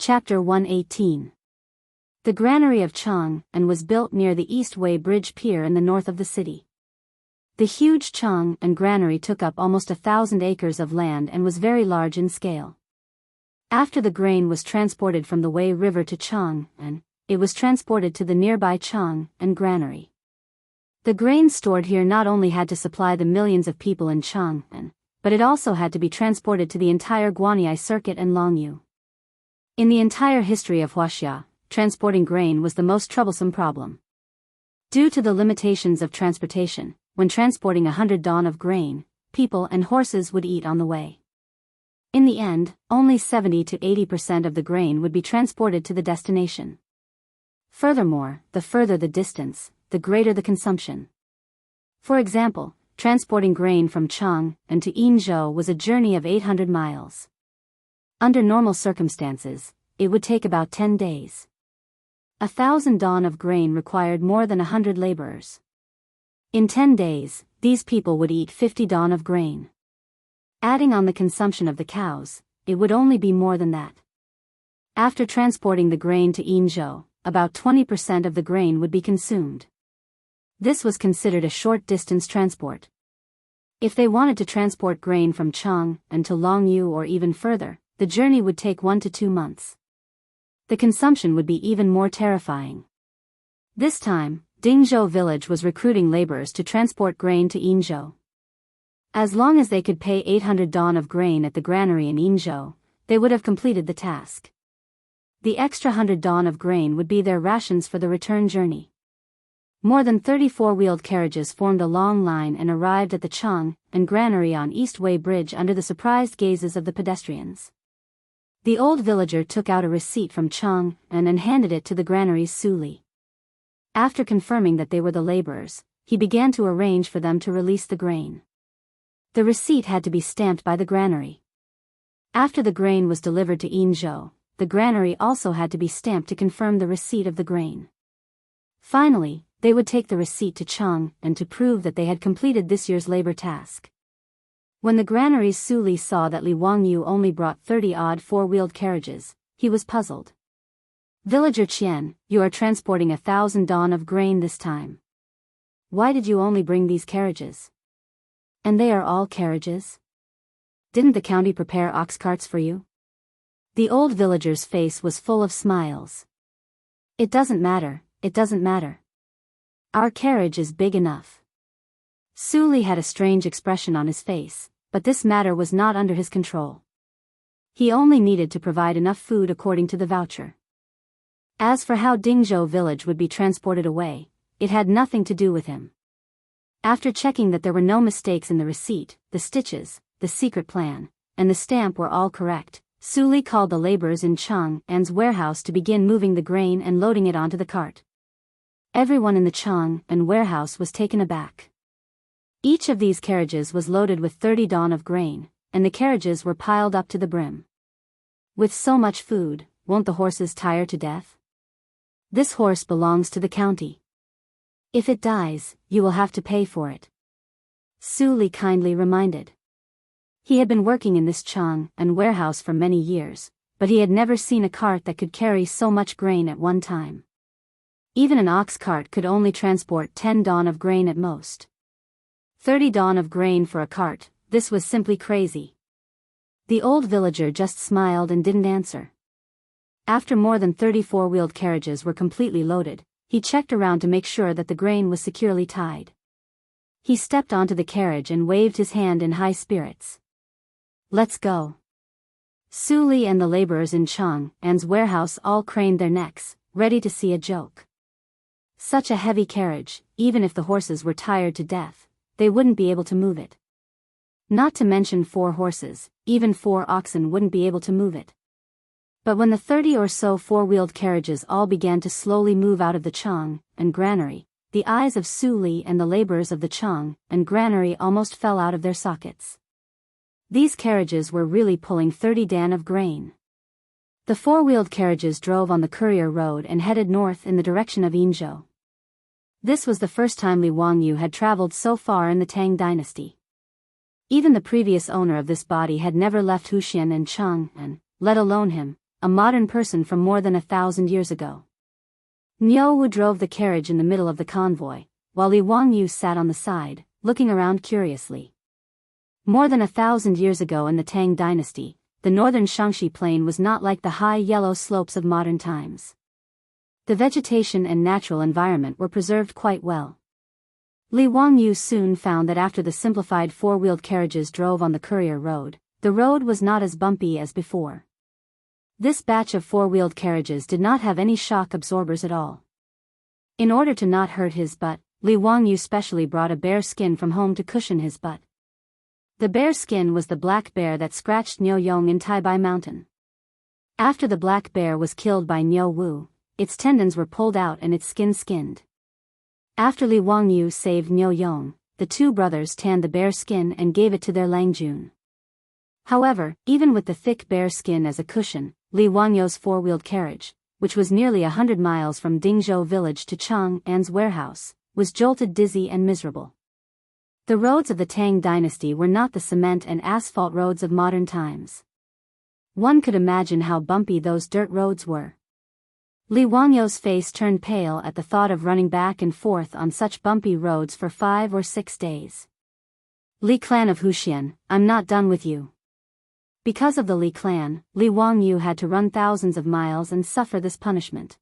Chapter 118. The granary of Chang and was built near the Eastway Bridge Pier in the north of the city. The huge Chang and granary took up almost 1,000 acres of land and was very large in scale. After the grain was transported from the Wei River to Chang, and it was transported to the nearby Chang and granary. The grain stored here not only had to supply the millions of people in Chang, but it also had to be transported to the entire Guanyi circuit and Longyu. In the entire history of Huaxia, transporting grain was the most troublesome problem. Due to the limitations of transportation, when transporting 100 don of grain, people and horses would eat on the way. In the end, only 70 to 80% of the grain would be transported to the destination. Furthermore, the further the distance, the greater the consumption. For example, transporting grain from Chang and to Yinzhou was a journey of 800 miles. Under normal circumstances, it would take about 10 days. 1,000 don of grain required more than 100 laborers. In 10 days, these people would eat 50 don of grain. Adding on the consumption of the cows, it would only be more than that. After transporting the grain to Yinzhou, about 20% of the grain would be consumed. This was considered a short-distance transport. If they wanted to transport grain from Chang and to Longyu or even further, the journey would take 1 to 2 months. The consumption would be even more terrifying. This time, Dingzhou village was recruiting laborers to transport grain to Yinzhou. As long as they could pay 800 don of grain at the granary in Yinzhou, they would have completed the task. The extra 100 don of grain would be their rations for the return journey. More than 30 four-wheeled carriages formed a long line and arrived at the Chang and granary on Eastway Bridge under the surprised gazes of the pedestrians. The old villager took out a receipt from Chang and handed it to the granary's Suli. After confirming that they were the laborers, he began to arrange for them to release the grain. The receipt had to be stamped by the granary. After the grain was delivered to Yinzhou, the granary also had to be stamped to confirm the receipt of the grain. Finally, they would take the receipt to Chang and to prove that they had completed this year's labor task. When the granary's Suli saw that Li Wangyu only brought 30-odd four-wheeled carriages, he was puzzled. "Villager Qian, you are transporting 1,000 don of grain this time. Why did you only bring these carriages? And they are all carriages? Didn't the county prepare ox carts for you?" The old villager's face was full of smiles. It doesn't matter. Our carriage is big enough." Suli had a strange expression on his face, but this matter was not under his control. He only needed to provide enough food according to the voucher. As for how Dingzhou village would be transported away, it had nothing to do with him. After checking that there were no mistakes in the receipt, the stitches, the secret plan, and the stamp were all correct, Suli called the laborers in Chang An's warehouse to begin moving the grain and loading it onto the cart. Everyone in the Chang and warehouse was taken aback. Each of these carriages was loaded with 30 don of grain, and the carriages were piled up to the brim. With so much food, won't the horses tire to death? This horse belongs to the county. If it dies, you will have to pay for it. Suli kindly reminded. He had been working in this Chang and warehouse for many years, but he had never seen a cart that could carry so much grain at one time. Even an ox cart could only transport 10 don of grain at most. 30 don of grain for a cart, this was simply crazy. The old villager just smiled and didn't answer. After more than 30 four-wheeled carriages were completely loaded, he checked around to make sure that the grain was securely tied. He stepped onto the carriage and waved his hand in high spirits. "Let's go." Suli and the laborers in Chang An's warehouse all craned their necks, ready to see a joke. Such a heavy carriage, even if the horses were tired to death, they wouldn't be able to move it. Not to mention 4 horses, even 4 oxen wouldn't be able to move it. But when the 30 or so four-wheeled carriages all began to slowly move out of the Chang and granary, the eyes of Suli and the laborers of the Chang and granary almost fell out of their sockets. These carriages were really pulling 30 dan of grain. The four-wheeled carriages drove on the courier road and headed north in the direction of Yinzhou. This was the first time Li Wangyu had traveled so far in the Tang dynasty. Even the previous owner of this body had never left Huxian and Chang'an, let alone him, a modern person from more than 1,000 years ago. Niu Wu drove the carriage in the middle of the convoy, while Li Wangyu sat on the side, looking around curiously. More than 1,000 years ago in the Tang dynasty, the northern Shaanxi plain was not like the high yellow slopes of modern times. The vegetation and natural environment were preserved quite well. Li Wangyu soon found that after the simplified four-wheeled carriages drove on the courier road, the road was not as bumpy as before. This batch of four-wheeled carriages did not have any shock absorbers at all. In order to not hurt his butt, Li Wangyu specially brought a bear skin from home to cushion his butt. The bear skin was the black bear that scratched Niu Yong in Taibai Mountain. After the black bear was killed by Niu Wu, its tendons were pulled out and its skin skinned. After Li Wangyu saved Niu Yong, the two brothers tanned the bear skin and gave it to their Langjun. However, even with the thick bear skin as a cushion, Li Wangyu's four-wheeled carriage, which was nearly 100 miles from Dingzhou village to Chang'an's warehouse, was jolted, dizzy and miserable. The roads of the Tang dynasty were not the cement and asphalt roads of modern times. One could imagine how bumpy those dirt roads were. Li Wangyu's face turned pale at the thought of running back and forth on such bumpy roads for 5 or 6 days. Li clan of Huxian, I'm not done with you. Because of the Li clan, Li Wangyu had to run thousands of miles and suffer this punishment.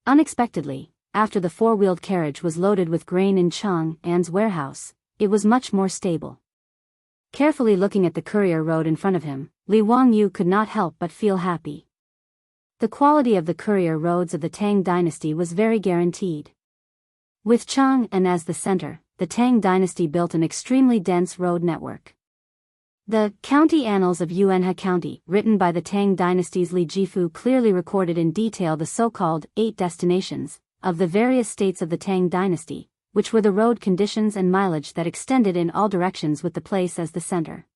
Unexpectedly, after the four-wheeled carriage was loaded with grain in Chang'an's warehouse, it was much more stable. Carefully looking at the courier road in front of him, Li Wangyu could not help but feel happy. The quality of the courier roads of the Tang dynasty was very guaranteed. With Chang'an as the center, the Tang dynasty built an extremely dense road network. The County Annals of Yuanhe County, written by the Tang dynasty's Li Jifu, clearly recorded in detail the so-called 8 destinations of the various states of the Tang dynasty, which were the road conditions and mileage that extended in all directions with the place as the center.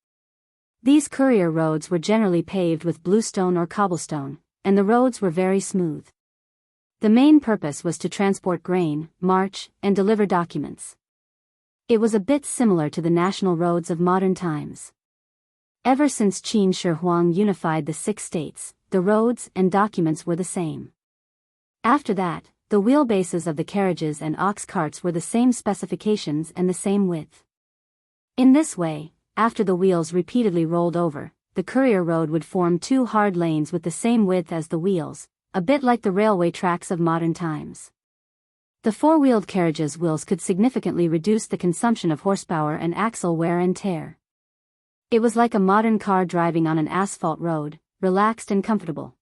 These courier roads were generally paved with bluestone or cobblestone, and the roads were very smooth. The main purpose was to transport grain, march, and deliver documents. It was a bit similar to the national roads of modern times. Ever since Qin Shi Huang unified the 6 states, the roads and documents were the same. After that, the wheelbases of the carriages and ox carts were the same specifications and the same width. In this way, after the wheels repeatedly rolled over, the courier road would form 2 hard lanes with the same width as the wheels, a bit like the railway tracks of modern times. The four-wheeled carriage's wheels could significantly reduce the consumption of horsepower and axle wear and tear. It was like a modern car driving on an asphalt road, relaxed and comfortable.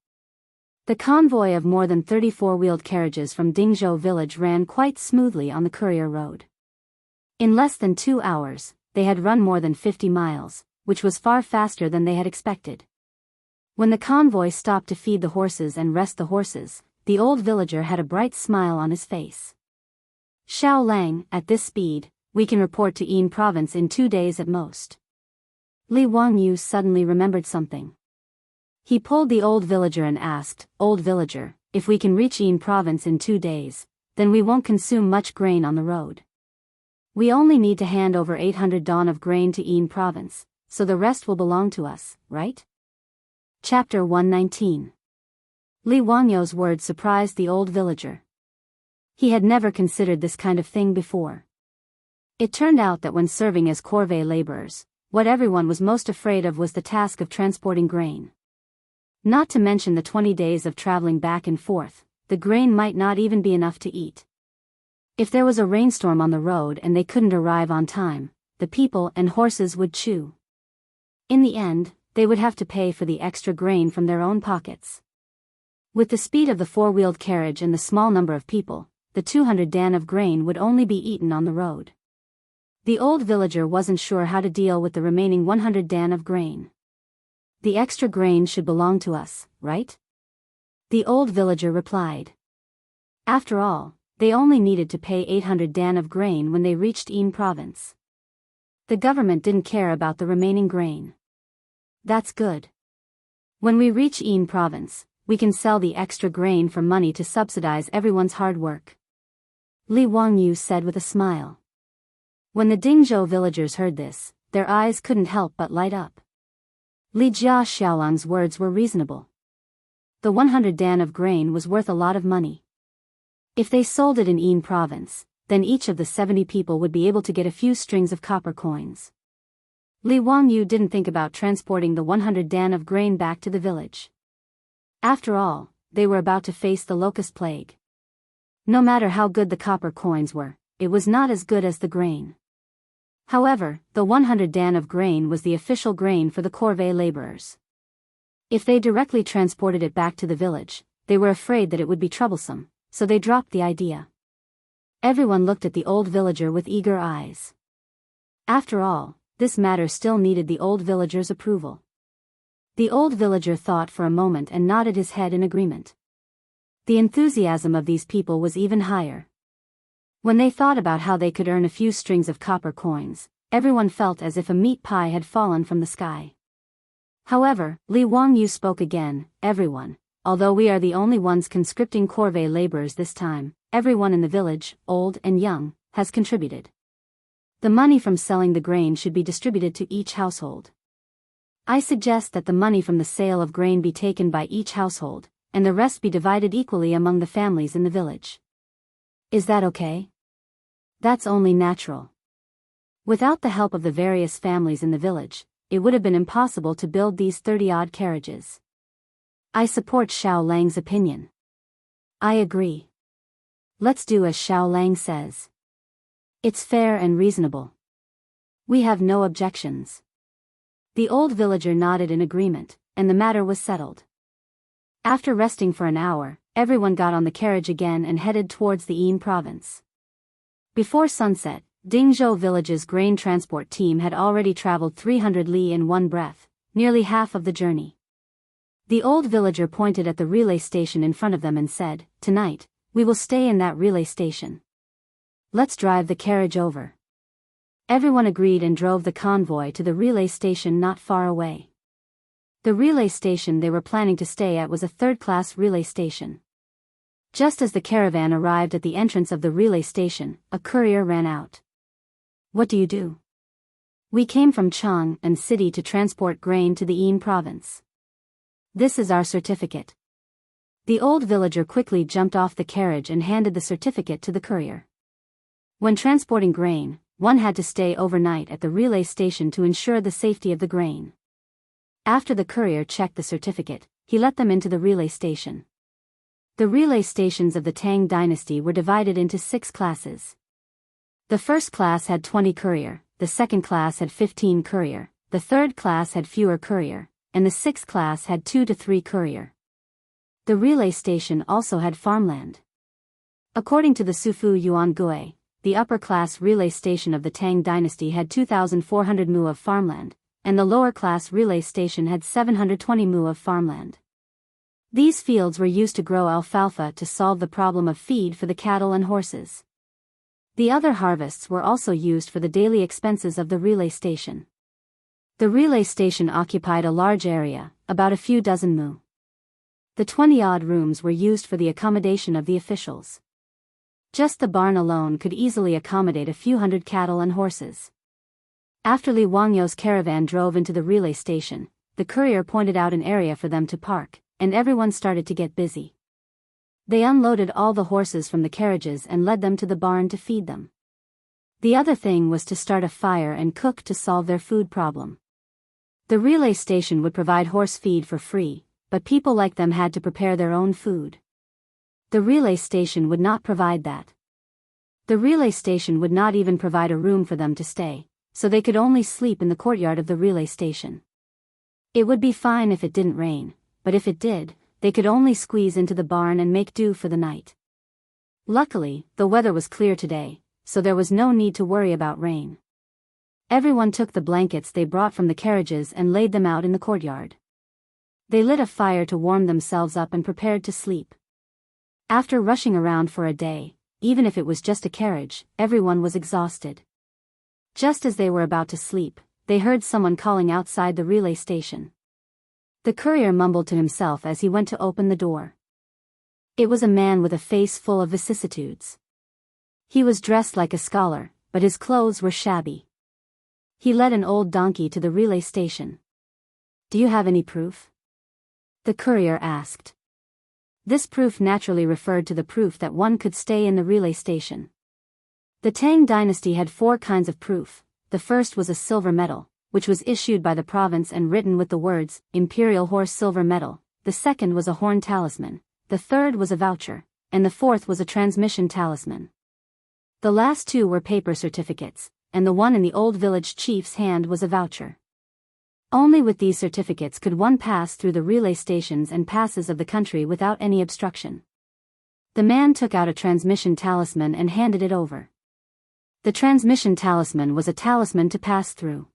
The convoy of more than 30 four-wheeled carriages from Dingzhou village ran quite smoothly on the courier road. In less than 2 hours, they had run more than 50 miles, which was far faster than they had expected. When the convoy stopped to feed the horses and rest the horses, the old villager had a bright smile on his face. Xiao Lang, at this speed, we can report to Yin province in 2 days at most. Li Wangyu suddenly remembered something. He pulled the old villager and asked, "Old villager, if we can reach Yin province in 2 days, then we won't consume much grain on the road. We only need to hand over 800 dawn of grain to Yin province, so the rest will belong to us, right?" Chapter 119. Li Wangyu's words surprised the old villager. He had never considered this kind of thing before. It turned out that when serving as corvée laborers, what everyone was most afraid of was the task of transporting grain. Not to mention the 20 days of traveling back and forth, the grain might not even be enough to eat. If there was a rainstorm on the road and they couldn't arrive on time, the people and horses would chew. In the end, they would have to pay for the extra grain from their own pockets. With the speed of the four-wheeled carriage and the small number of people, the 200 dan of grain would only be eaten on the road. The old villager wasn't sure how to deal with the remaining 100 dan of grain. "The extra grain should belong to us, right?" the old villager replied. After all, they only needed to pay 800 dan of grain when they reached Yin province. The government didn't care about the remaining grain. "That's good. When we reach Yin province, we can sell the extra grain for money to subsidize everyone's hard work," Li Wangyu said with a smile. When the Dingzhou villagers heard this, their eyes couldn't help but light up. Li Jia Xiaolang's words were reasonable. the 100 dan of grain was worth a lot of money. If they sold it in Een province, then each of the 70 people would be able to get a few strings of copper coins. Li Wangyu didn't think about transporting the 100 dan of grain back to the village. After all, they were about to face the locust plague. No matter how good the copper coins were, it was not as good as the grain. However, the 100 dan of grain was the official grain for the corvée laborers. If they directly transported it back to the village, they were afraid that it would be troublesome, so they dropped the idea. Everyone looked at the old villager with eager eyes. After all, this matter still needed the old villager's approval. The old villager thought for a moment and nodded his head in agreement. The enthusiasm of these people was even higher. When they thought about how they could earn a few strings of copper coins, everyone felt as if a meat pie had fallen from the sky. However, Li Wangyu spoke again. Everyone, although we are the only ones conscripting corvée laborers this time, everyone in the village, old and young, has contributed. The money from selling the grain should be distributed to each household. I suggest that the money from the sale of grain be taken by each household, and the rest be divided equally among the families in the village. Is that okay? That's only natural. Without the help of the various families in the village, it would have been impossible to build these 30-odd carriages. I support Xiao Lang's opinion. I agree. Let's do as Xiao Lang says. It's fair and reasonable. We have no objections. The old villager nodded in agreement, and the matter was settled. After resting for an hour, everyone got on the carriage again and headed towards the Een province. Before sunset, Dingzhou village's grain transport team had already traveled 300 li in one breath, nearly half of the journey. The old villager pointed at the relay station in front of them and said, "Tonight, we will stay in that relay station. Let's drive the carriage over." Everyone agreed and drove the convoy to the relay station not far away. The relay station they were planning to stay at was a third-class relay station. Just as the caravan arrived at the entrance of the relay station, a courier ran out. "What do you do?" "We came from Chang'an City to transport grain to the Een province. This is our certificate." The old villager quickly jumped off the carriage and handed the certificate to the courier. When transporting grain, one had to stay overnight at the relay station to ensure the safety of the grain. After the courier checked the certificate, he let them into the relay station. The relay stations of the Tang dynasty were divided into 6 classes. The first class had 20 courier, the second class had 15 courier, the third class had fewer courier, and the sixth class had 2 to 3 courier. The relay station also had farmland. According to the Sufu Yuan Gui, the upper-class relay station of the Tang dynasty had 2,400 mu of farmland, and the lower-class relay station had 720 mu of farmland. These fields were used to grow alfalfa to solve the problem of feed for the cattle and horses. The other harvests were also used for the daily expenses of the relay station. The relay station occupied a large area, about a few dozen mu. The 20-odd rooms were used for the accommodation of the officials. Just the barn alone could easily accommodate a few hundred cattle and horses. After Li Wangyu's caravan drove into the relay station, the courier pointed out an area for them to park, and everyone started to get busy. They unloaded all the horses from the carriages and led them to the barn to feed them. The other thing was to start a fire and cook to solve their food problem. The relay station would provide horse feed for free, but people like them had to prepare their own food. The relay station would not provide that. The relay station would not even provide a room for them to stay, so they could only sleep in the courtyard of the relay station. It would be fine if it didn't rain, but if it did, they could only squeeze into the barn and make do for the night. Luckily, the weather was clear today, so there was no need to worry about rain. Everyone took the blankets they brought from the carriages and laid them out in the courtyard. They lit a fire to warm themselves up and prepared to sleep. After rushing around for a day, even if it was just a carriage, everyone was exhausted. Just as they were about to sleep, they heard someone calling outside the relay station. The courier mumbled to himself as he went to open the door. It was a man with a face full of vicissitudes. He was dressed like a scholar, but his clothes were shabby. He led an old donkey to the relay station. "Do you have any proof?" the courier asked. This proof naturally referred to the proof that one could stay in the relay station. The Tang dynasty had 4 kinds of proof. The first was a silver medal, which was issued by the province and written with the words, Imperial Horse Silver Medal. The second was a horn talisman. The third was a voucher. And the fourth was a transmission talisman. The last 2 were paper certificates, and the one in the old village chief's hand was a voucher. Only with these certificates could one pass through the relay stations and passes of the country without any obstruction. The man took out a transmission talisman and handed it over. The transmission talisman was a talisman to pass through.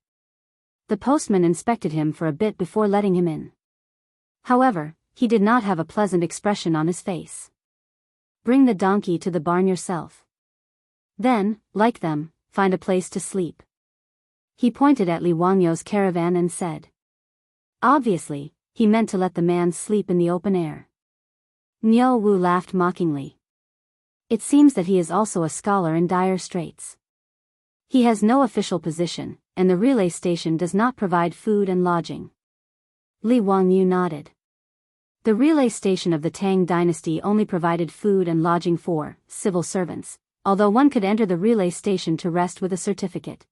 The postman inspected him for a bit before letting him in. However, he did not have a pleasant expression on his face. Bring the donkey to the barn yourself. Then, like them, find a place to sleep. He pointed at Li Wangyou's caravan and said. Obviously, he meant to let the man sleep in the open air. Niu Wu laughed mockingly. It seems that he is also a scholar in dire straits. He has no official position, and the relay station does not provide food and lodging. Li Wangyou nodded. The relay station of the Tang dynasty only provided food and lodging for civil servants, although one could enter the relay station to rest with a certificate.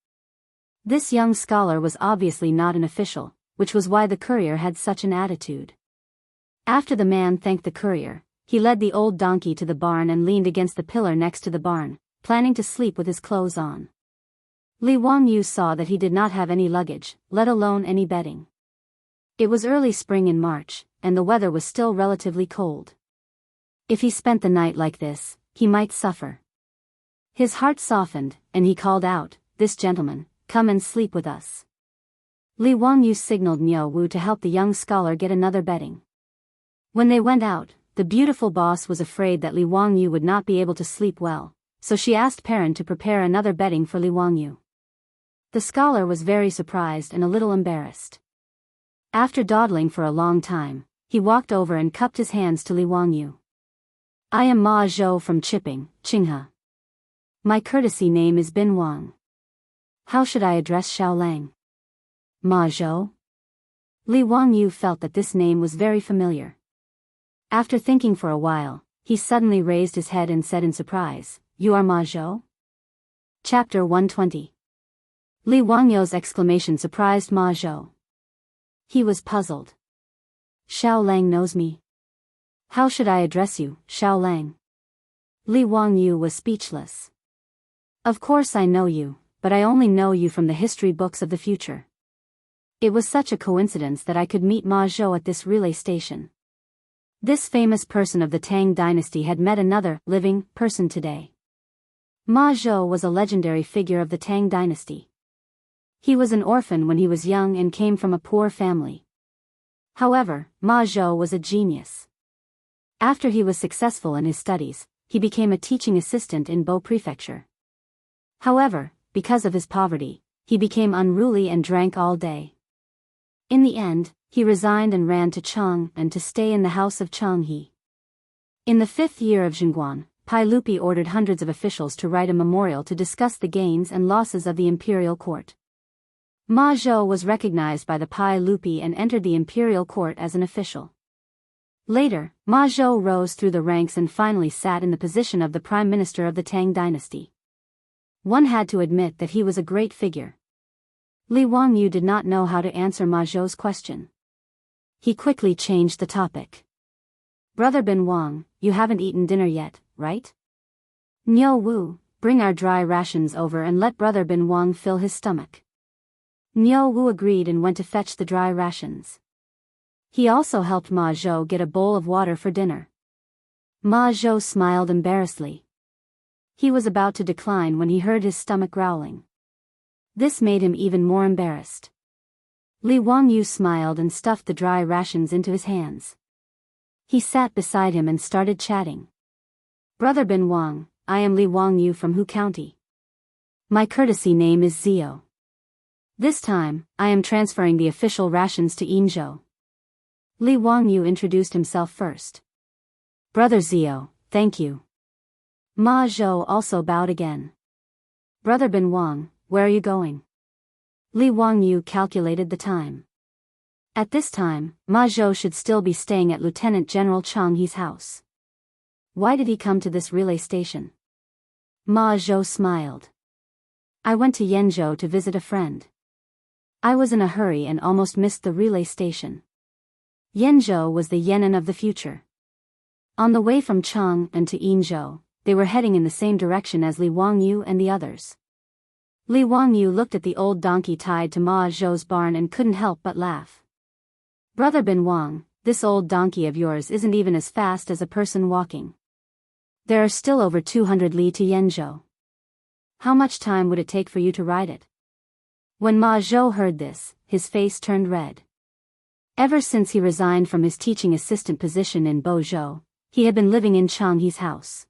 This young scholar was obviously not an official, which was why the courier had such an attitude. After the man thanked the courier, he led the old donkey to the barn and leaned against the pillar next to the barn, planning to sleep with his clothes on. Li Wangyou saw that he did not have any luggage, let alone any bedding. It was early spring in March, and the weather was still relatively cold. If he spent the night like this, he might suffer. His heart softened, and he called out, "This gentleman, come and sleep with us." Li Wangyou signaled Niu Wu to help the young scholar get another bedding. When they went out, the beautiful boss was afraid that Li Wangyou would not be able to sleep well, so she asked Perrin to prepare another bedding for Li Wangyou. The scholar was very surprised and a little embarrassed. After dawdling for a long time, he walked over and cupped his hands to Li Wangyou. "I am Ma Zhou from Chipping, Qinghe. My courtesy name is Bin Wang. How should I address Xiaolang?" Ma Zhou? Li Wangyou felt that this name was very familiar. After thinking for a while, he suddenly raised his head and said in surprise, "You are Ma Zhou?" Chapter 120. Li Wangyou's exclamation surprised Ma Zhou. He was puzzled. "Xiaolang knows me. How should I address you, Xiaolang?" Li Wangyou was speechless. "Of course I know you, but I only know you from the history books of the future. It was such a coincidence that I could meet Ma Zhou at this relay station." This famous person of the Tang dynasty had met another living person today. Ma Zhou was a legendary figure of the Tang dynasty. He was an orphan when he was young and came from a poor family. However, Ma Zhou was a genius. After he was successful in his studies, he became a teaching assistant in Bo Prefecture. However, because of his poverty, he became unruly and drank all day. In the end, he resigned and ran to Cheng and to stay in the house of Cheng He. In the 5th year of Zhengguan, Pai Lupi ordered hundreds of officials to write a memorial to discuss the gains and losses of the imperial court. Ma Zhou was recognized by the Pai Lupi and entered the imperial court as an official. Later, Ma Zhou rose through the ranks and finally sat in the position of the prime minister of the Tang dynasty. One had to admit that he was a great figure. Li Wangyou did not know how to answer Ma Zhou's question. He quickly changed the topic. "Brother Bin Wang, you haven't eaten dinner yet, right? Niu Wu, bring our dry rations over and let Brother Bin Wang fill his stomach." Niu Wu agreed and went to fetch the dry rations. He also helped Ma Zhou get a bowl of water for dinner. Ma Zhou smiled embarrassedly. He was about to decline when he heard his stomach growling. This made him even more embarrassed. Li Wangyou smiled and stuffed the dry rations into his hands. He sat beside him and started chatting. "Brother Bin Wang, I am Li Wangyou from Hu County. My courtesy name is Zio. This time, I am transferring the official rations to Yinzhou." Li Wangyou introduced himself first. "Brother Zio, thank you." Ma Zhou also bowed again. "Brother Bin Wang, where are you going?" Li Wangyou calculated the time. At this time, Ma Zhou should still be staying at Lieutenant General Chang He's house. Why did he come to this relay station? Ma Zhou smiled. I went to Yenzhou to visit a friend. I was in a hurry and almost missed the relay station. Yenzhou was the Yan'an of the future. On the way from Chang and to Yinzhou, they were heading in the same direction as Li Wangyu and the others. Li Wangyu looked at the old donkey tied to Ma Zhou's barn and couldn't help but laugh. Brother Bin Wang, this old donkey of yours isn't even as fast as a person walking. There are still over 200 li to Yenzhou. How much time would it take for you to ride it? When Ma Zhou heard this, his face turned red. Ever since he resigned from his teaching assistant position in Bozhou, he had been living in Chang He's house.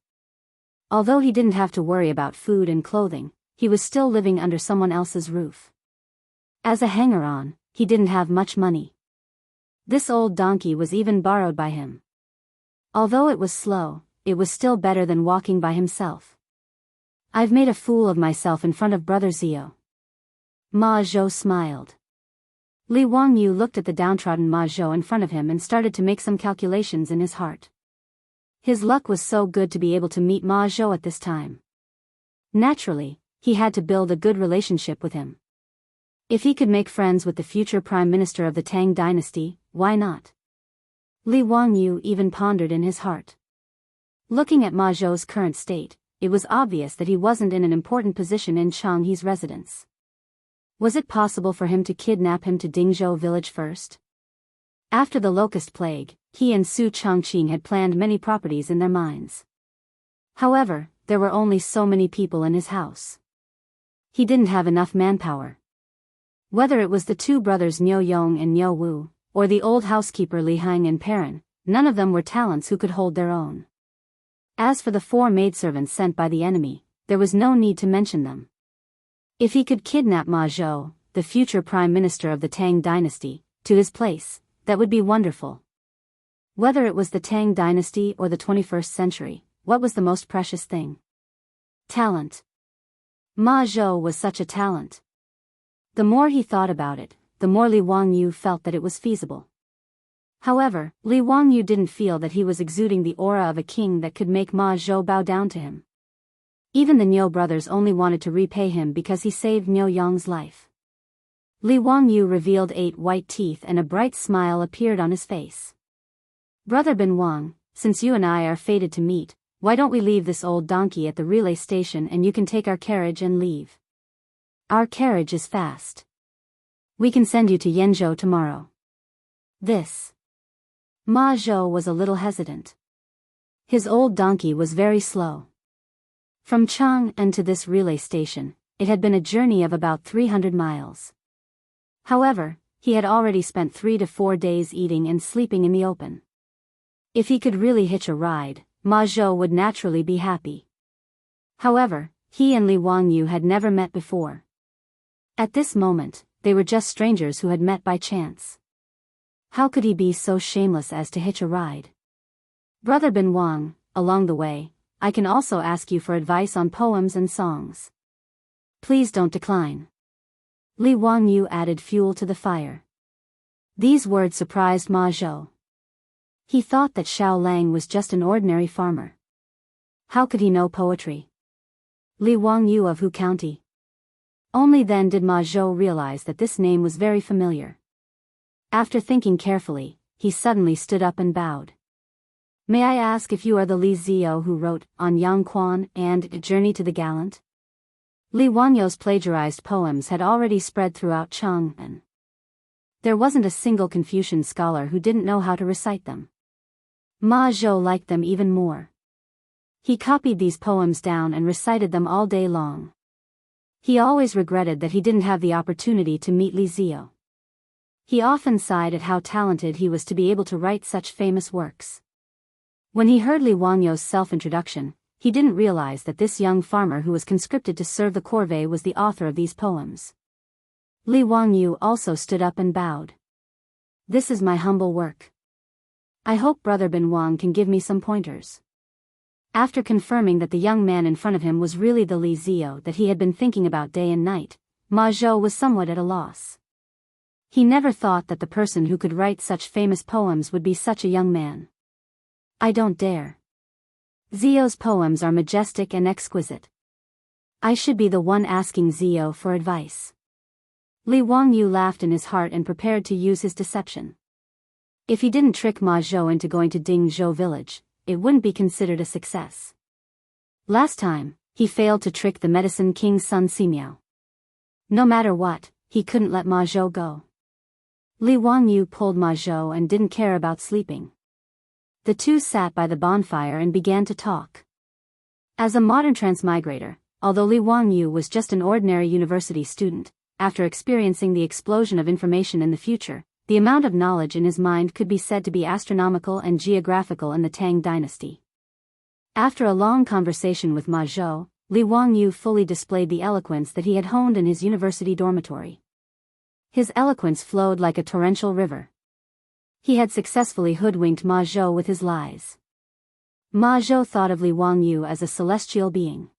Although he didn't have to worry about food and clothing, he was still living under someone else's roof. As a hanger-on, he didn't have much money. This old donkey was even borrowed by him. Although it was slow, it was still better than walking by himself. I've made a fool of myself in front of Brother Zio. Ma Zhou smiled. Li Wangyu looked at the downtrodden Ma Zhou in front of him and started to make some calculations in his heart. His luck was so good to be able to meet Ma Zhou at this time. Naturally, he had to build a good relationship with him. If he could make friends with the future prime minister of the Tang dynasty, why not? Li Wangyu even pondered in his heart. Looking at Ma Zhou's current state, it was obvious that he wasn't in an important position in Chang He's residence. Was it possible for him to kidnap him to Dingzhou village first? After the locust plague, he and Su Chongqing had planned many properties in their minds. However, there were only so many people in his house. He didn't have enough manpower. Whether it was the two brothers Niu Yong and Niu Wu, or the old housekeeper Li Hang and Perrin, none of them were talents who could hold their own. As for the 4 maidservants sent by the enemy, there was no need to mention them. If he could kidnap Ma Zhou, the future prime minister of the Tang dynasty, to his place, that would be wonderful. Whether it was the Tang dynasty or the 21st century, what was the most precious thing? Talent. Ma Zhou was such a talent. The more he thought about it, the more Li Wangyu felt that it was feasible. However, Li Wangyu didn't feel that he was exuding the aura of a king that could make Ma Zhou bow down to him. Even the Niu brothers only wanted to repay him because he saved Niu Yong's life. Li Wangyu revealed 8 white teeth and a bright smile appeared on his face. Brother Bin Wang, since you and I are fated to meet, why don't we leave this old donkey at the relay station and you can take our carriage and leave? Our carriage is fast. We can send you to Yenzhou tomorrow. Ma Zhou was a little hesitant. His old donkey was very slow. From Chang'an to this relay station, it had been a journey of about 300 miles. However, he had already spent 3 to 4 days eating and sleeping in the open. If he could really hitch a ride, Ma Zhou would naturally be happy. However, he and Li Wangyu had never met before. At this moment, they were just strangers who had met by chance. How could he be so shameless as to hitch a ride? Brother Bin Wang, along the way, I can also ask you for advice on poems and songs. Please don't decline. Li Wangyu added fuel to the fire. These words surprised Ma Zhou. He thought that Xiao Lang was just an ordinary farmer. How could he know poetry? Li Wangyu of Hu County? Only then did Ma Zhou realize that this name was very familiar. After thinking carefully, he suddenly stood up and bowed. May I ask if you are the Li Zio who wrote On Yang Quan and A Journey to the Gallant? Li Wangyu's plagiarized poems had already spread throughout Chang'an. There wasn't a single Confucian scholar who didn't know how to recite them. Ma Zhou liked them even more. He copied these poems down and recited them all day long. He always regretted that he didn't have the opportunity to meet Li Zio. He often sighed at how talented he was to be able to write such famous works. When he heard Li Wangyu's self-introduction, he didn't realize that this young farmer who was conscripted to serve the corvée was the author of these poems. Li Wangyu also stood up and bowed. This is my humble work. I hope Brother Bin Wang can give me some pointers. After confirming that the young man in front of him was really the Li Zio that he had been thinking about day and night, Ma Zhou was somewhat at a loss. He never thought that the person who could write such famous poems would be such a young man. I don't dare. Zio's poems are majestic and exquisite. I should be the one asking Zio for advice. Li Wangyu laughed in his heart and prepared to use his deception. If he didn't trick Ma Zhou into going to Dingzhou village, it wouldn't be considered a success. Last time, he failed to trick the medicine king Sun Simiao. No matter what, he couldn't let Ma Zhou go. Li Wangyu pulled Ma Zhou and didn't care about sleeping. The two sat by the bonfire and began to talk. As a modern transmigrator, although Li Wangyu was just an ordinary university student, after experiencing the explosion of information in the future, the amount of knowledge in his mind could be said to be astronomical and geographical in the Tang dynasty. After a long conversation with Ma Zhou, Li Wangyu fully displayed the eloquence that he had honed in his university dormitory. His eloquence flowed like a torrential river. He had successfully hoodwinked Ma Zhou with his lies. Ma Zhou thought of Li Wangyu as a celestial being.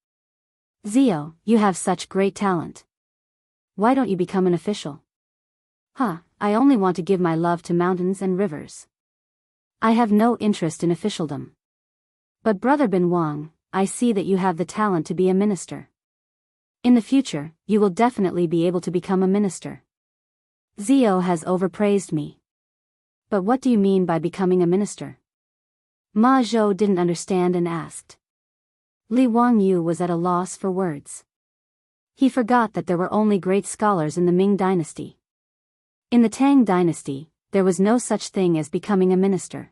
Zio, you have such great talent. Why don't you become an official? I only want to give my love to mountains and rivers. I have no interest in officialdom. But Brother Bin Wang, I see that you have the talent to be a minister. In the future, you will definitely be able to become a minister. Zio has overpraised me. But what do you mean by becoming a minister? Ma Zhou didn't understand and asked. Li Wangyu was at a loss for words. He forgot that there were only great scholars in the Ming dynasty. In the Tang dynasty, there was no such thing as becoming a minister.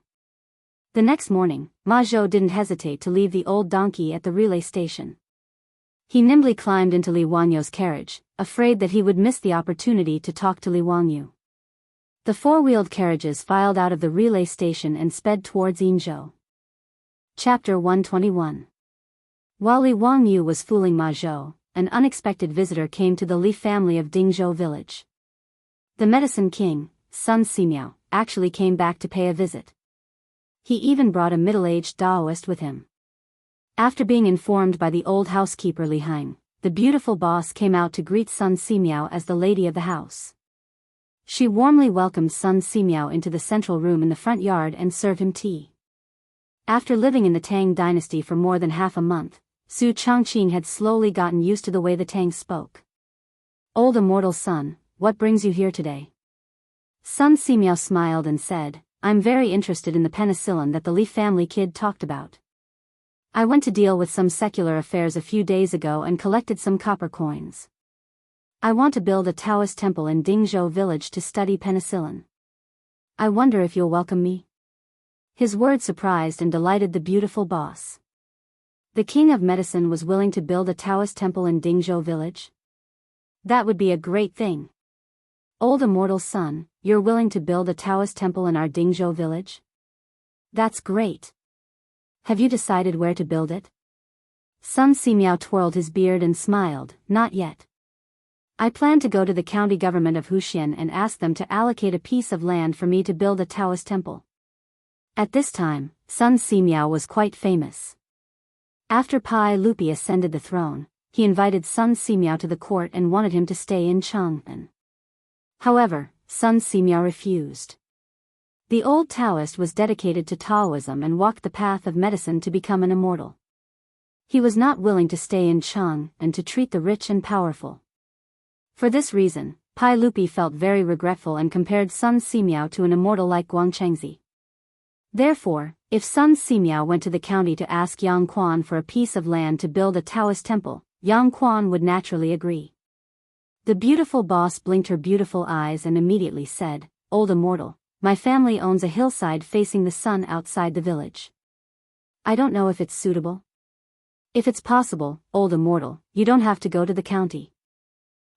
The next morning, Ma Zhou didn't hesitate to leave the old donkey at the relay station. He nimbly climbed into Li Wangyu's carriage, afraid that he would miss the opportunity to talk to Li Wangyu. The four-wheeled carriages filed out of the relay station and sped towards Yinzhou. Chapter 121. While Li Wangyu was fooling Ma Zhou, an unexpected visitor came to the Li family of Dingzhou village. The medicine king, Sun Simiao, actually came back to pay a visit. He even brought a middle-aged Taoist with him. After being informed by the old housekeeper Li Hang, the beautiful boss came out to greet Sun Simiao as the lady of the house. She warmly welcomed Sun Simiao into the central room in the front yard and served him tea. After living in the Tang dynasty for more than half a month, Su Chongqing had slowly gotten used to the way the Tang spoke. Old immortal son, what brings you here today? Sun Simiao smiled and said, I'm very interested in the penicillin that the Li family kid talked about. I went to deal with some secular affairs a few days ago and collected some copper coins. I want to build a Taoist temple in Dingzhou village to study penicillin. I wonder if you'll welcome me? His words surprised and delighted the beautiful boss. The king of medicine was willing to build a Taoist temple in Dingzhou village? That would be a great thing. Old immortal son, you're willing to build a Taoist temple in our Dingzhou village? That's great. Have you decided where to build it? Sun Simiao twirled his beard and smiled, not yet. I plan to go to the county government of Huxian and ask them to allocate a piece of land for me to build a Taoist temple. At this time, Sun Simiao was quite famous. After Pai Lupi ascended the throne, he invited Sun Simiao to the court and wanted him to stay in Chang'an. However, Sun Simiao refused. The old Taoist was dedicated to Taoism and walked the path of medicine to become an immortal. He was not willing to stay in Chang and to treat the rich and powerful. For this reason, Pai Lupi felt very regretful and compared Sun Simiao to an immortal like Guangchengzi. Therefore, if Sun Simiao went to the county to ask Yang Quan for a piece of land to build a Taoist temple, Yang Quan would naturally agree. The beautiful boss blinked her beautiful eyes and immediately said, Old immortal, my family owns a hillside facing the sun outside the village. I don't know if it's suitable. If it's possible, old immortal, you don't have to go to the county.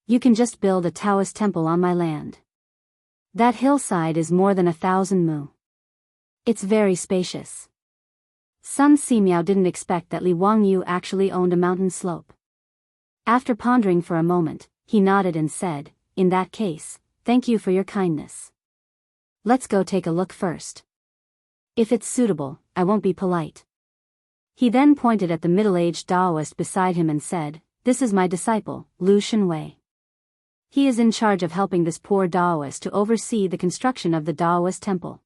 You can just build a Taoist temple on my land. That hillside is more than 1,000 mu. It's very spacious. Sun Simiao didn't expect that Li Wangyu actually owned a mountain slope. After pondering for a moment, he nodded and said, In that case, thank you for your kindness. Let's go take a look first. If it's suitable, I won't be polite. He then pointed at the middle-aged Taoist beside him and said, This is my disciple, Lu Shenwei. He is in charge of helping this poor Taoist to oversee the construction of the Taoist temple.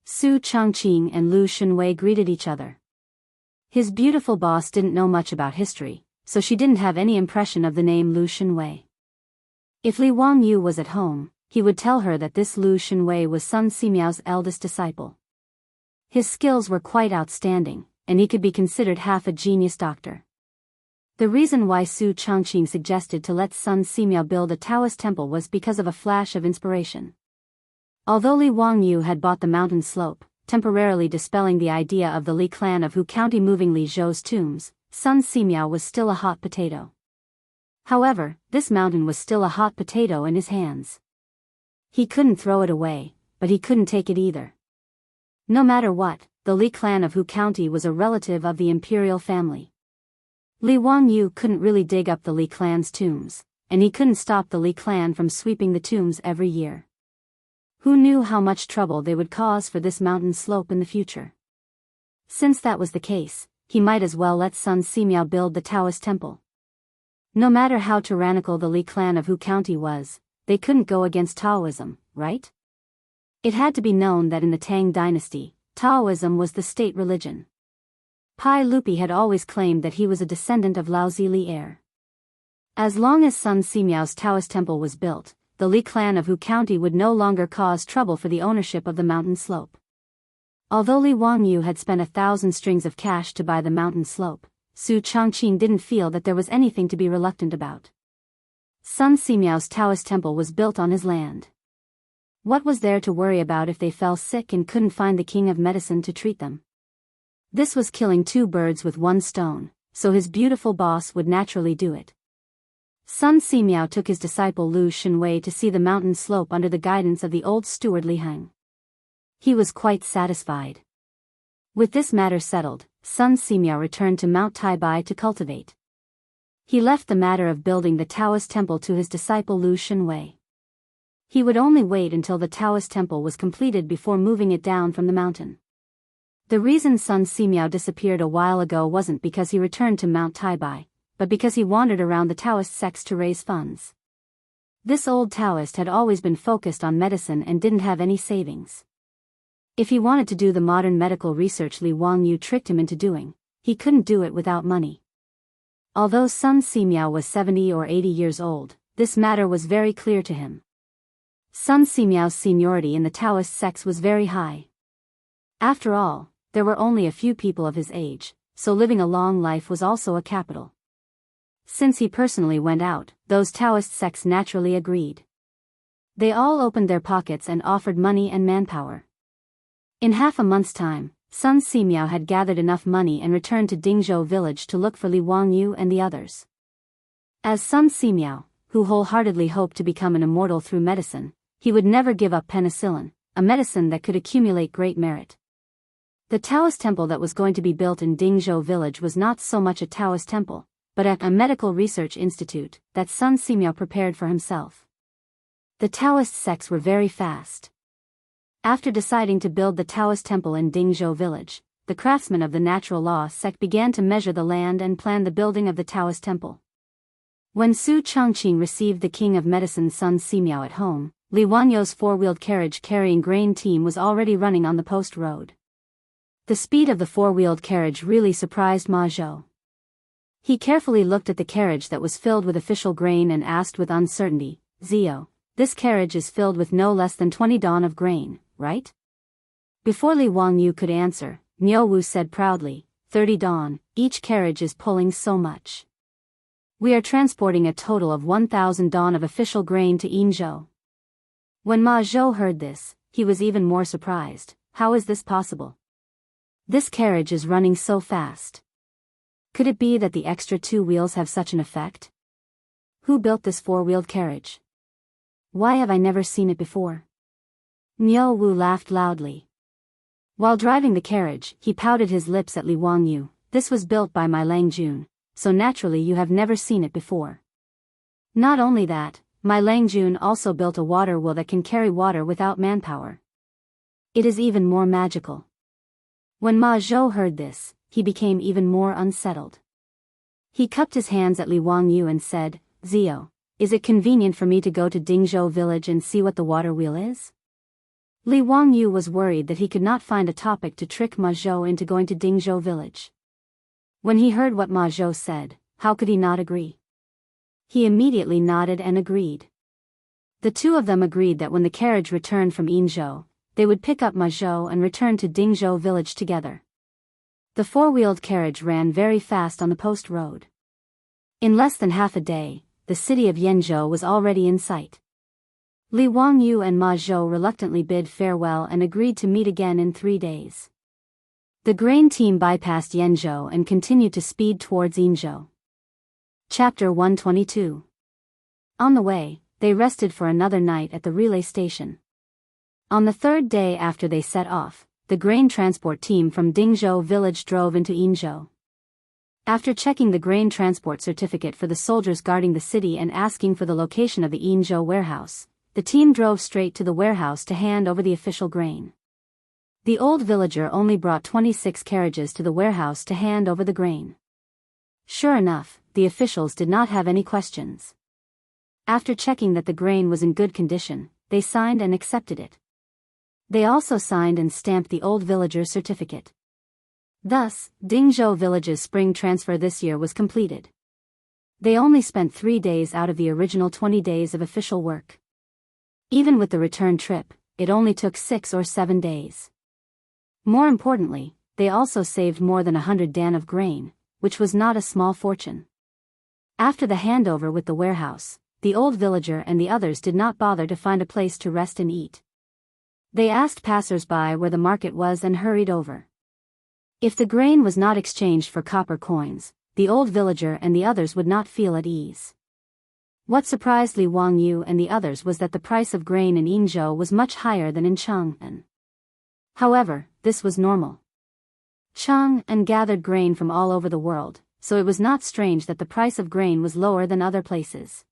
Su Changqing and Lu Xunwei greeted each other. His beautiful boss didn't know much about history, so she didn't have any impression of the name Lu Xunwei. If Li Wangyu was at home, he would tell her that this Lu Xunwei was Sun Simiao's eldest disciple. His skills were quite outstanding, and he could be considered half a genius doctor. The reason why Su Changqing suggested to let Sun Simiao build a Taoist temple was because of a flash of inspiration. Although Li Wangyu had bought the mountain slope, temporarily dispelling the idea of the Li clan of Hu County moving Li Zhou's tombs, Sun Simiao was still a hot potato. However, this mountain was still a hot potato in his hands. He couldn't throw it away, but he couldn't take it either. No matter what, the Li clan of Hu County was a relative of the imperial family. Li Wangyu couldn't really dig up the Li clan's tombs, and he couldn't stop the Li clan from sweeping the tombs every year. Who knew how much trouble they would cause for this mountain slope in the future? Since that was the case, he might as well let Sun Simiao build the Taoist temple. No matter how tyrannical the Li clan of Hu County was, they couldn't go against Taoism, right? It had to be known that in the Tang dynasty, Taoism was the state religion. Pai Lupi had always claimed that he was a descendant of Lao Zili heir. As long as Sun Simiao's Taoist temple was built, the Li clan of Hu County would no longer cause trouble for the ownership of the mountain slope. Although Li Wangyu had spent 1,000 strings of cash to buy the mountain slope, Su Changqing didn't feel that there was anything to be reluctant about. Sun Simiao's Taoist temple was built on his land. What was there to worry about if they fell sick and couldn't find the king of medicine to treat them? This was killing two birds with one stone, so his beautiful boss would naturally do it. Sun Simiao took his disciple Lu Xunwei to see the mountain slope under the guidance of the old steward Li Heng. He was quite satisfied. With this matter settled, Sun Simiao returned to Mount Taibai to cultivate. He left the matter of building the Taoist temple to his disciple Lu Xunwei. He would only wait until the Taoist temple was completed before moving it down from the mountain. The reason Sun Simiao disappeared a while ago wasn't because he returned to Mount Taibai, but because he wandered around the Taoist sects to raise funds. This old Taoist had always been focused on medicine and didn't have any savings. If he wanted to do the modern medical research Li Wangyu tricked him into doing, he couldn't do it without money. Although Sun Simiao was 70 or 80 years old, this matter was very clear to him. Sun Simiao's seniority in the Taoist sects was very high. After all, there were only a few people of his age, so living a long life was also a capital. Since he personally went out, those Taoist sects naturally agreed. They all opened their pockets and offered money and manpower. In half a month's time, Sun Simiao had gathered enough money and returned to Dingzhou village to look for Li Wangyu and the others. As Sun Simiao, who wholeheartedly hoped to become an immortal through medicine, he would never give up penicillin, a medicine that could accumulate great merit. The Taoist temple that was going to be built in Dingzhou village was not so much a Taoist temple, but a medical research institute that Sun Simiao prepared for himself. The Taoist sects were very fast. After deciding to build the Taoist temple in Dingzhou village, the craftsmen of the natural law sect began to measure the land and plan the building of the Taoist temple. When Su Changqing received the king of medicine Sun Simiao at home, Li Wanyu's four-wheeled carriage carrying grain team was already running on the post road. The speed of the four-wheeled carriage really surprised Ma Zhou. He carefully looked at the carriage that was filled with official grain and asked with uncertainty, "Zio, this carriage is filled with no less than 20 don of grain, right?" Before Li Wangyu could answer, Niu Wu said proudly, 30 don, each carriage is pulling so much. We are transporting a total of 1,000 don of official grain to Yinzhou. When Ma Zhou heard this, he was even more surprised. How is this possible? This carriage is running so fast. Could it be that the extra two wheels have such an effect? Who built this four-wheeled carriage? Why have I never seen it before? Niu Wu laughed loudly. While driving the carriage, he pouted his lips at Li Wangyu. This was built by my Lang Jun, so naturally you have never seen it before. Not only that, my Lang Jun also built a water wheel that can carry water without manpower. It is even more magical. When Ma Zhou heard this, he became even more unsettled. He cupped his hands at Li Wangyu and said, "Zio, Is it convenient for me to go to Dingzhou village and see what the water wheel is? Li Wangyu was worried that he could not find a topic to trick Ma Zhou into going to Dingzhou village. When he heard what Ma Zhou said, how could he not agree? He immediately nodded and agreed. The two of them agreed that when the carriage returned from Yinzhou, they would pick up Ma Zhou and return to Dingzhou village together. The four-wheeled carriage ran very fast on the post road. In less than half a day, the city of Yenzhou was already in sight. Li Wangyu and Ma Zhou reluctantly bid farewell and agreed to meet again in 3 days. The grain team bypassed Yenzhou and continued to speed towards Yinzhou. Chapter 122. On the way, they rested for another night at the relay station. On the third day after they set off, the grain transport team from Dingzhou village drove into Yinzhou. After checking the grain transport certificate for the soldiers guarding the city and asking for the location of the Yinzhou warehouse, the team drove straight to the warehouse to hand over the official grain. The old villager only brought 26 carriages to the warehouse to hand over the grain. Sure enough, the officials did not have any questions. After checking that the grain was in good condition, they signed and accepted it. They also signed and stamped the old villager's certificate. Thus, Dingzhou village's spring transfer this year was completed. They only spent 3 days out of the original 20 days of official work. Even with the return trip, it only took 6 or 7 days. More importantly, they also saved more than 100 dan of grain, which was not a small fortune. After the handover with the warehouse, the old villager and the others did not bother to find a place to rest and eat. They asked passers-by where the market was and hurried over. If the grain was not exchanged for copper coins, the old villager and the others would not feel at ease. What surprised Li Wangyu and the others was that the price of grain in Yinzhou was much higher than in Chang'an. However, this was normal. Chang'an gathered grain from all over the world, so it was not strange that the price of grain was lower than other places.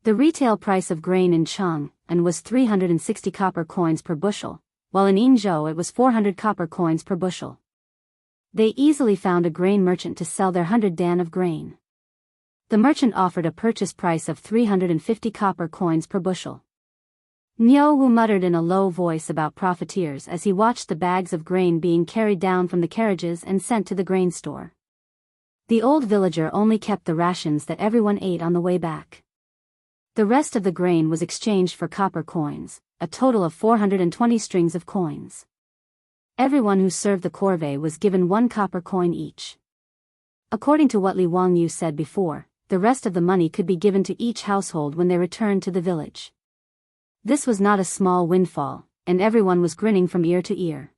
The retail price of grain in Chang'an was 360 copper coins per bushel, while in Yinzhou it was 400 copper coins per bushel. They easily found a grain merchant to sell their 100 dan of grain. The merchant offered a purchase price of 350 copper coins per bushel. Niu Wu muttered in a low voice about profiteers as he watched the bags of grain being carried down from the carriages and sent to the grain store. The old villager only kept the rations that everyone ate on the way back. The rest of the grain was exchanged for copper coins, a total of 420 strings of coins. Everyone who served the corvée was given 1 copper coin each. According to what Li Wangyu said before, the rest of the money could be given to each household when they returned to the village. This was not a small windfall, and everyone was grinning from ear to ear.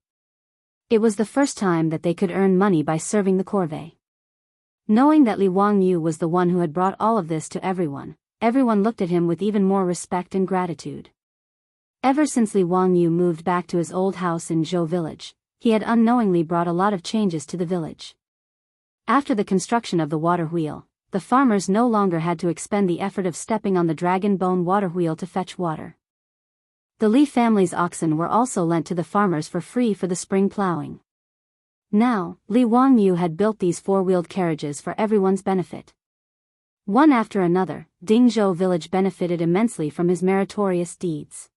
It was the first time that they could earn money by serving the corvée. Knowing that Li Wangyu was the one who had brought all of this to everyone looked at him with even more respect and gratitude. Ever since Li Wangyu moved back to his old house in Zhou village, he had unknowingly brought a lot of changes to the village. After the construction of the water wheel, the farmers no longer had to expend the effort of stepping on the dragon bone water wheel to fetch water. The Li family's oxen were also lent to the farmers for free for the spring plowing. Now, Li Wangyu had built these four-wheeled carriages for everyone's benefit. One after another, Dingzhou village benefited immensely from his meritorious deeds.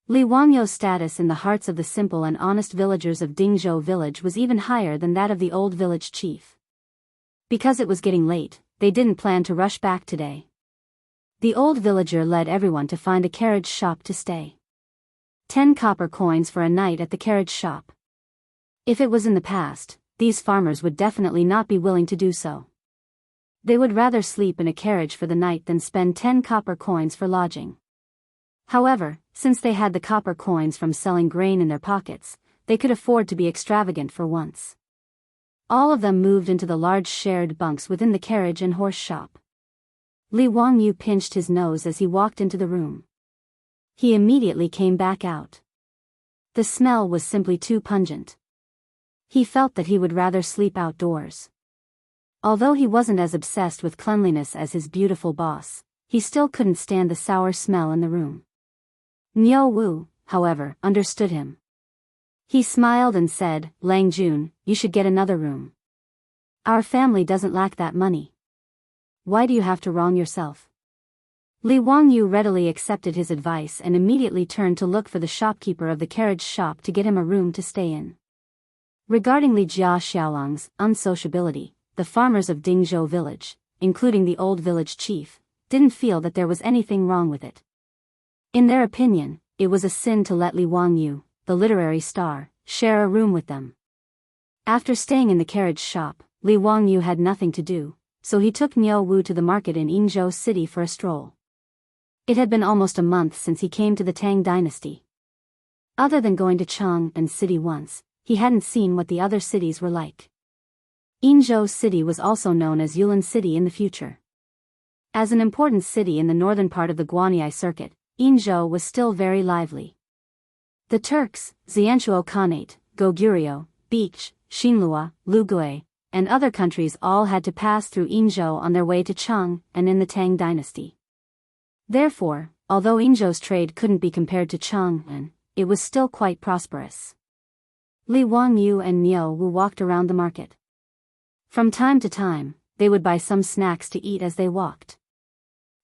Li Wangyu's status in the hearts of the simple and honest villagers of Dingzhou village was even higher than that of the old village chief. Because it was getting late, they didn't plan to rush back today. The old villager led everyone to find a carriage shop to stay. 10 copper coins for a night at the carriage shop. If it was in the past, these farmers would definitely not be willing to do so. They would rather sleep in a carriage for the night than spend 10 copper coins for lodging. However, since they had the copper coins from selling grain in their pockets, they could afford to be extravagant for once. All of them moved into the large shared bunks within the carriage and horse shop. Li Wangyu pinched his nose as he walked into the room. He immediately came back out. The smell was simply too pungent. He felt that he would rather sleep outdoors. Although he wasn't as obsessed with cleanliness as his beautiful boss, he still couldn't stand the sour smell in the room. Niu Wu, however, understood him. He smiled and said, "Lang Jun, you should get another room. Our family doesn't lack that money. Why do you have to wrong yourself?" Li Wangyu readily accepted his advice and immediately turned to look for the shopkeeper of the carriage shop to get him a room to stay in. Regarding Li Jia Xiaolang's unsociability, the farmers of Dingzhou village, including the old village chief, didn't feel that there was anything wrong with it. In their opinion, it was a sin to let Li Wangyu, the literary star, share a room with them. After staying in the carriage shop, Li Wangyu had nothing to do, so he took Niu Wu to the market in Yingzhou City for a stroll. It had been almost a month since he came to the Tang dynasty. Other than going to Chang'an City once, he hadn't seen what the other cities were like. Yingzhou City was also known as Yulin City in the future. As an important city in the northern part of the Guanyi circuit, Yingzhou was still very lively. The Turks, Xianchuo Khanate, Goguryeo, Beach, Xinlua, Lugui, and other countries all had to pass through Yingzhou on their way to Chang'an in the Tang dynasty. Therefore, although Yingzhou's trade couldn't be compared to Chang'an, it was still quite prosperous. Li Wangyu and Niu Wu walked around the market. From time to time, they would buy some snacks to eat as they walked.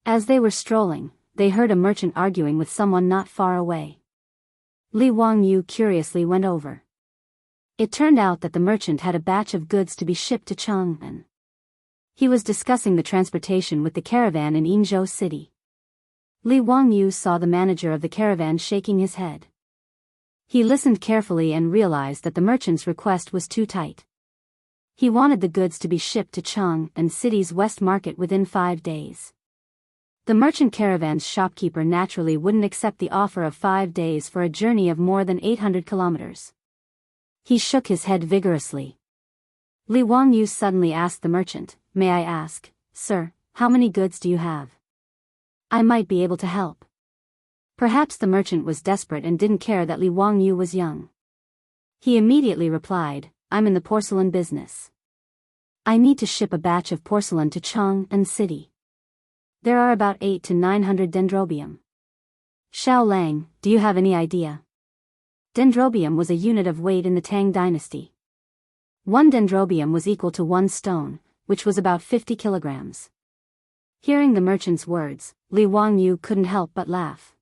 As they were strolling, they heard a merchant arguing with someone not far away. Li Wangyu curiously went over. It turned out that the merchant had a batch of goods to be shipped to Chang'an. He was discussing the transportation with the caravan in Yingzhou City. Li Wangyu saw the manager of the caravan shaking his head. He listened carefully and realized that the merchant's request was too tight. He wanted the goods to be shipped to Chang'an City's West Market within 5 days. The merchant caravan's shopkeeper naturally wouldn't accept the offer of 5 days for a journey of more than 800 kilometers. He shook his head vigorously. Li Wangyu suddenly asked the merchant, "May I ask, sir, how many goods do you have? I might be able to help." Perhaps the merchant was desperate and didn't care that Li Wangyu was young. He immediately replied, "I'm in the porcelain business. I need to ship a batch of porcelain to Chang'an City. There are about 800 to 900 dendrobium. Xiao Lang, do you have any idea?" Dendrobium was a unit of weight in the Tang dynasty. 1 dendrobium was equal to 1 stone, which was about 50 kilograms. Hearing the merchant's words, Li Wangyu couldn't help but laugh.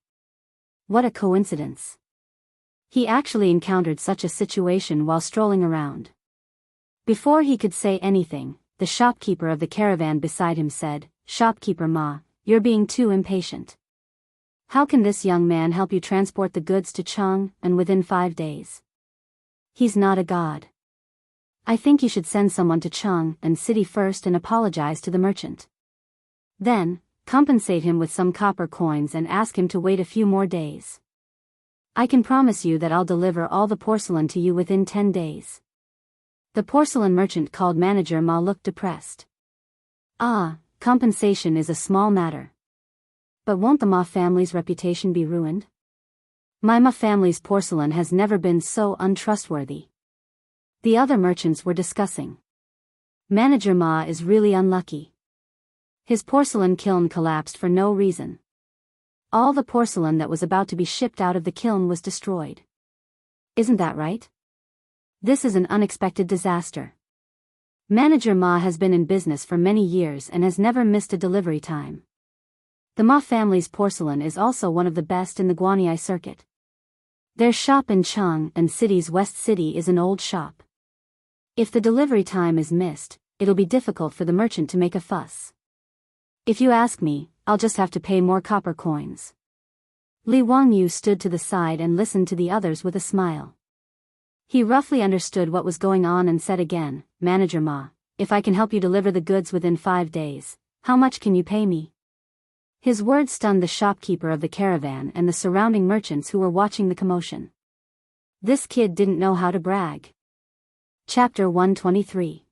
What a coincidence. He actually encountered such a situation while strolling around. Before he could say anything, the shopkeeper of the caravan beside him said, "Shopkeeper Ma, you're being too impatient. How can this young man help you transport the goods to Chang'an within 5 days? He's not a god. I think you should send someone to Chang'an City first and apologize to the merchant. Then, compensate him with some copper coins and ask him to wait a few more days. I can promise you that I'll deliver all the porcelain to you within 10 days. The porcelain merchant called Manager Ma looked depressed. "Ah, compensation is a small matter. But won't the Ma family's reputation be ruined? My Ma family's porcelain has never been so untrustworthy." The other merchants were discussing. Manager Ma is really unlucky. His porcelain kiln collapsed for no reason. All the porcelain that was about to be shipped out of the kiln was destroyed. Isn't that right? This is an unexpected disaster. Manager Ma has been in business for many years and has never missed a delivery time. The Ma family's porcelain is also one of the best in the Guanyi circuit. Their shop in Chang'an City's West City is an old shop. If the delivery time is missed, it'll be difficult for the merchant to make a fuss. If you ask me, I'll just have to pay more copper coins. Li Wangyu stood to the side and listened to the others with a smile. He roughly understood what was going on and said again, "Manager Ma, if I can help you deliver the goods within 5 days, how much can you pay me?" His words stunned the shopkeeper of the caravan and the surrounding merchants who were watching the commotion. This kid didn't know how to brag. Chapter 123.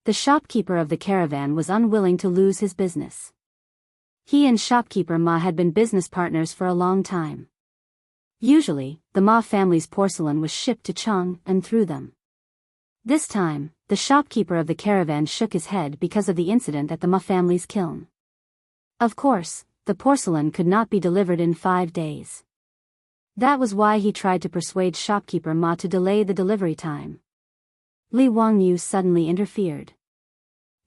The shopkeeper of the caravan was unwilling to lose his business. He and shopkeeper Ma had been business partners for a long time. Usually, the Ma family's porcelain was shipped to Chang'an through them. This time, the shopkeeper of the caravan shook his head because of the incident at the Ma family's kiln. Of course, the porcelain could not be delivered in 5 days. That was why he tried to persuade shopkeeper Ma to delay the delivery time. Li Wangyu suddenly interfered.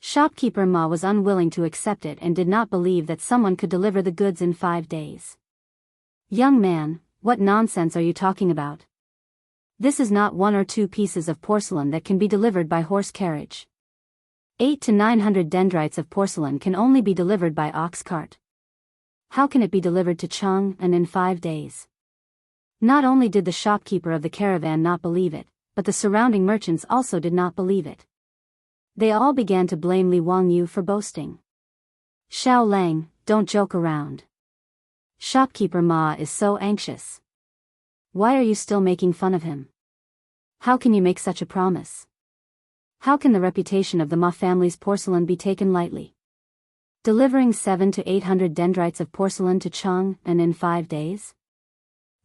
Shopkeeper Ma was unwilling to accept it and did not believe that someone could deliver the goods in 5 days. Young man, what nonsense are you talking about? This is not 1 or 2 pieces of porcelain that can be delivered by horse carriage. 800 to 900 dendrites of porcelain can only be delivered by ox cart. How can it be delivered to Chang'an in 5 days? Not only did the shopkeeper of the caravan not believe it, but the surrounding merchants also did not believe it. They all began to blame Li Wangyu for boasting. Xiao Lang, don't joke around. Shopkeeper Ma is so anxious. Why are you still making fun of him? How can you make such a promise? How can the reputation of the Ma family's porcelain be taken lightly? Delivering 700 to 800 dendrites of porcelain to Chang'an in 5 days?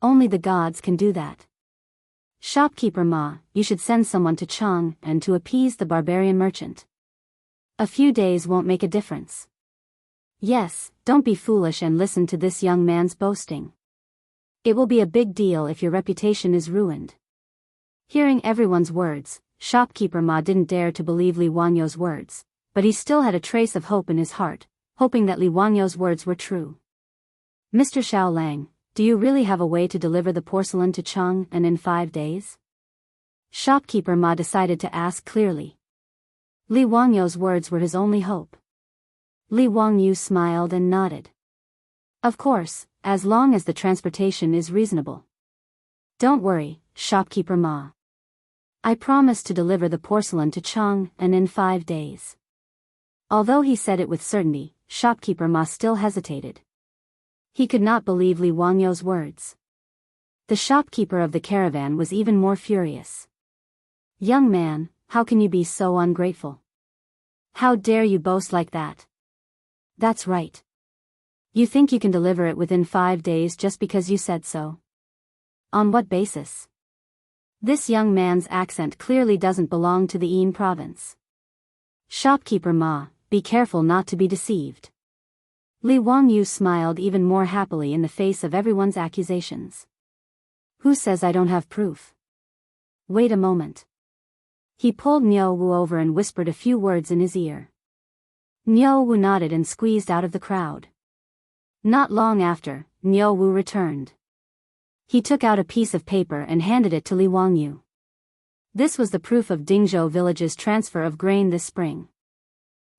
Only the gods can do that. Shopkeeper Ma, you should send someone to Chang'an to appease the barbarian merchant. A few days won't make a difference. Yes, don't be foolish and listen to this young man's boasting. It will be a big deal if your reputation is ruined. Hearing everyone's words, Shopkeeper Ma didn't dare to believe Li Wangyu's words, but he still had a trace of hope in his heart, hoping that Li Wangyu's words were true. Mr. Xiao Lang, do you really have a way to deliver the porcelain to Chang'an in 5 days? Shopkeeper Ma decided to ask clearly. Li Wangyu's words were his only hope. Li Wangyu smiled and nodded. Of course, as long as the transportation is reasonable. Don't worry, Shopkeeper Ma. I promise to deliver the porcelain to Chang'an in 5 days. Although he said it with certainty, Shopkeeper Ma still hesitated. He could not believe Li Wangyu's words. The shopkeeper of the caravan was even more furious. Young man, how can you be so ungrateful? How dare you boast like that? That's right. You think you can deliver it within 5 days just because you said so? On what basis? This young man's accent clearly doesn't belong to the Yin province. Shopkeeper Ma, be careful not to be deceived. Li Wangyu smiled even more happily in the face of everyone's accusations. Who says I don't have proof? Wait a moment. He pulled Niu Wu over and whispered a few words in his ear. Niu Wu nodded and squeezed out of the crowd. Not long after, Niu Wu returned. He took out a piece of paper and handed it to Li Wangyu. This was the proof of Dingzhou village's transfer of grain this spring.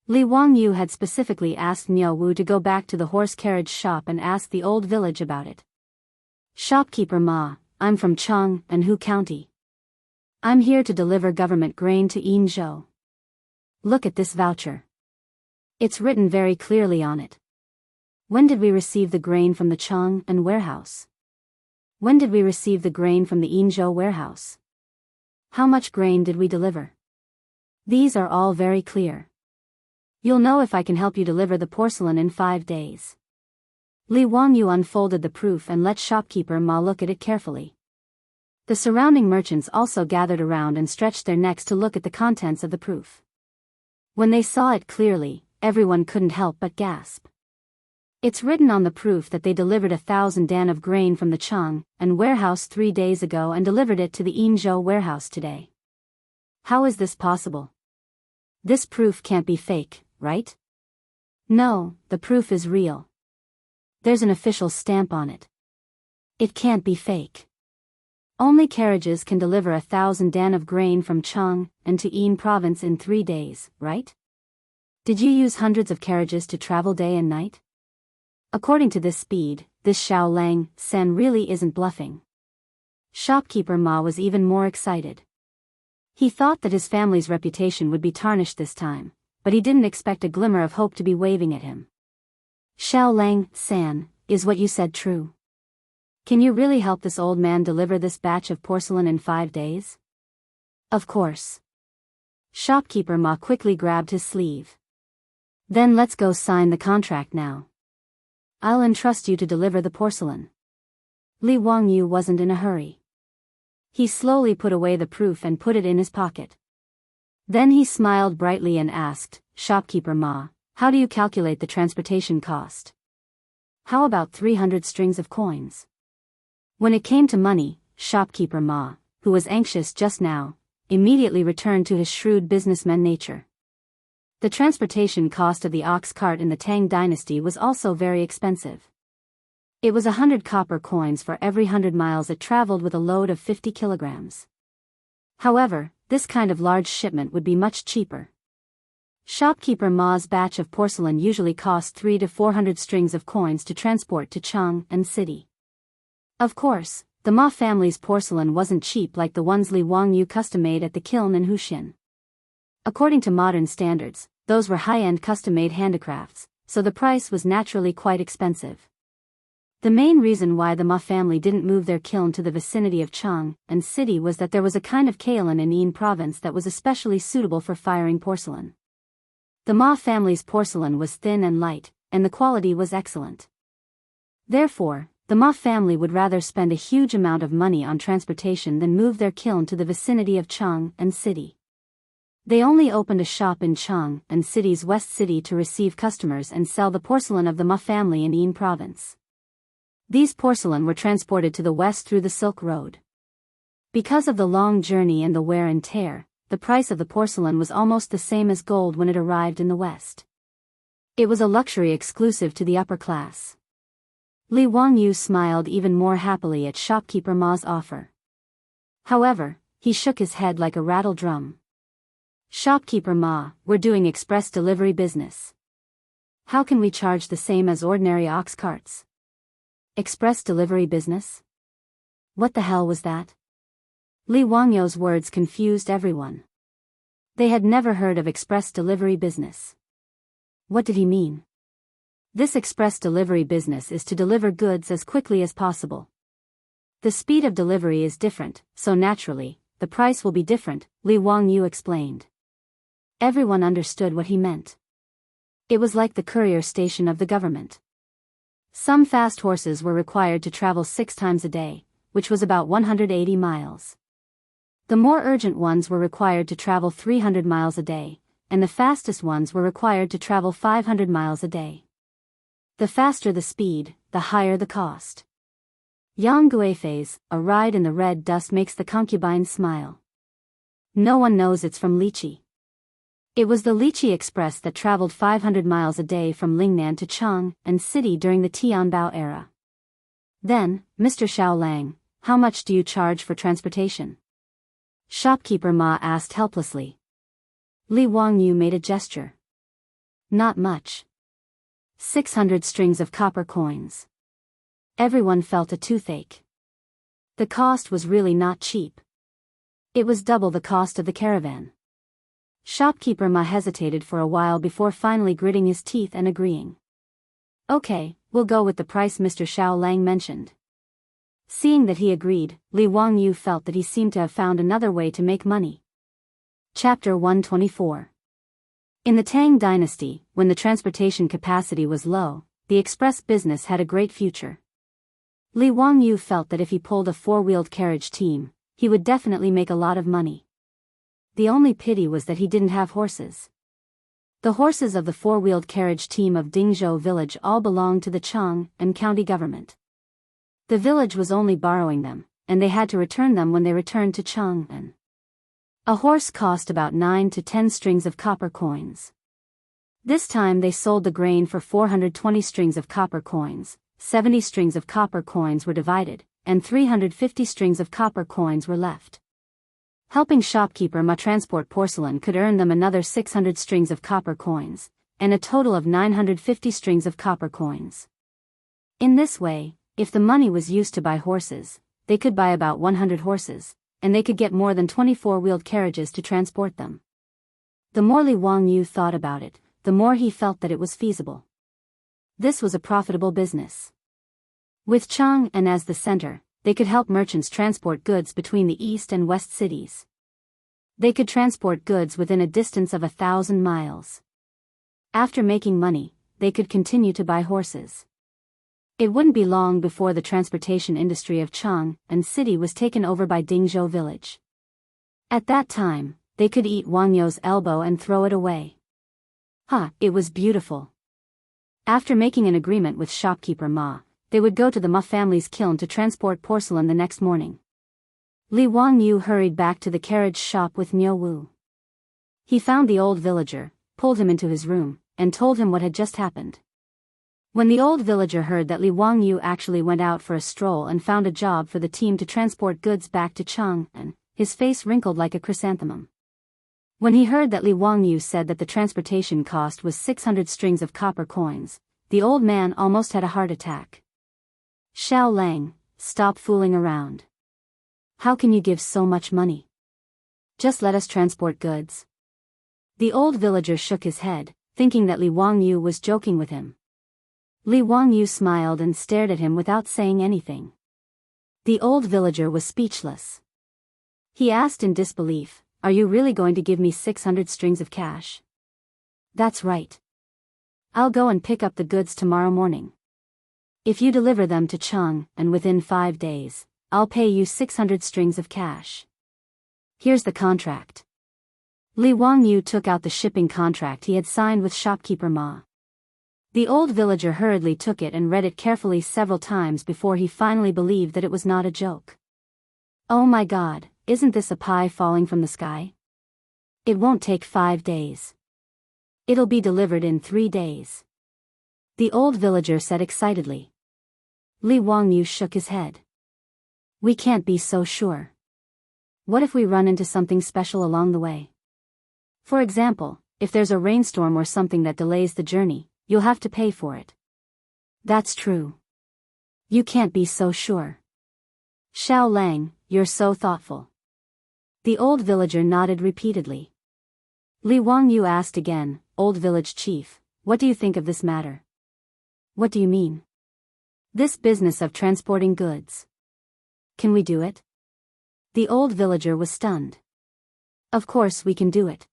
Li Wangyu had specifically asked Niu Wu to go back to the horse carriage shop and ask the old village about it. Shopkeeper Ma, I'm from Chang'an County. I'm here to deliver government grain to Yinzhou. Look at this voucher. It's written very clearly on it. When did we receive the grain from the Chang'an warehouse? When did we receive the grain from the Yinzhou warehouse? How much grain did we deliver? These are all very clear. You'll know if I can help you deliver the porcelain in 5 days. Li Wangyu unfolded the proof and let Shopkeeper Ma look at it carefully. The surrounding merchants also gathered around and stretched their necks to look at the contents of the proof. When they saw it clearly, everyone couldn't help but gasp. It's written on the proof that they delivered 1,000 dan of grain from the Chang'an warehouse 3 days ago and delivered it to the Yinzhou warehouse today. How is this possible? This proof can't be fake, right? No, the proof is real. There's an official stamp on it. It can't be fake. Only carriages can deliver 1,000 dan of grain from Chang'an to Yin province in 3 days, right? Did you use hundreds of carriages to travel day and night? According to this speed, this Xiao Lang Sen really isn't bluffing. Shopkeeper Ma was even more excited. He thought that his family's reputation would be tarnished this time, but he didn't expect a glimmer of hope to be waving at him. Xiao Lang San, is what you said true? Can you really help this old man deliver this batch of porcelain in 5 days? Of course. Shopkeeper Ma quickly grabbed his sleeve. Then let's go sign the contract now. I'll entrust you to deliver the porcelain. Li Wangyu wasn't in a hurry. He slowly put away the proof and put it in his pocket. Then he smiled brightly and asked, Shopkeeper Ma, how do you calculate the transportation cost? How about 300 strings of coins? When it came to money, Shopkeeper Ma, who was anxious just now, immediately returned to his shrewd businessman nature. The transportation cost of the ox cart in the Tang dynasty was also very expensive. It was 100 copper coins for every 100 miles it traveled with a load of 50 kilograms. However, this kind of large shipment would be much cheaper. Shopkeeper Ma's batch of porcelain usually cost 300 to 400 strings of coins to transport to Chang and city. Of course, the Ma family's porcelain wasn't cheap like the ones Li Wangyu custom-made at the kiln in Huxian. According to modern standards, those were high-end custom-made handicrafts, so the price was naturally quite expensive. The main reason why the Ma family didn't move their kiln to the vicinity of Chang and city was that there was a kind of kaolin in Yin province that was especially suitable for firing porcelain. The Ma family's porcelain was thin and light, and the quality was excellent. Therefore, the Ma family would rather spend a huge amount of money on transportation than move their kiln to the vicinity of Chang and city. They only opened a shop in Chang and city's west city to receive customers and sell the porcelain of the Ma family in Yin province. These porcelain were transported to the west through the Silk Road. Because of the long journey and the wear and tear, the price of the porcelain was almost the same as gold when it arrived in the west. It was a luxury exclusive to the upper class. Li Wangyu smiled even more happily at shopkeeper Ma's offer. However, he shook his head like a rattle drum. Shopkeeper Ma, we're doing express delivery business. How can we charge the same as ordinary ox carts? Express delivery business? What the hell was that? Li Wangyu's words confused everyone. They had never heard of express delivery business. What did he mean? This express delivery business is to deliver goods as quickly as possible. The speed of delivery is different, so naturally, the price will be different, Li Wangyu explained. Everyone understood what he meant. It was like the courier station of the government. Some fast horses were required to travel 6 times a day, which was about 180 miles. The more urgent ones were required to travel 300 miles a day, and the fastest ones were required to travel 500 miles a day. The faster the speed, the higher the cost. Yang Guifei's, a ride in the red dust makes the concubine smile. No one knows it's from Lichi. It was the Lichi Express that traveled 500 miles a day from Lingnan to Chang and city during the Tianbao era. Then, Mr. Xiaolang, how much do you charge for transportation? Shopkeeper Ma asked helplessly. Li Wangyu made a gesture. Not much. 600 strings of copper coins. Everyone felt a toothache. The cost was really not cheap. It was double the cost of the caravan. Shopkeeper Ma hesitated for a while before finally gritting his teeth and agreeing. Okay, we'll go with the price Mr. Xiaolang mentioned. Seeing that he agreed, Li Wangyu felt that he seemed to have found another way to make money. Chapter 124. In the Tang dynasty, when the transportation capacity was low, the express business had a great future. Li Wangyu felt that if he pulled a 4-wheeled carriage team, he would definitely make a lot of money. The only pity was that he didn't have horses. The horses of the 4-wheeled carriage team of Dingzhou village all belonged to the Chang and county government. The village was only borrowing them, and they had to return them when they returned to Chang'an. A horse cost about 9 to 10 strings of copper coins. This time they sold the grain for 420 strings of copper coins, 70 strings of copper coins were divided, and 350 strings of copper coins were left. Helping shopkeeper Ma transport porcelain could earn them another 600 strings of copper coins, and a total of 950 strings of copper coins. In this way, if the money was used to buy horses, they could buy about 100 horses, and they could get more than 24-wheeled carriages to transport them. The more Li Wangyu thought about it, the more he felt that it was feasible. This was a profitable business. With Chang'an as the center, they could help merchants transport goods between the east and west cities. They could transport goods within a distance of 1,000 miles. After making money, they could continue to buy horses. It wouldn't be long before the transportation industry of Chang'an city was taken over by Dingzhou village. At that time, they could eat Wangyou's elbow and throw it away. It was beautiful. After making an agreement with shopkeeper Ma, they would go to the Ma family's kiln to transport porcelain the next morning. Li Wangyu hurried back to the carriage shop with Niu Wu. He found the old villager, pulled him into his room, and told him what had just happened. When the old villager heard that Li Wangyu actually went out for a stroll and found a job for the team to transport goods back to Chang'an, his face wrinkled like a chrysanthemum. When he heard that Li Wangyu said that the transportation cost was 600 strings of copper coins, the old man almost had a heart attack. Xiao Lang, stop fooling around. How can you give so much money? Just let us transport goods. The old villager shook his head, thinking that Li Wangyu was joking with him. Li Wangyu smiled and stared at him without saying anything. The old villager was speechless. He asked in disbelief, "Are you really going to give me 600 strings of cash?" "That's right. I'll go and pick up the goods tomorrow morning. If you deliver them to Chang, and within 5 days, I'll pay you 600 strings of cash. Here's the contract." Li Wangyu took out the shipping contract he had signed with shopkeeper Ma. The old villager hurriedly took it and read it carefully several times before he finally believed that it was not a joke. "Oh my God, isn't this a pie falling from the sky? It won't take 5 days. It'll be delivered in 3 days." The old villager said excitedly. Li Wangyu shook his head. "We can't be so sure. What if we run into something special along the way? For example, if there's a rainstorm or something that delays the journey, you'll have to pay for it." "That's true. You can't be so sure. Xiao Lang, you're so thoughtful." The old villager nodded repeatedly. Li Wangyu asked again, "Old village chief, what do you think of this matter?" "What do you mean?" "This business of transporting goods. Can we do it?" The old villager was stunned. "Of course we can do it.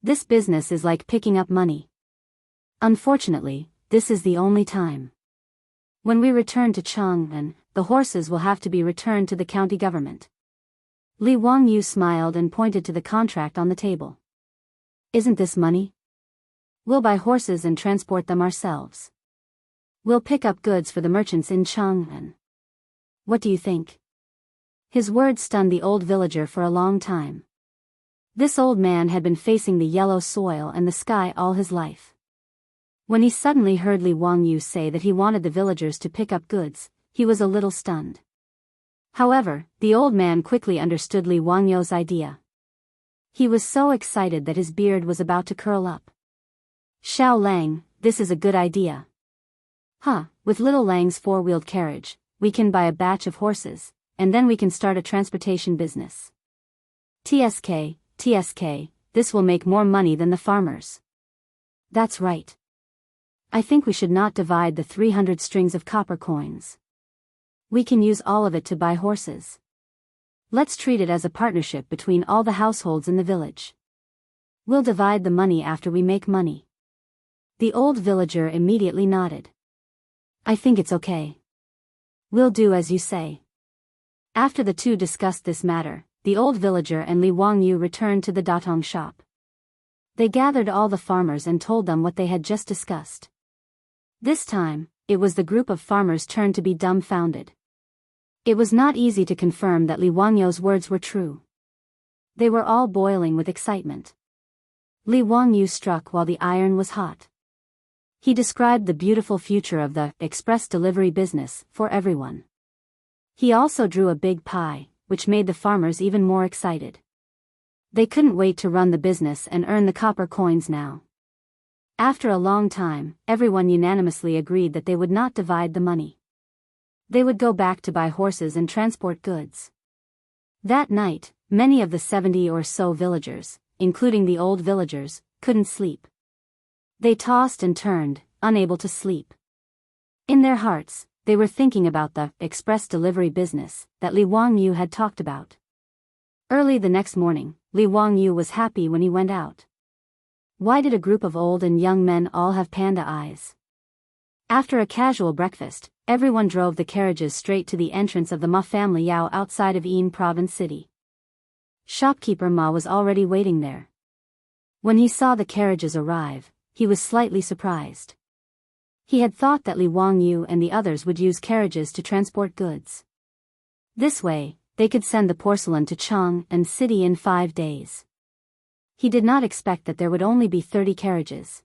This business is like picking up money. Unfortunately, this is the only time. When we return to Chang'an, the horses will have to be returned to the county government." Li Wangyu smiled and pointed to the contract on the table. "Isn't this money? We'll buy horses and transport them ourselves. We'll pick up goods for the merchants in Chang'an. What do you think?" His words stunned the old villager for a long time. This old man had been facing the yellow soil and the sky all his life. When he suddenly heard Li Wangyu say that he wanted the villagers to pick up goods, he was a little stunned. However, the old man quickly understood Li Wangyu's idea. He was so excited that his beard was about to curl up. "Xiao Lang, this is a good idea. With little Lang's 4-wheeled carriage, we can buy a batch of horses, and then we can start a transportation business. TSK, this will make more money than the farmers." "That's right. I think we should not divide the 300 strings of copper coins. We can use all of it to buy horses. Let's treat it as a partnership between all the households in the village. We'll divide the money after we make money." The old villager immediately nodded. "I think it's okay. We'll do as you say." After the two discussed this matter, the old villager and Li Wangyu returned to the datong shop. They gathered all the farmers and told them what they had just discussed. This time, it was the group of farmers' turn to be dumbfounded. It was not easy to confirm that Li Wangyu's words were true. They were all boiling with excitement. Li Wangyu struck while the iron was hot. He described the beautiful future of the express delivery business for everyone. He also drew a big pie, which made the farmers even more excited. They couldn't wait to run the business and earn the copper coins now. After a long time, everyone unanimously agreed that they would not divide the money. They would go back to buy horses and transport goods. That night, many of the 70 or so villagers, including the old villagers, couldn't sleep. They tossed and turned, unable to sleep. In their hearts, they were thinking about the express delivery business that Li Wangyu had talked about. Early the next morning, Li Wangyu was happy when he went out. Why did a group of old and young men all have panda eyes? After a casual breakfast, everyone drove the carriages straight to the entrance of the Ma family Yao outside of Yin Province City. Shopkeeper Ma was already waiting there. When he saw the carriages arrive, he was slightly surprised. He had thought that Li Wangyu and the others would use carriages to transport goods. This way, they could send the porcelain to Chang'an City in 5 days. He did not expect that there would only be 30 carriages.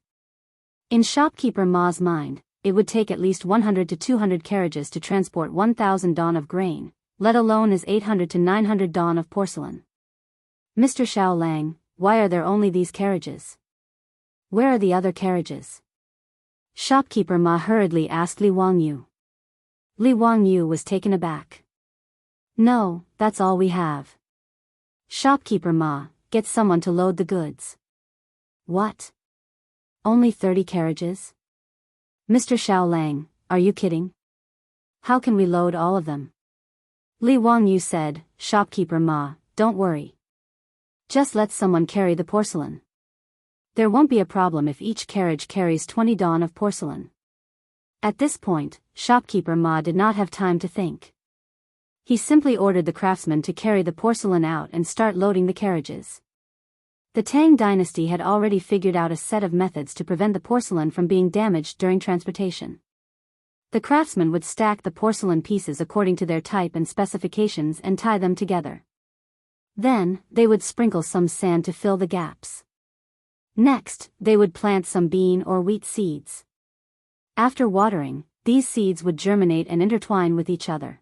In shopkeeper Ma's mind, it would take at least 100 to 200 carriages to transport 1,000 don of grain, let alone his 800 to 900 don of porcelain. Mr. Xiao Lang, why are there only these carriages? Where are the other carriages? Shopkeeper Ma hurriedly asked Li Wangyu. Li Wangyu was taken aback. No, that's all we have. Shopkeeper Ma, get someone to load the goods. What? Only 30 carriages? Mr. Xiao Lang, are you kidding? How can we load all of them? Li Wangyu said, Shopkeeper Ma, don't worry. Just let someone carry the porcelain. There won't be a problem if each carriage carries 20 don of porcelain. At this point, shopkeeper Ma did not have time to think. He simply ordered the craftsmen to carry the porcelain out and start loading the carriages. The Tang dynasty had already figured out a set of methods to prevent the porcelain from being damaged during transportation. The craftsmen would stack the porcelain pieces according to their type and specifications and tie them together. Then, they would sprinkle some sand to fill the gaps. Next, they would plant some bean or wheat seeds. After watering, these seeds would germinate and intertwine with each other.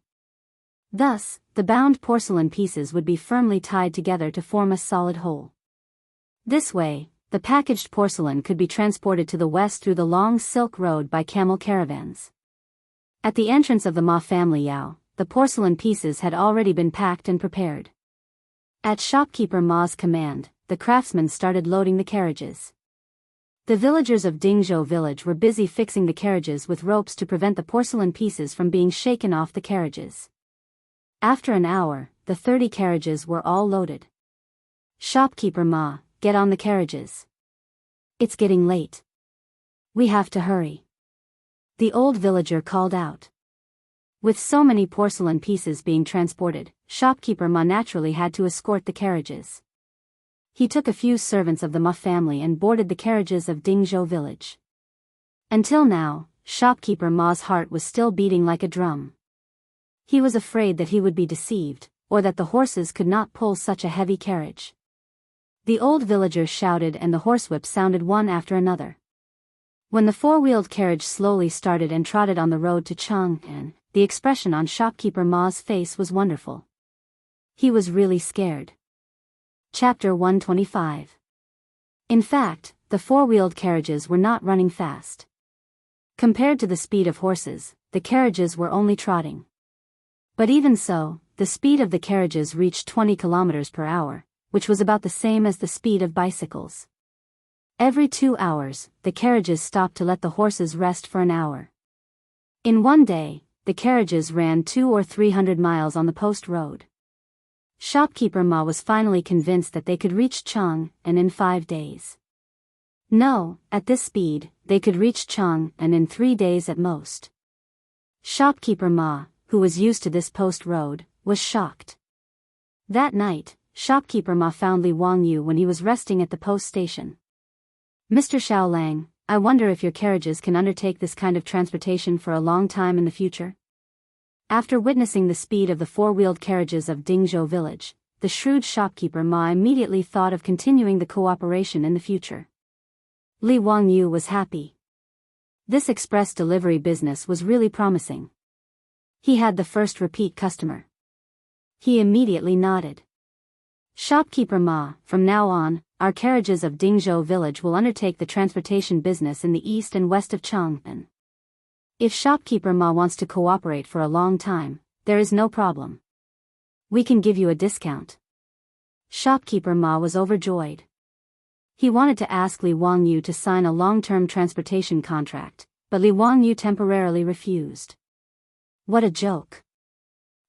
Thus, the bound porcelain pieces would be firmly tied together to form a solid whole. This way, the packaged porcelain could be transported to the west through the long Silk Road by camel caravans. At the entrance of the Ma family Yao, the porcelain pieces had already been packed and prepared. At shopkeeper Ma's command, the craftsmen started loading the carriages. The villagers of Dingzhou village were busy fixing the carriages with ropes to prevent the porcelain pieces from being shaken off the carriages. After an hour, the 30 carriages were all loaded. Shopkeeper Ma, get on the carriages. It's getting late. We have to hurry. The old villager called out. With so many porcelain pieces being transported, shopkeeper Ma naturally had to escort the carriages. He took a few servants of the Ma family and boarded the carriages of Dingzhou village. Until now, shopkeeper Ma's heart was still beating like a drum. He was afraid that he would be deceived, or that the horses could not pull such a heavy carriage. The old villager shouted and the horsewhip sounded one after another. When the four-wheeled carriage slowly started and trotted on the road to Chang'an, the expression on shopkeeper Ma's face was wonderful. He was really scared. Chapter 125. In fact, the four-wheeled carriages were not running fast. Compared to the speed of horses, the carriages were only trotting. But even so, the speed of the carriages reached 20 kilometers per hour, which was about the same as the speed of bicycles. Every 2 hours, the carriages stopped to let the horses rest for an hour. In one day, the carriages ran 200 or 300 miles on the post road. Shopkeeper Ma was finally convinced that they could reach Chang'an in 5 days. No, at this speed, they could reach Chang'an in 3 days at most. Shopkeeper Ma, who was used to this post road, was shocked. That night, shopkeeper Ma found Li Wangyu when he was resting at the post station. Mr. Xiao Lang, I wonder if your carriages can undertake this kind of transportation for a long time in the future? After witnessing the speed of the four-wheeled carriages of Dingzhou village, the shrewd shopkeeper Ma immediately thought of continuing the cooperation in the future. Li Wangyu was happy. This express delivery business was really promising. He had the first repeat customer. He immediately nodded. Shopkeeper Ma, from now on, our carriages of Dingzhou village will undertake the transportation business in the east and west of Chang'an. If shopkeeper Ma wants to cooperate for a long time, there is no problem. We can give you a discount. Shopkeeper Ma was overjoyed. He wanted to ask Li Wangyu to sign a long-term transportation contract, but Li Wangyu temporarily refused. What a joke.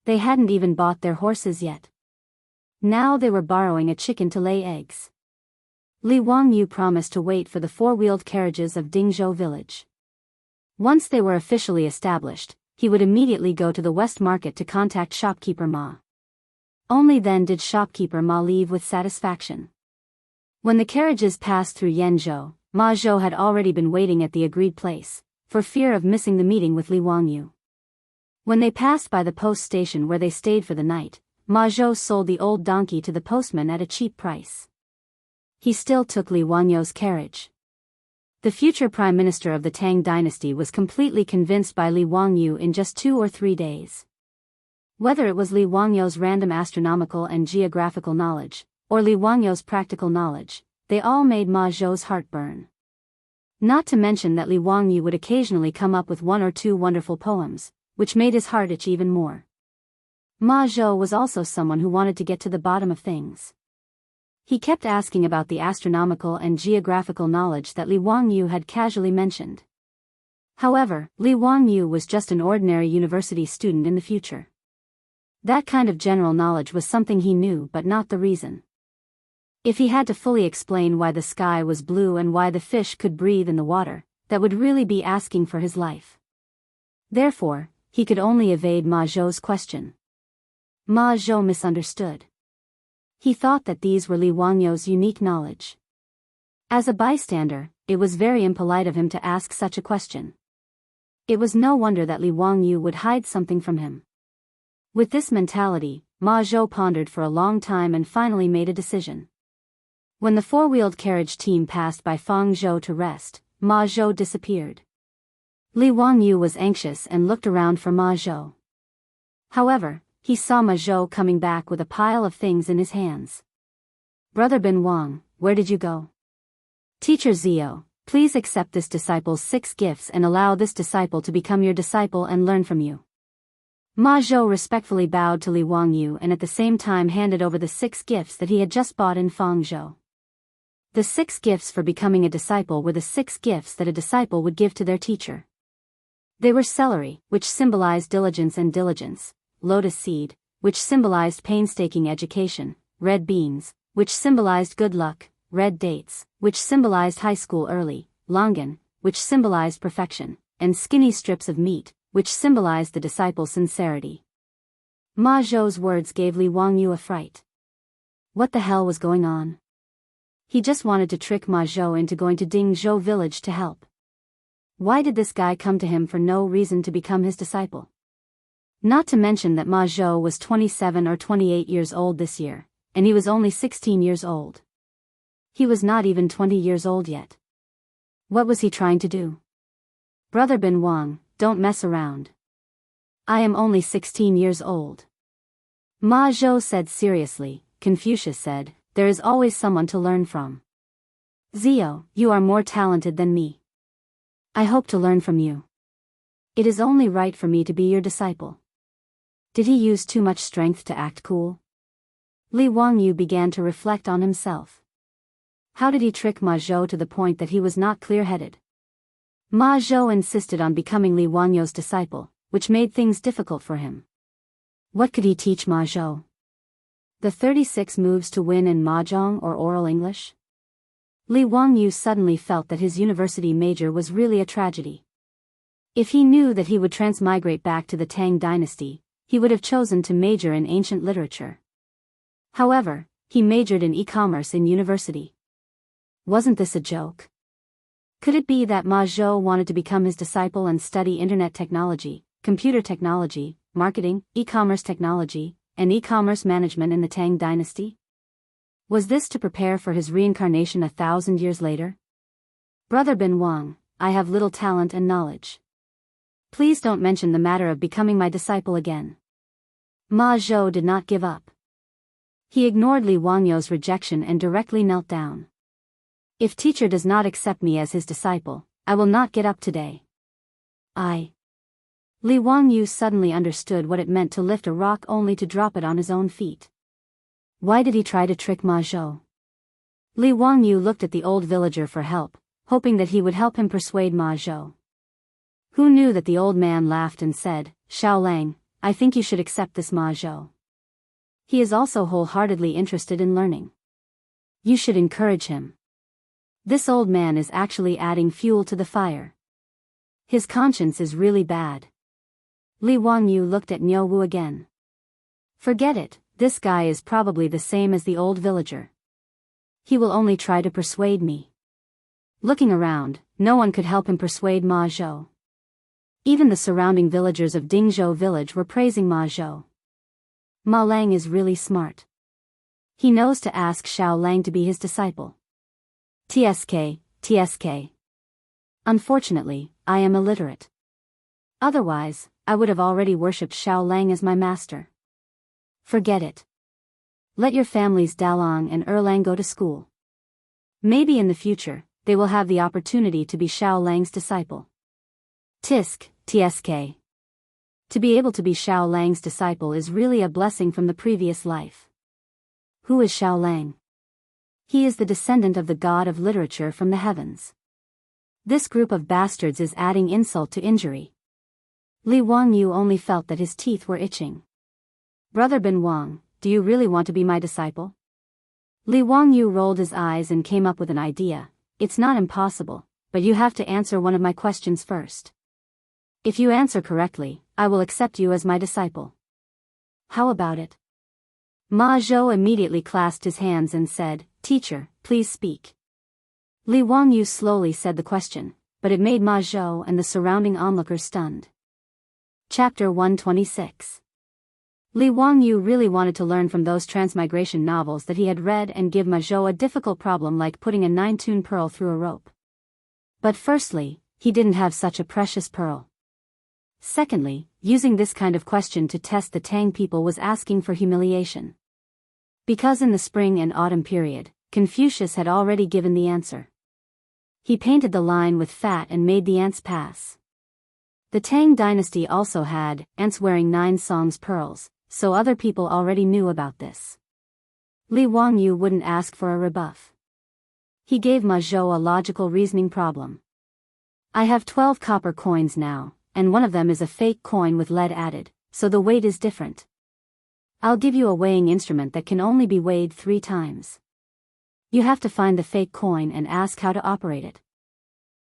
They hadn't even bought their horses yet. Now they were borrowing a chicken to lay eggs. Li Wangyu promised to wait for the four-wheeled carriages of Dingzhou village. Once they were officially established, he would immediately go to the West Market to contact shopkeeper Ma. Only then did shopkeeper Ma leave with satisfaction. When the carriages passed through Yenzhou, Ma Zhou had already been waiting at the agreed place, for fear of missing the meeting with Li Wangyu. When they passed by the post station where they stayed for the night, Ma Zhou sold the old donkey to the postman at a cheap price. he still took Li Wangyou's carriage. The future prime minister of the Tang dynasty was completely convinced by Li Wangyou in just 2 or 3 days. Whether it was Li Wangyou's random astronomical and geographical knowledge, or Li Wangyou's practical knowledge, they all made Ma Zhou's heart burn. Not to mention that Li Wangyou would occasionally come up with 1 or 2 wonderful poems, which made his heart itch even more. Ma Zhou was also someone who wanted to get to the bottom of things. He kept asking about the astronomical and geographical knowledge that Li Wangyou had casually mentioned. However, Li Wangyou was just an ordinary university student in the future. That kind of general knowledge was something he knew but not the reason. If he had to fully explain why the sky was blue and why the fish could breathe in the water, that would really be asking for his life. Therefore, he could only evade Ma Zhou's question. Ma Zhou misunderstood. He thought that these were Li Wangyou's unique knowledge. As a bystander, it was very impolite of him to ask such a question. It was no wonder that Li Wangyou would hide something from him. With this mentality, Ma Zhou pondered for a long time and finally made a decision. When the 4-wheeled carriage team passed by Fangzhou to rest, Ma Zhou disappeared. Li Wangyou was anxious and looked around for Ma Zhou. However, he saw Ma Zhou coming back with a pile of things in his hands. "Brother Bin Wang, where did you go?" "Teacher Zio, please accept this disciple's 6 gifts and allow this disciple to become your disciple and learn from you." Ma Zhou respectfully bowed to Li Wangyou and at the same time handed over the 6 gifts that he had just bought in Fangzhou. The 6 gifts for becoming a disciple were the 6 gifts that a disciple would give to their teacher. They were celery, which symbolized diligence and diligence, lotus seed, which symbolized painstaking education, red beans, which symbolized good luck, red dates, which symbolized high school early, longan, which symbolized perfection, and skinny strips of meat, which symbolized the disciple's sincerity. Ma Zhou's words gave Li Wangyou a fright. What the hell was going on? He just wanted to trick Ma Zhou into going to Dingzhou village to help. Why did this guy come to him for no reason to become his disciple? Not to mention that Ma Zhou was 27 or 28 years old this year, and he was only 16 years old. He was not even 20 years old yet. What was he trying to do? "Brother Bin Wang, don't mess around. I am only 16 years old." Ma Zhou said seriously. Confucius said, "There is always someone to learn from. Zio, you are more talented than me. I hope to learn from you. It is only right for me to be your disciple." Did he use too much strength to act cool? Li Wangyou began to reflect on himself. How did he trick Ma Zhou to the point that he was not clear-headed? Ma Zhou insisted on becoming Li Wangyou's disciple, which made things difficult for him. What could he teach Ma Zhou? The 36 moves to win in Mahjong or oral English? Li Wangyou suddenly felt that his university major was really a tragedy. If he knew that he would transmigrate back to the Tang dynasty, he would have chosen to major in ancient literature. However, he majored in e-commerce in university. Wasn't this a joke? Could it be that Ma Zhou wanted to become his disciple and study internet technology, computer technology, marketing, e-commerce technology, and e-commerce management in the Tang dynasty? Was this to prepare for his reincarnation 1,000 years later? "Brother Bin Wang, I have little talent and knowledge. Please don't mention the matter of becoming my disciple again." Ma Zhou did not give up. He ignored Li Wangyou's rejection and directly knelt down. "If teacher does not accept me as his disciple, I will not get up today." Li Wangyou suddenly understood what it meant to lift a rock only to drop it on his own feet. Why did he try to trick Ma Zhou? Li Wangyou looked at the old villager for help, hoping that he would help him persuade Ma Zhou. Who knew that the old man laughed and said, "Xiaolang, I think you should accept this Ma Zhou. He is also wholeheartedly interested in learning. You should encourage him. This old man is actually adding fuel to the fire. His conscience is really bad." Li Wangyou looked at Niu Wu again. "Forget it, this guy is probably the same as the old villager. He will only try to persuade me." Looking around, no one could help him persuade Ma Zhou. Even the surrounding villagers of Dingzhou village were praising Ma Zhou. "Ma Lang is really smart. He knows to ask Xiao Lang to be his disciple. TSK. Unfortunately, I am illiterate. Otherwise, I would have already worshipped Xiao Lang as my master. Forget it. Let your families Dalong and Erlang go to school. Maybe in the future, they will have the opportunity to be Xiao Lang's disciple. TSK. To be able to be Xiao Lang's disciple is really a blessing from the previous life. Who is Xiao Lang? He is the descendant of the god of literature from the heavens. This group of bastards is adding insult to injury. Li Wangyu only felt that his teeth were itching. Brother Bin Wang, do you really want to be my disciple? Li Wangyu rolled his eyes and came up with an idea. It's not impossible, but you have to answer one of my questions first. If you answer correctly, I will accept you as my disciple. How about it? Ma Zhou immediately clasped his hands and said, Teacher, please speak. Li Wangyu slowly said the question, but it made Ma Zhou and the surrounding onlookers stunned. Chapter 126. Li Wangyu really wanted to learn from those transmigration novels that he had read and give Ma Zhou a difficult problem like putting a 9-tune pearl through a rope. But firstly, he didn't have such a precious pearl. Secondly, using this kind of question to test the Tang people was asking for humiliation. Because in the spring and autumn period, Confucius had already given the answer. He painted the line with fat and made the ants pass. The Tang dynasty also had ants wearing 9 songs pearls, so other people already knew about this. Li Wangyu wouldn't ask for a rebuff. He gave Ma Zhou a logical reasoning problem. I have 12 copper coins now, and one of them is a fake coin with lead added, so the weight is different. I'll give you a weighing instrument that can only be weighed 3 times. You have to find the fake coin and ask how to operate it.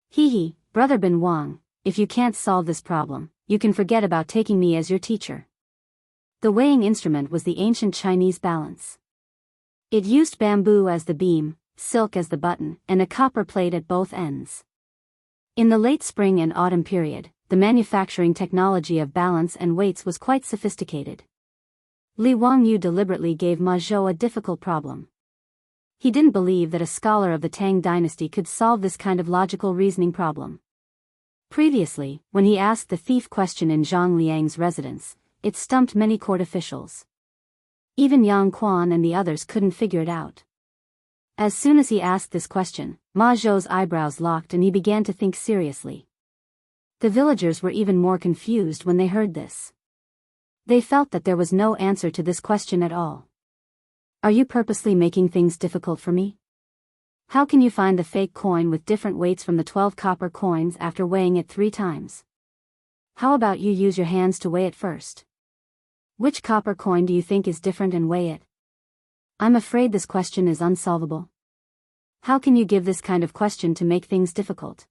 Hee, Brother Bin Wang, if you can't solve this problem, you can forget about taking me as your teacher. The weighing instrument was the ancient Chinese balance. It used bamboo as the beam, silk as the button, and a copper plate at both ends. In the late spring and autumn period, the manufacturing technology of balance and weights was quite sophisticated. Li Wangyu deliberately gave Ma Zhou a difficult problem. He didn't believe that a scholar of the Tang dynasty could solve this kind of logical reasoning problem. Previously, when he asked the thief question in Zhang Liang's residence, it stumped many court officials. Even Yang Quan and the others couldn't figure it out. As soon as he asked this question, Ma Zhou's eyebrows locked and he began to think seriously. The villagers were even more confused when they heard this. They felt that there was no answer to this question at all. Are you purposely making things difficult for me? How can you find the fake coin with different weights from the 12 copper coins after weighing it 3 times? How about you use your hands to weigh it first? Which copper coin do you think is different and weigh it? I'm afraid this question is unsolvable. How can you give this kind of question to make things difficult?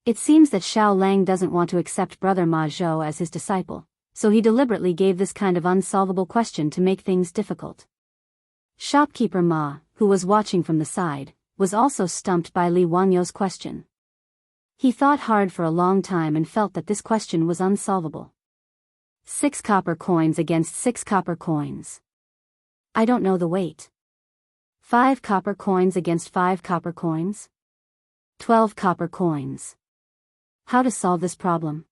It seems that Xiao Lang doesn't want to accept Brother Ma Zhou as his disciple, so he deliberately gave this kind of unsolvable question to make things difficult. Shopkeeper Ma, who was watching from the side, was also stumped by Li Wangyu's question. He thought hard for a long time and felt that this question was unsolvable. 6 copper coins against 6 copper coins. I don't know the weight. 5 copper coins against 5 copper coins? 12 copper coins. How to solve this problem?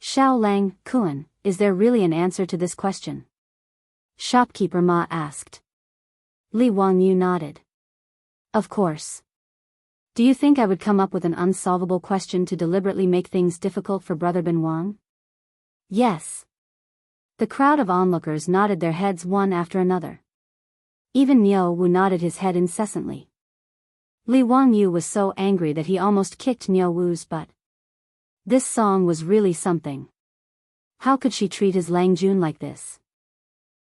Xiao Lang, Kun, is there really an answer to this question? Shopkeeper Ma asked. Li Wangyu nodded. Of course. Do you think I would come up with an unsolvable question to deliberately make things difficult for Brother Bin Wang? Yes. The crowd of onlookers nodded their heads one after another. Even Niu Wu nodded his head incessantly. Li Wangyu was so angry that he almost kicked Niu Wu's butt. This song was really something. How could she treat his Lang Jun like this?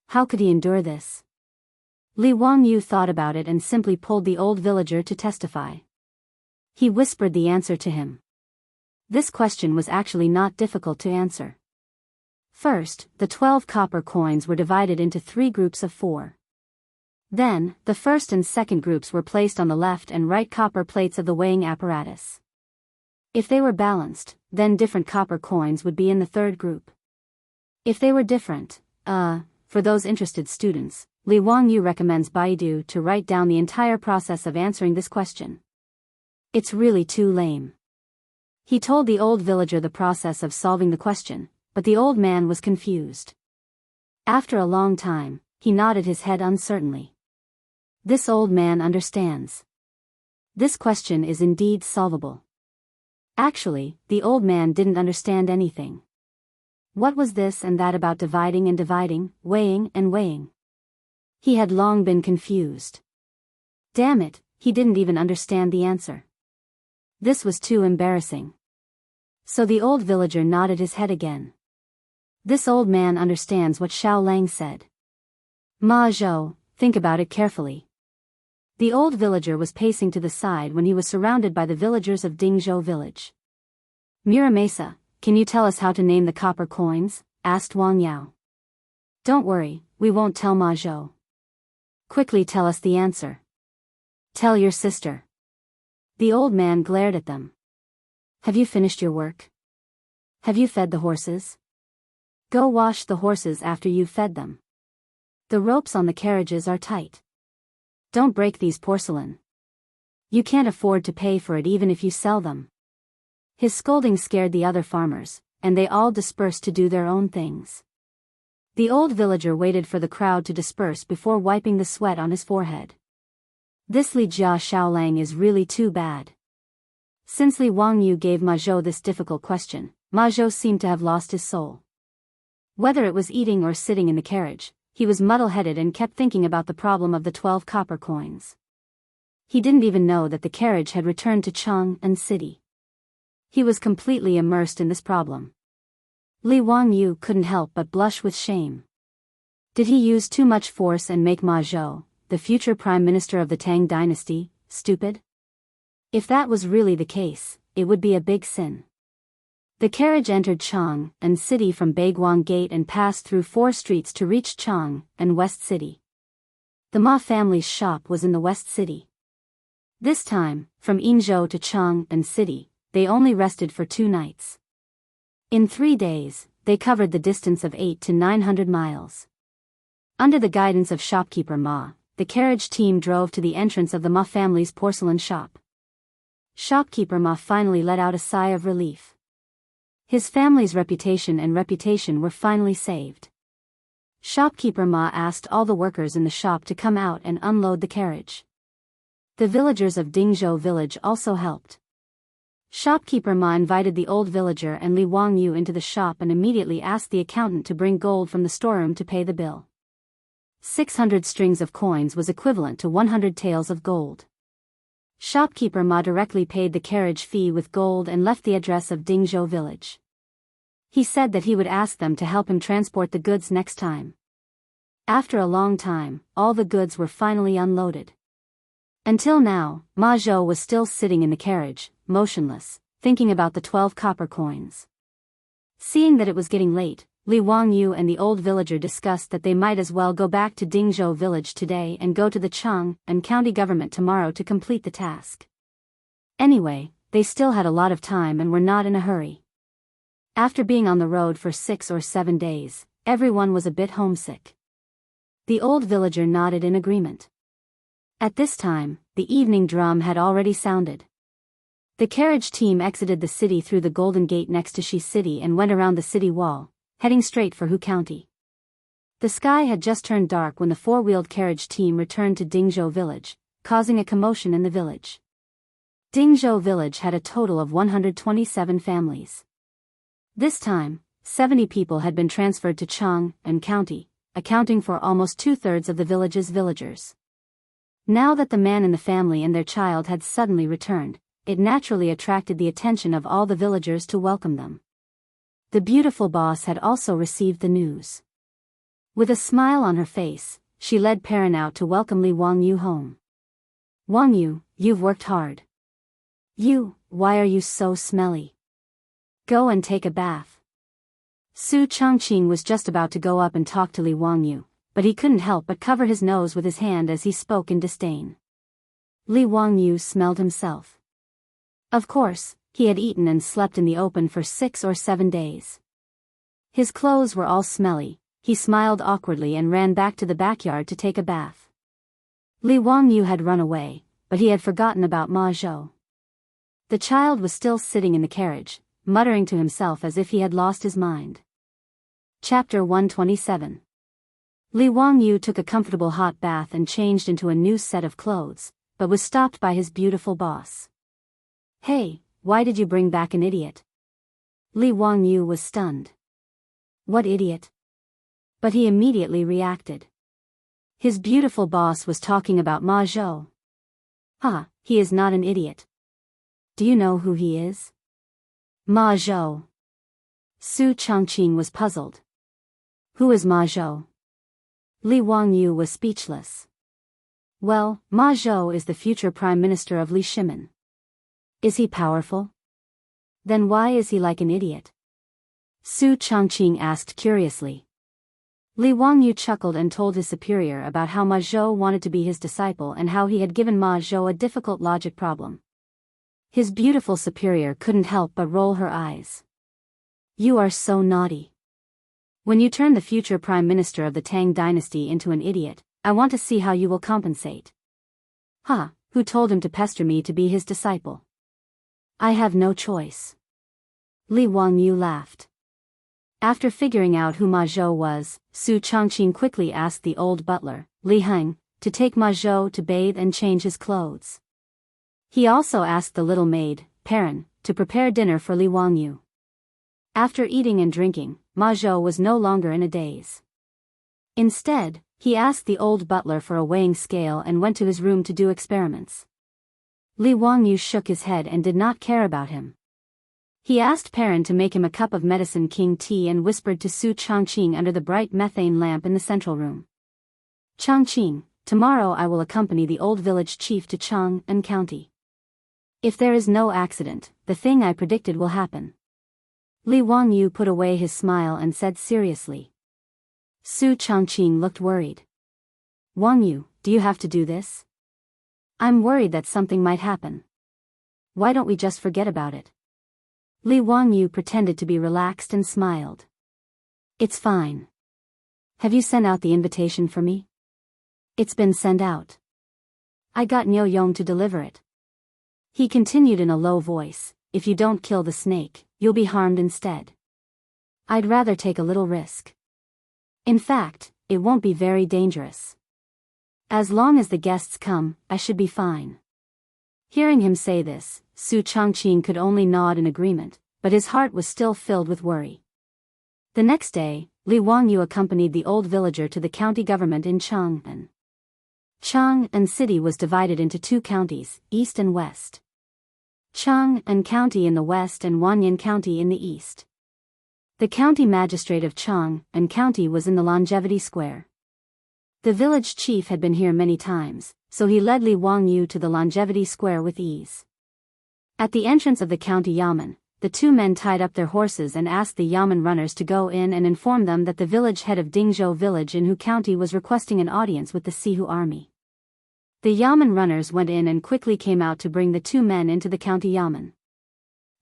How could he endure this? Li Wangyu thought about it and simply pulled the old villager to testify. He whispered the answer to him. This question was actually not difficult to answer. First, the 12 copper coins were divided into 3 groups of 4. Then, the first and second groups were placed on the left and right copper plates of the weighing apparatus. If they were balanced, then different copper coins would be in the third group. If they were different, for those interested students, Li Wangyu recommends Baidu to write down the entire process of answering this question. It's really too lame. He told the old villager the process of solving the question, but the old man was confused. After a long time, he nodded his head uncertainly. This old man understands. This question is indeed solvable. Actually, the old man didn't understand anything. What was this and that about dividing and dividing, weighing and weighing? He had long been confused. Damn it, he didn't even understand the answer. This was too embarrassing. So the old villager nodded his head again. This old man understands what Xiao Lang said. Ma Zhou, think about it carefully. The old villager was pacing to the side when he was surrounded by the villagers of Dingzhou village. Muramesa, can you tell us how to name the copper coins? Asked Wang Yao. Don't worry, we won't tell Ma Zhou. Quickly tell us the answer. Tell your sister. The old man glared at them. Have you finished your work? Have you fed the horses? Go wash the horses after you've fed them. The ropes on the carriages are tight. Don't break these porcelain. You can't afford to pay for it even if you sell them. His scolding scared the other farmers, and they all dispersed to do their own things. The old villager waited for the crowd to disperse before wiping the sweat on his forehead. This Li Jia Xiaolang is really too bad. Since Li Wangyu gave Ma Zhou this difficult question, Ma Zhou seemed to have lost his soul. Whether it was eating or sitting in the carriage, he was muddle-headed and kept thinking about the problem of the 12 copper coins. He didn't even know that the carriage had returned to Chang'an City. He was completely immersed in this problem. Li Wangyu couldn't help but blush with shame. Did he use too much force and make Ma Zhou, the future prime minister of the Tang dynasty, stupid? If that was really the case, it would be a big sin. The carriage entered Chang'an City from Baiguang Gate and passed through 4 streets to reach Chang'an West City. The Ma family's shop was in the West City. This time, from Yinzhou to Chang'an City, they only rested for 2 nights. In 3 days, they covered the distance of 800 to 900 miles. Under the guidance of shopkeeper Ma, the carriage team drove to the entrance of the Ma family's porcelain shop. Shopkeeper Ma finally let out a sigh of relief. His family's reputation were finally saved. Shopkeeper Ma asked all the workers in the shop to come out and unload the carriage. The villagers of Dingzhou village also helped. Shopkeeper Ma invited the old villager and Li Wangyu into the shop and immediately asked the accountant to bring gold from the storeroom to pay the bill. 600 strings of coins was equivalent to 100 taels of gold. Shopkeeper Ma directly paid the carriage fee with gold and left the address of Dingzhou village. He said that he would ask them to help him transport the goods next time. After a long time, all the goods were finally unloaded. Until now, Ma Zhou was still sitting in the carriage, motionless, thinking about the 12 copper coins. Seeing that it was getting late, Li Wangyu and the old villager discussed that they might as well go back to Dingzhou village today and go to the Chang'an county government tomorrow to complete the task. Anyway, they still had a lot of time and were not in a hurry. After being on the road for 6 or 7 days, everyone was a bit homesick. The old villager nodded in agreement. At this time, the evening drum had already sounded. The carriage team exited the city through the Golden Gate next to Shi City and went around the city wall, heading straight for Hu County. The sky had just turned dark when the 4-wheeled carriage team returned to Dingzhou village, causing a commotion in the village. Dingzhou village had a total of 127 families. This time, 70 people had been transferred to Chang'an County, accounting for almost 2/3 of the village's villagers. Now that the man and the family and their child had suddenly returned, it naturally attracted the attention of all the villagers to welcome them. The beautiful boss had also received the news. With a smile on her face, she led Perrin out to welcome Li Wangyu home. Wangyu, you've worked hard. Why are you so smelly? Go and take a bath. Su Changqing was just about to go up and talk to Li Wangyu, but he couldn't help but cover his nose with his hand as he spoke in disdain. Li Wangyu smelled himself. Of course, he had eaten and slept in the open for 6 or 7 days. His clothes were all smelly. He smiled awkwardly and ran back to the backyard to take a bath. Li Wangyu had run away, but he had forgotten about Ma Zhou. The child was still sitting in the carriage, muttering to himself as if he had lost his mind. Chapter 127. Li Wangyu took a comfortable hot bath and changed into a new set of clothes, but was stopped by his beautiful boss. "Hey, why did you bring back an idiot?" Li Wangyu was stunned. "What idiot?" But he immediately reacted. His beautiful boss was talking about Ma Zhou. He is not an idiot. Do you know who he is? Ma Zhou. Su Changqing was puzzled. Who is Ma Zhou? Li Wangyu was speechless. Well, Ma Zhou is the future prime minister of Li Shimen. Is he powerful? Then why is he like an idiot? Su Changqing asked curiously. Li Wangyu chuckled and told his superior about how Ma Zhou wanted to be his disciple and how he had given Ma Zhou a difficult logic problem. His beautiful superior couldn't help but roll her eyes. "You are so naughty. When you turn the future prime minister of the Tang dynasty into an idiot, I want to see how you will compensate." Who told him to pester me to be his disciple? I have no choice. Li Wangyu laughed. After figuring out who Ma Zhou was, Su Changqing quickly asked the old butler, Li Heng, to take Ma Zhou to bathe and change his clothes. He also asked the little maid, Perrin, to prepare dinner for Li Wangyu. After eating and drinking, Ma Zhou was no longer in a daze. Instead, he asked the old butler for a weighing scale and went to his room to do experiments. Li Wangyu shook his head and did not care about him. He asked Perrin to make him a cup of medicine king tea and whispered to Su Changqing under the bright methane lamp in the central room. "Changqing, tomorrow I will accompany the old village chief to Chang'an County. If there is no accident, the thing I predicted will happen." Li Wangyu put away his smile and said seriously. Su Changqing looked worried. "Wangyu, do you have to do this? I'm worried that something might happen. Why don't we just forget about it?" Li Wangyu pretended to be relaxed and smiled. "It's fine. Have you sent out the invitation for me?" "It's been sent out. I got Niu Yong to deliver it." He continued in a low voice, "If you don't kill the snake, you'll be harmed instead. I'd rather take a little risk. In fact, it won't be very dangerous. As long as the guests come, I should be fine." Hearing him say this, Su Changqing could only nod in agreement, but his heart was still filled with worry. The next day, Li Wangyu accompanied the old villager to the county government in Chang'an. Chang'an City was divided into two counties, east and west. Chang'an County in the west and Wanyan County in the east. The county magistrate of Chang'an County was in the Longevity Square. The village chief had been here many times, so he led Li Wangyu to the Longevity Square with ease. At the entrance of the county yamen, the two men tied up their horses and asked the yamen runners to go in and inform them that the village head of Dingzhou village in Hu County was requesting an audience with the Sihu army. The yamen runners went in and quickly came out to bring the two men into the county yamen.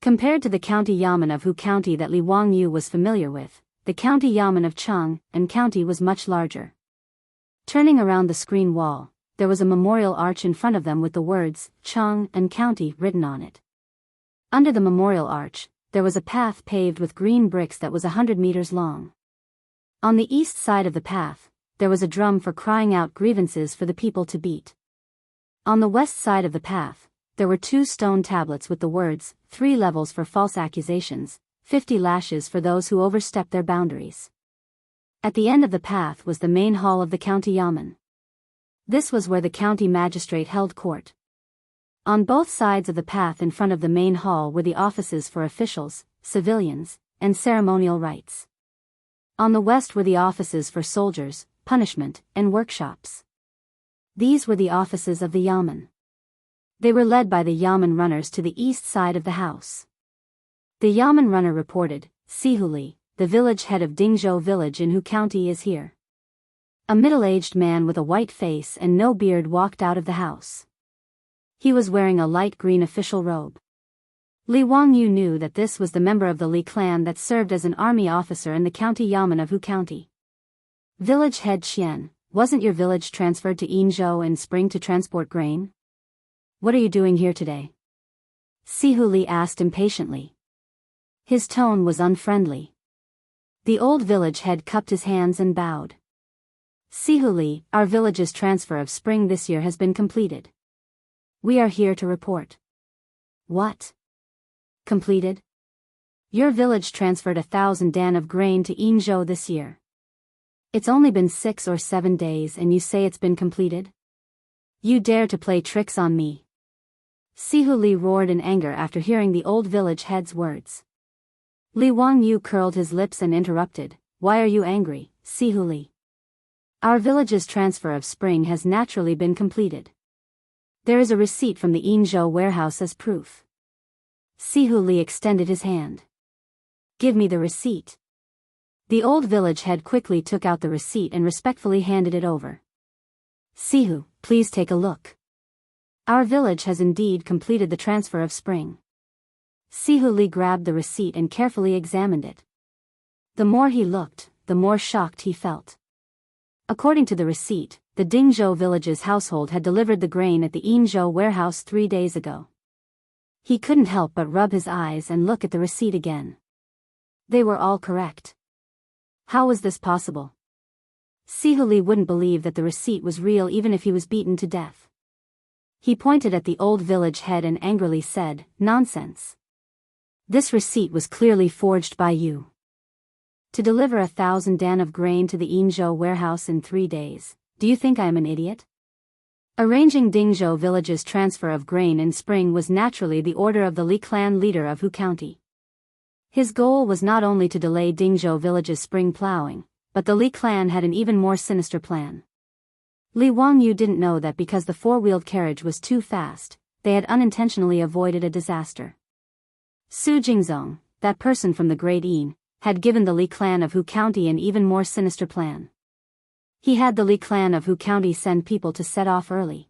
Compared to the county yamen of Hu County that Li Wangyu was familiar with, the county yamen of Chang'an County was much larger. Turning around the screen wall, there was a memorial arch in front of them with the words, Chang'an County, written on it. Under the memorial arch, there was a path paved with green bricks that was 100 meters long. On the east side of the path, there was a drum for crying out grievances for the people to beat. On the west side of the path, there were 2 stone tablets with the words, 3 levels for false accusations, 50 lashes for those who overstep their boundaries. At the end of the path was the main hall of the county yamen. This was where the county magistrate held court. On both sides of the path in front of the main hall were the offices for officials, civilians, and ceremonial rites. On the west were the offices for soldiers, punishment, and workshops. These were the offices of the yamen. They were led by the yamen runners to the east side of the house. The yamen runner reported, "Sihuli, the village head of Dingzhou village in Hu County is here." A middle-aged man with a white face and no beard walked out of the house. He was wearing a light green official robe. Li Wangyu knew that this was the member of the Li clan that served as an army officer in the county yamen of Hu County. "Village head Qian, wasn't your village transferred to Yinzhou in spring to transport grain? What are you doing here today?" Sihuli asked impatiently. His tone was unfriendly. The old village head cupped his hands and bowed. Sihuli, our village's transfer of spring this year has been completed. We are here to report. What? Completed? Your village transferred 1,000 dan of grain to Inzhou this year. It's only been 6 or 7 days and you say it's been completed? You dare to play tricks on me. Sihuli roared in anger after hearing the old village head's words. Li Wangyu curled his lips and interrupted, Why are you angry, Sihuli? Our village's transfer of spring has naturally been completed. There is a receipt from the Inzhou warehouse as proof. Sihuli extended his hand. Give me the receipt. The old village head quickly took out the receipt and respectfully handed it over. Sihu, please take a look. Our village has indeed completed the transfer of spring. Sihuli grabbed the receipt and carefully examined it. The more he looked, the more shocked he felt. According to the receipt, the Dingzhou village's household had delivered the grain at the Inzhou warehouse 3 days ago. He couldn't help but rub his eyes and look at the receipt again. They were all correct. How was this possible? Sihuli wouldn't believe that the receipt was real even if he was beaten to death. He pointed at the old village head and angrily said, Nonsense. This receipt was clearly forged by you. To deliver 1,000 dan of grain to the Inzhou warehouse in 3 days, do you think I am an idiot? Arranging Dingzhou village's transfer of grain in spring was naturally the order of the Li clan leader of Hu County. His goal was not only to delay Dingzhou village's spring plowing, but the Li clan had an even more sinister plan. Li Wangyu didn't know that because the 4-wheeled carriage was too fast, they had unintentionally avoided a disaster. Su Jingzong, that person from the Great Yin, had given the Li clan of Hu County an even more sinister plan. He had the Li clan of Hu County send people to set off early.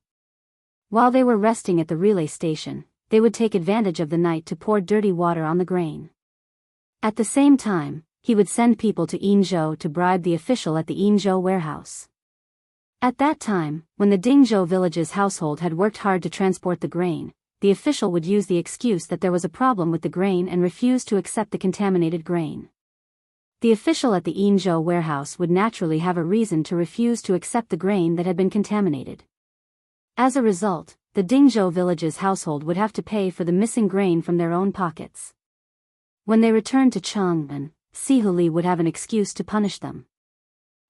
While they were resting at the relay station, they would take advantage of the night to pour dirty water on the grain. At the same time, he would send people to Inzhou to bribe the official at the Inzhou warehouse. At that time, when the Dingzhou village's household had worked hard to transport the grain, the official would use the excuse that there was a problem with the grain and refuse to accept the contaminated grain. The official at the Inzhou warehouse would naturally have a reason to refuse to accept the grain that had been contaminated. As a result, the Dingzhou village's household would have to pay for the missing grain from their own pockets. When they returned to Chang'an, Sihuli would have an excuse to punish them.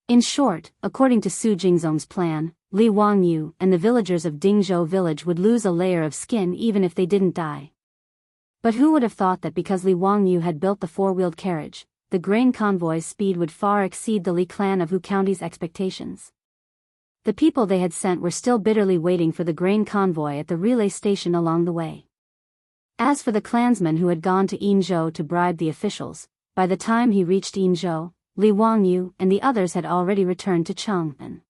In short, according to Su Jingzong's plan, Li Wangyu and the villagers of Dingzhou village would lose a layer of skin even if they didn't die. But who would have thought that because Li Wangyu had built the 4-wheeled carriage, the grain convoy's speed would far exceed the Li clan of Hu County's expectations. The people they had sent were still bitterly waiting for the grain convoy at the relay station along the way. As for the clansman who had gone to Inzhou to bribe the officials, by the time he reached Inzhou, Li Wangyu and the others had already returned to Chang'an.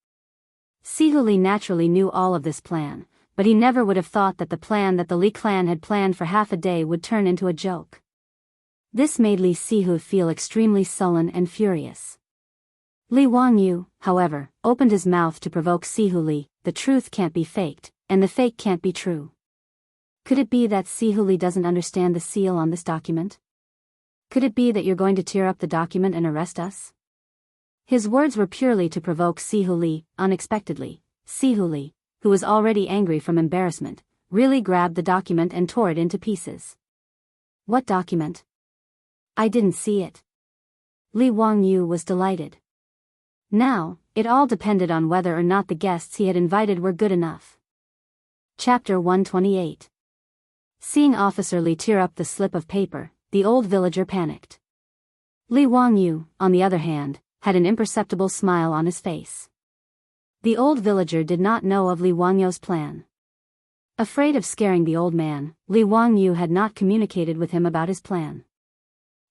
Sihuli naturally knew all of this plan, but he never would have thought that the plan that the Li clan had planned for half a day would turn into a joke. This made Li Sihu feel extremely sullen and furious. Li Wangyu, however, opened his mouth to provoke Sihuli. The truth can't be faked, and the fake can't be true. Could it be that Sihuli doesn't understand the seal on this document? Could it be that you're going to tear up the document and arrest us? His words were purely to provoke Sihuli. Unexpectedly, Sihuli, who was already angry from embarrassment, really grabbed the document and tore it into pieces. What document? I didn't see it. Li Wangyu was delighted. Now, it all depended on whether or not the guests he had invited were good enough. Chapter 128. Seeing Officer Li tear up the slip of paper, the old villager panicked. Li Wangyu, on the other hand, had an imperceptible smile on his face. The old villager did not know of Li Wangyu's plan. Afraid of scaring the old man, Li Wangyu had not communicated with him about his plan.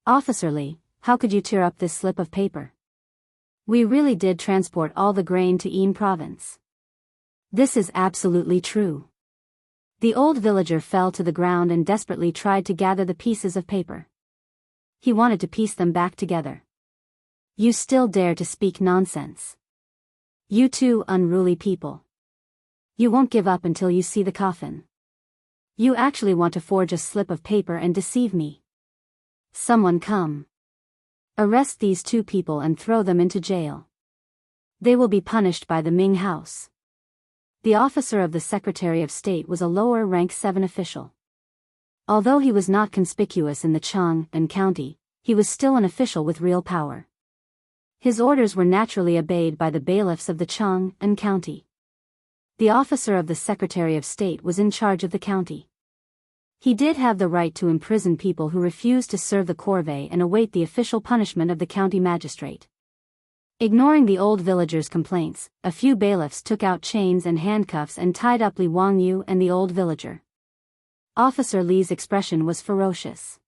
Officer Li, how could you tear up this slip of paper? We really did transport all the grain to Yin province. This is absolutely true. The old villager fell to the ground and desperately tried to gather the pieces of paper. He wanted to piece them back together. You still dare to speak nonsense. You two unruly people. You won't give up until you see the coffin. You actually want to forge a slip of paper and deceive me. Someone come. Arrest these two people and throw them into jail. They will be punished by the Ming House. The officer of the Secretary of State was a lower rank 7 official. Although he was not conspicuous in the Chang'an County, he was still an official with real power. His orders were naturally obeyed by the bailiffs of the Chang'an County. The officer of the Secretary of State was in charge of the county. He did have the right to imprison people who refused to serve the corvée and await the official punishment of the county magistrate. Ignoring the old villagers' complaints, a few bailiffs took out chains and handcuffs and tied up Li Wangyu and the old villager. Officer Li's expression was ferocious.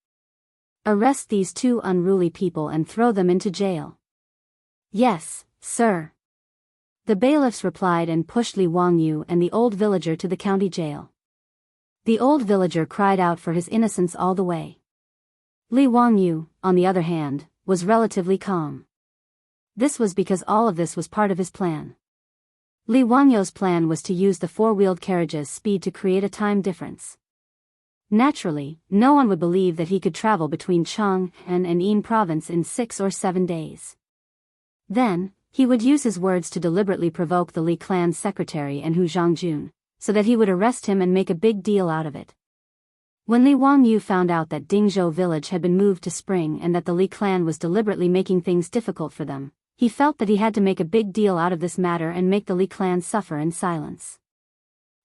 Arrest these two unruly people and throw them into jail. Yes, sir. The bailiffs replied and pushed Li Wangyu and the old villager to the county jail. The old villager cried out for his innocence all the way. Li Wangyu, on the other hand, was relatively calm. This was because all of this was part of his plan. Li Wangyu's plan was to use the four-wheeled carriage's speed to create a time difference. Naturally, no one would believe that he could travel between Chang'an and Yin province in 6 or 7 days. Then, he would use his words to deliberately provoke the Li clan's secretary and Hu Zhongjun, so that he would arrest him and make a big deal out of it. When Li Wangyu found out that Dingzhou village had been moved to spring and that the Li clan was deliberately making things difficult for them, he felt that he had to make a big deal out of this matter and make the Li clan suffer in silence.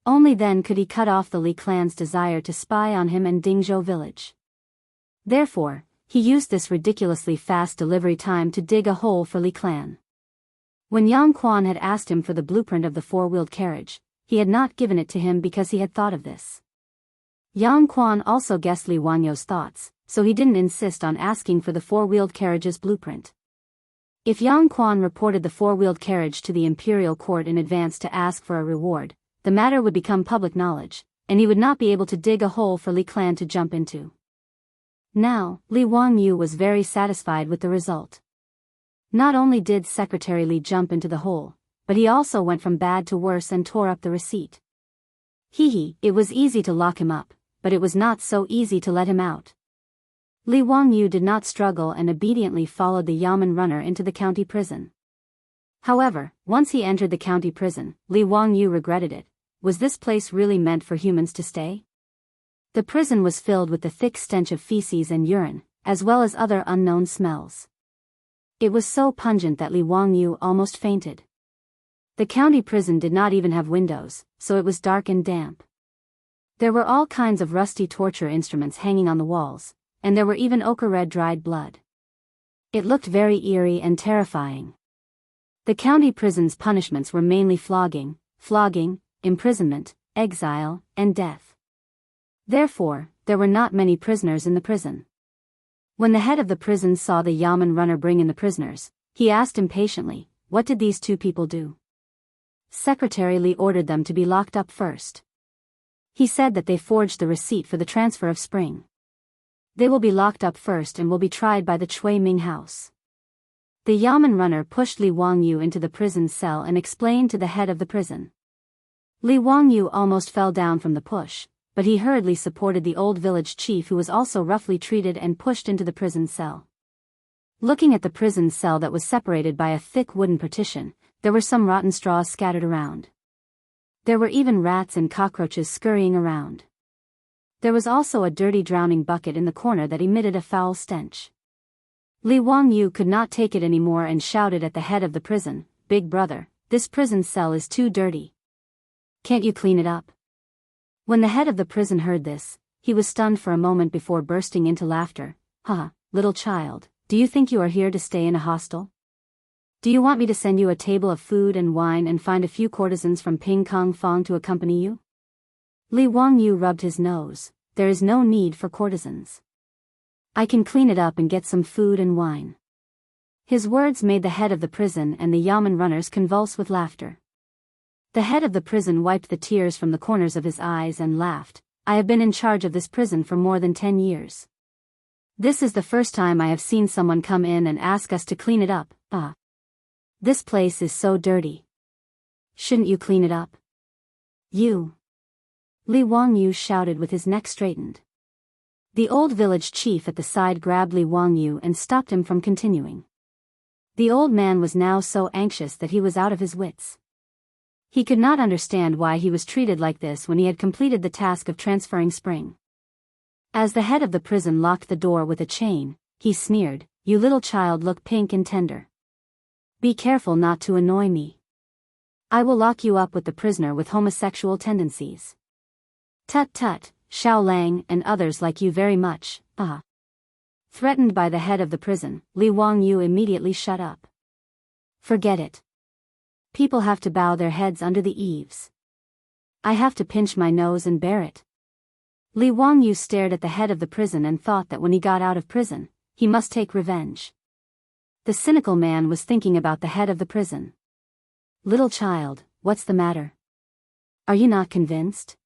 Only then could he cut off the Li clan's desire to spy on him and Dingzhou village. Therefore, he used this ridiculously fast delivery time to dig a hole for Li clan. When Yang Quan had asked him for the blueprint of the four-wheeled carriage, he had not given it to him because he had thought of this. Yang Quan also guessed Li Wangyu's thoughts, so he didn't insist on asking for the four-wheeled carriage's blueprint. If Yang Quan reported the four-wheeled carriage to the imperial court in advance to ask for a reward, the matter would become public knowledge, and he would not be able to dig a hole for Li clan to jump into. Now, Li Wangyu was very satisfied with the result. Not only did Secretary Li jump into the hole, but he also went from bad to worse and tore up the receipt. It was easy to lock him up, but it was not so easy to let him out. Li Wangyu did not struggle and obediently followed the Yamen runner into the county prison. However, once he entered the county prison, Li Wangyu regretted it. Was this place really meant for humans to stay? The prison was filled with the thick stench of feces and urine, as well as other unknown smells. It was so pungent that Li Wangyu almost fainted. The county prison did not even have windows, so it was dark and damp. There were all kinds of rusty torture instruments hanging on the walls, and there were even ochre-red dried blood. It looked very eerie and terrifying. The county prison's punishments were mainly flogging, imprisonment, exile, and death. Therefore, there were not many prisoners in the prison. When the head of the prison saw the Yamen runner bring in the prisoners, he asked impatiently, "What did these two people do?" Secretary Li ordered them to be locked up first. He said that they forged the receipt for the transfer of spring. They will be locked up first and will be tried by the Chui Ming House. The Yamen runner pushed Li Wangyu into the prison cell and explained to the head of the prison. Li Wangyu almost fell down from the push, but he hurriedly supported the old village chief who was also roughly treated and pushed into the prison cell. Looking at the prison cell that was separated by a thick wooden partition, there were some rotten straws scattered around. There were even rats and cockroaches scurrying around. There was also a dirty drowning bucket in the corner that emitted a foul stench. Li Wangyu could not take it anymore and shouted at the head of the prison, "Big brother, this prison cell is too dirty. Can't you clean it up?" When the head of the prison heard this, he was stunned for a moment before bursting into laughter. "Ha, little child, do you think you are here to stay in a hostel? Do you want me to send you a table of food and wine and find a few courtesans from Ping Kong Fong to accompany you?" Li Wangyu rubbed his nose. "There is no need for courtesans. I can clean it up and get some food and wine." His words made the head of the prison and the Yamen runners convulse with laughter. The head of the prison wiped the tears from the corners of his eyes and laughed. "I have been in charge of this prison for more than 10 years. This is the first time I have seen someone come in and ask us to clean it up. This place is so dirty. Shouldn't you clean it up? You." Li Wangyu shouted with his neck straightened. The old village chief at the side grabbed Li Wangyu and stopped him from continuing. The old man was now so anxious that he was out of his wits. He could not understand why he was treated like this when he had completed the task of transferring Spring. As the head of the prison locked the door with a chain, he sneered, "You little child look pink and tender. Be careful not to annoy me. I will lock you up with the prisoner with homosexual tendencies. Tut tut, Xiao Lang and others like you very much, ah." Threatened by the head of the prison, Li Wangyu immediately shut up. "Forget it. People have to bow their heads under the eaves. I have to pinch my nose and bear it." Li Wangyu stared at the head of the prison and thought that when he got out of prison, he must take revenge. The cynical man was thinking about the head of the prison. "Little child, what's the matter? Are you not convinced?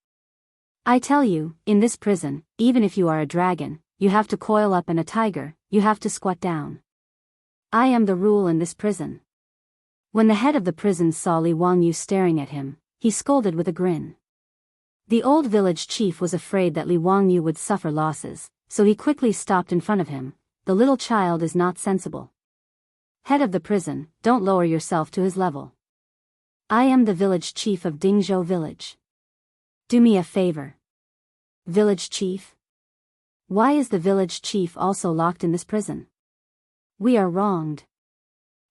I tell you, in this prison, even if you are a dragon, you have to coil up, and a tiger, you have to squat down. I am the rule in this prison." When the head of the prison saw Li Wangyu staring at him, he scolded with a grin. The old village chief was afraid that Li Wangyu would suffer losses, so he quickly stopped in front of him. "The little child is not sensible. Head of the prison, don't lower yourself to his level. I am the village chief of Dingzhou village. Do me a favor." "Village chief? Why is the village chief also locked in this prison? We are wronged.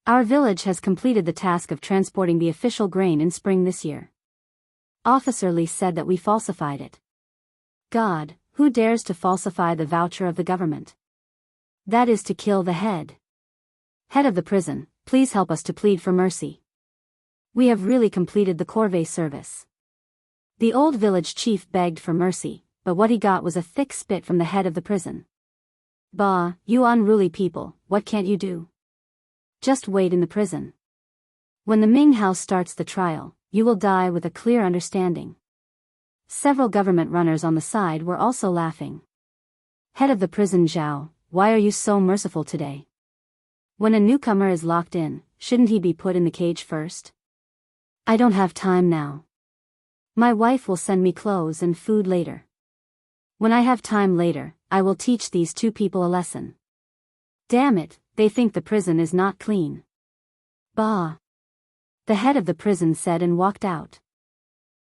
Our village has completed the task of transporting the official grain in spring this year. Officer Li said that we falsified it. God, who dares to falsify the voucher of the government? That is to kill the head. Head of the prison, please help us to plead for mercy. We have really completed the corvée service." The old village chief begged for mercy, but what he got was a thick spit from the head of the prison. "Bah, you unruly people, what can't you do? Just wait in the prison. When the Ming House starts the trial, you will die with a clear understanding." Several government runners on the side were also laughing. "Head of the prison Zhao, why are you so merciful today? When a newcomer is locked in, shouldn't he be put in the cage first?" "I don't have time now. My wife will send me clothes and food later. When I have time later, I will teach these two people a lesson. Damn it, they think the prison is not clean." "Bah!" the head of the prison said and walked out.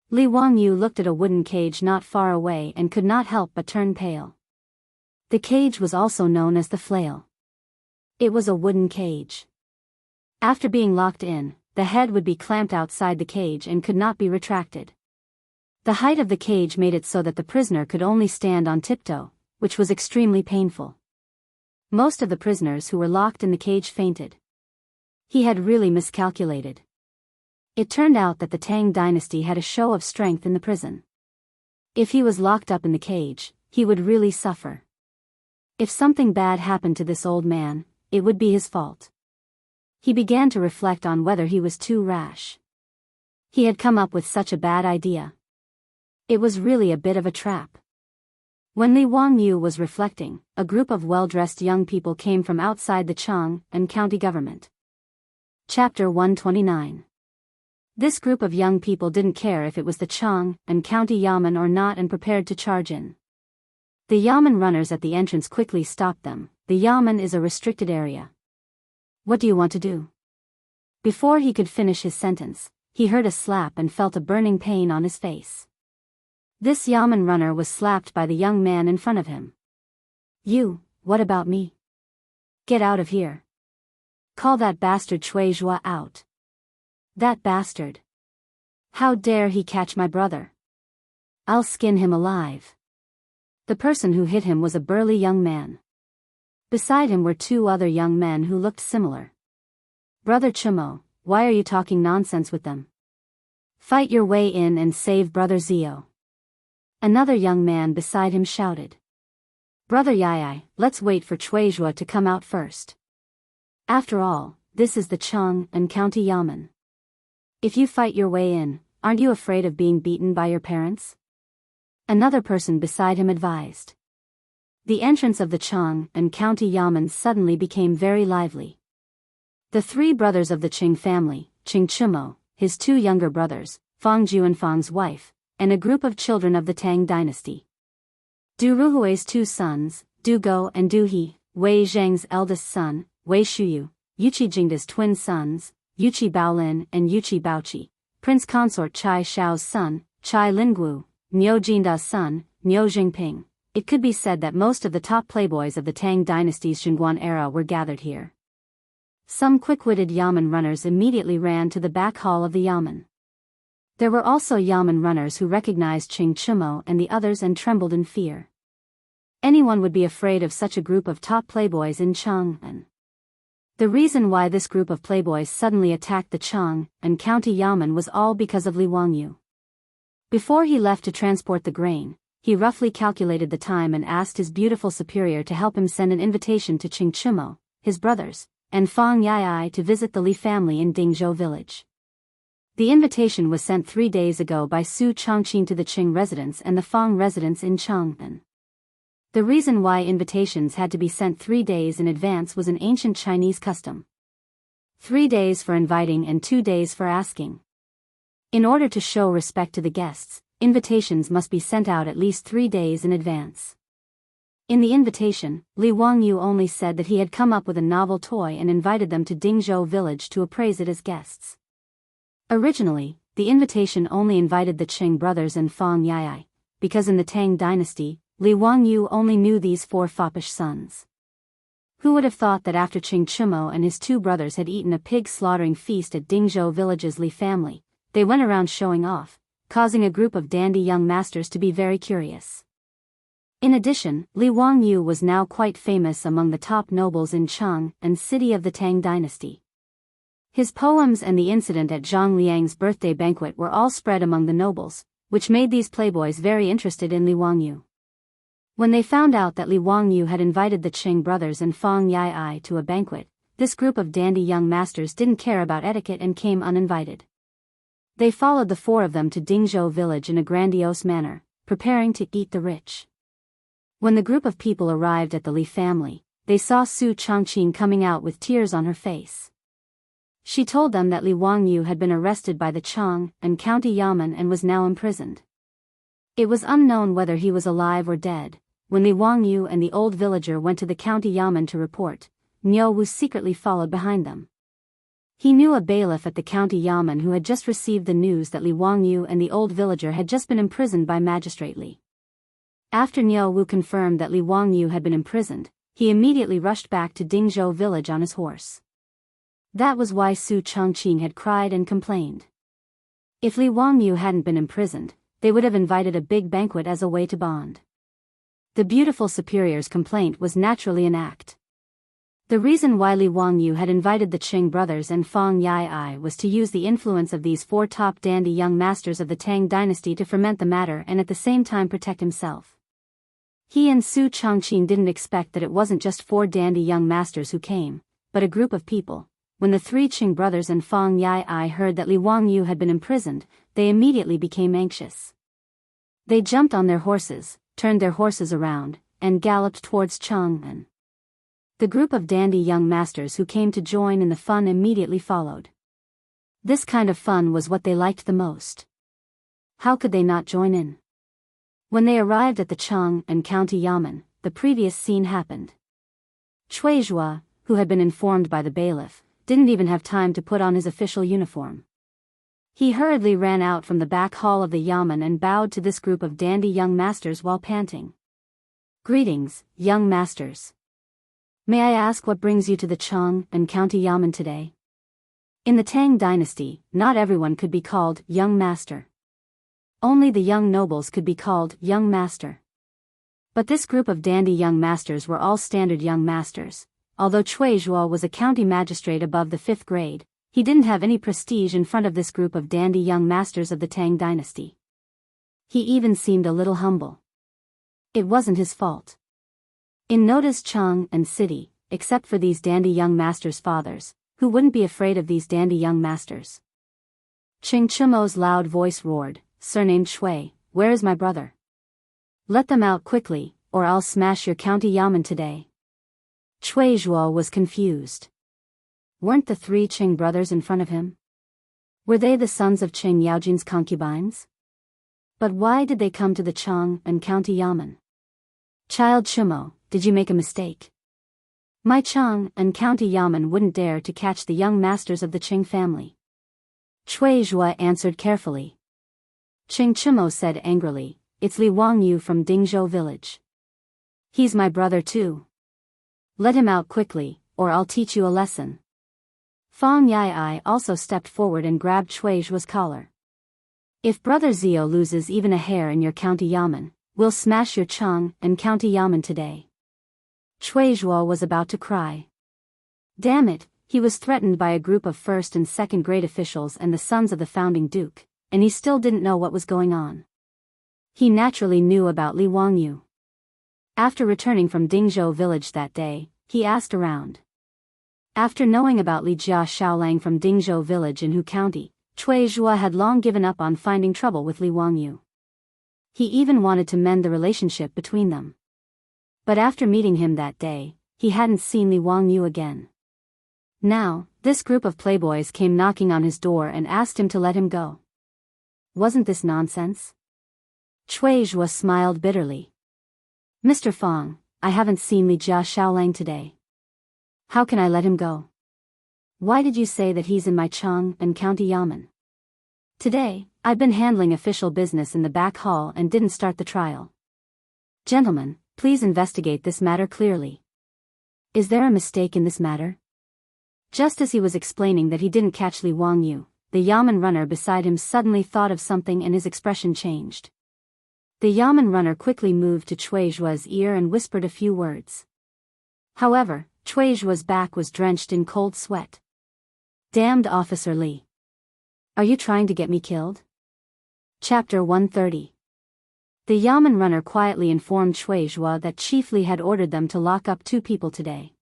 Li Wangyu looked at a wooden cage not far away and could not help but turn pale. The cage was also known as the flail. It was a wooden cage. After being locked in, the head would be clamped outside the cage and could not be retracted. The height of the cage made it so that the prisoner could only stand on tiptoe, which was extremely painful. Most of the prisoners who were locked in the cage fainted. He had really miscalculated. It turned out that the Tang dynasty had a show of strength in the prison. If he was locked up in the cage, he would really suffer. If something bad happened to this old man, it would be his fault. He began to reflect on whether he was too rash. He had come up with such a bad idea. It was really a bit of a trap. When Li Wangyu was reflecting, a group of well-dressed young people came from outside the Chang and county government. Chapter 129. This group of young people didn't care if it was the Chang and county yamen or not and prepared to charge in. The yamen runners at the entrance quickly stopped them. "The yamen is a restricted area. What do you want to do?" Before he could finish his sentence, he heard a slap and felt a burning pain on his face. This yamen runner was slapped by the young man in front of him. "You, what about me? Get out of here. Call that bastard Cui Zhua out. That bastard. How dare he catch my brother? I'll skin him alive." The person who hit him was a burly young man. Beside him were two other young men who looked similar. "Brother Chumo, why are you talking nonsense with them? Fight your way in and save Brother Zio." Another young man beside him shouted. "Brother Yai, let's wait for Cui Zhua to come out first. After all, this is the Chang and county yamen. If you fight your way in, aren't you afraid of being beaten by your parents?" Another person beside him advised. The entrance of the Chang and county yamen suddenly became very lively. The three brothers of the Qing family, Qing Chumo, his two younger brothers, Fang Ju and Fang's wife, and a group of children of the Tang dynasty. Du Ruhui's two sons, Du Go and Du He, Wei Zheng's eldest son, Wei Shuyu, Yuqi Jingda's twin sons, Yuqi Baolin and Yuqi Baoqi, Prince Consort Chai Shao's son, Chai Lingguo, Niu Jinda's son, Niu Jingping. It could be said that most of the top playboys of the Tang dynasty's Xinguan era were gathered here. Some quick-witted yamen runners immediately ran to the back hall of the yamen. There were also yamen runners who recognized Qing Chumo and the others and trembled in fear. Anyone would be afraid of such a group of top playboys in Chang'an. The reason why this group of playboys suddenly attacked the Chang'an County Yamen was all because of Li Wangyu. Before he left to transport the grain, he roughly calculated the time and asked his beautiful superior to help him send an invitation to Qing Chumo, his brothers, and Fang Yai to visit the Li family in Dingzhou village. The invitation was sent 3 days ago by Su Chongqing to the Qing residence and the Fang residence in Chang'an. The reason why invitations had to be sent 3 days in advance was an ancient Chinese custom. 3 days for inviting and 2 days for asking. In order to show respect to the guests, invitations must be sent out at least 3 days in advance. In the invitation, Li Wangyu only said that he had come up with a novel toy and invited them to Dingzhou village to appraise it as guests. Originally, the invitation only invited the Qing brothers and Fang Yai, because in the Tang dynasty, Li Wangyu only knew these 4 foppish sons. Who would have thought that after Qing Chumo and his 2 brothers had eaten a pig slaughtering feast at Dingzhou village's Li family, they went around showing off, causing a group of dandy young masters to be very curious. In addition, Li Wangyu was now quite famous among the top nobles in Chang and city of the Tang dynasty. His poems and the incident at Zhang Liang's birthday banquet were all spread among the nobles, which made these playboys very interested in Li Wangyu. When they found out that Li Wangyu had invited the Qing brothers and Fang Yai to a banquet, this group of dandy young masters didn't care about etiquette and came uninvited. They followed the 4 of them to Dingzhou village in a grandiose manner, preparing to eat the rich. When the group of people arrived at the Li family, they saw Su Chongqing coming out with tears on her face. She told them that Li Wangyu had been arrested by the Chang'an County Yamen and was now imprisoned. It was unknown whether he was alive or dead. When Li Wangyu and the old villager went to the county Yamen to report, Niu Wu secretly followed behind them. He knew a bailiff at the county Yamen who had just received the news that Li Wangyu and the old villager had just been imprisoned by Magistrate Li. After Niu Wu confirmed that Li Wangyu had been imprisoned, he immediately rushed back to Dingzhou village on his horse. That was why Su Chongqing had cried and complained. If Li Wangyu hadn't been imprisoned, they would have invited a big banquet as a way to bond. The beautiful superior's complaint was naturally an act. The reason why Li Wangyu had invited the Qing brothers and Fang Yai was to use the influence of these 4 top dandy young masters of the Tang dynasty to ferment the matter and at the same time protect himself. He and Su Chongqing didn't expect that it wasn't just 4 dandy young masters who came, but a group of people. When the 3 Qing brothers and Fang Yai heard that Li Wangyu had been imprisoned, they immediately became anxious. They jumped on their horses, turned their horses around, and galloped towards Chang'an. The group of dandy young masters who came to join in the fun immediately followed. This kind of fun was what they liked the most. How could they not join in? When they arrived at the Chang'an County Yamen, the previous scene happened. Cui Zhua, who had been informed by the bailiff, didn't even have time to put on his official uniform. He hurriedly ran out from the back hall of the Yamen and bowed to this group of dandy young masters while panting. "Greetings, young masters. May I ask what brings you to the Chang'an County Yamen today?" In the Tang dynasty, not everyone could be called young master. Only the young nobles could be called young master. But this group of dandy young masters were all standard young masters. Although Cui Zhuo was a county magistrate above the 5th grade, he didn't have any prestige in front of this group of dandy young masters of the Tang dynasty. He even seemed a little humble. It wasn't his fault. In Noda's Chang'an city, except for these dandy young masters' fathers, who wouldn't be afraid of these dandy young masters? Qing Chumo's loud voice roared, "Surnamed Shui, where is my brother? Let them out quickly, or I'll smash your county Yamen today." Cui Zhuo was confused. Weren't the 3 Qing brothers in front of him? Were they the sons of Qing Yaojin's concubines? But why did they come to the Chang and County Yamen? Child Chumo, did you make a mistake? My Chang and County Yamen wouldn't dare to catch the young masters of the Qing family. Cui Zhua answered carefully. Qing Chumo said angrily, it's Li Wangyu from Dingzhou village. He's my brother too. Let him out quickly, or I'll teach you a lesson. Fang Yai also stepped forward and grabbed Cui Zhua's collar. If Brother Zio loses even a hair in your County Yamen, we'll smash your Chang and County Yamen today. Cui Zhua was about to cry. Damn it, he was threatened by a group of first and second grade officials and the sons of the founding duke, and he still didn't know what was going on. He naturally knew about Li Wangyu. After returning from Dingzhou village that day, he asked around. After knowing about Li Jia Xiaolang from Dingzhou village in Hu County, Cui Zhua had long given up on finding trouble with Li Wangyu. He even wanted to mend the relationship between them. But after meeting him that day, he hadn't seen Li Wangyu again. Now, this group of playboys came knocking on his door and asked him to let him go. Wasn't this nonsense? Cui Zhua smiled bitterly. Mr. Fang, I haven't seen Li Jia Xiaolang today. How can I let him go? Why did you say that he's in my Chang and County Yamen? Today, I've been handling official business in the back hall and didn't start the trial. Gentlemen, please investigate this matter clearly. Is there a mistake in this matter? Just as he was explaining that he didn't catch Li Wangyu, the Yamen runner beside him suddenly thought of something and his expression changed. The Yamen runner quickly moved to Cui Zhua's ear and whispered a few words. However, Cui Zhua's back was drenched in cold sweat. Damned Officer Li. Are you trying to get me killed? Chapter 130. The Yamen runner quietly informed Cui Zhua that Chief Li had ordered them to lock up 2 people today.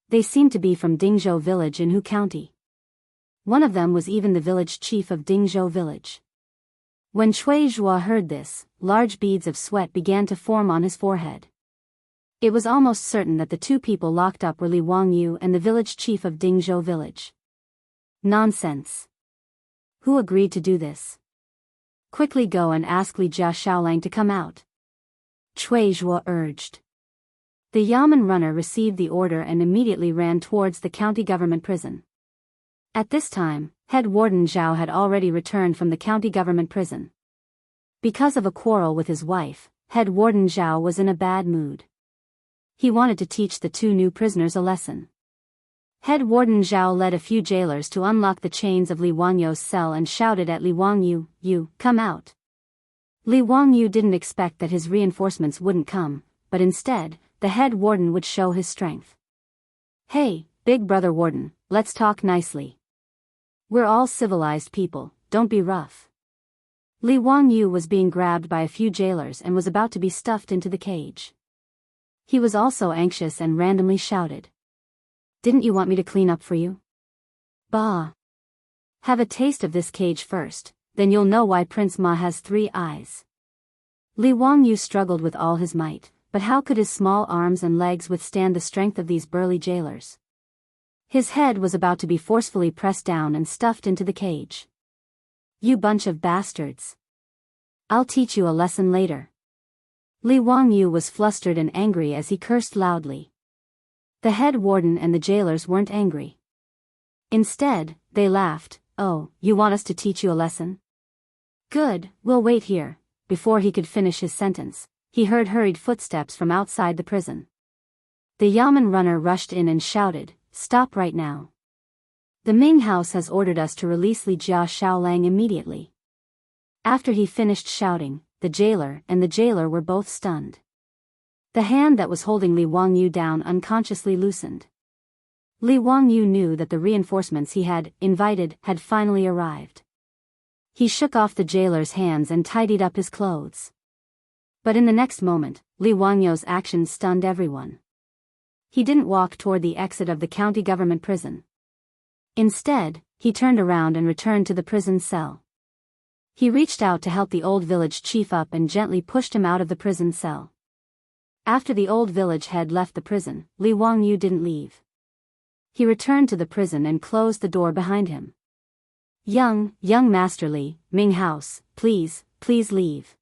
They seemed to be from Dingzhou village in Hu County. One of them was even the village chief of Dingzhou village. When Cui Zhua heard this, large beads of sweat began to form on his forehead. It was almost certain that the 2 people locked up were Li Wangyu and the village chief of Dingzhou village. Nonsense. Who agreed to do this? Quickly go and ask Li Jia Xiaolang to come out. Cui Zhua urged. The Yamen runner received the order and immediately ran towards the county government prison. At this time, head warden Zhao had already returned from the county government prison. Because of a quarrel with his wife, head warden Zhao was in a bad mood. He wanted to teach the 2 new prisoners a lesson. Head warden Zhao led a few jailers to unlock the chains of Li Wangyu's cell and shouted at Li Wangyu, "You, come out." Li Wangyu didn't expect that his reinforcements wouldn't come, but instead, the head warden would show his strength. Hey, big brother warden, let's talk nicely. We're all civilized people, don't be rough. Li Wangyu was being grabbed by a few jailers and was about to be stuffed into the cage. He was also anxious and randomly shouted. Didn't you want me to clean up for you? Bah. Have a taste of this cage first, then you'll know why Prince Ma has 3 eyes. Li Wangyu struggled with all his might, but how could his small arms and legs withstand the strength of these burly jailers? His head was about to be forcefully pressed down and stuffed into the cage. You bunch of bastards. I'll teach you a lesson later. Li Wangyu was flustered and angry as he cursed loudly. The head warden and the jailers weren't angry. Instead, they laughed. Oh, you want us to teach you a lesson? Good, we'll wait here. Before he could finish his sentence, he heard hurried footsteps from outside the prison. The Yamen runner rushed in and shouted, "Stop right now. The Ming House has ordered us to release Li Jia Xiaolang immediately." After he finished shouting, the jailer were both stunned. The hand that was holding Li Wangyu down unconsciously loosened. Li Wangyu knew that the reinforcements he had invited had finally arrived. He shook off the jailer's hands and tidied up his clothes. But in the next moment, Li Wangyu's actions stunned everyone. He didn't walk toward the exit of the county government prison. Instead, he turned around and returned to the prison cell. He reached out to help the old village chief up and gently pushed him out of the prison cell. After the old village head left the prison, Li Wangyu didn't leave. He returned to the prison and closed the door behind him. Young Master Li, Ming House, please please leave.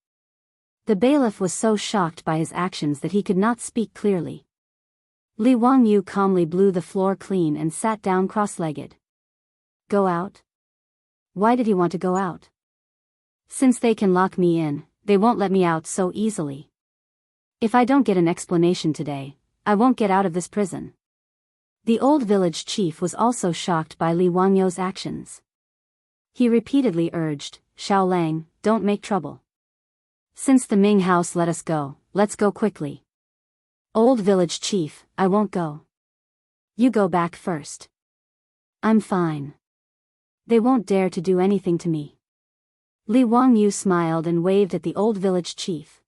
The bailiff was so shocked by his actions that he could not speak clearly. Li Wangyu calmly blew the floor clean and sat down cross-legged. Go out? Why did he want to go out? Since they can lock me in, they won't let me out so easily. If I don't get an explanation today, I won't get out of this prison. The old village chief was also shocked by Li Wangyu's actions. He repeatedly urged, Xiao Lang, don't make trouble. Since the Ming house let us go, let's go quickly. Old village chief, I won't go. You go back first. I'm fine. They won't dare to do anything to me. Li Wangyu smiled and waved at the old village chief.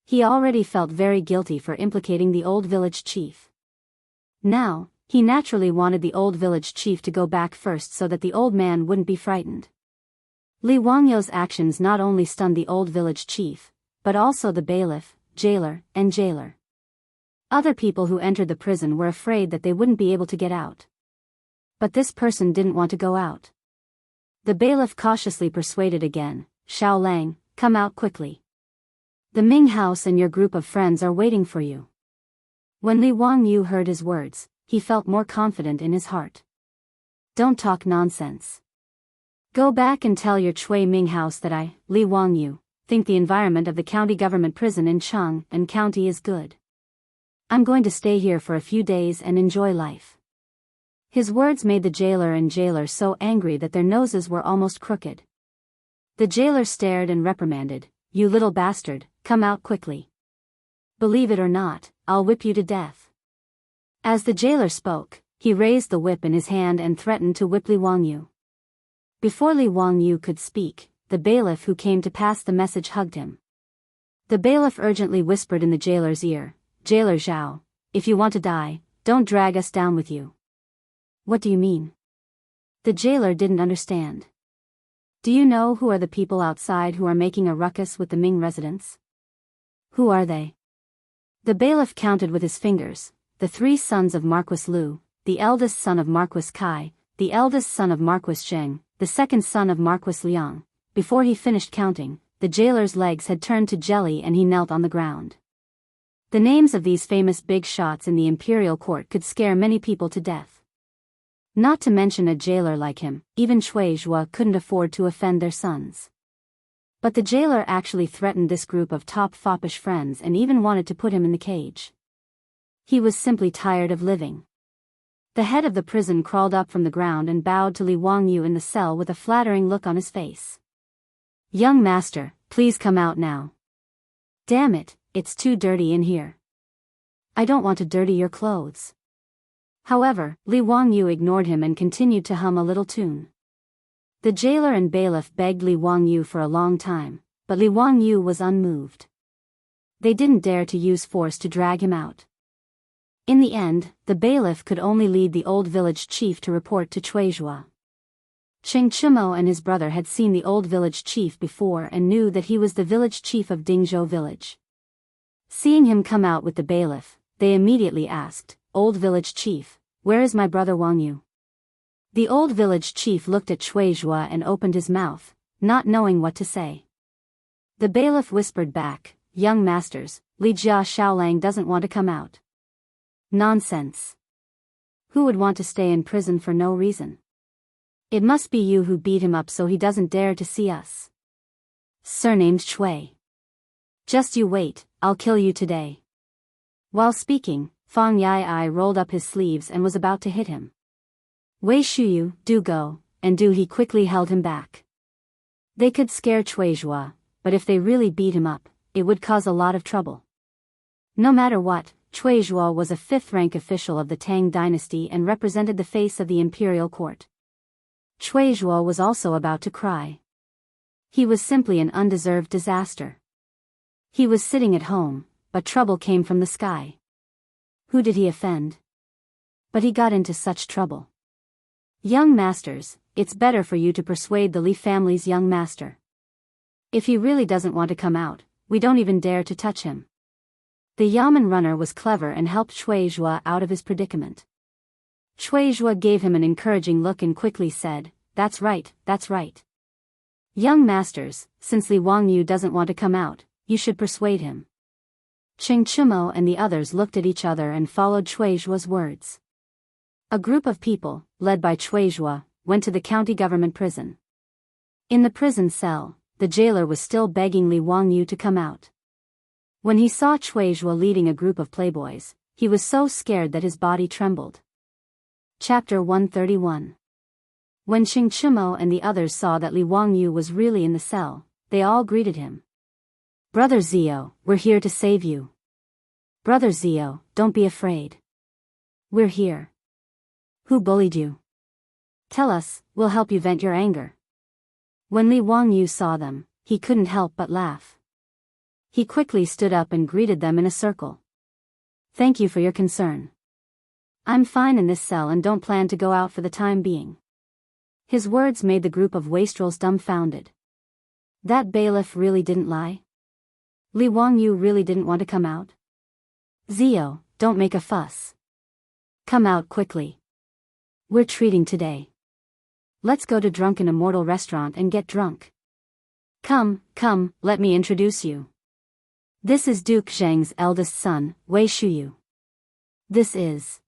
He already felt very guilty for implicating the old village chief. Now, he naturally wanted the old village chief to go back first so that the old man wouldn't be frightened. Li Wangyu's actions not only stunned the old village chief, but also the bailiff, jailer, and jailer. Other people who entered the prison were afraid that they wouldn't be able to get out. But this person didn't want to go out. The bailiff cautiously persuaded again, Xiao Lang, come out quickly. The Ming house and your group of friends are waiting for you. When Li Wangyu heard his words, he felt more confident in his heart. Don't talk nonsense. Go back and tell your Chui Ming house that I, Li Wangyu, think the environment of the county government prison in Cheng and County is good. I'm going to stay here for a few days and enjoy life. His words made the jailer and jailer so angry that their noses were almost crooked. The jailer stared and reprimanded, You little bastard, come out quickly. Believe it or not, I'll whip you to death. As the jailer spoke, he raised the whip in his hand and threatened to whip Li Wangyu. Before Li Wangyu could speak, the bailiff who came to pass the message hugged him. The bailiff urgently whispered in the jailer's ear, Jailer Zhao, if you want to die, don't drag us down with you. What do you mean? The jailer didn't understand. Do you know who are the people outside who are making a ruckus with the Ming residents? Who are they? The bailiff counted with his fingers, the 3 sons of Marquis Lu, the eldest son of Marquis Kai, the eldest son of Marquis Zheng, the second son of Marquis Liang. Before he finished counting, the jailer's legs had turned to jelly and he knelt on the ground. The names of these famous big shots in the imperial court could scare many people to death. Not to mention a jailer like him, even Cui Zhua couldn't afford to offend their sons. But the jailer actually threatened this group of top foppish friends and even wanted to put him in the cage. He was simply tired of living. The head of the prison crawled up from the ground and bowed to Li Wangyu in the cell with a flattering look on his face. Young master, please come out now. Damn it, it's too dirty in here. I don't want to dirty your clothes. However, Li Wangyu ignored him and continued to hum a little tune. The jailer and bailiff begged Li Wangyu for a long time, but Li Wangyu was unmoved. They didn't dare to use force to drag him out. In the end, the bailiff could only lead the old village chief to report to Cui Zhua. Cheng Chimo and his brother had seen the old village chief before and knew that he was the village chief of Dingzhou village. Seeing him come out with the bailiff, they immediately asked, Old village chief, where is my brother Wangyu? The old village chief looked at Cui Zhua and opened his mouth, not knowing what to say. The bailiff whispered back, Young masters, Li Jia Xiaolang doesn't want to come out. Nonsense. Who would want to stay in prison for no reason? It must be you who beat him up so he doesn't dare to see us. Surnamed Cui. Just you wait, I'll kill you today. While speaking, Fang Yai rolled up his sleeves and was about to hit him. Wei Shuyu, do go, and do he quickly held him back. They could scare Cui Zhua, but if they really beat him up, it would cause a lot of trouble. No matter what, Cui Zhua was a 5th-rank official of the Tang dynasty and represented the face of the imperial court. Cui Zhua was also about to cry. He was simply an undeserved disaster. He was sitting at home, but trouble came from the sky. Who did he offend? But he got into such trouble. Young masters, it's better for you to persuade the Li family's young master. If he really doesn't want to come out, we don't even dare to touch him. The Yamen runner was clever and helped Cui Zhua out of his predicament. Cui Zhua gave him an encouraging look and quickly said, That's right, that's right. Young masters, since Li Wangyu doesn't want to come out, you should persuade him. Qing Chumo and the others looked at each other and followed Chuizhua's words. A group of people, led by Chuizhua, went to the county government prison. In the prison cell, the jailer was still begging Li Wangyu to come out. When he saw Chuizhua leading a group of playboys, he was so scared that his body trembled. Chapter 131. When Qing Chumo and the others saw that Li Wangyu was really in the cell, they all greeted him. Brother Zio, we're here to save you. Brother Zio, don't be afraid. We're here. Who bullied you? Tell us, we'll help you vent your anger. When Li Wangyu saw them, he couldn't help but laugh. He quickly stood up and greeted them in a circle. Thank you for your concern. I'm fine in this cell and don't plan to go out for the time being. His words made the group of wastrels dumbfounded. That bailiff really didn't lie? Li Wangyu really didn't want to come out? Zio, don't make a fuss. Come out quickly. We're treating today. Let's go to Drunken Immortal Restaurant and get drunk. Come, let me introduce you. This is Duke Zheng's eldest son, Wei Shuyu. This is...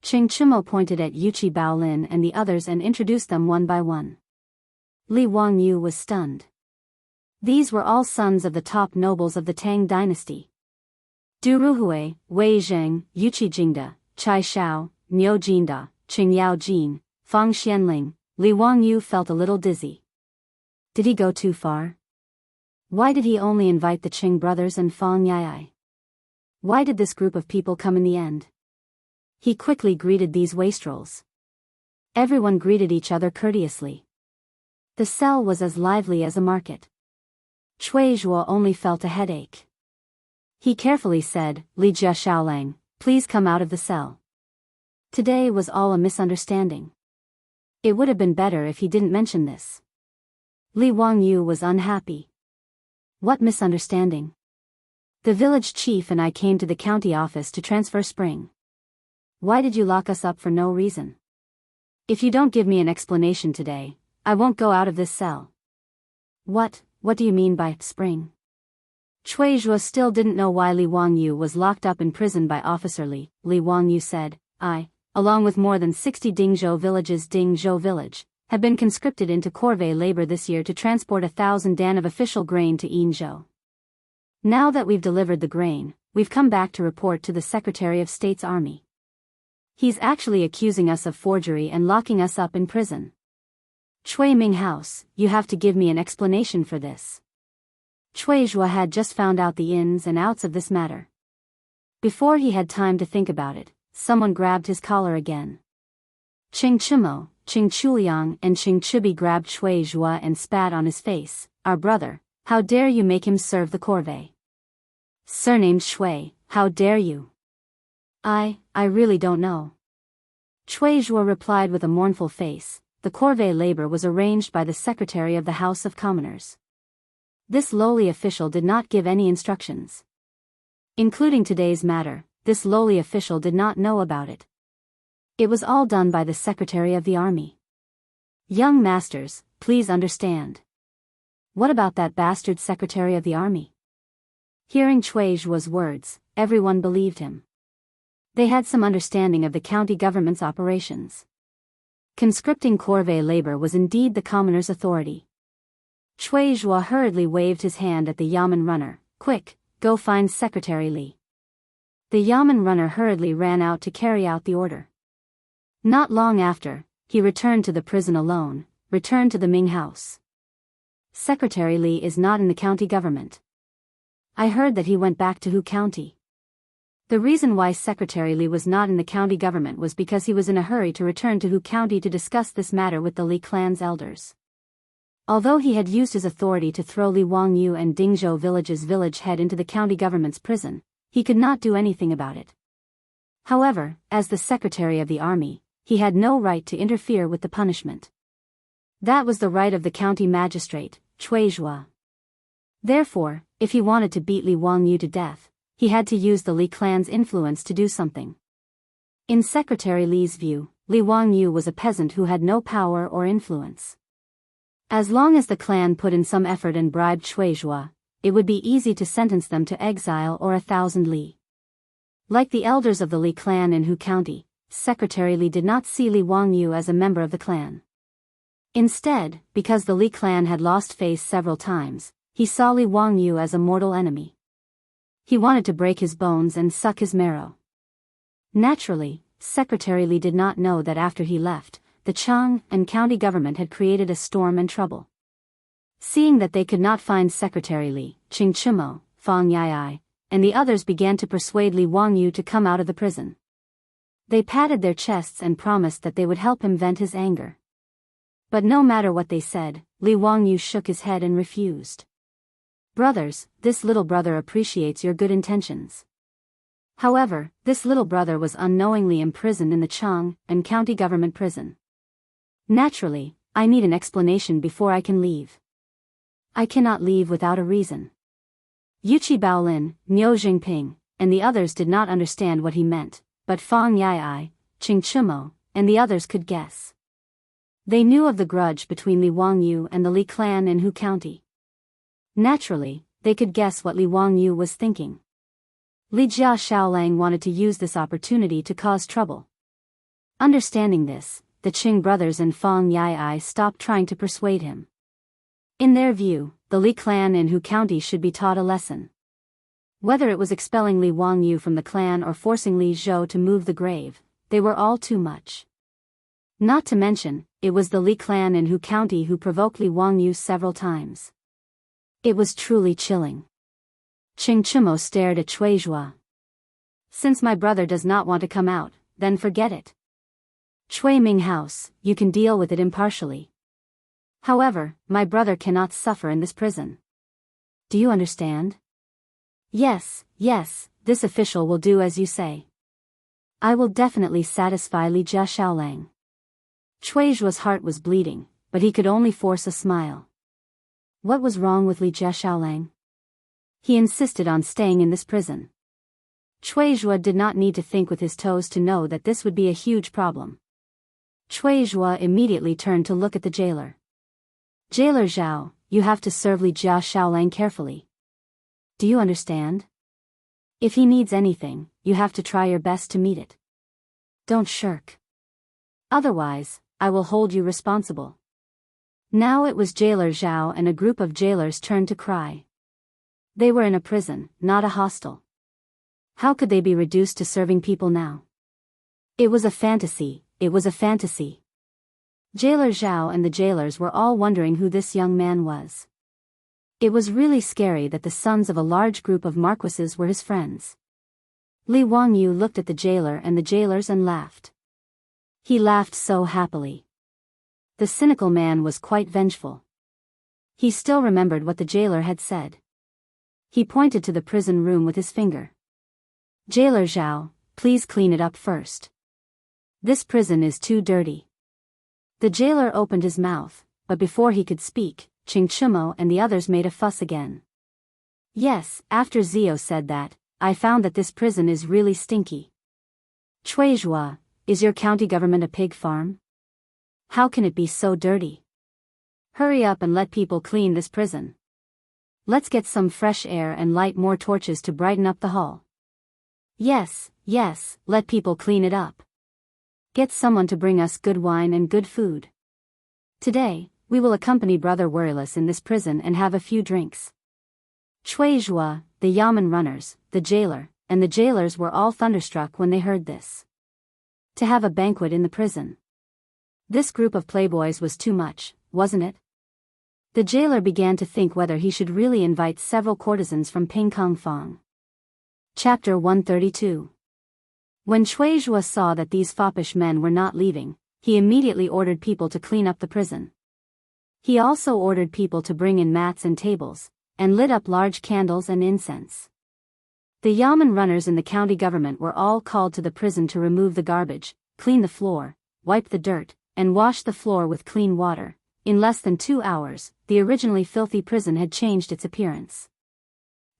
Qing Chumo pointed at Yuqi Baolin and the others and introduced them one by one. Li Wangyu was stunned. These were all sons of the top nobles of the Tang dynasty. Du Ruhui, Wei Zheng, Yuqi Jingda, Chai Shao, Niu Jinda, Qing Yao Jin, Fang Xianling. Li Wangyu felt a little dizzy. Did he go too far? Why did he only invite the Qing brothers and Fang Yai? Why did this group of people come in the end? He quickly greeted these wastrels. Everyone greeted each other courteously. The cell was as lively as a market. Chuizhua only felt a headache. He carefully said, Li Jia Shaolang, please come out of the cell. Today was all a misunderstanding. It would have been better if he didn't mention this. Li Wangyu was unhappy. What misunderstanding? The village chief and I came to the county office to transfer Spring. Why did you lock us up for no reason? If you don't give me an explanation today, I won't go out of this cell. What do you mean by Spring? Chuizhua still didn't know why Li Wangyu was locked up in prison by Officer Li. Li Wangyu said, along with more than 60 Dingzhou villages, Dingzhou village, have been conscripted into corvée labor this year to transport 1,000 dan of official grain to Yinzhou. Now that we've delivered the grain, we've come back to report to the Secretary of State's army. He's actually accusing us of forgery and locking us up in prison. Cui Ming House, you have to give me an explanation for this. Chuizhua had just found out the ins and outs of this matter. Before he had time to think about it, someone grabbed his collar again. Qing Chumo, Qing Chuliang and Qing Chubi grabbed Chuizhua and spat on his face. Our brother, how dare you make him serve the corvée? Surnamed Shui, how dare you? I really don't know. Chuizhua replied with a mournful face. The corvée labor was arranged by the Secretary of the House of Commoners. This lowly official did not give any instructions. Including today's matter, this lowly official did not know about it. It was all done by the Secretary of the Army. Young masters, please understand. What about that bastard Secretary of the Army? Hearing Chuizhua's words, everyone believed him. They had some understanding of the county government's operations. Conscripting corvée labor was indeed the commoner's authority. Chuizhua hurriedly waved his hand at the Yamen runner. Quick, go find Secretary Li. The Yamen runner hurriedly ran out to carry out the order. Not long after, he returned to the prison alone, returned to the Ming house. Secretary Li is not in the county government. I heard that he went back to Hu County. The reason why Secretary Li was not in the county government was because he was in a hurry to return to Hu County to discuss this matter with the Li clan's elders. Although he had used his authority to throw Li Wangyu and Dingzhou village's village head into the county government's prison, he could not do anything about it. However, as the Secretary of the Army, he had no right to interfere with the punishment. That was the right of the county magistrate, Chuizhua. Therefore, if he wanted to beat Li Wangyu to death, he had to use the Li clan's influence to do something. In Secretary Li's view, Li Wangyu was a peasant who had no power or influence. As long as the clan put in some effort and bribed Shuizhua, it would be easy to sentence them to exile or 1,000 li. Like the elders of the Li clan in Hu County, Secretary Li did not see Li Wangyu as a member of the clan. Instead, because the Li clan had lost face several times, he saw Li Wangyu as a mortal enemy. He wanted to break his bones and suck his marrow. Naturally, Secretary Li did not know that after he left, the Chang and county government had created a storm and trouble. Seeing that they could not find Secretary Li, Qing Chimo, Fang Yai, and the others began to persuade Li Wangyu to come out of the prison. They patted their chests and promised that they would help him vent his anger. But no matter what they said, Li Wangyu shook his head and refused. Brothers, this little brother appreciates your good intentions. However, this little brother was unknowingly imprisoned in the Chang and county government prison. Naturally, I need an explanation before I can leave. I cannot leave without a reason. Yuqi Baolin, Niu Jingping, and the others did not understand what he meant, but Fang Yai, Qing Chimo, and the others could guess. They knew of the grudge between Li Wangyu and the Li clan in Hu County. Naturally, they could guess what Li Wangyu was thinking. Li Jia Shaolang wanted to use this opportunity to cause trouble. Understanding this, the Qing brothers and Fang Yai stopped trying to persuade him. In their view, the Li clan in Hu County should be taught a lesson. Whether it was expelling Li Wangyu from the clan or forcing Li Zhou to move the grave, they were all too much. Not to mention, it was the Li clan in Hu County who provoked Li Wangyu several times. It was truly chilling. Qing Chimo stared at Shuizhua. Since my brother does not want to come out, then forget it. Chui Ming House, you can deal with it impartially. However, my brother cannot suffer in this prison. Do you understand? Yes, this official will do as you say. I will definitely satisfy Li Jia Shaolang. Shuizhua's heart was bleeding, but he could only force a smile. What was wrong with Li Jia Shaolang? He insisted on staying in this prison. Shuizhua did not need to think with his toes to know that this would be a huge problem. Shuizhua immediately turned to look at the jailer. Jailer Zhao, you have to serve Li Jia Shaolang carefully. Do you understand? If he needs anything, you have to try your best to meet it. Don't shirk. Otherwise, I will hold you responsible. Now it was Jailer Zhao and a group of jailers turned to cry. They were in a prison, not a hostel. How could they be reduced to serving people now? It was a fantasy. Jailer Zhao and the jailers were all wondering who this young man was. It was really scary that the sons of a large group of marquises were his friends. Li Wangyu looked at the jailer and the jailers and laughed. He laughed so happily. The cynical man was quite vengeful. He still remembered what the jailer had said. He pointed to the prison room with his finger. Jailer Zhao, please clean it up first. This prison is too dirty. The jailer opened his mouth, but before he could speak, Qing Chimo and the others made a fuss again. Yes, after Zio said that, I found that this prison is really stinky. Shuizhua, is your county government a pig farm? How can it be so dirty? Hurry up and let people clean this prison. Let's get some fresh air and light more torches to brighten up the hall. Yes, let people clean it up. Get someone to bring us good wine and good food. Today, we will accompany Brother Worryless in this prison and have a few drinks. Shuizhua, the Yamen runners, the jailer, and the jailers were all thunderstruck when they heard this. To have a banquet in the prison. This group of playboys was too much, wasn't it? The jailer began to think whether he should really invite several courtesans from Pingkong Fong. Chapter 132. When Shuizhua saw that these foppish men were not leaving, he immediately ordered people to clean up the prison. He also ordered people to bring in mats and tables, and lit up large candles and incense. The Yamen runners in the county government were all called to the prison to remove the garbage, clean the floor, wipe the dirt, and wash the floor with clean water. In less than 2 hours, the originally filthy prison had changed its appearance.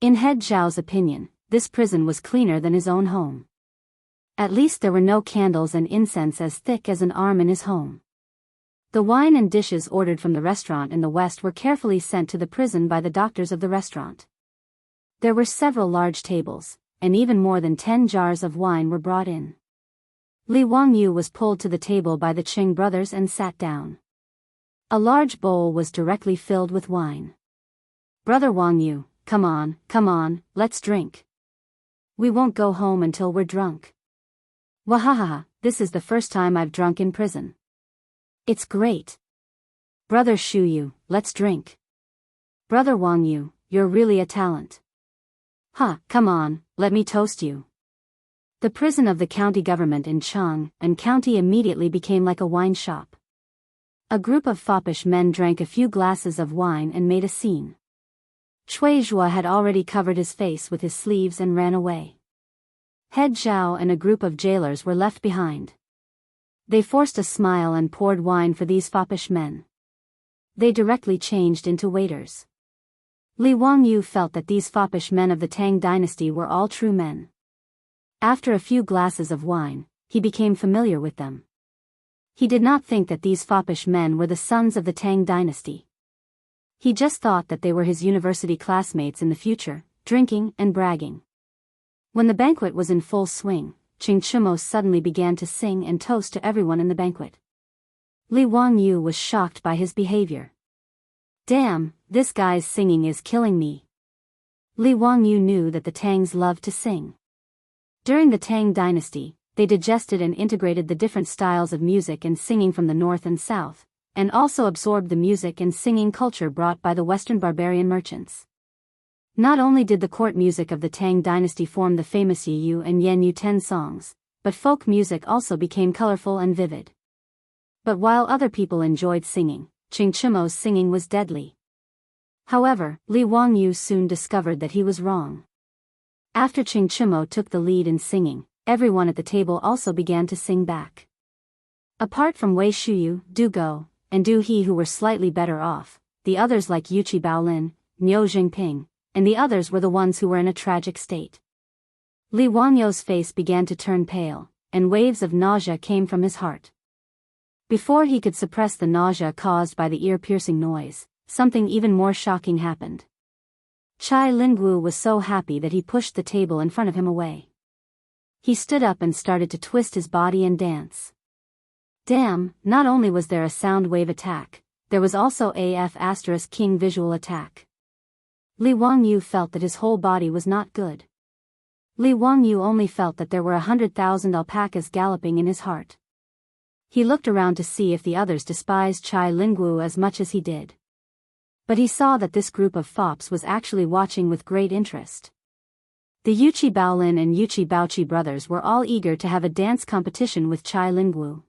In Head Zhao's opinion, this prison was cleaner than his own home. At least there were no candles and incense as thick as an arm in his home. The wine and dishes ordered from the restaurant in the west were carefully sent to the prison by the doctors of the restaurant. There were several large tables, and even more than 10 jars of wine were brought in. Li Wangyu was pulled to the table by the Qing brothers and sat down. A large bowl was directly filled with wine. "Brother Wangyu, come on, let's drink. We won't go home until we're drunk." "Wahahaha, this is the first time I've drunk in prison. It's great. Brother Shuyu, let's drink. Brother Wangyu, you're really a talent. Come on, let me toast you." The prison of the county government in Chang and County immediately became like a wine shop. A group of foppish men drank a few glasses of wine and made a scene. Shui Zhua had already covered his face with his sleeves and ran away. Head Zhao and a group of jailers were left behind. They forced a smile and poured wine for these foppish men. They directly changed into waiters. Li Wangyu felt that these foppish men of the Tang dynasty were all true men. After a few glasses of wine, he became familiar with them. He did not think that these foppish men were the sons of the Tang dynasty. He just thought that they were his university classmates in the future, drinking and bragging. When the banquet was in full swing, Qing Chimo suddenly began to sing and toast to everyone in the banquet. Li Wangyu was shocked by his behavior. "Damn, this guy's singing is killing me." Li Wangyu knew that the Tangs loved to sing. During the Tang dynasty, they digested and integrated the different styles of music and singing from the north and south, and also absorbed the music and singing culture brought by the Western barbarian merchants. Not only did the court music of the Tang dynasty form the famous Yi Yu and Yan Yu Ten songs, but folk music also became colorful and vivid. But while other people enjoyed singing, Qing Chimo's singing was deadly. However, Li Wangyu soon discovered that he was wrong. After Qing Chimo took the lead in singing, everyone at the table also began to sing back. Apart from Wei Shuyu, Du Go, and Du He who were slightly better off, the others like Yuqi Baolin, Niu Jingping, and the others were the ones who were in a tragic state. Li Wangyu's face began to turn pale, and waves of nausea came from his heart. Before he could suppress the nausea caused by the ear-piercing noise, something even more shocking happened. Chai Lingwu was so happy that he pushed the table in front of him away. He stood up and started to twist his body and dance. Damn, not only was there a sound wave attack, there was also a King visual attack. Li Wangyu felt that his whole body was not good. Li Wangyu only felt that there were 100,000 alpacas galloping in his heart. He looked around to see if the others despised Chai Lingwu as much as he did. But he saw that this group of fops was actually watching with great interest. The Yuqi Baolin and Yuqi Baoqi brothers were all eager to have a dance competition with Chai Lingwu.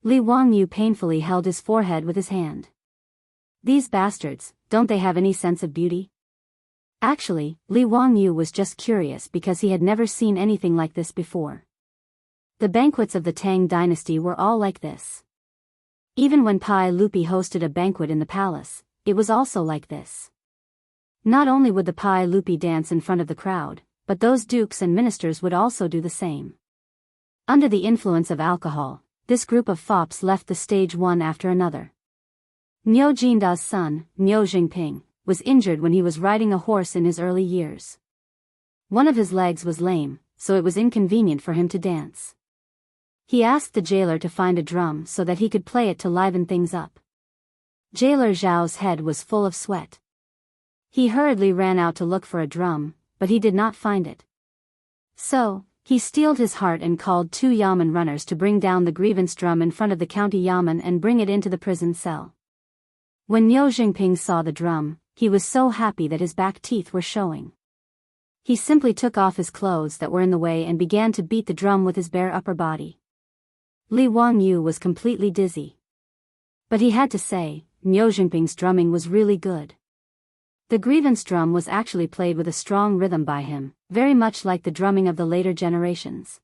Li Wangyu painfully held his forehead with his hand. These bastards, don't they have any sense of beauty? Actually, Li Wangyu was just curious because he had never seen anything like this before. The banquets of the Tang dynasty were all like this. Even when Pai Lupi hosted a banquet in the palace, it was also like this. Not only would the Pai Lupi dance in front of the crowd, but those dukes and ministers would also do the same. Under the influence of alcohol, this group of fops left the stage one after another. Niu Jinda's son, Niu Jingping, was injured when he was riding a horse in his early years. One of his legs was lame, so it was inconvenient for him to dance. He asked the jailer to find a drum so that he could play it to liven things up. Jailer Zhao's head was full of sweat. He hurriedly ran out to look for a drum, but he did not find it. So, he steeled his heart and called 2 yamen runners to bring down the grievance drum in front of the county yamen and bring it into the prison cell. When Niu Jingping saw the drum, he was so happy that his back teeth were showing. He simply took off his clothes that were in the way and began to beat the drum with his bare upper body. Li Wangyu was completely dizzy. But he had to say, Niu Jingping's drumming was really good. The grievance drum was actually played with a strong rhythm by him, very much like the drumming of the later generations.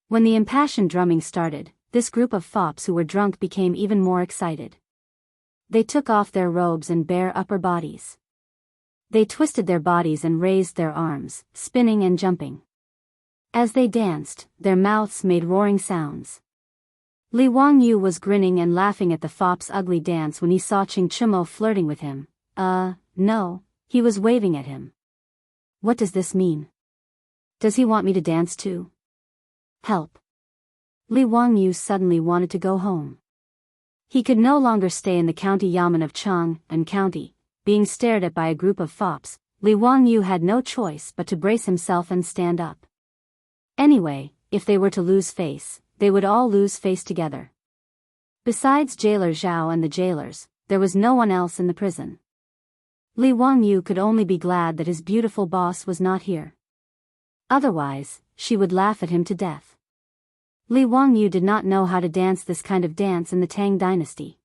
When the impassioned drumming started, this group of fops who were drunk became even more excited. They took off their robes and bare upper bodies. They twisted their bodies and raised their arms, spinning and jumping. As they danced, their mouths made roaring sounds. Li Wangyu was grinning and laughing at the fop's ugly dance when he saw Ching Chumo flirting with him. No, he was waving at him. What does this mean? Does he want me to dance too? Help. Li Wangyu suddenly wanted to go home. He could no longer stay in the county yamen of Chang and County, being stared at by a group of fops. Li Wangyu had no choice but to brace himself and stand up. Anyway, if they were to lose face, they would all lose face together. Besides Jailer Zhao and the jailers, there was no one else in the prison. Li Wangyu could only be glad that his beautiful boss was not here. Otherwise, she would laugh at him to death. Li Wangyu did not know how to dance this kind of dance in the Tang dynasty.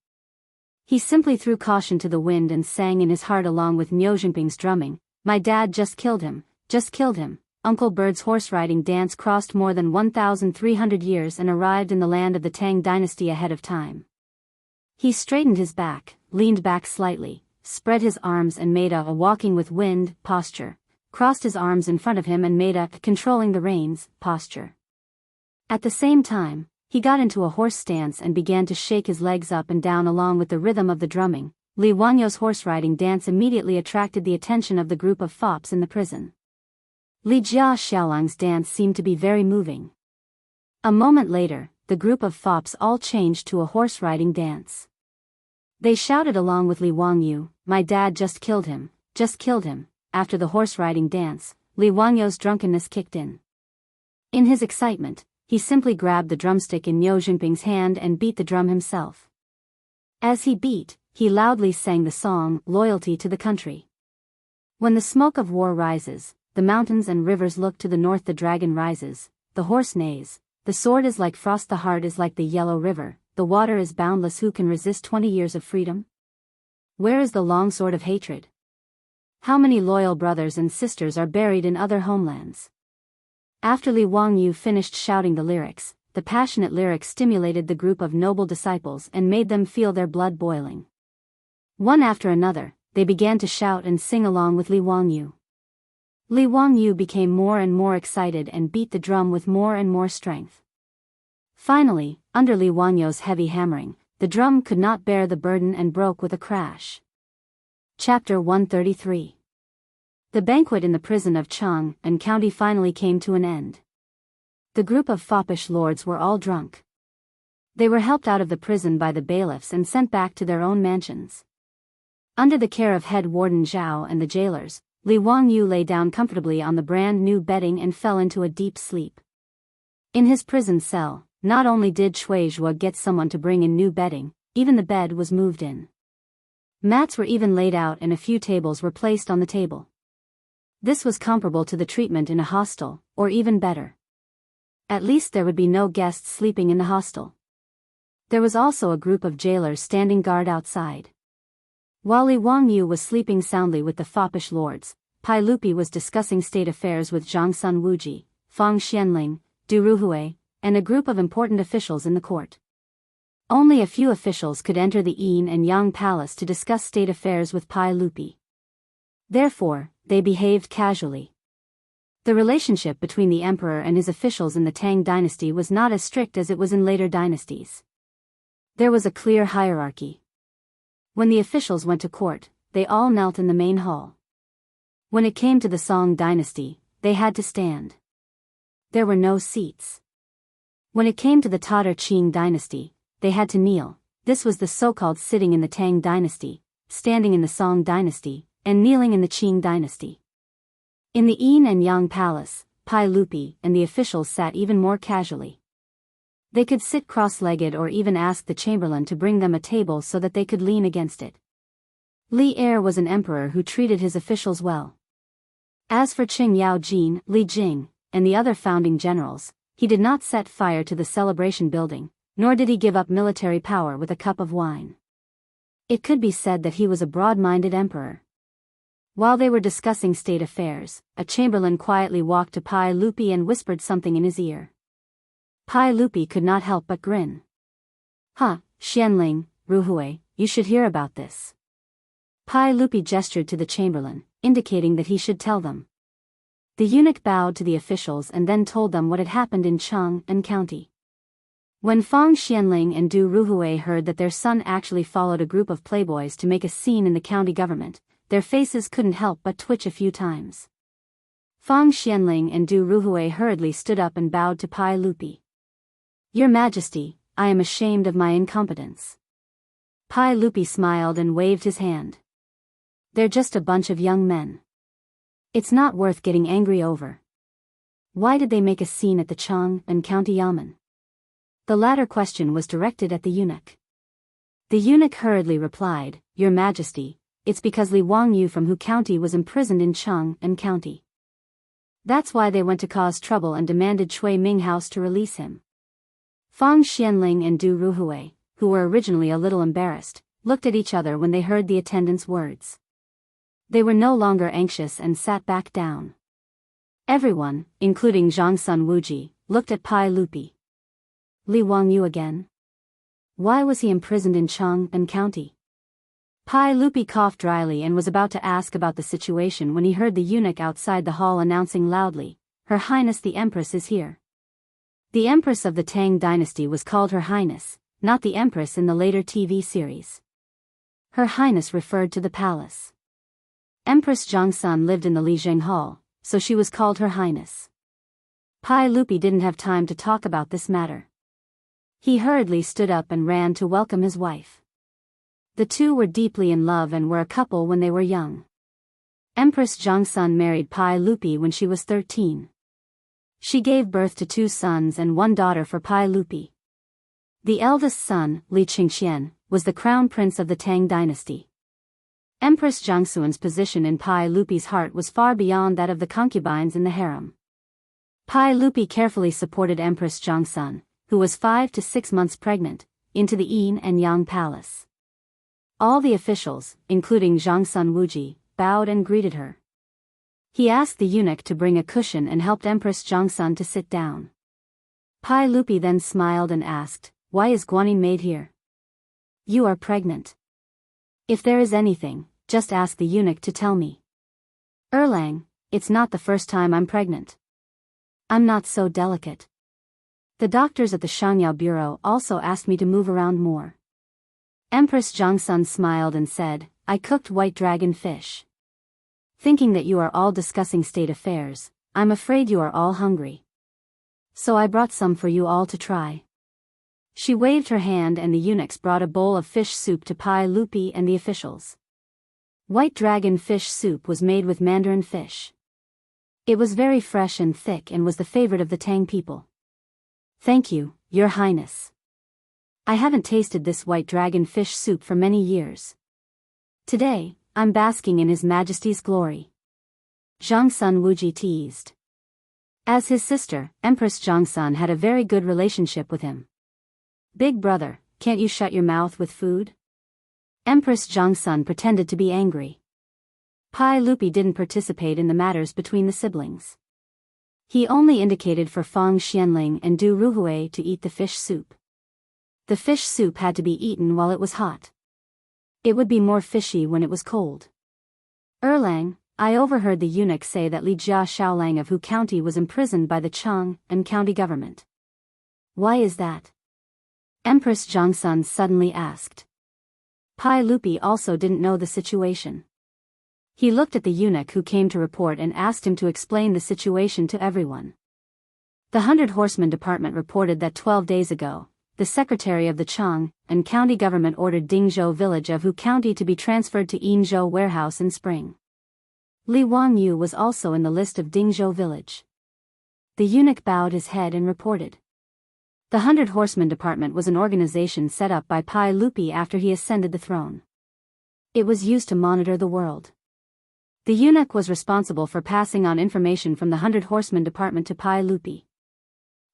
He simply threw caution to the wind and sang in his heart along with Niu Jinping's drumming, "My dad just killed him, just killed him." Uncle Bird's horse-riding dance crossed more than 1,300 years and arrived in the land of the Tang dynasty ahead of time. He straightened his back, leaned back slightly, spread his arms and made a walking with wind posture, crossed his arms in front of him and made a controlling the reins posture. At the same time, he got into a horse stance and began to shake his legs up and down along with the rhythm of the drumming. Li Wangyu's horse-riding dance immediately attracted the attention of the group of fops in the prison. Li Jia Xiaolang's dance seemed to be very moving. A moment later, the group of fops all changed to a horse-riding dance. They shouted along with Li Wangyu, "My dad just killed him, just killed him." After the horse-riding dance, Li Wangyu's drunkenness kicked in. In his excitement, he simply grabbed the drumstick in Niu Jinping's hand and beat the drum himself. As he beat, he loudly sang the song, "Loyalty to the Country." When the smoke of war rises, the mountains and rivers look to the north, the dragon rises, the horse neighs, the sword is like frost, the heart is like the yellow river, the water is boundless, who can resist 20 years of freedom? Where is the long sword of hatred? How many loyal brothers and sisters are buried in other homelands? After Li Wangyu finished shouting the lyrics, the passionate lyrics stimulated the group of noble disciples and made them feel their blood boiling. One after another, they began to shout and sing along with Li Wangyu. Li Wangyu became more and more excited and beat the drum with more and more strength. Finally, under Li Wangyu's heavy hammering, the drum could not bear the burden and broke with a crash. Chapter 133. The banquet in the prison of Chang and County finally came to an end. The group of foppish lords were all drunk. They were helped out of the prison by the bailiffs and sent back to their own mansions. Under the care of head warden Zhao and the jailers, Li Wangyu lay down comfortably on the brand new bedding and fell into a deep sleep. In his prison cell, not only did Shui Zhuo get someone to bring in new bedding, even the bed was moved in. Mats were even laid out and a few tables were placed on the table. This was comparable to the treatment in a hostel, or even better. At least there would be no guests sleeping in the hostel. There was also a group of jailers standing guard outside. While Li Wangyu was sleeping soundly with the foppish lords, Pai Lupi was discussing state affairs with Zhang Sun Wuji, Fang Xianling, Du Ruhui, and a group of important officials in the court. Only a few officials could enter the Yin and Yang palace to discuss state affairs with Pai Lupi. Therefore, they behaved casually. The relationship between the emperor and his officials in the Tang dynasty was not as strict as it was in later dynasties. There was a clear hierarchy. When the officials went to court, they all knelt in the main hall. When it came to the Song dynasty, they had to stand. There were no seats. When it came to the Tatar Qing dynasty, they had to kneel. This was the so-called sitting in the Tang dynasty, standing in the Song dynasty, and kneeling in the Qing dynasty. In the Yin and Yang palace, Pai Lupi and the officials sat even more casually. They could sit cross-legged or even ask the chamberlain to bring them a table so that they could lean against it. Li Er was an emperor who treated his officials well. As for Qing Yao Jin, Li Jing, and the other founding generals, he did not set fire to the celebration building, nor did he give up military power with a cup of wine. It could be said that he was a broad-minded emperor. While they were discussing state affairs, a chamberlain quietly walked to Pai Lupi and whispered something in his ear. Pai Lupi could not help but grin. Xianling, Ruhui, you should hear about this. Pai Lupi gestured to the chamberlain, indicating that he should tell them. The eunuch bowed to the officials and then told them what had happened in Chang and County. When Feng Xianling and Du Ruhui heard that their son actually followed a group of playboys to make a scene in the county government, their faces couldn't help but twitch a few times. Feng Xianling and Du Ruhui hurriedly stood up and bowed to Pai Lupi. "Your Majesty, I am ashamed of my incompetence." Pai Lupi smiled and waved his hand. "They're just a bunch of young men. It's not worth getting angry over." Why did they make a scene at the Chang and County Yamen? The latter question was directed at the eunuch. The eunuch hurriedly replied, "Your Majesty, it's because Li Wangyu from Hu County was imprisoned in Chang and County. That's why they went to cause trouble and demanded Shui Ming House to release him." Feng Xianling and Du Ruhui, who were originally a little embarrassed, looked at each other when they heard the attendant's words. They were no longer anxious and sat back down. Everyone, including Zhang Sun Wuji, looked at Pai Lupi. Li Wangyu again? Why was he imprisoned in Chang and County? Pai Lupi coughed dryly and was about to ask about the situation when he heard the eunuch outside the hall announcing loudly, "Her Highness the Empress is here." The Empress of the Tang dynasty was called Her Highness, not the Empress in the later TV series. Her Highness referred to the palace. Empress Zhangsun lived in the Lijiang Hall, so she was called Her Highness. Pai Lupi didn't have time to talk about this matter. He hurriedly stood up and ran to welcome his wife. The two were deeply in love and were a couple when they were young. Empress Zhangsun married Pai Lupi when she was 13. She gave birth to 2 sons and 1 daughter for Pai Lupi. The eldest son, Li Qingxian, was the crown prince of the Tang dynasty. Empress Zhangsun's position in Pai Lupi's heart was far beyond that of the concubines in the harem. Pai Lupi carefully supported Empress Zhangsun, who was 5 to 6 months pregnant, into the Yin and Yang palace. All the officials, including Zhang Sun Wuji, bowed and greeted her. He asked the eunuch to bring a cushion and helped Empress Zhangsun to sit down. Pai Lupi then smiled and asked, "Why is Guanyin maid here?" "You are pregnant. If there is anything, just ask the eunuch to tell me." "Erlang, it's not the first time I'm pregnant. I'm not so delicate. The doctors at the Shangyao Bureau also asked me to move around more." Empress Zhangsun smiled and said, "I cooked white dragon fish. Thinking that you are all discussing state affairs, I'm afraid you are all hungry. So I brought some for you all to try." She waved her hand and the eunuchs brought a bowl of fish soup to Pai Lupi and the officials. White dragon fish soup was made with mandarin fish. It was very fresh and thick and was the favorite of the Tang people. "Thank you, Your Highness. I haven't tasted this white dragon fish soup for many years. Today, I'm basking in His Majesty's glory." Zhang Sun Wuji teased. As his sister, Empress Zhangsun had a very good relationship with him. "Big brother, can't you shut your mouth with food?" Empress Zhangsun pretended to be angry. Pai Lupi didn't participate in the matters between the siblings. He only indicated for Feng Xianling and Du Ruhui to eat the fish soup. The fish soup had to be eaten while it was hot. It would be more fishy when it was cold. "Erlang, I overheard the eunuch say that Li Jia Shaolang of Hu County was imprisoned by the Chang and County government. Why is that?" Empress Zhangsun suddenly asked. Pai Lupi also didn't know the situation. He looked at the eunuch who came to report and asked him to explain the situation to everyone. The 100 Horsemen Department reported that 12 days ago, the secretary of the Chang and county government ordered Dingzhou village of Hu County to be transferred to Yinzhou warehouse in spring. Li Wangyu was also in the list of Dingzhou village. The eunuch bowed his head and reported. The 100 Horsemen Department was an organization set up by Pai Lupi after he ascended the throne. It was used to monitor the world. The eunuch was responsible for passing on information from the 100 Horsemen Department to Pai Lupi.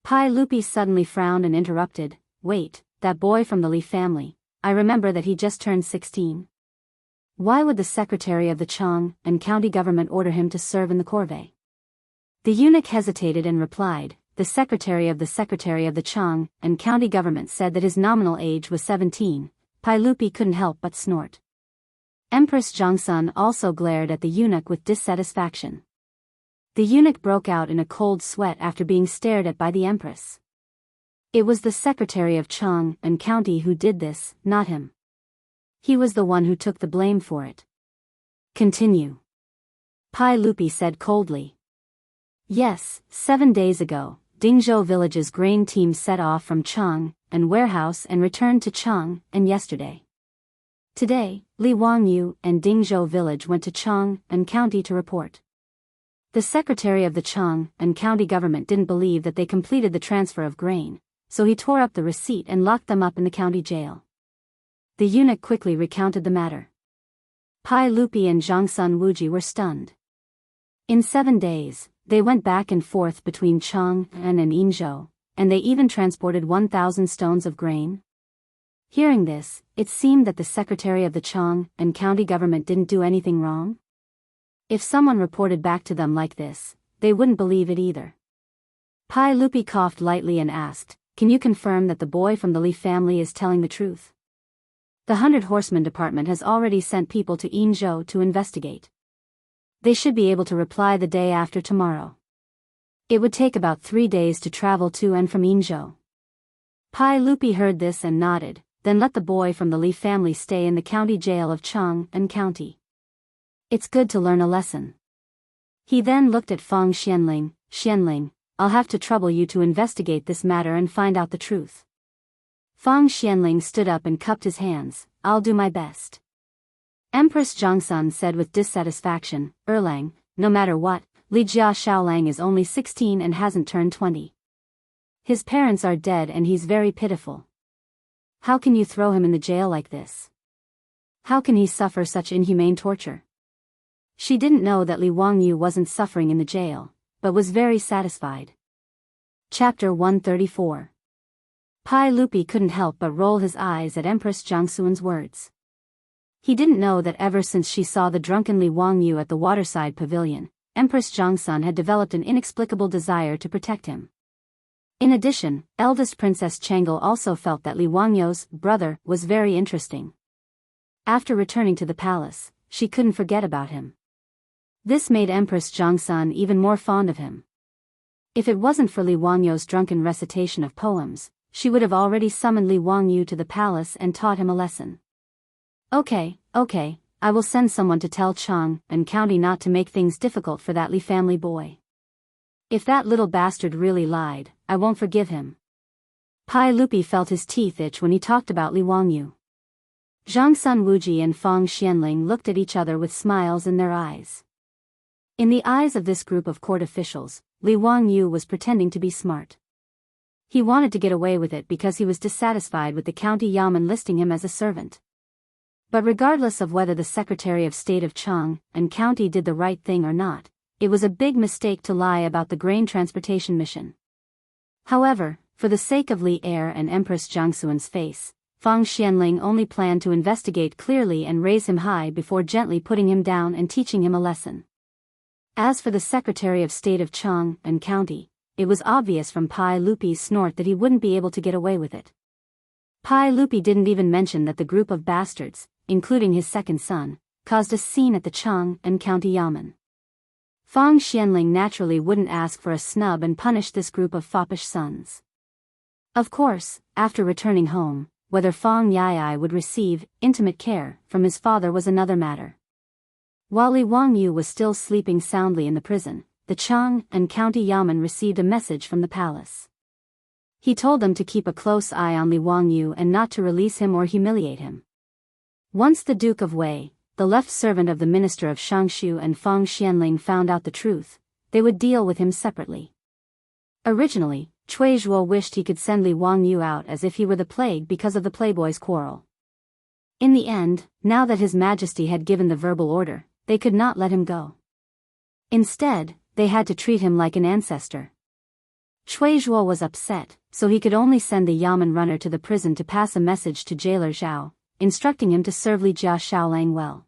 Pai Lupi suddenly frowned and interrupted, "Wait, that boy from the Li family, I remember that he just turned 16. Why would the secretary of the Chang and county government order him to serve in the corvée?" The eunuch hesitated and replied, "The secretary of the Chang and county government said that his nominal age was 17. Pai Lupi couldn't help but snort. Empress Zhangsun also glared at the eunuch with dissatisfaction. The eunuch broke out in a cold sweat after being stared at by the empress. It was the secretary of Chang and County who did this, not him. He was the one who took the blame for it. Continue. Pai Lupi said coldly. Yes, 7 days ago, Dingzhou village's grain team set off from Chang and warehouse and returned to Chang and yesterday. Today, Li Wangyu and Dingzhou village went to Chang and County to report. The secretary of the Chang and County government didn't believe that they completed the transfer of grain, so he tore up the receipt and locked them up in the county jail. The eunuch quickly recounted the matter. Pai Lupi and Zhangsun Wuji were stunned. In 7 days, they went back and forth between Chang and Yinzhou, and they even transported 1,000 stones of grain. Hearing this, it seemed that the secretary of the Chang and county government didn't do anything wrong. If someone reported back to them like this, they wouldn't believe it either. Pai Lupi coughed lightly and asked, "Can you confirm that the boy from the Li family is telling the truth?" The 100 Horsemen Department has already sent people to Yinzhou to investigate. They should be able to reply the day after tomorrow. It would take about 3 days to travel to and from Yinzhou. Pai Lupi heard this and nodded, then let the boy from the Li family stay in the county jail of Chang and County. It's good to learn a lesson. He then looked at Fang Xianling. "Xianling, I'll have to trouble you to investigate this matter and find out the truth." Fang Xianling stood up and cupped his hands. "I'll do my best." Empress Zhangsun said with dissatisfaction, "Erlang, no matter what, Li Jia Shaolang is only 16 and hasn't turned 20. His parents are dead and he's very pitiful. How can you throw him in the jail like this? How can he suffer such inhumane torture?" She didn't know that Li Wangyu wasn't suffering in the jail, but was very satisfied. Chapter 134. Pai Lupi couldn't help but roll his eyes at Empress Zhangsun's words. He didn't know that ever since she saw the drunken Li Wangyu at the waterside pavilion, Empress Zhangsun had developed an inexplicable desire to protect him. In addition, eldest Princess Changel also felt that Li Wangyu's brother was very interesting. After returning to the palace, she couldn't forget about him. This made Empress Zhangsun even more fond of him. If it wasn't for Li Wangyu's drunken recitation of poems, she would have already summoned Li Wangyu to the palace and taught him a lesson. Okay, I will send someone to tell Chang and County not to make things difficult for that Li family boy. If that little bastard really lied, I won't forgive him." Pai Lupi felt his teeth itch when he talked about Li Wangyu. Zhangsun Wuji and Fang Xianling looked at each other with smiles in their eyes. In the eyes of this group of court officials, Li Wangyu was pretending to be smart. He wanted to get away with it because he was dissatisfied with the county yamen listing him as a servant. But regardless of whether the Secretary of State of Chang and County did the right thing or not, it was a big mistake to lie about the grain transportation mission. However, for the sake of Li Heir and Empress Zhangsun's face, Fang Xianling only planned to investigate clearly and raise him high before gently putting him down and teaching him a lesson. As for the Secretary of State of Chang and County, it was obvious from Pai Lupi's snort that he wouldn't be able to get away with it. Pai Lupi didn't even mention that the group of bastards, including his second son, caused a scene at the Chang and County Yamen. Fang Xianling naturally wouldn't ask for a snub and punish this group of foppish sons. Of course, after returning home, whether Fang Yai would receive intimate care from his father was another matter. While Li Wangyu was still sleeping soundly in the prison, the Chang and County Yamen received a message from the palace. He told them to keep a close eye on Li Wangyu and not to release him or humiliate him. Once the Duke of Wei, the left servant of the Minister of Shangshu, and Fang Xianling found out the truth, they would deal with him separately. Originally, Cui Zhuo wished he could send Li Wangyu out as if he were the plague because of the playboys' quarrel. In the end, now that His Majesty had given the verbal order, they could not let him go. Instead, they had to treat him like an ancestor. Cui Zhuo was upset, so he could only send the Yamen runner to the prison to pass a message to jailer Zhao, instructing him to serve Li Jia Shaolang well.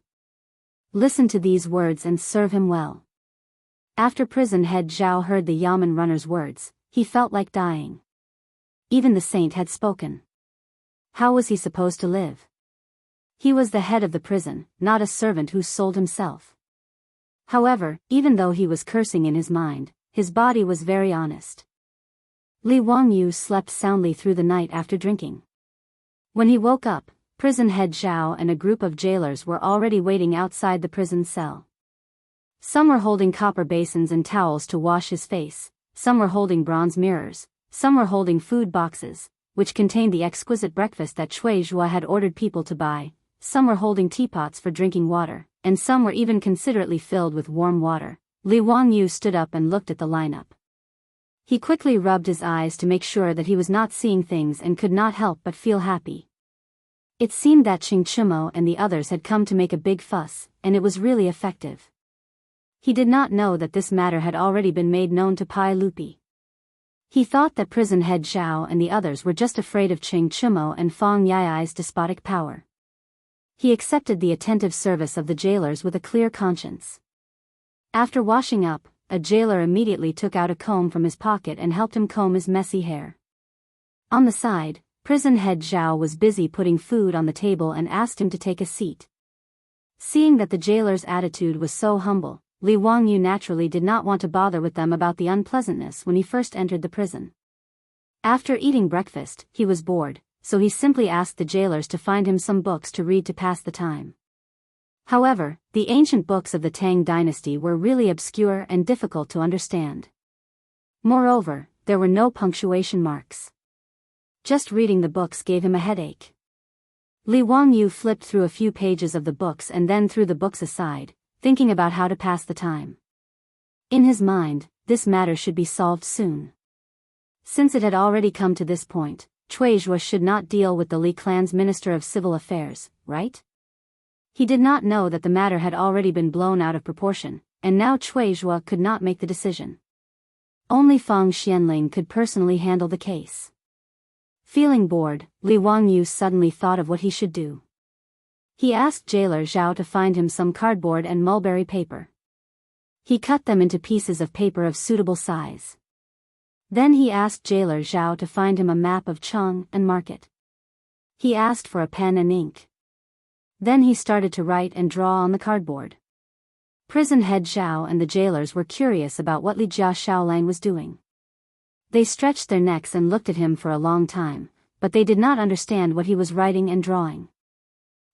Listen to these words and serve him well. After prison head Zhao heard the Yamen runner's words, he felt like dying. Even the saint had spoken. How was he supposed to live? He was the head of the prison, not a servant who sold himself. However, even though he was cursing in his mind, his body was very honest. Li Wangyu slept soundly through the night after drinking. When he woke up, prison head Zhao and a group of jailers were already waiting outside the prison cell. Some were holding copper basins and towels to wash his face, some were holding bronze mirrors, some were holding food boxes, which contained the exquisite breakfast that Cui Zhua had ordered people to buy, some were holding teapots for drinking water, and some were even considerately filled with warm water. Li Wangyu stood up and looked at the lineup. He quickly rubbed his eyes to make sure that he was not seeing things and could not help but feel happy. It seemed that Qing Chimo and the others had come to make a big fuss, and it was really effective. He did not know that this matter had already been made known to Pai Lupi. He thought that prison head Zhao and the others were just afraid of Qing Chimo and Fang Yai's despotic power. He accepted the attentive service of the jailers with a clear conscience. After washing up, a jailer immediately took out a comb from his pocket and helped him comb his messy hair. On the side, prison head Zhao was busy putting food on the table and asked him to take a seat. Seeing that the jailer's attitude was so humble, Li Wangyu naturally did not want to bother with them about the unpleasantness when he first entered the prison. After eating breakfast, he was bored, so he simply asked the jailers to find him some books to read to pass the time. However, the ancient books of the Tang dynasty were really obscure and difficult to understand. Moreover, there were no punctuation marks. Just reading the books gave him a headache. Li Wangyu flipped through a few pages of the books and then threw the books aside, thinking about how to pass the time. In his mind, this matter should be solved soon. Since it had already come to this point, Cui Zhua should not deal with the Li clan's Minister of Civil Affairs, right? He did not know that the matter had already been blown out of proportion, and now Cui Zhua could not make the decision. Only Fang Xianling could personally handle the case. Feeling bored, Li Wangyu suddenly thought of what he should do. He asked jailer Zhao to find him some cardboard and mulberry paper. He cut them into pieces of paper of suitable size. Then he asked jailer Zhao to find him a map of Cheng and market. He asked for a pen and ink. Then he started to write and draw on the cardboard. Prison head Zhao and the jailers were curious about what Li Jia Shaolang was doing. They stretched their necks and looked at him for a long time, but they did not understand what he was writing and drawing.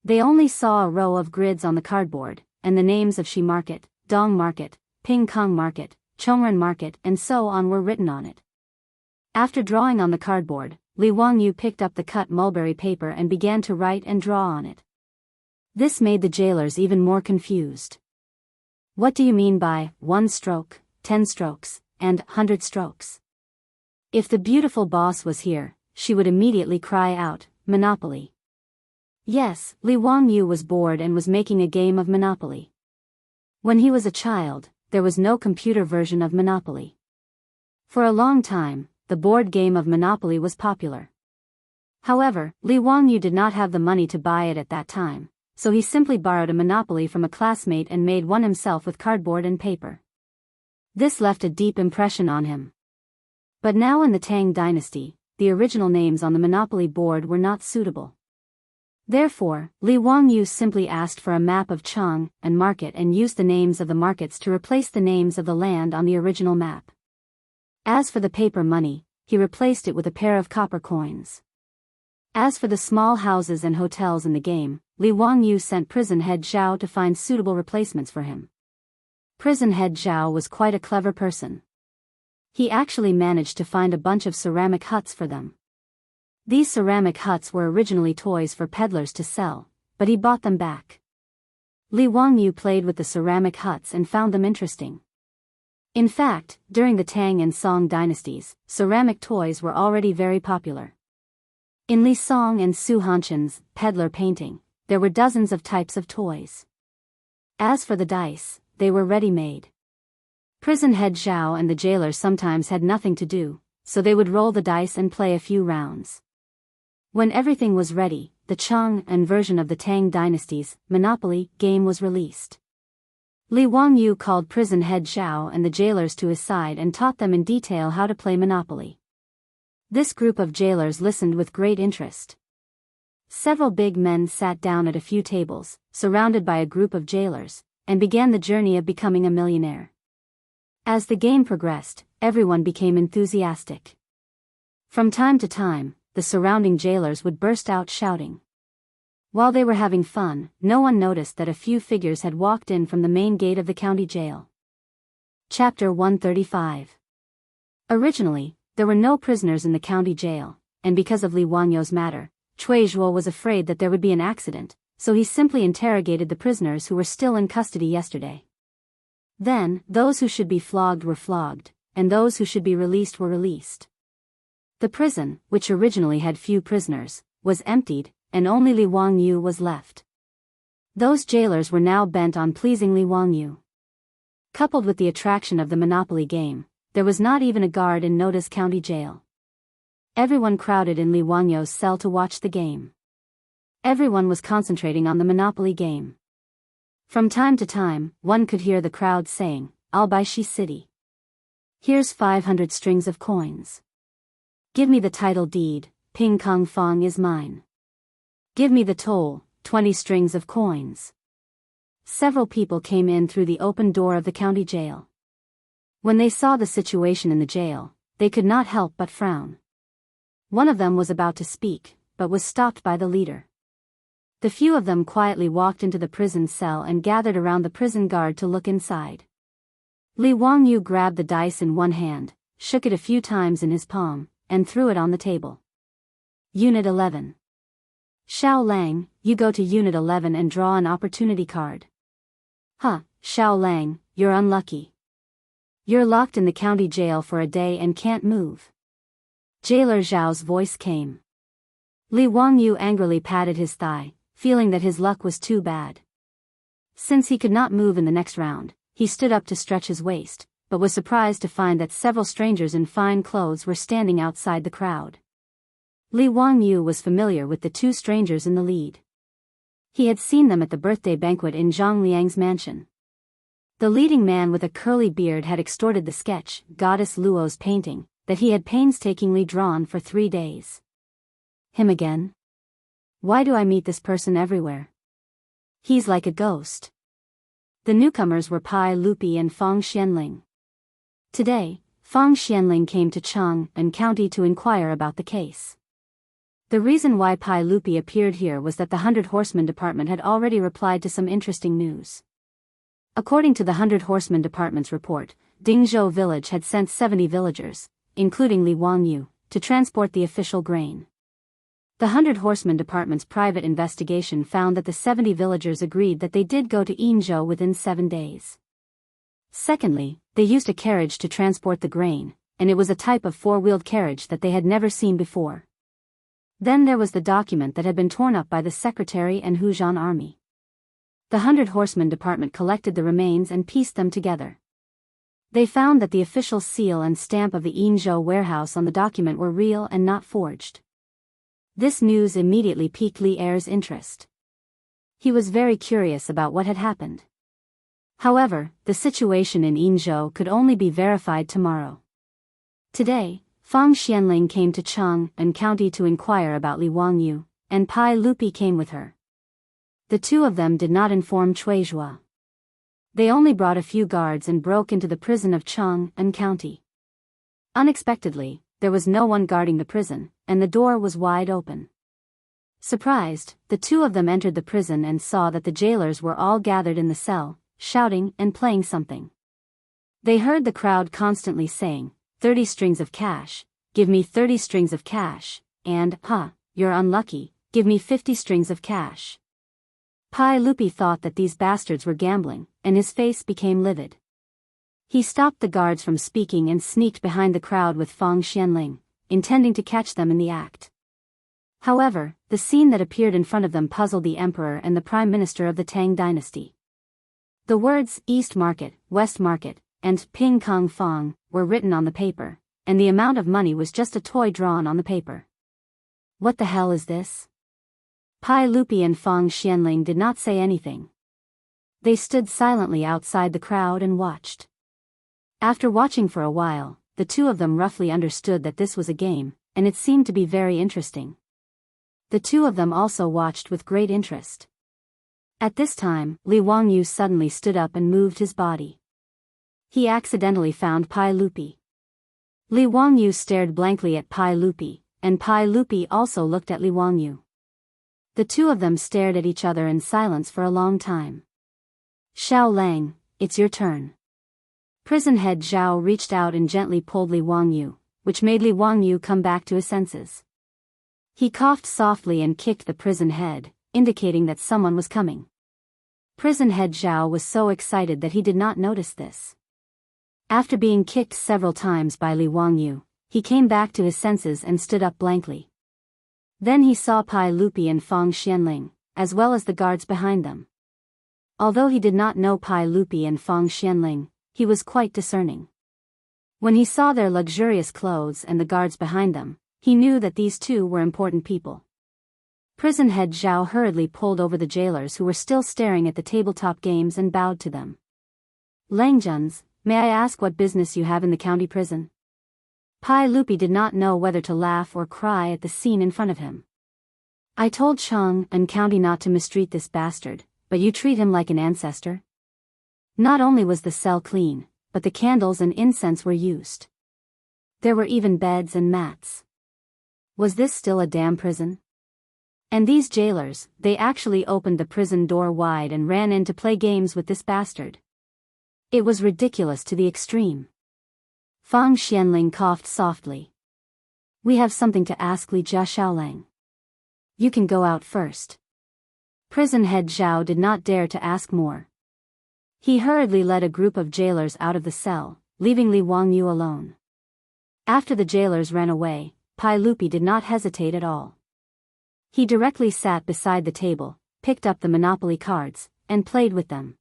They only saw a row of grids on the cardboard, and the names of Shi Market, Dong Market, Ping Kong Market, Chongren Market and so on were written on it. After drawing on the cardboard, Li Wangyu picked up the cut mulberry paper and began to write and draw on it. This made the jailers even more confused. What do you mean by 1 stroke, 10 strokes, and 100 strokes? If the beautiful boss was here, she would immediately cry out, Monopoly. Yes, Li Wangyu was bored and was making a game of Monopoly. When he was a child, there was no computer version of Monopoly. For a long time, the board game of Monopoly was popular. However, Li Wangyu did not have the money to buy it at that time, so he simply borrowed a Monopoly from a classmate and made one himself with cardboard and paper. This left a deep impression on him. But now in the Tang dynasty, the original names on the Monopoly board were not suitable. Therefore, Li Wangyu simply asked for a map of Cheng and market and used the names of the markets to replace the names of the land on the original map. As for the paper money, he replaced it with a pair of copper coins. As for the small houses and hotels in the game, Li Wangyu sent prison head Zhao to find suitable replacements for him. Prison head Zhao was quite a clever person. He actually managed to find a bunch of ceramic huts for them. These ceramic huts were originally toys for peddlers to sell, but he bought them back. Li Wangyu played with the ceramic huts and found them interesting. In fact, during the Tang and Song dynasties, ceramic toys were already very popular. In Li Song and Su Hanshan's peddler painting, there were dozens of types of toys. As for the dice, they were ready-made. Prison head Zhao and the jailers sometimes had nothing to do, so they would roll the dice and play a few rounds. When everything was ready, the Cheng and version of the Tang dynasty's Monopoly game was released. Li Wangyu called prison head Zhao and the jailers to his side and taught them in detail how to play Monopoly. This group of jailers listened with great interest. Several big men sat down at a few tables, surrounded by a group of jailers, and began the journey of becoming a millionaire. As the game progressed, everyone became enthusiastic. From time to time, the surrounding jailers would burst out shouting. While they were having fun, no one noticed that a few figures had walked in from the main gate of the county jail. Chapter 135. Originally, there were no prisoners in the county jail, and because of Li Wangyou's matter, Cui Zhuo was afraid that there would be an accident, so he simply interrogated the prisoners who were still in custody yesterday. Then, those who should be flogged were flogged, and those who should be released were released. The prison, which originally had few prisoners, was emptied, and only Li Wangyou was left. Those jailers were now bent on pleasing Li Wangyou. Coupled with the attraction of the Monopoly game, there was not even a guard in Noda's county jail. Everyone crowded in Li Wangyou's cell to watch the game. Everyone was concentrating on the Monopoly game. From time to time, one could hear the crowd saying, "I'll buy Shi City. Here's 500 strings of coins. Give me the title deed, Ping Kong Fong is mine. Give me the toll, 20 strings of coins." Several people came in through the open door of the county jail. When they saw the situation in the jail, they could not help but frown. One of them was about to speak, but was stopped by the leader. The few of them quietly walked into the prison cell and gathered around the prison guard to look inside. Li Wangyou grabbed the dice in one hand, shook it a few times in his palm, and threw it on the table. Unit 11. Xiao Lang, you go to Unit 11 and draw an opportunity card. Huh, Xiao Lang, you're unlucky. You're locked in the county jail for a day and can't move. Jailer Zhao's voice came. Li Wangyou angrily patted his thigh, feeling that his luck was too bad. Since he could not move in the next round, he stood up to stretch his waist, but was surprised to find that several strangers in fine clothes were standing outside the crowd. Li Wangyou was familiar with the two strangers in the lead. He had seen them at the birthday banquet in Zhang Liang's mansion. The leading man with a curly beard had extorted the sketch, Goddess Luo's painting, that he had painstakingly drawn for 3 days. Him again? Why do I meet this person everywhere? He's like a ghost. The newcomers were Pai Lupi and Fang Xianling. Today, Fang Xianling came to Chang'an County to inquire about the case. The reason why Pai Lupi appeared here was that the 100 Horsemen Department had already replied to some interesting news. According to the 100 Horsemen Department's report, Dingzhou village had sent 70 villagers, including Li Wangyou, to transport the official grain. The 100 Horsemen Department's private investigation found that the 70 villagers agreed that they did go to Yinzhou within 7 days. Secondly, they used a carriage to transport the grain, and it was a type of 4-wheeled carriage that they had never seen before. Then there was the document that had been torn up by the Secretary and Huzhan army. The 100 Horsemen Department collected the remains and pieced them together. They found that the official seal and stamp of the Yinzhou warehouse on the document were real and not forged. This news immediately piqued Li Er's interest. He was very curious about what had happened. However, the situation in Yinzhou could only be verified tomorrow. Today, Fang Xianling came to Chang'an County to inquire about Li Wangyou, and Pai Lupi came with her. The two of them did not inform Cui Zhuo. They only brought a few guards and broke into the prison of Chang'an County. Unexpectedly, there was no one guarding the prison, and the door was wide open. Surprised, the two of them entered the prison and saw that the jailers were all gathered in the cell, shouting and playing something. They heard the crowd constantly saying, 30 strings of cash, give me 30 strings of cash, and, you're unlucky, give me 50 strings of cash. Pai Lupi thought that these bastards were gambling, and his face became livid. He stopped the guards from speaking and sneaked behind the crowd with Fang Xianling, intending to catch them in the act. However, the scene that appeared in front of them puzzled the emperor and the prime minister of the Tang dynasty. The words East Market, West Market, and Ping Kong Fong were written on the paper, and the amount of money was just a toy drawn on the paper. What the hell is this? Pai Lupi and Fang Xianling did not say anything. They stood silently outside the crowd and watched. After watching for a while, the two of them roughly understood that this was a game, and it seemed to be very interesting. The two of them also watched with great interest. At this time, Li Wangyou suddenly stood up and moved his body. He accidentally found Pai Lupi. Li Wangyu stared blankly at Pai Lupi, and Pai Lupi also looked at Li Wangyu. The two of them stared at each other in silence for a long time. Xiao Lang, it's your turn. Prison head Zhao reached out and gently pulled Li Wangyu, which made Li Wangyu come back to his senses. He coughed softly and kicked the prison head, indicating that someone was coming. Prison head Zhao was so excited that he did not notice this. After being kicked several times by Li Wangyu, he came back to his senses and stood up blankly. Then he saw Pai Lupi and Fang Xianling, as well as the guards behind them. Although he did not know Pai Lupi and Fang Xianling, he was quite discerning. When he saw their luxurious clothes and the guards behind them, he knew that these two were important people. Prison head Zhao hurriedly pulled over the jailers who were still staring at the tabletop games and bowed to them. Langjuns, may I ask what business you have in the county prison? Pai Lupi did not know whether to laugh or cry at the scene in front of him. I told Chang and County not to mistreat this bastard, but you treat him like an ancestor? Not only was the cell clean, but the candles and incense were used. There were even beds and mats. Was this still a damn prison? And these jailers, they actually opened the prison door wide and ran in to play games with this bastard. It was ridiculous to the extreme. Fang Xianling coughed softly. We have something to ask Li Xiaolang. You can go out first. Prison head Zhao did not dare to ask more. He hurriedly led a group of jailers out of the cell, leaving Li Wangyu alone. After the jailers ran away, Pai Lupi did not hesitate at all. He directly sat beside the table, picked up the Monopoly cards, and played with them.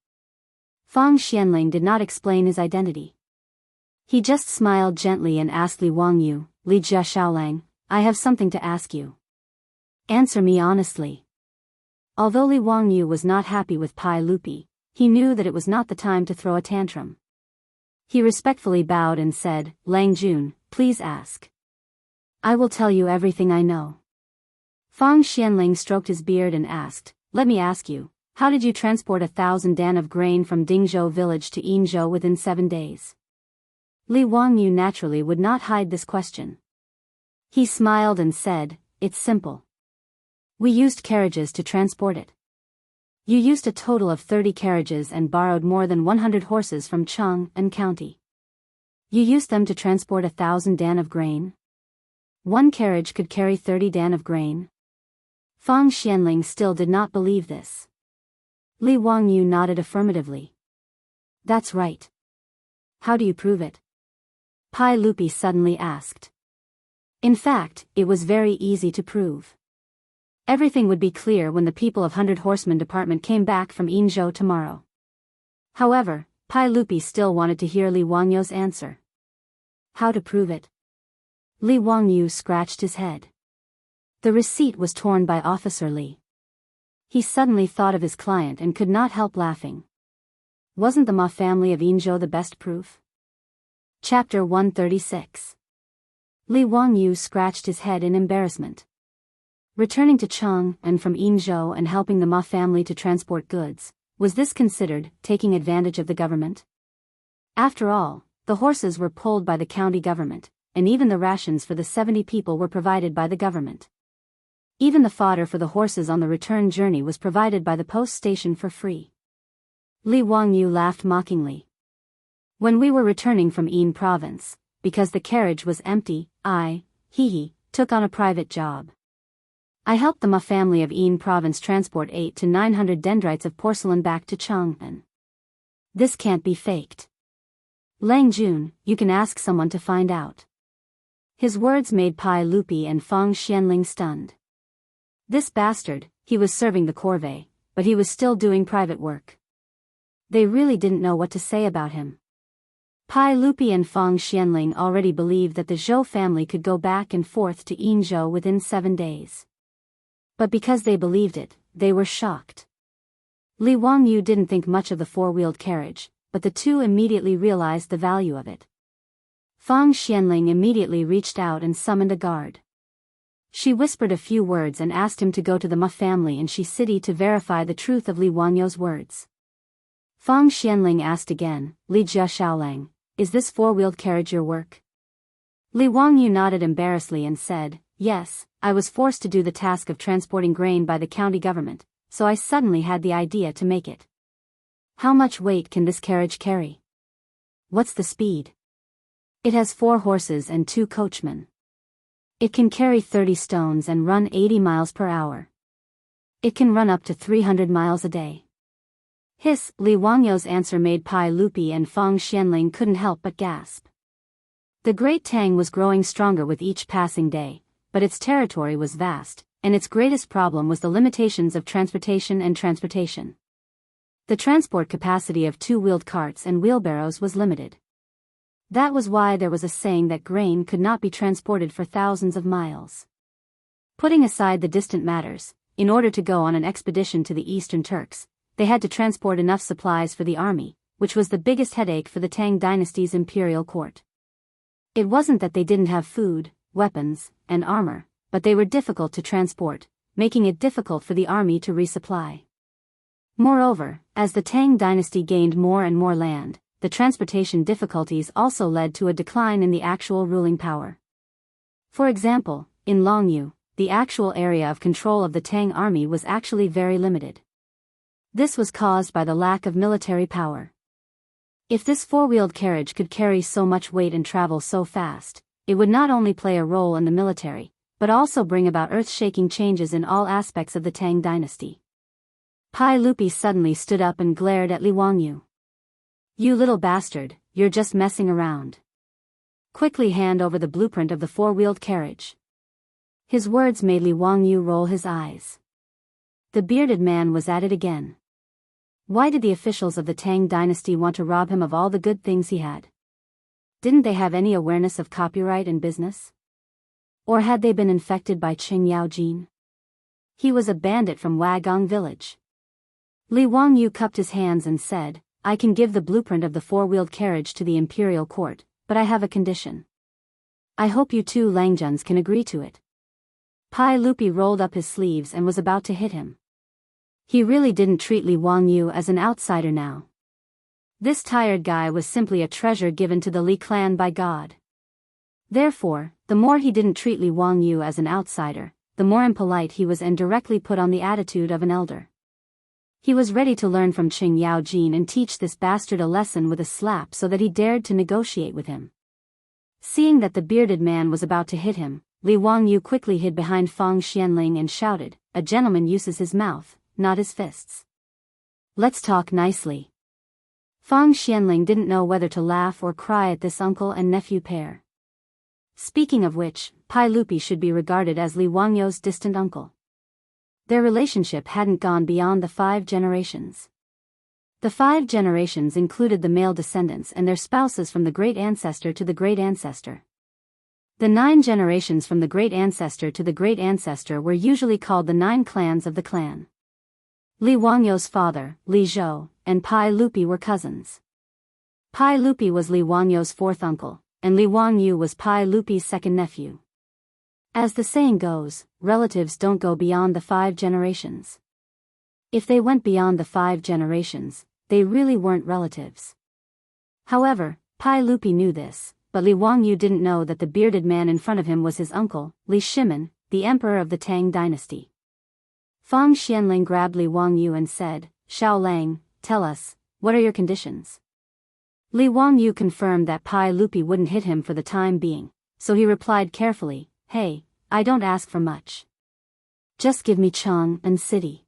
Fang Xianling did not explain his identity. He just smiled gently and asked Li Wangyu, Li Xiaolang, I have something to ask you. Answer me honestly. Although Li Wangyu was not happy with Pai Lupi, he knew that it was not the time to throw a tantrum. He respectfully bowed and said, Lang Jun, please ask. I will tell you everything I know. Fang Xianling stroked his beard and asked, let me ask you, how did you transport 1,000 dan of grain from Dingzhou village to Yinzhou within 7 days? Li Wangyu naturally would not hide this question. He smiled and said, it's simple. We used carriages to transport it. You used a total of 30 carriages and borrowed more than 100 horses from Cheng and County. You used them to transport 1,000 dan of grain? One carriage could carry 30 dan of grain? Fang Xianling still did not believe this. Li Wangyu nodded affirmatively. That's right. How do you prove it? Pai Lupi suddenly asked. In fact, it was very easy to prove. Everything would be clear when the people of 100 Horsemen Department came back from Yinzhou tomorrow. However, Pai Lupi still wanted to hear Li Wangyu's answer. How to prove it? Li Wangyu scratched his head. The receipt was torn by Officer Li. He suddenly thought of his client and could not help laughing. Wasn't the Ma family of Yinzhou the best proof? Chapter 136. Li Wangyu scratched his head in embarrassment. Returning to Cheng and from Yinzhou and helping the Ma family to transport goods, was this considered taking advantage of the government? After all, the horses were pulled by the county government, and even the rations for the 70 people were provided by the government. Even the fodder for the horses on the return journey was provided by the post station for free. Li Wangyu laughed mockingly. When we were returning from Yin province, because the carriage was empty, I, took on a private job. I helped the Ma family of Yin province transport 800 to 900 dendrites of porcelain back to Chang'an. This can't be faked. Lang Jun, you can ask someone to find out. His words made Pai Lupi and Fang Xianling stunned. This bastard, he was serving the corvée, but he was still doing private work. They really didn't know what to say about him. Pai Lupi and Fang Xianling already believed that the Zhou family could go back and forth to Yinzhou within 7 days. But because they believed it, they were shocked. Li Wangyu didn't think much of the four-wheeled carriage, but the two immediately realized the value of it. Fang Xianling immediately reached out and summoned a guard. She whispered a few words and asked him to go to the Ma family in Shi City to verify the truth of Li Wangyu's words. Fang Xianling asked again, Li Xiaolang, is this four-wheeled carriage your work? Li Wangyu nodded embarrassedly and said, "Yes, I was forced to do the task of transporting grain by the county government, so I suddenly had the idea to make it." "How much weight can this carriage carry? What's the speed?" "It has 4 horses and 2 coachmen. It can carry 30 stones and run 80 miles per hour. It can run up to 300 miles a day." Hiss! Li Wangyu's answer made Pai Lupi and Feng Xianling couldn't help but gasp. The Great Tang was growing stronger with each passing day, but its territory was vast, and its greatest problem was the limitations of transportation and transportation. The transport capacity of 2-wheeled carts and wheelbarrows was limited. That was why there was a saying that grain could not be transported for thousands of miles. Putting aside the distant matters, in order to go on an expedition to the Eastern Turks, they had to transport enough supplies for the army, which was the biggest headache for the Tang dynasty's imperial court. It wasn't that they didn't have food, weapons, and armor, but they were difficult to transport, making it difficult for the army to resupply. Moreover, as the Tang dynasty gained more and more land, the transportation difficulties also led to a decline in the actual ruling power. For example, in Longyu, the actual area of control of the Tang army was actually very limited. This was caused by the lack of military power. If this 4-wheeled carriage could carry so much weight and travel so fast, it would not only play a role in the military, but also bring about earth-shaking changes in all aspects of the Tang dynasty. Pai Lupi suddenly stood up and glared at Li Wangyu. "You little bastard, you're just messing around. Quickly hand over the blueprint of the 4-wheeled carriage." His words made Li Wangyu roll his eyes. The bearded man was at it again. Why did the officials of the Tang dynasty want to rob him of all the good things he had? Didn't they have any awareness of copyright in business? Or had they been infected by Qing Yaojin? He was a bandit from Wagong village. Li Wangyu cupped his hands and said, "I can give the blueprint of the 4-wheeled carriage to the imperial court, but I have a condition. I hope you 2 Langjuns can agree to it." Pai Lupi rolled up his sleeves and was about to hit him. He really didn't treat Li Wangyu as an outsider now. This tired guy was simply a treasure given to the Li clan by God. Therefore, the more he didn't treat Li Wangyu as an outsider, the more impolite he was and directly put on the attitude of an elder. He was ready to learn from Qing Yaojin and teach this bastard a lesson with a slap so that he dared to negotiate with him. Seeing that the bearded man was about to hit him, Li Wangyu quickly hid behind Feng Xianling and shouted, "A gentleman uses his mouth, not his fists. Let's talk nicely." Feng Xianling didn't know whether to laugh or cry at this uncle and nephew pair. Speaking of which, Pai Lupi should be regarded as Li Wangyu's distant uncle. Their relationship hadn't gone beyond the 5 generations. The 5 generations included the male descendants and their spouses from the great ancestor to the great ancestor. The 9 generations from the great ancestor to the great ancestor were usually called the 9 clans of the clan. Li Wangyu's father, Li Zhou, and Pai Lupi were cousins. Pai Lupi was Li Wangyu's 4th uncle, and Li Wangyu was Pai Lupi's 2nd nephew. As the saying goes, relatives don't go beyond the 5 generations. If they went beyond the 5 generations, they really weren't relatives. However, Pai Lupi knew this, but Li Wangyu didn't know that the bearded man in front of him was his uncle, Li Shimen, the emperor of the Tang dynasty. Feng Xianling grabbed Li Wangyu and said, "Xiao Lang, tell us, what are your conditions?" Li Wangyu confirmed that Pai Lupi wouldn't hit him for the time being, so he replied carefully, "Hey, I don't ask for much. Just give me Chang and city."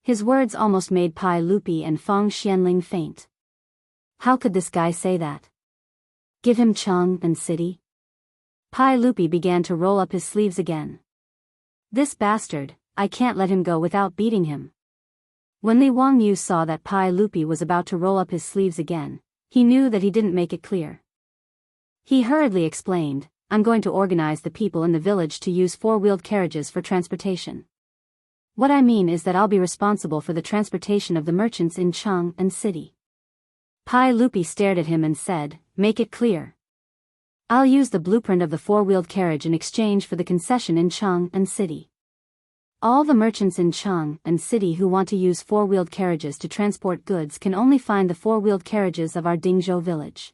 His words almost made Pai Lupi and Feng Xianling faint. How could this guy say that? Give him Chang and city? Pai Lupi began to roll up his sleeves again. This bastard, I can't let him go without beating him. When Li Wangyu saw that Pai Lupi was about to roll up his sleeves again, he knew that he didn't make it clear. He hurriedly explained, "I'm going to organize the people in the village to use 4-wheeled carriages for transportation. What I mean is that I'll be responsible for the transportation of the merchants in Chang and city." Pai Lupi stared at him and said, "Make it clear. I'll use the blueprint of the 4-wheeled carriage in exchange for the concession in Chang and city. All the merchants in Chang and city who want to use 4-wheeled carriages to transport goods can only find the 4-wheeled carriages of our Dingzhou village.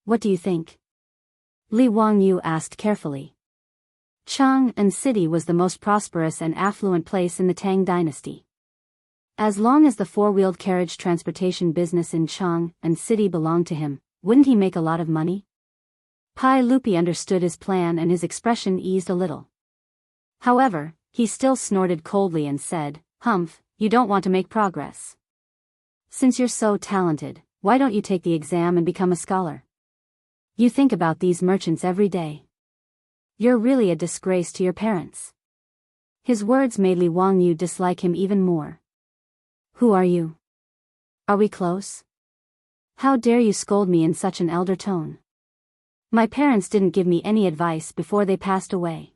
What do you think?" Li Wangyu asked carefully. Chang'an City was the most prosperous and affluent place in the Tang dynasty. As long as the four-wheeled carriage transportation business in Chang'an City belonged to him, wouldn't he make a lot of money? Pai Lupi understood his plan and his expression eased a little. However, he still snorted coldly and said, "Humph, you don't want to make progress. Since you're so talented, why don't you take the exam and become a scholar? You think about these merchants every day. You're really a disgrace to your parents." His words made Li Wangyu dislike him even more. "Who are you? Are we close? How dare you scold me in such an elder tone? My parents didn't give me any advice before they passed away.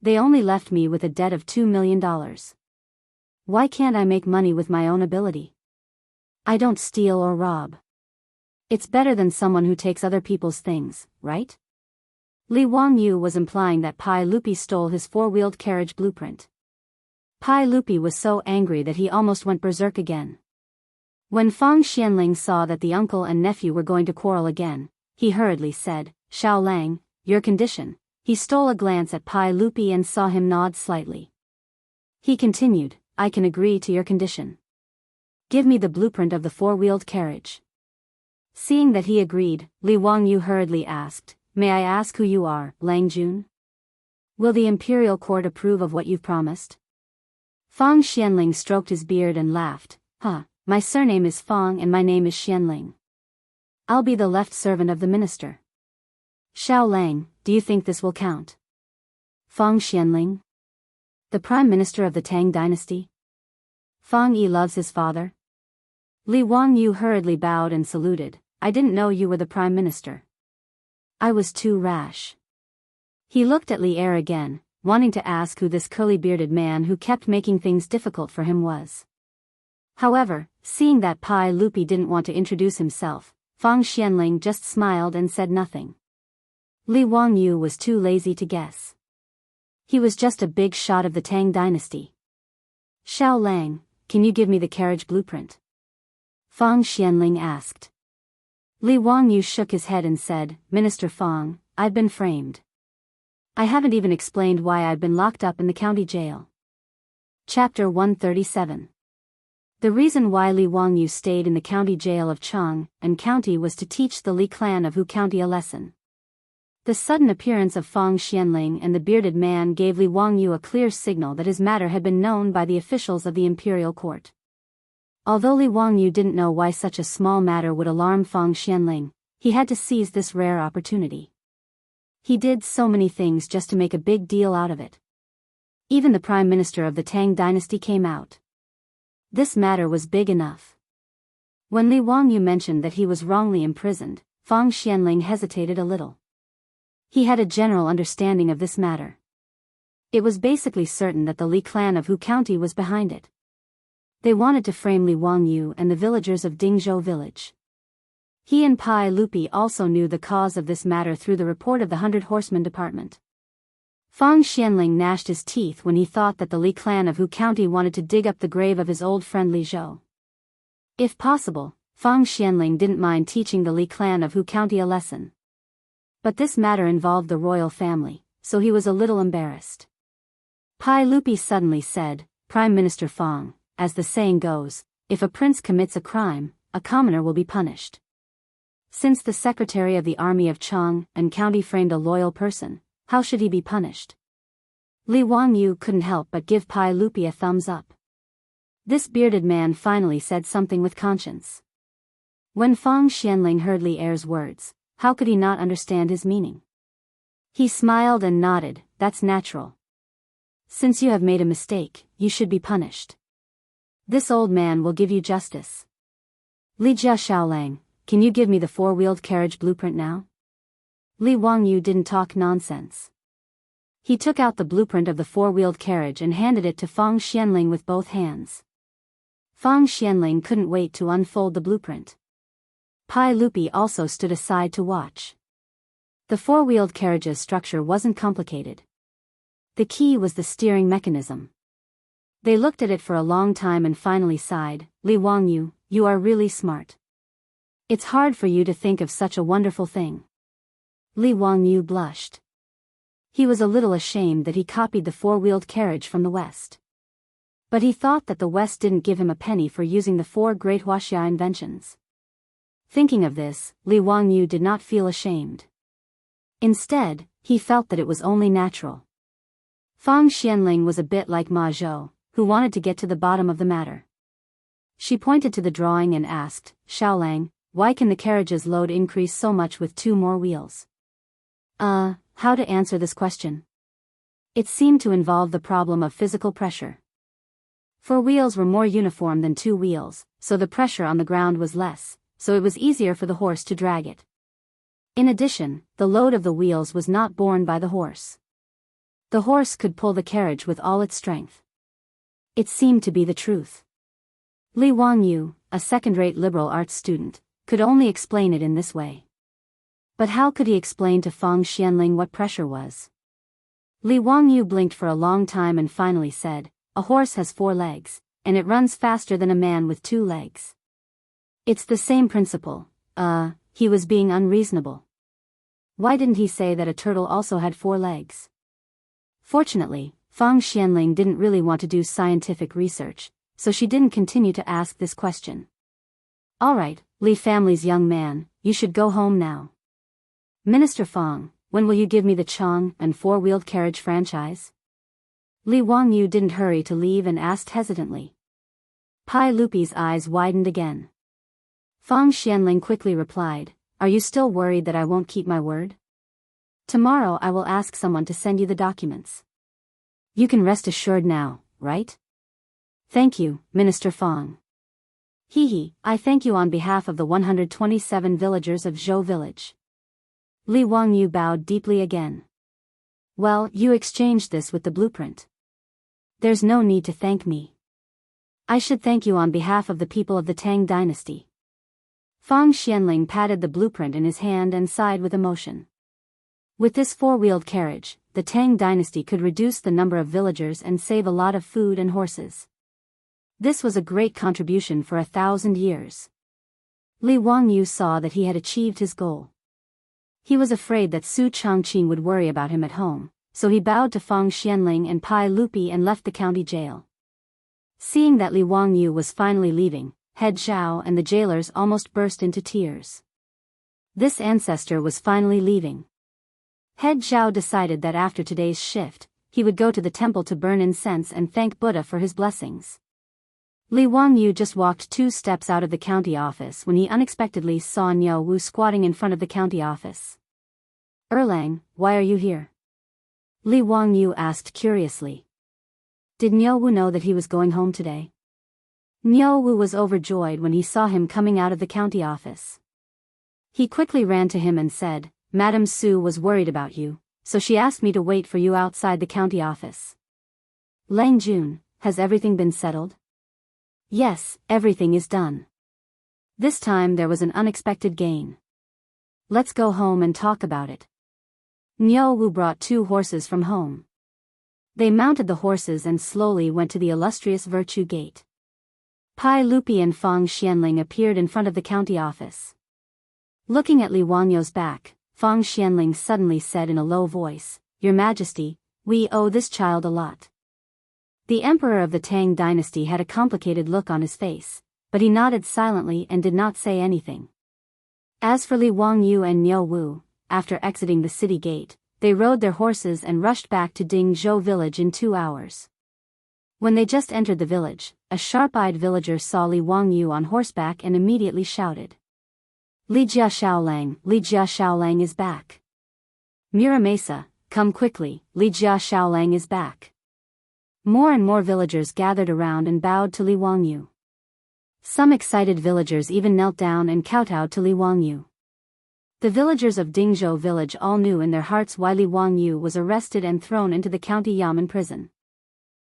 They only left me with a debt of $2 million. Why can't I make money with my own ability? I don't steal or rob. It's better than someone who takes other people's things, right?" Li Wangyu was implying that Pai Lupi stole his four-wheeled carriage blueprint. Pai Lupi was so angry that he almost went berserk again. When Fang Xianling saw that the uncle and nephew were going to quarrel again, he hurriedly said, "Xiao Lang, your condition." He stole a glance at Pai Lupi and saw him nod slightly. He continued, "I can agree to your condition. Give me the blueprint of the four-wheeled carriage." Seeing that he agreed, Li Wangyu hurriedly asked, "May I ask who you are, Lang Jun? Will the imperial court approve of what you've promised?" Fang Xianling stroked his beard and laughed, My surname is Fang and my name is Xianling. I'll be the left servant of the minister." "Xiao Lang, do you think this will count?" "Fang Xianling? The prime minister of the Tang dynasty? Fang Yi loves his father?" Li Wangyu hurriedly bowed and saluted. "I didn't know you were the prime minister. I was too rash." He looked at Li Er again, wanting to ask who this curly-bearded man who kept making things difficult for him was. However, seeing that Pai Lupi didn't want to introduce himself, Fang Xianling just smiled and said nothing. Li Wangyu was too lazy to guess. He was just a big shot of the Tang dynasty. "Xiao Lang, can you give me the carriage blueprint?" Fang Xianling asked. Li Wangyu shook his head and said, "Minister Fang, I've been framed. I haven't even explained why I've been locked up in the county jail." Chapter 137. The reason why Li Wangyu stayed in the county jail of Chang'an County was to teach the Li clan of Hu County a lesson. The sudden appearance of Fang Xianling and the bearded man gave Li Wangyu a clear signal that his matter had been known by the officials of the imperial court. Although Li Wangyu didn't know why such a small matter would alarm Fang Xianling, he had to seize this rare opportunity. He did so many things just to make a big deal out of it. Even the prime minister of the Tang dynasty came out. This matter was big enough. When Li Wangyu mentioned that he was wrongly imprisoned, Fang Xianling hesitated a little. He had a general understanding of this matter. It was basically certain that the Li clan of Hu County was behind it. They wanted to frame Li Wangyu and the villagers of Dingzhou village. He and Pai Lupi also knew the cause of this matter through the report of the 100 Horsemen Department. Fang Xianling gnashed his teeth when he thought that the Li clan of Hu County wanted to dig up the grave of his old friend Li Zhou. If possible, Fang Xianling didn't mind teaching the Li clan of Hu County a lesson. But this matter involved the royal family, so he was a little embarrassed. Pai Lupi suddenly said, "Prime Minister Fang, as the saying goes, if a prince commits a crime, a commoner will be punished. Since the secretary of the army of Chang'an County framed a loyal person, how should he be punished?" Li Wangyu couldn't help but give Pai Lupi a thumbs up. This bearded man finally said something with conscience. When Fang Xianling heard Li Er's words, how could he not understand his meaning? He smiled and nodded, "That's natural. Since you have made a mistake, you should be punished. This old man will give you justice. Li Xiaolang, can you give me the four-wheeled carriage blueprint now?" Li Wangyu didn't talk nonsense. He took out the blueprint of the four-wheeled carriage and handed it to Fang Xianling with both hands. Fang Xianling couldn't wait to unfold the blueprint. Pai Lupi also stood aside to watch. The four-wheeled carriage's structure wasn't complicated. The key was the steering mechanism. They looked at it for a long time and finally sighed, "Li Wangyu, you are really smart. It's hard for you to think of such a wonderful thing." Li Wangyu blushed. He was a little ashamed that he copied the four-wheeled carriage from the West. But he thought that the West didn't give him a penny for using the four great Huaxia inventions. Thinking of this, Li Wangyu did not feel ashamed. Instead, he felt that it was only natural. Fang Xianling was a bit like Ma Zhou, who wanted to get to the bottom of the matter. She pointed to the drawing and asked, Xiaolang, why can the carriage's load increase so much with 2 more wheels? How to answer this question? It seemed to involve the problem of physical pressure. 4 wheels were more uniform than 2 wheels, so the pressure on the ground was less, so it was easier for the horse to drag it. In addition, the load of the wheels was not borne by the horse. The horse could pull the carriage with all its strength. It seemed to be the truth. Li Wangyu, a second-rate liberal arts student, could only explain it in this way. But how could he explain to Fang Xianling what pressure was? Li Wangyu blinked for a long time and finally said, a horse has 4 legs, and it runs faster than a man with 2 legs. It's the same principle. He was being unreasonable. Why didn't he say that a turtle also had 4 legs? Fortunately, Fang Xianling didn't really want to do scientific research, so she didn't continue to ask this question. Alright, Li family's young man, you should go home now. Minister Fang, when will you give me the Chang and 4-wheeled carriage franchise? Li Wangyu didn't hurry to leave and asked hesitantly. Pai Lupi's eyes widened again. Fang Xianling quickly replied, are you still worried that I won't keep my word? Tomorrow I will ask someone to send you the documents. You can rest assured now, right? Thank you, Minister Fang. I thank you on behalf of the 127 villagers of Zhou village. Li Wangyu bowed deeply again. Well, you exchanged this with the blueprint. There's no need to thank me. I should thank you on behalf of the people of the Tang dynasty. Fang Xianling patted the blueprint in his hand and sighed with emotion. With this 4-wheeled carriage, the Tang dynasty could reduce the number of villagers and save a lot of food and horses. This was a great contribution for 1,000 years. Li Wangyu saw that he had achieved his goal. He was afraid that Su Changqing would worry about him at home, so he bowed to Fang Xianling and Pai Lupi and left the county jail. Seeing that Li Wangyu was finally leaving, Head Zhao and the jailers almost burst into tears. This ancestor was finally leaving. Head Zhao decided that after today's shift, he would go to the temple to burn incense and thank Buddha for his blessings. Li Wangyu just walked 2 steps out of the county office when he unexpectedly saw Niao Wu squatting in front of the county office. Erlang, why are you here? Li Wangyu asked curiously. Did Niao Wu know that he was going home today? Niao Wu was overjoyed when he saw him coming out of the county office. He quickly ran to him and said, Madame Su was worried about you, so she asked me to wait for you outside the county office. Lang Jun, has everything been settled? Yes, everything is done. This time there was an unexpected gain. Let's go home and talk about it. Niao Wu brought 2 horses from home. They mounted the horses and slowly went to the illustrious Virtue Gate. Pai Lupi and Fang Xianling appeared in front of the county office. Looking at Li Wangyu's back, Fang Xianling suddenly said in a low voice, Your Majesty, we owe this child a lot. The emperor of the Tang dynasty had a complicated look on his face, but he nodded silently and did not say anything. As for Li Wangyu and Niao Wu, after exiting the city gate, they rode their horses and rushed back to Dingzhou village in 2 hours. When they just entered the village, a sharp-eyed villager saw Li Wangyu on horseback and immediately shouted. Li Jia Xiaolang is back. Mira Mesa, come quickly, Li Jia Xiaolang is back. More and more villagers gathered around and bowed to Li Wangyu. Some excited villagers even knelt down and kowtowed to Li Wangyu. The villagers of Dingzhou village all knew in their hearts why Li Wangyu was arrested and thrown into the county Yamen prison.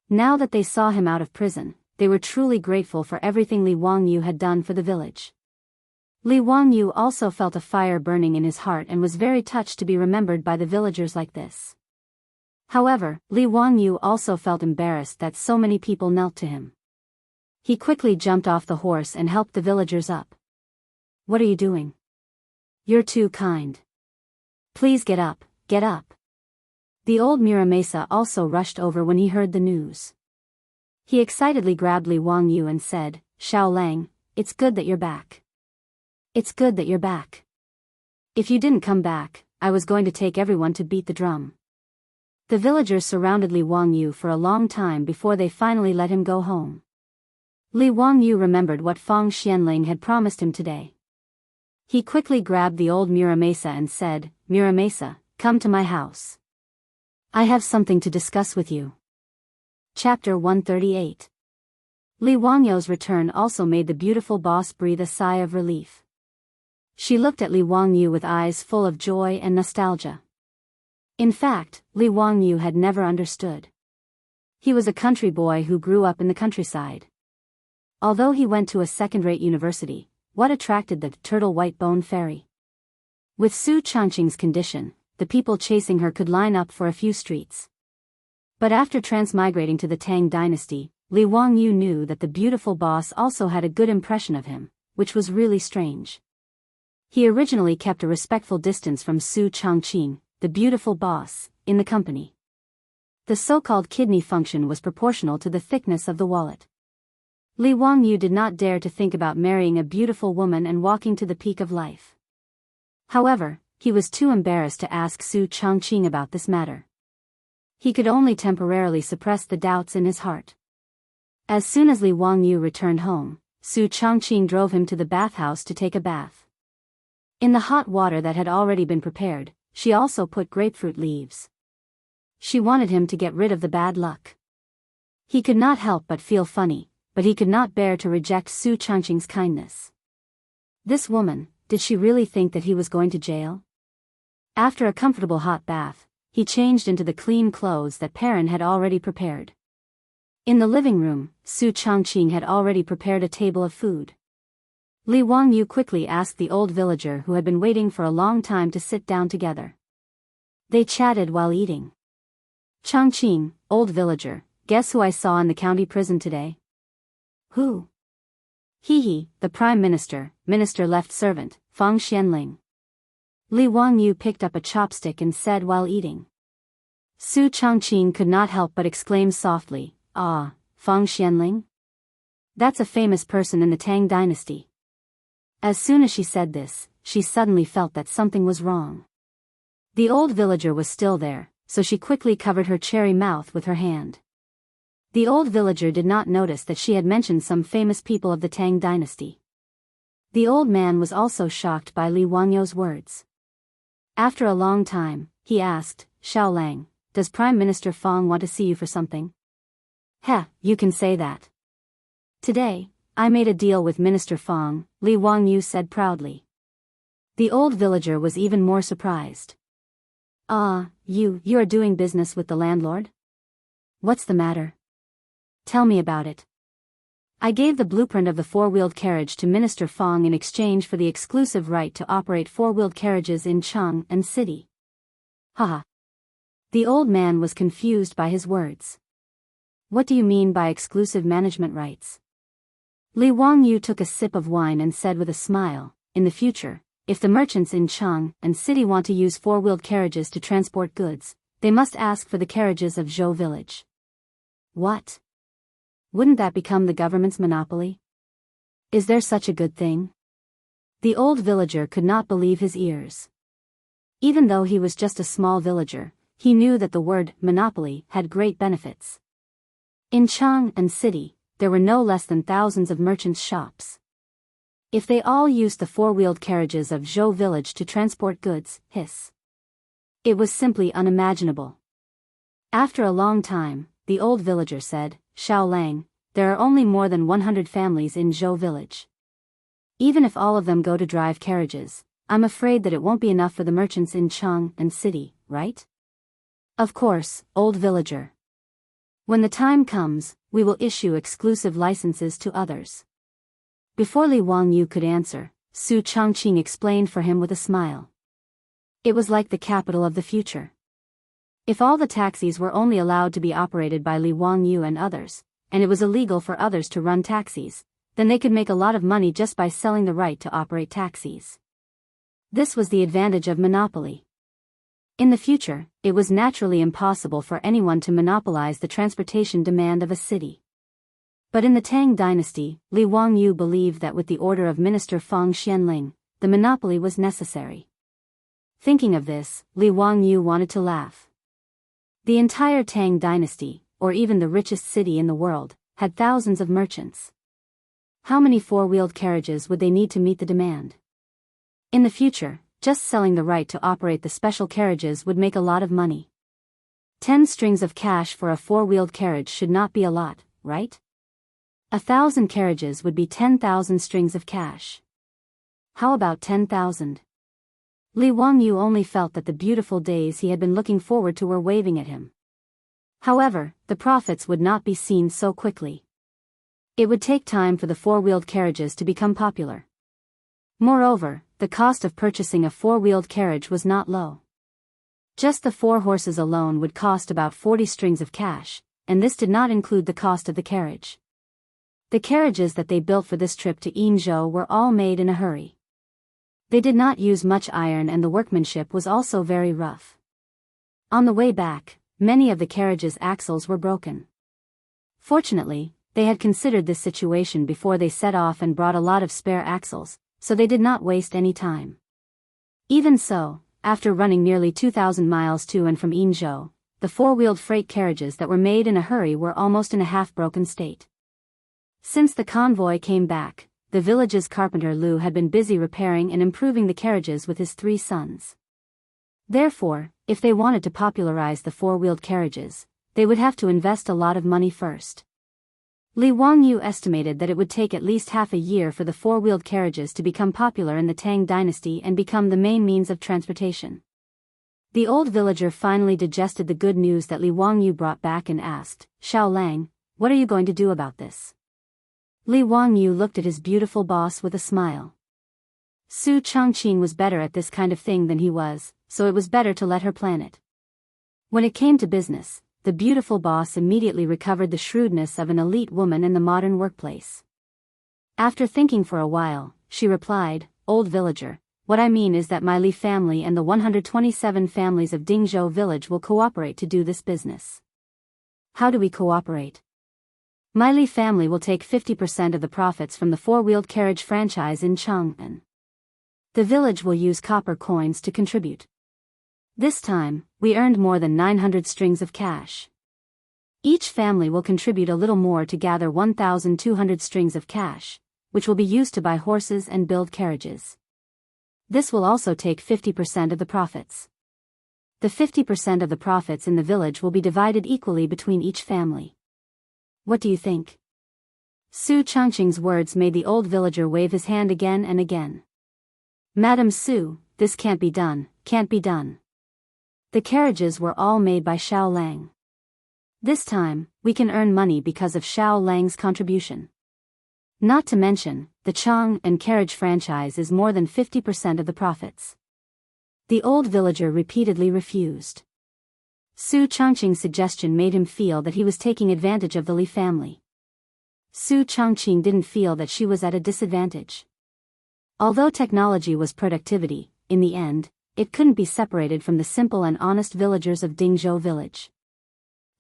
Now that they saw him out of prison, they were truly grateful for everything Li Wangyu had done for the village. Li Wangyu also felt a fire burning in his heart and was very touched to be remembered by the villagers like this. However, Li Wangyu also felt embarrassed that so many people knelt to him. He quickly jumped off the horse and helped the villagers up. What are you doing? You're too kind. Please get up, get up. The old Muramasa also rushed over when he heard the news. He excitedly grabbed Li Wangyu and said, Xiao Lang, it's good that you're back. It's good that you're back. If you didn't come back, I was going to take everyone to beat the drum. The villagers surrounded Li Wangyu for a long time before they finally let him go home. Li Wangyu remembered what Feng Xianling had promised him today. He quickly grabbed the old Muramasa and said, Muramasa, come to my house. I have something to discuss with you. Chapter 138. Li Wangyu's return also made the beautiful boss breathe a sigh of relief. She looked at Li Wangyu with eyes full of joy and nostalgia. In fact, Li Wangyu had never understood. He was a country boy who grew up in the countryside. Although he went to a second-rate university, what attracted the turtle-white-bone fairy? With Su Changqing's condition, the people chasing her could line up for a few streets. But after transmigrating to the Tang dynasty, Li Wangyu knew that the beautiful boss also had a good impression of him, which was really strange. He originally kept a respectful distance from Su Changqing, the beautiful boss, in the company. The so-called kidney function was proportional to the thickness of the wallet. Li Wangyu did not dare to think about marrying a beautiful woman and walking to the peak of life. However, he was too embarrassed to ask Su Changqing about this matter. He could only temporarily suppress the doubts in his heart. As soon as Li Wangyu returned home, Su Changqing drove him to the bathhouse to take a bath. In the hot water that had already been prepared, she also put grapefruit leaves. She wanted him to get rid of the bad luck. He could not help but feel funny, but he could not bear to reject Su Changqing's kindness. This woman, did she really think that he was going to jail? After a comfortable hot bath, he changed into the clean clothes that Perrin had already prepared. In the living room, Su Changqing had already prepared a table of food. Li Wangyu quickly asked the old villager who had been waiting for a long time to sit down together. They chatted while eating. Changqing, old villager, guess who I saw in the county prison today? Who? He, the Prime Minister, Minister-left servant, Feng Xianling. Li Wangyu picked up a chopstick and said while eating. Su Changqing could not help but exclaim softly, Ah, Feng Xianling? That's a famous person in the Tang dynasty. As soon as she said this, she suddenly felt that something was wrong. The old villager was still there, so she quickly covered her cherry mouth with her hand. The old villager did not notice that she had mentioned some famous people of the Tang dynasty. The old man was also shocked by Li Wangyu's words. After a long time, he asked, Xiao Lang, does Prime Minister Feng want to see you for something? Heh, you can say that. Today, I made a deal with Minister Feng, Li Wangyu said proudly. The old villager was even more surprised. Ah, you are doing business with the landlord? What's the matter? Tell me about it. I gave the blueprint of the four-wheeled carriage to Minister Feng in exchange for the exclusive right to operate four-wheeled carriages in Chang and City. Haha. The old man was confused by his words. What do you mean by exclusive management rights? Li Wangyu took a sip of wine and said with a smile, in the future, if the merchants in Chang and City want to use four-wheeled carriages to transport goods, they must ask for the carriages of Zhou village. What? Wouldn't that become the government's monopoly? Is there such a good thing? The old villager could not believe his ears. Even though he was just a small villager, he knew that the word monopoly had great benefits. In Chang and City, there were no less than thousands of merchants' shops. If they all used the four-wheeled carriages of Zhou village to transport goods, it was simply unimaginable. After a long time, the old villager said, Xiao Lang, there are only more than 100 families in Zhou village. Even if all of them go to drive carriages, I'm afraid that it won't be enough for the merchants in Chang and City, right? Of course, old villager. When the time comes, we will issue exclusive licenses to others. Before Li Wangyu could answer, Su Changqing explained for him with a smile. It was like the capital of the future. If all the taxis were only allowed to be operated by Li Wangyu and others, and it was illegal for others to run taxis, then they could make a lot of money just by selling the right to operate taxis. This was the advantage of monopoly. In the future, it was naturally impossible for anyone to monopolize the transportation demand of a city. But in the Tang dynasty, Li Wangyu believed that with the order of Minister Feng Xianling, the monopoly was necessary. Thinking of this, Li Wangyu wanted to laugh. The entire Tang dynasty, or even the richest city in the world, had thousands of merchants. How many four-wheeled carriages would they need to meet the demand? In the future, just selling the right to operate the special carriages would make a lot of money. 10 strings of cash for a four-wheeled carriage should not be a lot, right? 1,000 carriages would be 10,000 strings of cash. How about 10,000? Li Wangyu only felt that the beautiful days he had been looking forward to were waving at him. However, the profits would not be seen so quickly. It would take time for the four-wheeled carriages to become popular. Moreover, the cost of purchasing a four-wheeled carriage was not low. Just the 4 horses alone would cost about 40 strings of cash, and this did not include the cost of the carriage. The carriages that they built for this trip to Yinzhou were all made in a hurry. They did not use much iron and the workmanship was also very rough. On the way back, many of the carriage's axles were broken. Fortunately, they had considered this situation before they set off and brought a lot of spare axles, so they did not waste any time. Even so, after running nearly 2,000 miles to and from Yinzhou, the four-wheeled freight carriages that were made in a hurry were almost in a half-broken state. Since the convoy came back, the village's carpenter Lu had been busy repairing and improving the carriages with his 3 sons. Therefore, if they wanted to popularize the four-wheeled carriages, they would have to invest a lot of money first. Li Wangyu estimated that it would take at least half a year for the four-wheeled carriages to become popular in the Tang dynasty and become the main means of transportation. The old villager finally digested the good news that Li Wangyu brought back and asked, "Xiao Lang, what are you going to do about this?" Li Wangyu looked at his beautiful boss with a smile. Su Chongqing was better at this kind of thing than he was, so it was better to let her plan it. When it came to business, the beautiful boss immediately recovered the shrewdness of an elite woman in the modern workplace. After thinking for a while, she replied, "Old villager, what I mean is that my Li family and the 127 families of Dingzhou village will cooperate to do this business." "How do we cooperate?" "My Li family will take 50% of the profits from the four-wheeled carriage franchise in Chang'an. The village will use copper coins to contribute. This time, we earned more than 900 strings of cash. Each family will contribute a little more to gather 1,200 strings of cash, which will be used to buy horses and build carriages. This will also take 50% of the profits. The 50% of the profits in the village will be divided equally between each family. What do you think?" Su Chongqing's words made the old villager wave his hand again and again. "Madam Su, this can't be done, can't be done. The carriages were all made by Xiao Lang. This time, we can earn money because of Xiao Lang's contribution. Not to mention, the Chang and carriage franchise is more than 50% of the profits." The old villager repeatedly refused. Su Chongqing's suggestion made him feel that he was taking advantage of the Li family. Su Chongqing didn't feel that she was at a disadvantage. Although technology was productivity, in the end, it couldn't be separated from the simple and honest villagers of Dingzhou village.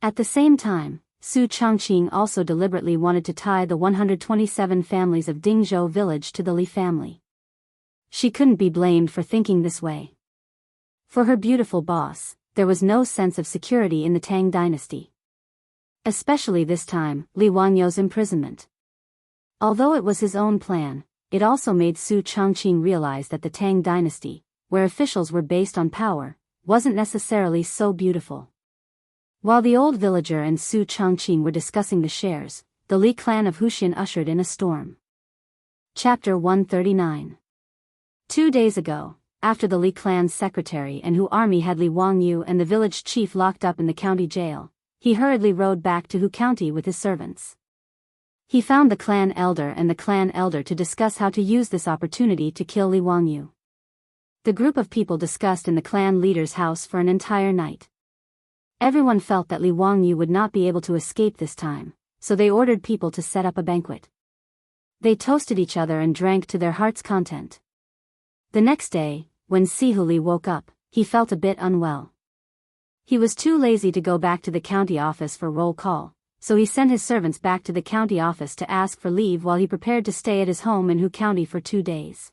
At the same time, Su Chongqing also deliberately wanted to tie the 127 families of Dingzhou village to the Li family. She couldn't be blamed for thinking this way. For her beautiful boss, there was no sense of security in the Tang dynasty. Especially this time, Li Wangyu's imprisonment. Although it was his own plan, it also made Su Chongqing realize that the Tang dynasty, where officials were based on power, wasn't necessarily so beautiful. While the old villager and Su Chongqing were discussing the shares, the Li clan of Huxian ushered in a storm. Chapter 139. 2 days ago, after the Li clan's secretary and Hu army had Li Wangyu and the village chief locked up in the county jail, he hurriedly rode back to Hu County with his servants. He found the clan elder and the clan elder to discuss how to use this opportunity to kill Li Wangyu. The group of people discussed in the clan leader's house for an entire night. Everyone felt that Li Wangyu would not be able to escape this time, so they ordered people to set up a banquet. They toasted each other and drank to their heart's content. The next day, when Sihuli woke up, he felt a bit unwell. He was too lazy to go back to the county office for roll call, so he sent his servants back to the county office to ask for leave while he prepared to stay at his home in Hu County for 2 days.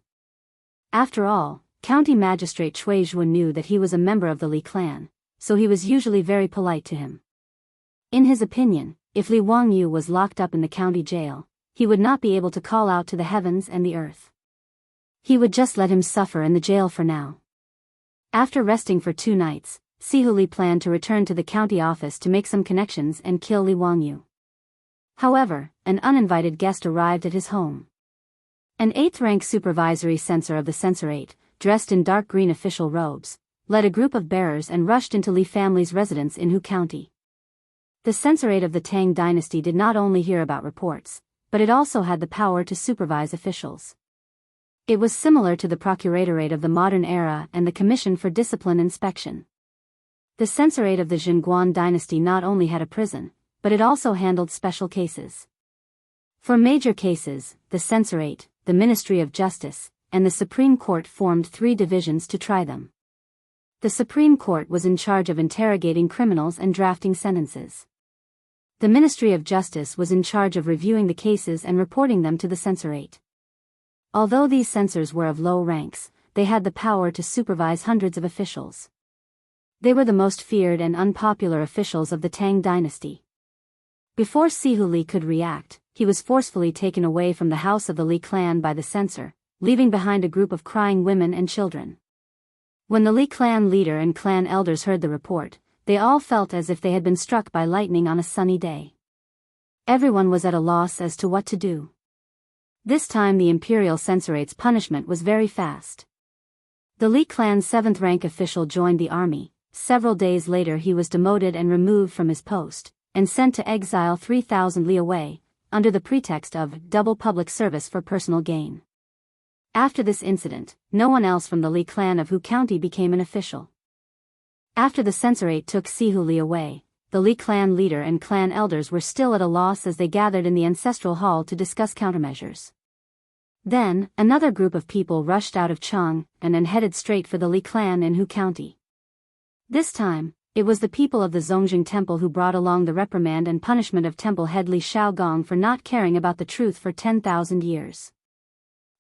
After all, County Magistrate Chui Zhuan knew that he was a member of the Li clan, so he was usually very polite to him. In his opinion, if Li Wangyu was locked up in the county jail, he would not be able to call out to the heavens and the earth. He would just let him suffer in the jail for now. After resting for 2 nights, Sihu Li planned to return to the county office to make some connections and kill Li Wangyu. However, an uninvited guest arrived at his home. An 8th-rank supervisory censor of the censorate, dressed in dark green official robes, led a group of bearers and rushed into Li family's residence in Hu County. The censorate of the Tang dynasty did not only hear about reports, but it also had the power to supervise officials. It was similar to the procuratorate of the modern era and the Commission for Discipline Inspection. The censorate of the Jingguan dynasty not only had a prison, but it also handled special cases. For major cases, the censorate, the Ministry of Justice, and the Supreme Court formed 3 divisions to try them. The Supreme Court was in charge of interrogating criminals and drafting sentences. The Ministry of Justice was in charge of reviewing the cases and reporting them to the censorate. Although these censors were of low ranks, they had the power to supervise hundreds of officials. They were the most feared and unpopular officials of the Tang dynasty. Before Sihu Li could react, he was forcefully taken away from the house of the Li clan by the censor, leaving behind a group of crying women and children. When the Li clan leader and clan elders heard the report, they all felt as if they had been struck by lightning on a sunny day. Everyone was at a loss as to what to do. This time the imperial censorate's punishment was very fast. The Li clan's 7th-rank official joined the army. Several days later he was demoted and removed from his post, and sent to exile 3,000 li away, under the pretext of double public service for personal gain. After this incident, no one else from the Li clan of Hu County became an official. After the censorate took Sihu Li away, the Li clan leader and clan elders were still at a loss as they gathered in the ancestral hall to discuss countermeasures. Then, another group of people rushed out of Chang and headed straight for the Li clan in Hu County. This time, it was the people of the Zongjing Temple who brought along the reprimand and punishment of temple head Li Shaogong for not caring about the truth for 10,000 years.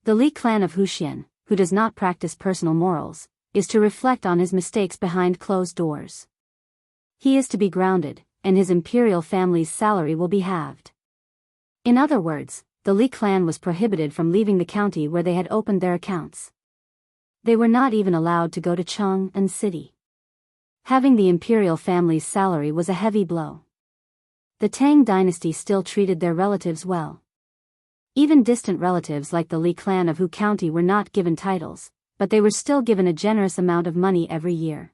The Li clan of Huxian, who does not practice personal morals, is to reflect on his mistakes behind closed doors. He is to be grounded, and his imperial family's salary will be halved. In other words, the Li clan was prohibited from leaving the county where they had opened their accounts. They were not even allowed to go to Chang'an City. Having the imperial family's salary was a heavy blow. The Tang dynasty still treated their relatives well. Even distant relatives like the Li clan of Hu County were not given titles, but they were still given a generous amount of money every year.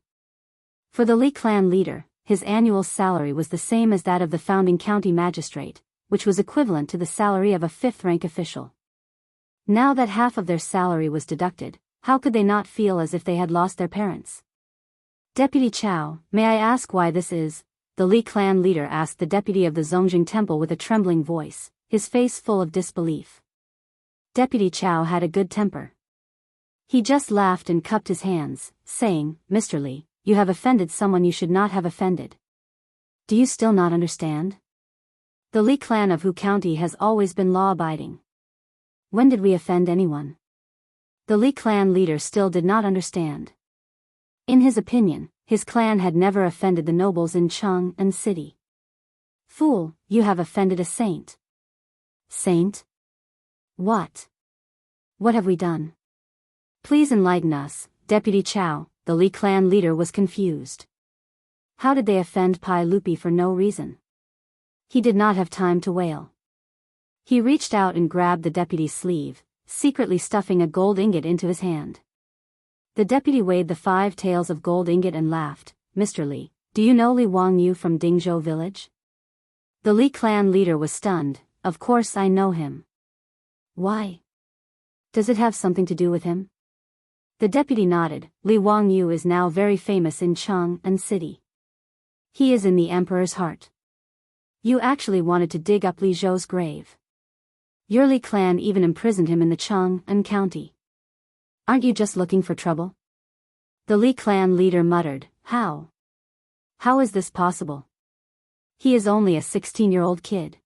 For the Li clan leader, his annual salary was the same as that of the founding county magistrate, which was equivalent to the salary of a 5th-rank official. Now that half of their salary was deducted, how could they not feel as if they had lost their parents? Deputy Chow, may I ask why this is? The Li clan leader asked the deputy of the Zongjing Temple with a trembling voice, his face full of disbelief. Deputy Chow had a good temper. He just laughed and cupped his hands, saying, "Mr. Li, you have offended someone you should not have offended. Do you still not understand? The Li clan of Hu County has always been law-abiding. When did we offend anyone?" The Li clan leader still did not understand. In his opinion, his clan had never offended the nobles in Chang'an City. "Fool, you have offended a saint." "Saint? What? What have we done? Please enlighten us, Deputy Chow." The Li clan leader was confused. How did they offend Pai Lupi for no reason? He did not have time to wail. He reached out and grabbed the deputy's sleeve, secretly stuffing a gold ingot into his hand. The deputy weighed the 5 taels of gold ingot and laughed. "Mr. Li, do you know Li Wangyu from Dingzhou village?" The Li clan leader was stunned. "Of course I know him." "Why? Does it have something to do with him?" The deputy nodded. "Li Wangyu is now very famous in Chang'an City. He is in the emperor's heart. You actually wanted to dig up Li Zhou's grave. Your Li clan even imprisoned him in the Chang'an County. Aren't you just looking for trouble?" The Li clan leader muttered, "How? How is this possible? He is only a 16-year-old kid.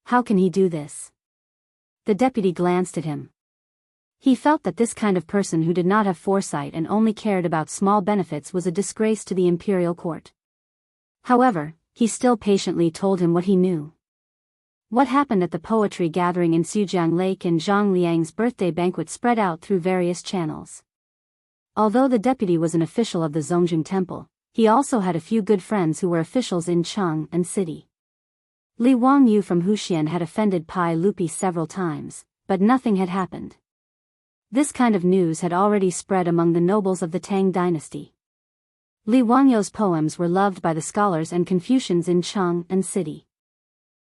How can he do this?" The deputy glanced at him. He felt that this kind of person who did not have foresight and only cared about small benefits was a disgrace to the imperial court. However, he still patiently told him what he knew. What happened at the poetry gathering in Sujiang Lake and Zhang Liang's birthday banquet spread out through various channels. Although the deputy was an official of the Zongjing Temple, he also had a few good friends who were officials in Cheng and city. Li Wangyu from Huxian had offended Pai Lupi several times, but nothing had happened. This kind of news had already spread among the nobles of the Tang dynasty. Li Wangyu's poems were loved by the scholars and Confucians in Cheng and city.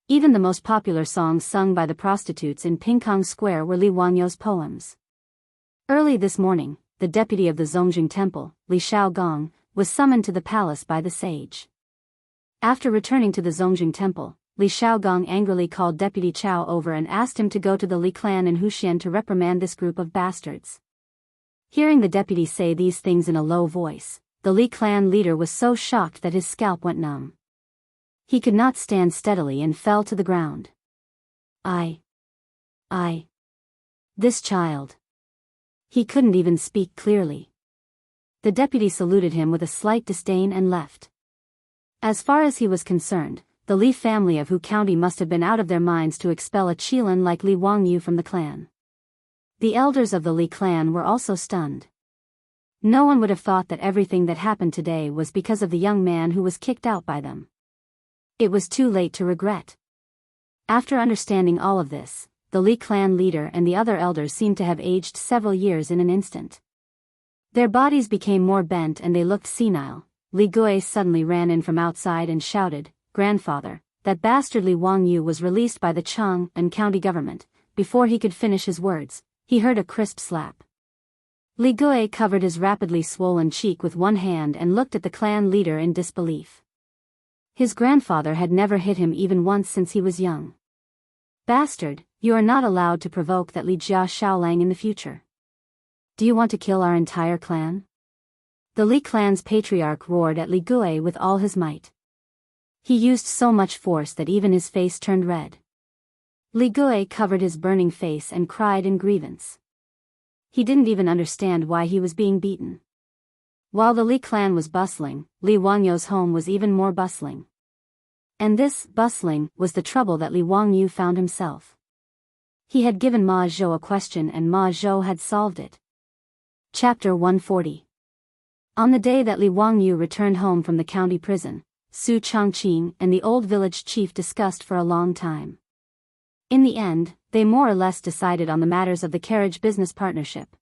Even the most popular songs sung by the prostitutes in Pingkong Square were Li Wangyu's poems. Early this morning, the deputy of the Zongjing Temple, Li Shaogong, was summoned to the palace by the sage. After returning to the Zongjing Temple, Li Shaogong angrily called Deputy Chao over and asked him to go to the Li clan in Huxian to reprimand this group of bastards. Hearing the deputy say these things in a low voice, the Li clan leader was so shocked that his scalp went numb. He could not stand steadily and fell to the ground. This child. He couldn't even speak clearly. The deputy saluted him with a slight disdain and left. As far as he was concerned, the Li family of Hu County must have been out of their minds to expel a Qilin like Li Wangyu from the clan. The elders of the Li clan were also stunned. No one would have thought that everything that happened today was because of the young man who was kicked out by them. It was too late to regret. After understanding all of this, the Li clan leader and the other elders seemed to have aged several years in an instant. Their bodies became more bent and they looked senile. Li Gui suddenly ran in from outside and shouted, "Grandfather, that bastard Li Wangyu was released by the Cheng and county government." Before he could finish his words, he heard a crisp slap. Li Gui covered his rapidly swollen cheek with one hand and looked at the clan leader in disbelief. His grandfather had never hit him even once since he was young. "Bastard, you are not allowed to provoke that Li Jia Shaolang in the future. Do you want to kill our entire clan?" The Li clan's patriarch roared at Li Gui with all his might. He used so much force that even his face turned red. Li Gui covered his burning face and cried in grievance. He didn't even understand why he was being beaten. While the Li clan was bustling, Li Wangyu's home was even more bustling. And this bustling was the trouble that Li Wangyu found himself. He had given Ma Zhou a question and Ma Zhou had solved it. Chapter 140. On the day that Li Wangyu returned home from the county prison, Su Changqing and the old village chief discussed for a long time. In the end, they more or less decided on the matters of the carriage business partnership.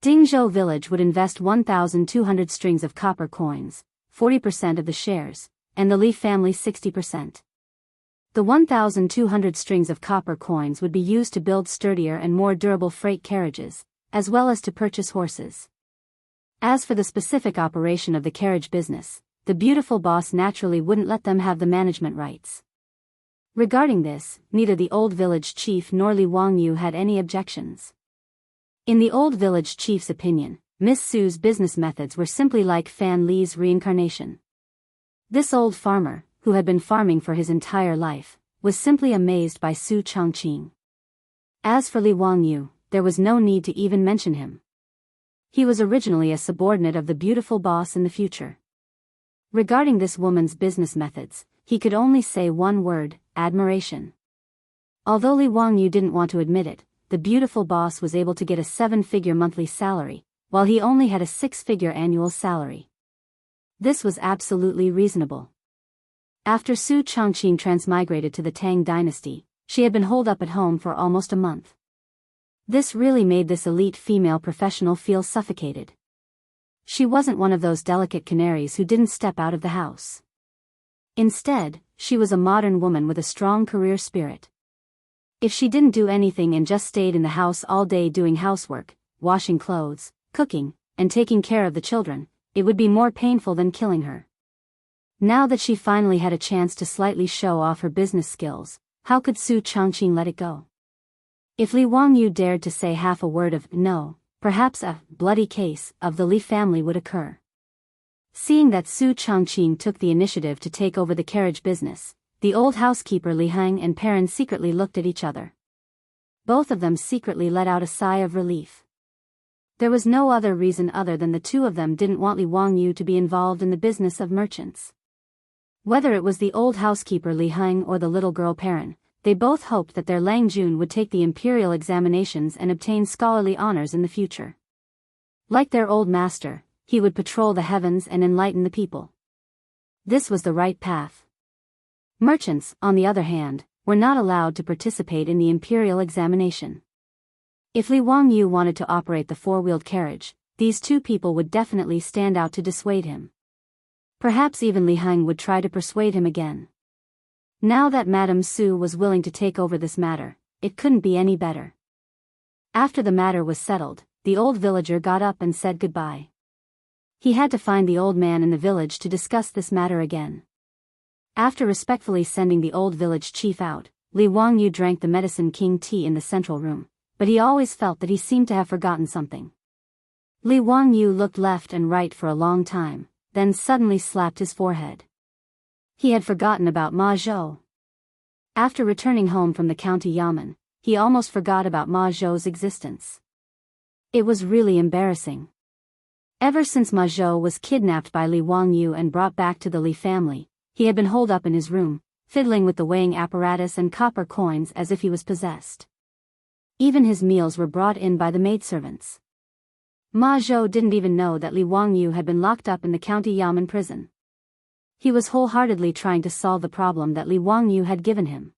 Dingzhou village would invest 1,200 strings of copper coins, 40% of the shares, and the Li family 60%. The 1,200 strings of copper coins would be used to build sturdier and more durable freight carriages, as well as to purchase horses. As for the specific operation of the carriage business, the beautiful boss naturally wouldn't let them have the management rights. Regarding this, neither the old village chief nor Li Wangyu had any objections. In the old village chief's opinion, Miss Su's business methods were simply like Fan Li's reincarnation. This old farmer, who had been farming for his entire life, was simply amazed by Su Changqing. As for Li Wangyu, there was no need to even mention him. He was originally a subordinate of the beautiful boss in the future. Regarding this woman's business methods, he could only say one word: admiration. Although Li Wangyu didn't want to admit it, the beautiful boss was able to get a 7-figure monthly salary, while he only had a 6-figure annual salary. This was absolutely reasonable. After Su Changqing transmigrated to the Tang dynasty, she had been holed up at home for almost a month. This really made this elite female professional feel suffocated. She wasn't one of those delicate canaries who didn't step out of the house. Instead, she was a modern woman with a strong career spirit. If she didn't do anything and just stayed in the house all day doing housework, washing clothes, cooking, and taking care of the children, it would be more painful than killing her. Now that she finally had a chance to slightly show off her business skills, how could Su Changqing let it go? If Li Wangyu dared to say half a word of no, perhaps a bloody case of the Li family would occur. Seeing that Su Changqing took the initiative to take over the carriage business, the old housekeeper Li Hang and Perrin secretly looked at each other. Both of them secretly let out a sigh of relief. There was no other reason other than the two of them didn't want Li Wangyu to be involved in the business of merchants. Whether it was the old housekeeper Li Hang or the little girl Perrin, they both hoped that their Lang Jun would take the imperial examinations and obtain scholarly honors in the future. Like their old master, he would patrol the heavens and enlighten the people. This was the right path. Merchants, on the other hand, were not allowed to participate in the imperial examination. If Li Wangyu wanted to operate the four-wheeled carriage, these two people would definitely stand out to dissuade him. Perhaps even Li Hang would try to persuade him again. Now that Madame Su was willing to take over this matter, it couldn't be any better. After the matter was settled, the old villager got up and said goodbye. He had to find the old man in the village to discuss this matter again. After respectfully sending the old village chief out, Li Wangyu drank the medicine king tea in the central room, but he always felt that he seemed to have forgotten something. Li Wangyu looked left and right for a long time, then suddenly slapped his forehead. He had forgotten about Ma Zhou. After returning home from the county yamen, he almost forgot about Ma Zhou's existence. It was really embarrassing. Ever since Ma Zhou was kidnapped by Li Wangyu and brought back to the Li family, he had been holed up in his room, fiddling with the weighing apparatus and copper coins as if he was possessed. Even his meals were brought in by the maidservants. Ma Zhou didn't even know that Li Wangyu had been locked up in the county yamen prison. He was wholeheartedly trying to solve the problem that Li Wangyu had given him.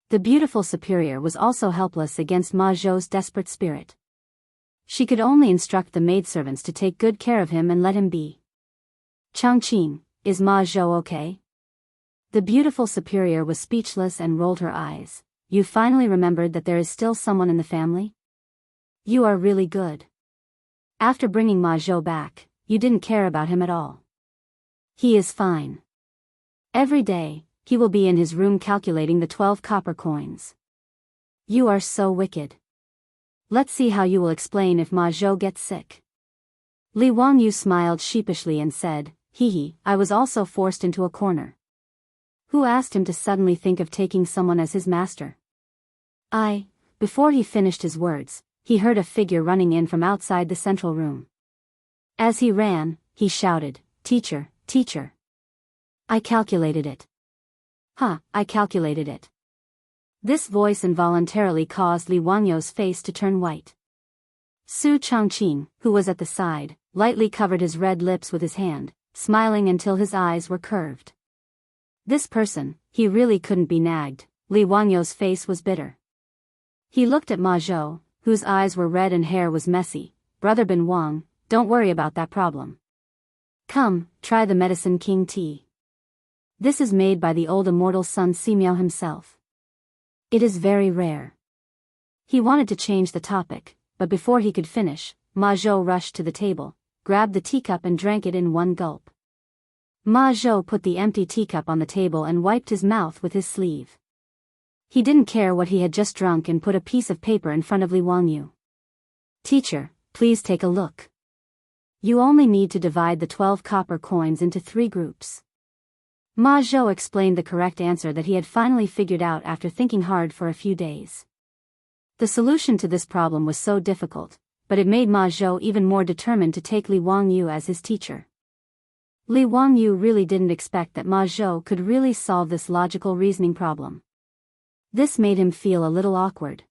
The beautiful superior was also helpless against Ma Zhou's desperate spirit. She could only instruct the maidservants to take good care of him and let him be. Changqing, is Ma Zhou okay? The beautiful superior was speechless and rolled her eyes. You finally remembered that there is still someone in the family? You are really good. After bringing Ma Zhou back, you didn't care about him at all. He is fine. Every day, he will be in his room calculating the 12 copper coins. You are so wicked. Let's see how you will explain if Ma Zhou gets sick. Li Wangyu smiled sheepishly and said, "Hee, I was also forced into a corner. Who asked him to suddenly think of taking someone as his master?" Before he finished his words, he heard a figure running in from outside the central room. As he ran, he shouted, Teacher, teacher. I calculated it. I calculated it." This voice involuntarily caused Li Wangyu's face to turn white. Su Changqing, who was at the side, lightly covered his red lips with his hand, smiling until his eyes were curved. This person, he really couldn't be nagged. Li Wangyu's face was bitter. He looked at Ma Zhou, whose eyes were red and hair was messy. "Brother Bin Wang, don't worry about that problem. Come, try the medicine king tea. This is made by the old immortal Sun Simiao himself. It is very rare." He wanted to change the topic, but before he could finish, Ma Zhou rushed to the table, grabbed the teacup and drank it in one gulp. Ma Zhou put the empty teacup on the table and wiped his mouth with his sleeve. He didn't care what he had just drunk and put a piece of paper in front of Li Wangyu. "Teacher, please take a look. You only need to divide the 12 copper coins into 3 groups." Ma Zhou explained the correct answer that he had finally figured out after thinking hard for a few days. The solution to this problem was so difficult, but it made Ma Zhou even more determined to take Li Wangyu as his teacher. Li Wangyu really didn't expect that Ma Zhou could really solve this logical reasoning problem. This made him feel a little awkward.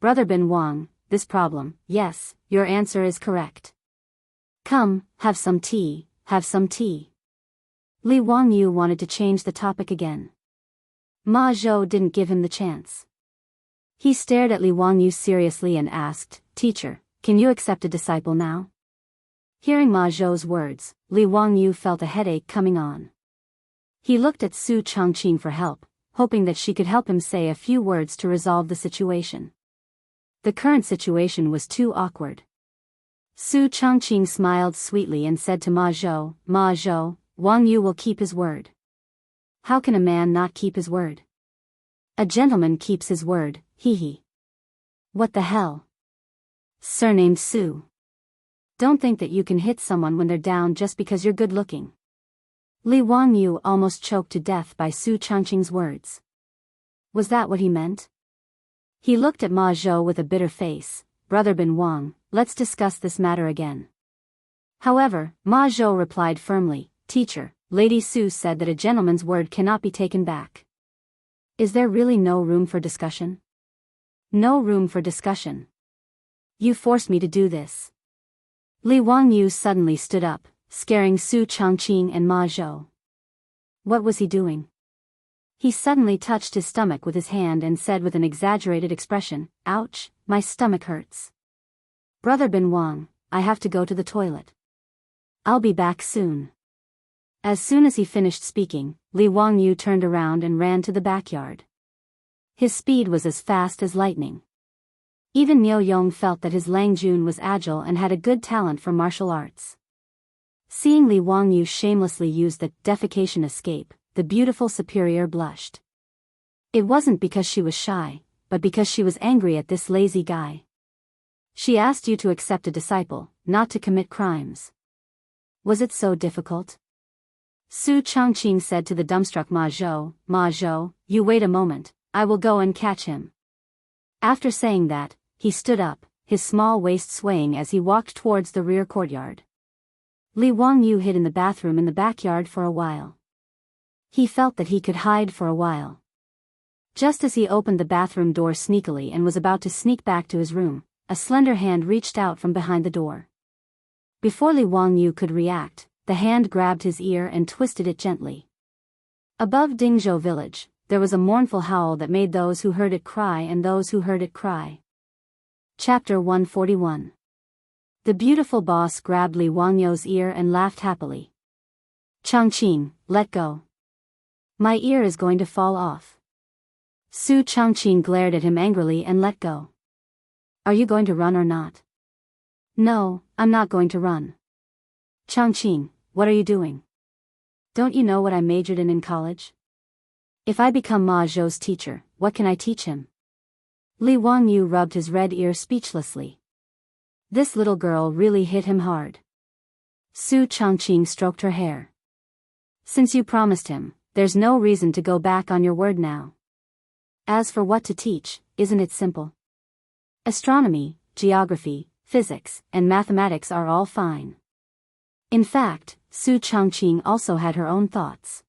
Brother Bin Wang, this problem, yes, your answer is correct. Come, have some tea, have some tea. Li Wangyu wanted to change the topic again. Ma Zhou didn't give him the chance. He stared at Li Wangyu seriously and asked, "Teacher, can you accept a disciple now?" Hearing Ma Zhou's words, Li Wangyu felt a headache coming on. He looked at Su Changqing for help, hoping that she could help him say a few words to resolve the situation. The current situation was too awkward. Su Changqing smiled sweetly and said to Ma Zhou, "Ma Zhou, Wangyu will keep his word." How can a man not keep his word? A gentleman keeps his word, What the hell? surnamed Su. Don't think that you can hit someone when they're down just because you're good looking. Li Wangyu almost choked to death by Su Changqing's words. Was that what he meant? He looked at Ma Zhou with a bitter face. Brother Bin Wang, let's discuss this matter again. However, Ma Zhou replied firmly, Teacher, Lady Su said that a gentleman's word cannot be taken back. Is there really no room for discussion? No room for discussion. You forced me to do this. Li Wangyu suddenly stood up, scaring Su Changqing and Ma Zhou. What was he doing? He suddenly touched his stomach with his hand and said with an exaggerated expression, Ouch, my stomach hurts. Brother Bin Wang, I have to go to the toilet. I'll be back soon. As soon as he finished speaking, Li Wangyu turned around and ran to the backyard. His speed was as fast as lightning. Even Niu Yong felt that his Lang Jun was agile and had a good talent for martial arts. Seeing Li Wangyu shamelessly use the defecation escape, the beautiful superior blushed. It wasn't because she was shy, but because she was angry at this lazy guy. She asked you to accept a disciple, not to commit crimes. Was it so difficult? Su Changqing said to the dumbstruck Ma Zhou, you wait a moment, I will go and catch him. After saying that, he stood up, his small waist swaying as he walked towards the rear courtyard. Li Wangyu hid in the bathroom in the backyard for a while. He felt that he could hide for a while. Just as he opened the bathroom door sneakily and was about to sneak back to his room, a slender hand reached out from behind the door. Before Li Wangyu could react, the hand grabbed his ear and twisted it gently. Above Dingzhou village, there was a mournful howl that made those who heard it cry and those who heard it cry. Chapter 141. The beautiful boss grabbed Li Wangyu's ear and laughed happily. Changqing, let go. My ear is going to fall off. Su Changqing glared at him angrily and let go. Are you going to run or not? No, I'm not going to run. Changqing, what are you doing? Don't you know what I majored in college? If I become Ma Zhou's teacher, what can I teach him? Li Wangyu rubbed his red ear speechlessly. This little girl really hit him hard. Su Changqing stroked her hair. Since you promised him, there's no reason to go back on your word now. As for what to teach, isn't it simple? Astronomy, geography, physics, and mathematics are all fine. In fact, Su Changqing also had her own thoughts.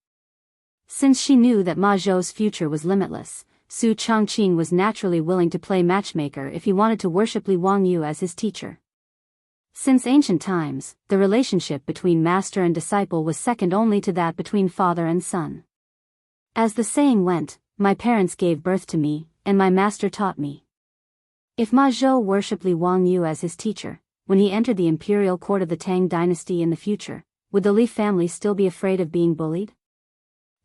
Since she knew that Ma Zhou's future was limitless, Su Changqing was naturally willing to play matchmaker if he wanted to worship Li Wangyu as his teacher. Since ancient times, the relationship between master and disciple was second only to that between father and son. As the saying went, my parents gave birth to me, and my master taught me. If Ma Zhou worshipped Li Wangyu as his teacher, when he entered the imperial court of the Tang dynasty in the future, would the Li family still be afraid of being bullied?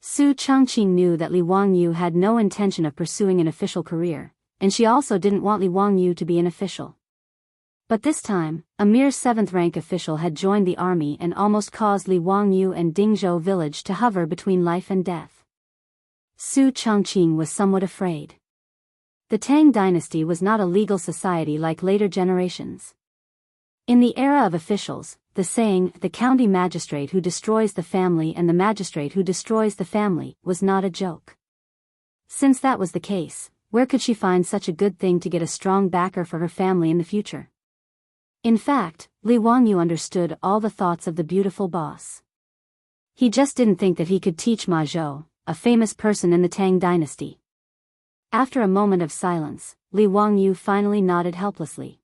Su Changqing knew that Li Wangyu had no intention of pursuing an official career, and she also didn't want Li Wangyu to be an official. But this time, a mere 7th-rank official had joined the army and almost caused Li Wangyu and Dingzhou village to hover between life and death. Su Changqing was somewhat afraid. The Tang dynasty was not a legal society like later generations. In the era of officials, the saying, the county magistrate who destroys the family and the magistrate who destroys the family, was not a joke. Since that was the case, where could she find such a good thing to get a strong backer for her family in the future? In fact, Li Wangyu understood all the thoughts of the beautiful boss. He just didn't think that he could teach Ma Zhou, a famous person in the Tang dynasty. After a moment of silence, Li Wangyu finally nodded helplessly.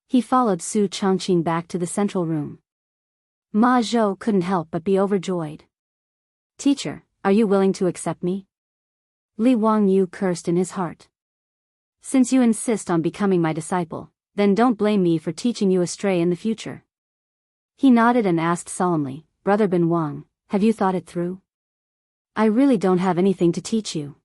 He followed Su Changqing back to the central room. Ma Zhou couldn't help but be overjoyed. Teacher, are you willing to accept me? Li Wangyu cursed in his heart. Since you insist on becoming my disciple, then don't blame me for teaching you astray in the future. He nodded and asked solemnly, Brother Bin Wang, have you thought it through? I really don't have anything to teach you.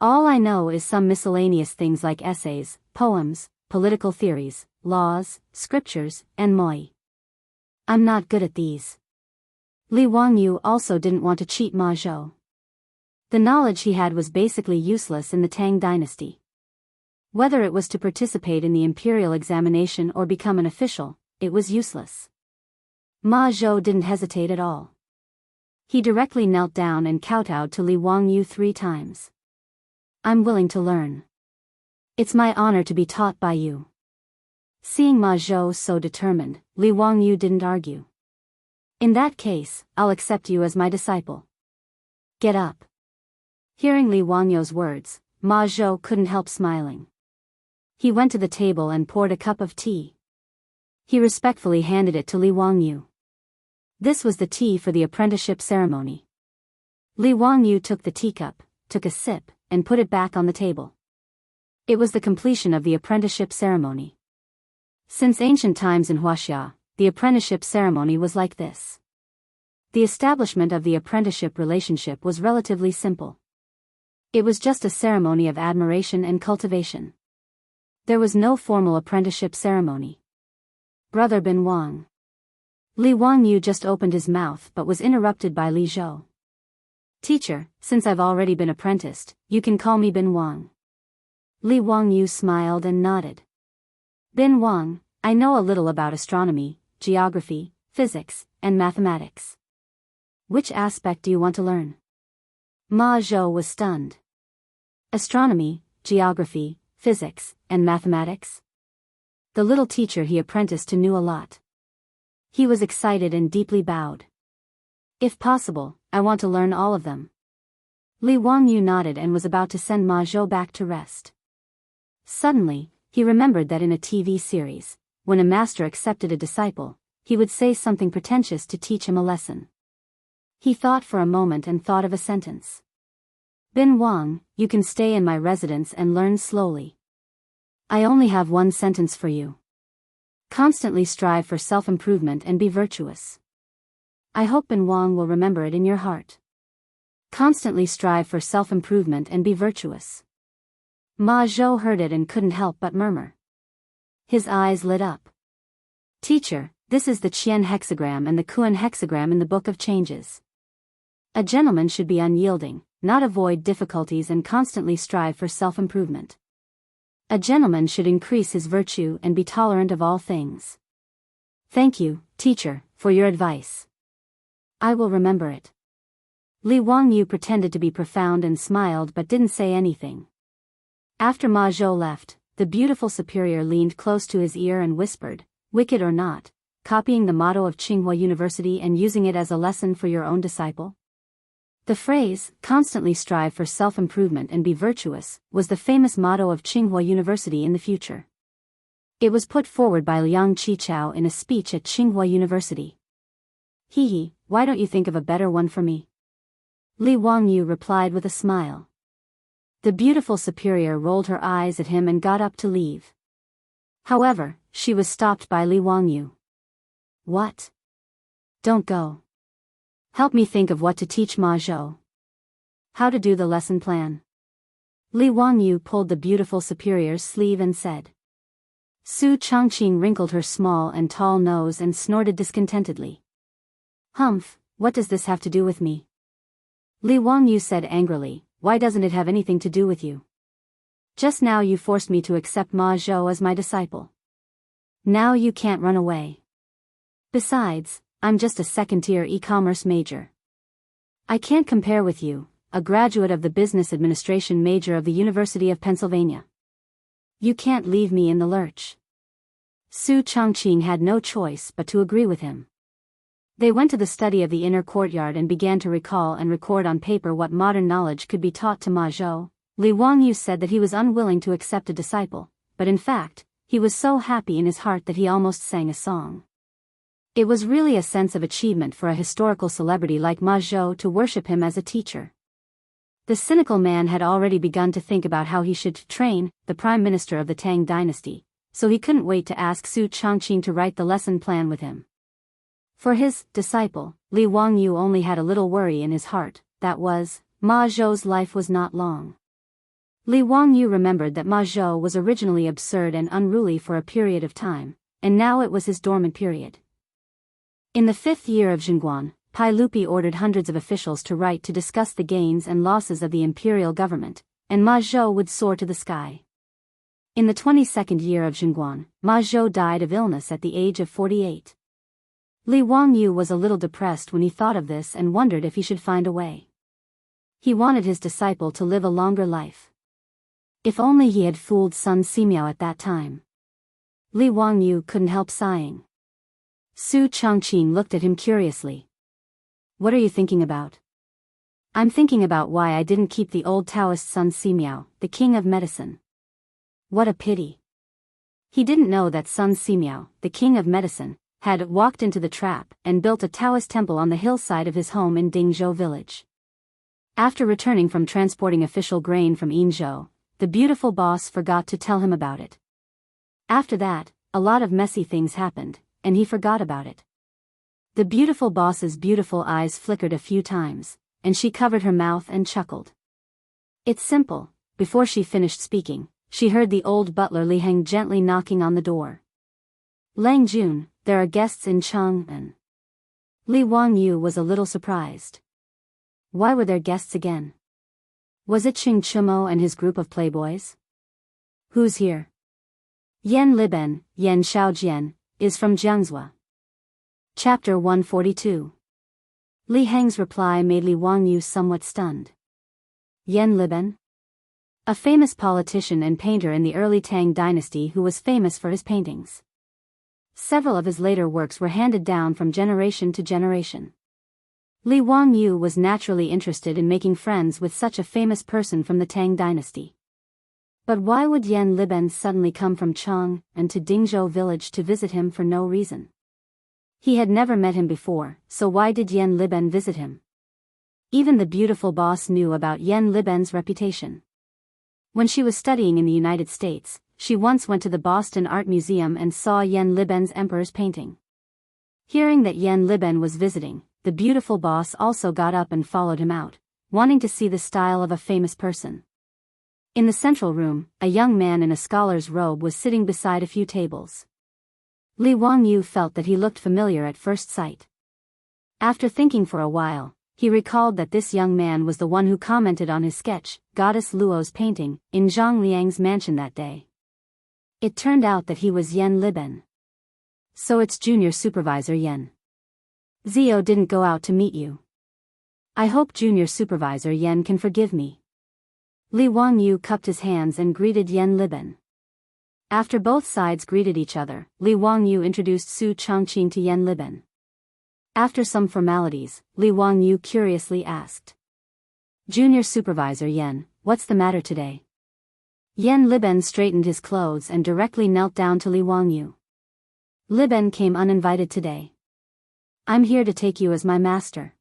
All I know is some miscellaneous things like essays, poems, political theories, laws, scriptures, and moi. I'm not good at these. Li Wangyu also didn't want to cheat Ma Zhou. The knowledge he had was basically useless in the Tang dynasty. Whether it was to participate in the imperial examination or become an official, it was useless. Ma Zhou didn't hesitate at all. He directly knelt down and kowtowed to Li Wangyu 3 times. I'm willing to learn. It's my honor to be taught by you. Seeing Ma Zhou so determined, Li Wangyu didn't argue. In that case, I'll accept you as my disciple. Get up. Hearing Li Wangyu's words, Ma Zhou couldn't help smiling. He went to the table and poured a cup of tea. He respectfully handed it to Li Wangyu. This was the tea for the apprenticeship ceremony. Li Wangyu took the teacup, took a sip, and put it back on the table. It was the completion of the apprenticeship ceremony. Since ancient times in Huaxia, the apprenticeship ceremony was like this. The establishment of the apprenticeship relationship was relatively simple. It was just a ceremony of admiration and cultivation. There was no formal apprenticeship ceremony. Brother Bin Wang. Li Wangyu just opened his mouth but was interrupted by Li Zhou. Teacher, since I've already been apprenticed, you can call me Bin Wang. Li Wangyu smiled and nodded. Bin Wang, I know a little about astronomy, geography, physics, and mathematics. Which aspect do you want to learn? Ma Zhou was stunned. Astronomy, geography, physics, and mathematics? The little teacher he apprenticed to knew a lot. He was excited and deeply bowed. If possible, I want to learn all of them. Li Wangyu nodded and was about to send Ma Zhou back to rest. Suddenly, he remembered that in a TV series, when a master accepted a disciple, he would say something pretentious to teach him a lesson. He thought for a moment and thought of a sentence. Bin Wang, you can stay in my residence and learn slowly. I only have one sentence for you. Constantly strive for self-improvement and be virtuous. I hope Bin Wang will remember it in your heart. Constantly strive for self-improvement and be virtuous. Ma Zhou heard it and couldn't help but murmur. His eyes lit up. Teacher, this is the Qian hexagram and the Kuan hexagram in the Book of Changes. A gentleman should be unyielding, not avoid difficulties and constantly strive for self-improvement. A gentleman should increase his virtue and be tolerant of all things. Thank you, teacher, for your advice. I will remember it. Li Wangyu pretended to be profound and smiled but didn't say anything. After Ma Zhou left, the beautiful superior leaned close to his ear and whispered, wicked or not, copying the motto of Tsinghua University and using it as a lesson for your own disciple? The phrase, constantly strive for self-improvement and be virtuous, was the famous motto of Tsinghua University in the future. It was put forward by Liang Qichao in a speech at Tsinghua University. Hee, why don't you think of a better one for me? Li Wangyu replied with a smile. The beautiful superior rolled her eyes at him and got up to leave. However, she was stopped by Li Wangyu. What? Don't go. Help me think of what to teach Ma Zhou. How to do the lesson plan. Li Wangyu pulled the beautiful superior's sleeve and said. Su Chongqing wrinkled her small and tall nose and snorted discontentedly. Humph, what does this have to do with me? Li Wangyu said angrily, why doesn't it have anything to do with you? Just now you forced me to accept Ma Zhou as my disciple. Now you can't run away. Besides, I'm just a second-tier e-commerce major. I can't compare with you, a graduate of the business administration major of the University of Pennsylvania. You can't leave me in the lurch. Su Chongqing had no choice but to agree with him. They went to the study of the inner courtyard and began to recall and record on paper what modern knowledge could be taught to Ma Zhou. Li Wangyu said that he was unwilling to accept a disciple, but in fact, he was so happy in his heart that he almost sang a song. It was really a sense of achievement for a historical celebrity like Ma Zhou to worship him as a teacher. The cynical man had already begun to think about how he should train the prime minister of the Tang dynasty, so he couldn't wait to ask Su Chongqing to write the lesson plan with him. For his disciple, Li Wangyu only had a little worry in his heart, that was, Ma Zhou's life was not long. Li Wangyu remembered that Ma Zhou was originally absurd and unruly for a period of time, and now it was his dormant period. In the 5th year of Zhenguan, Pai Lupi ordered hundreds of officials to write to discuss the gains and losses of the imperial government, and Ma Zhou would soar to the sky. In the 22nd year of Zhenguan, Ma Zhou died of illness at the age of 48. Li Wangyu was a little depressed when he thought of this and wondered if he should find a way. He wanted his disciple to live a longer life. If only he had fooled Sun Simiao at that time. Li Wangyu couldn't help sighing. Su Chongqing looked at him curiously. What are you thinking about? I'm thinking about why I didn't keep the old Taoist Sun Simiao, the king of medicine. What a pity. He didn't know that Sun Simiao, the king of medicine, had walked into the trap and built a Taoist temple on the hillside of his home in Dingzhou village. After returning from transporting official grain from Yinzhou, the beautiful boss forgot to tell him about it. After that, a lot of messy things happened, and he forgot about it. The beautiful boss's beautiful eyes flickered a few times, and she covered her mouth and chuckled. It's simple. Before she finished speaking, she heard the old butler Li Heng gently knocking on the door. Lang Jun, there are guests in Chang'an. Li Wangyu was a little surprised. Why were there guests again? Was it Qing Chumo and his group of playboys? Who's here? Yan Liben, Yan Xiaojian, is from Jiangzhou. Chapter 142. Li Heng's reply made Li Wangyu somewhat stunned. Yan Liben? A famous politician and painter in the early Tang dynasty who was famous for his paintings. Several of his later works were handed down from generation to generation. Li Wangyu was naturally interested in making friends with such a famous person from the Tang dynasty. But why would Yan Liben suddenly come from Chang and to Dingzhou village to visit him for no reason? He had never met him before, so why did Yan Liben visit him? Even the beautiful boss knew about Yan Liben's reputation. When she was studying in the United States, she once went to the Boston Art Museum and saw Yan Liben's Emperor's painting. Hearing that Yan Liben was visiting, the beautiful boss also got up and followed him out, wanting to see the style of a famous person. In the central room, a young man in a scholar's robe was sitting beside a few tables. Li Wangyu felt that he looked familiar at first sight. After thinking for a while, he recalled that this young man was the one who commented on his sketch, Goddess Luo's painting, in Zhang Liang's mansion that day. It turned out that he was Yan Liben. So it's Junior Supervisor Yan. Zio didn't go out to meet you. I hope Junior Supervisor Yan can forgive me. Li Wangyu cupped his hands and greeted Yan Liben. After both sides greeted each other, Li Wangyu introduced Su Chongqing to Yan Liben. After some formalities, Li Wangyu curiously asked. Junior Supervisor Yan, what's the matter today? Yan Liben straightened his clothes and directly knelt down to Li Wangyu. Liben came uninvited today. I'm here to take you as my master.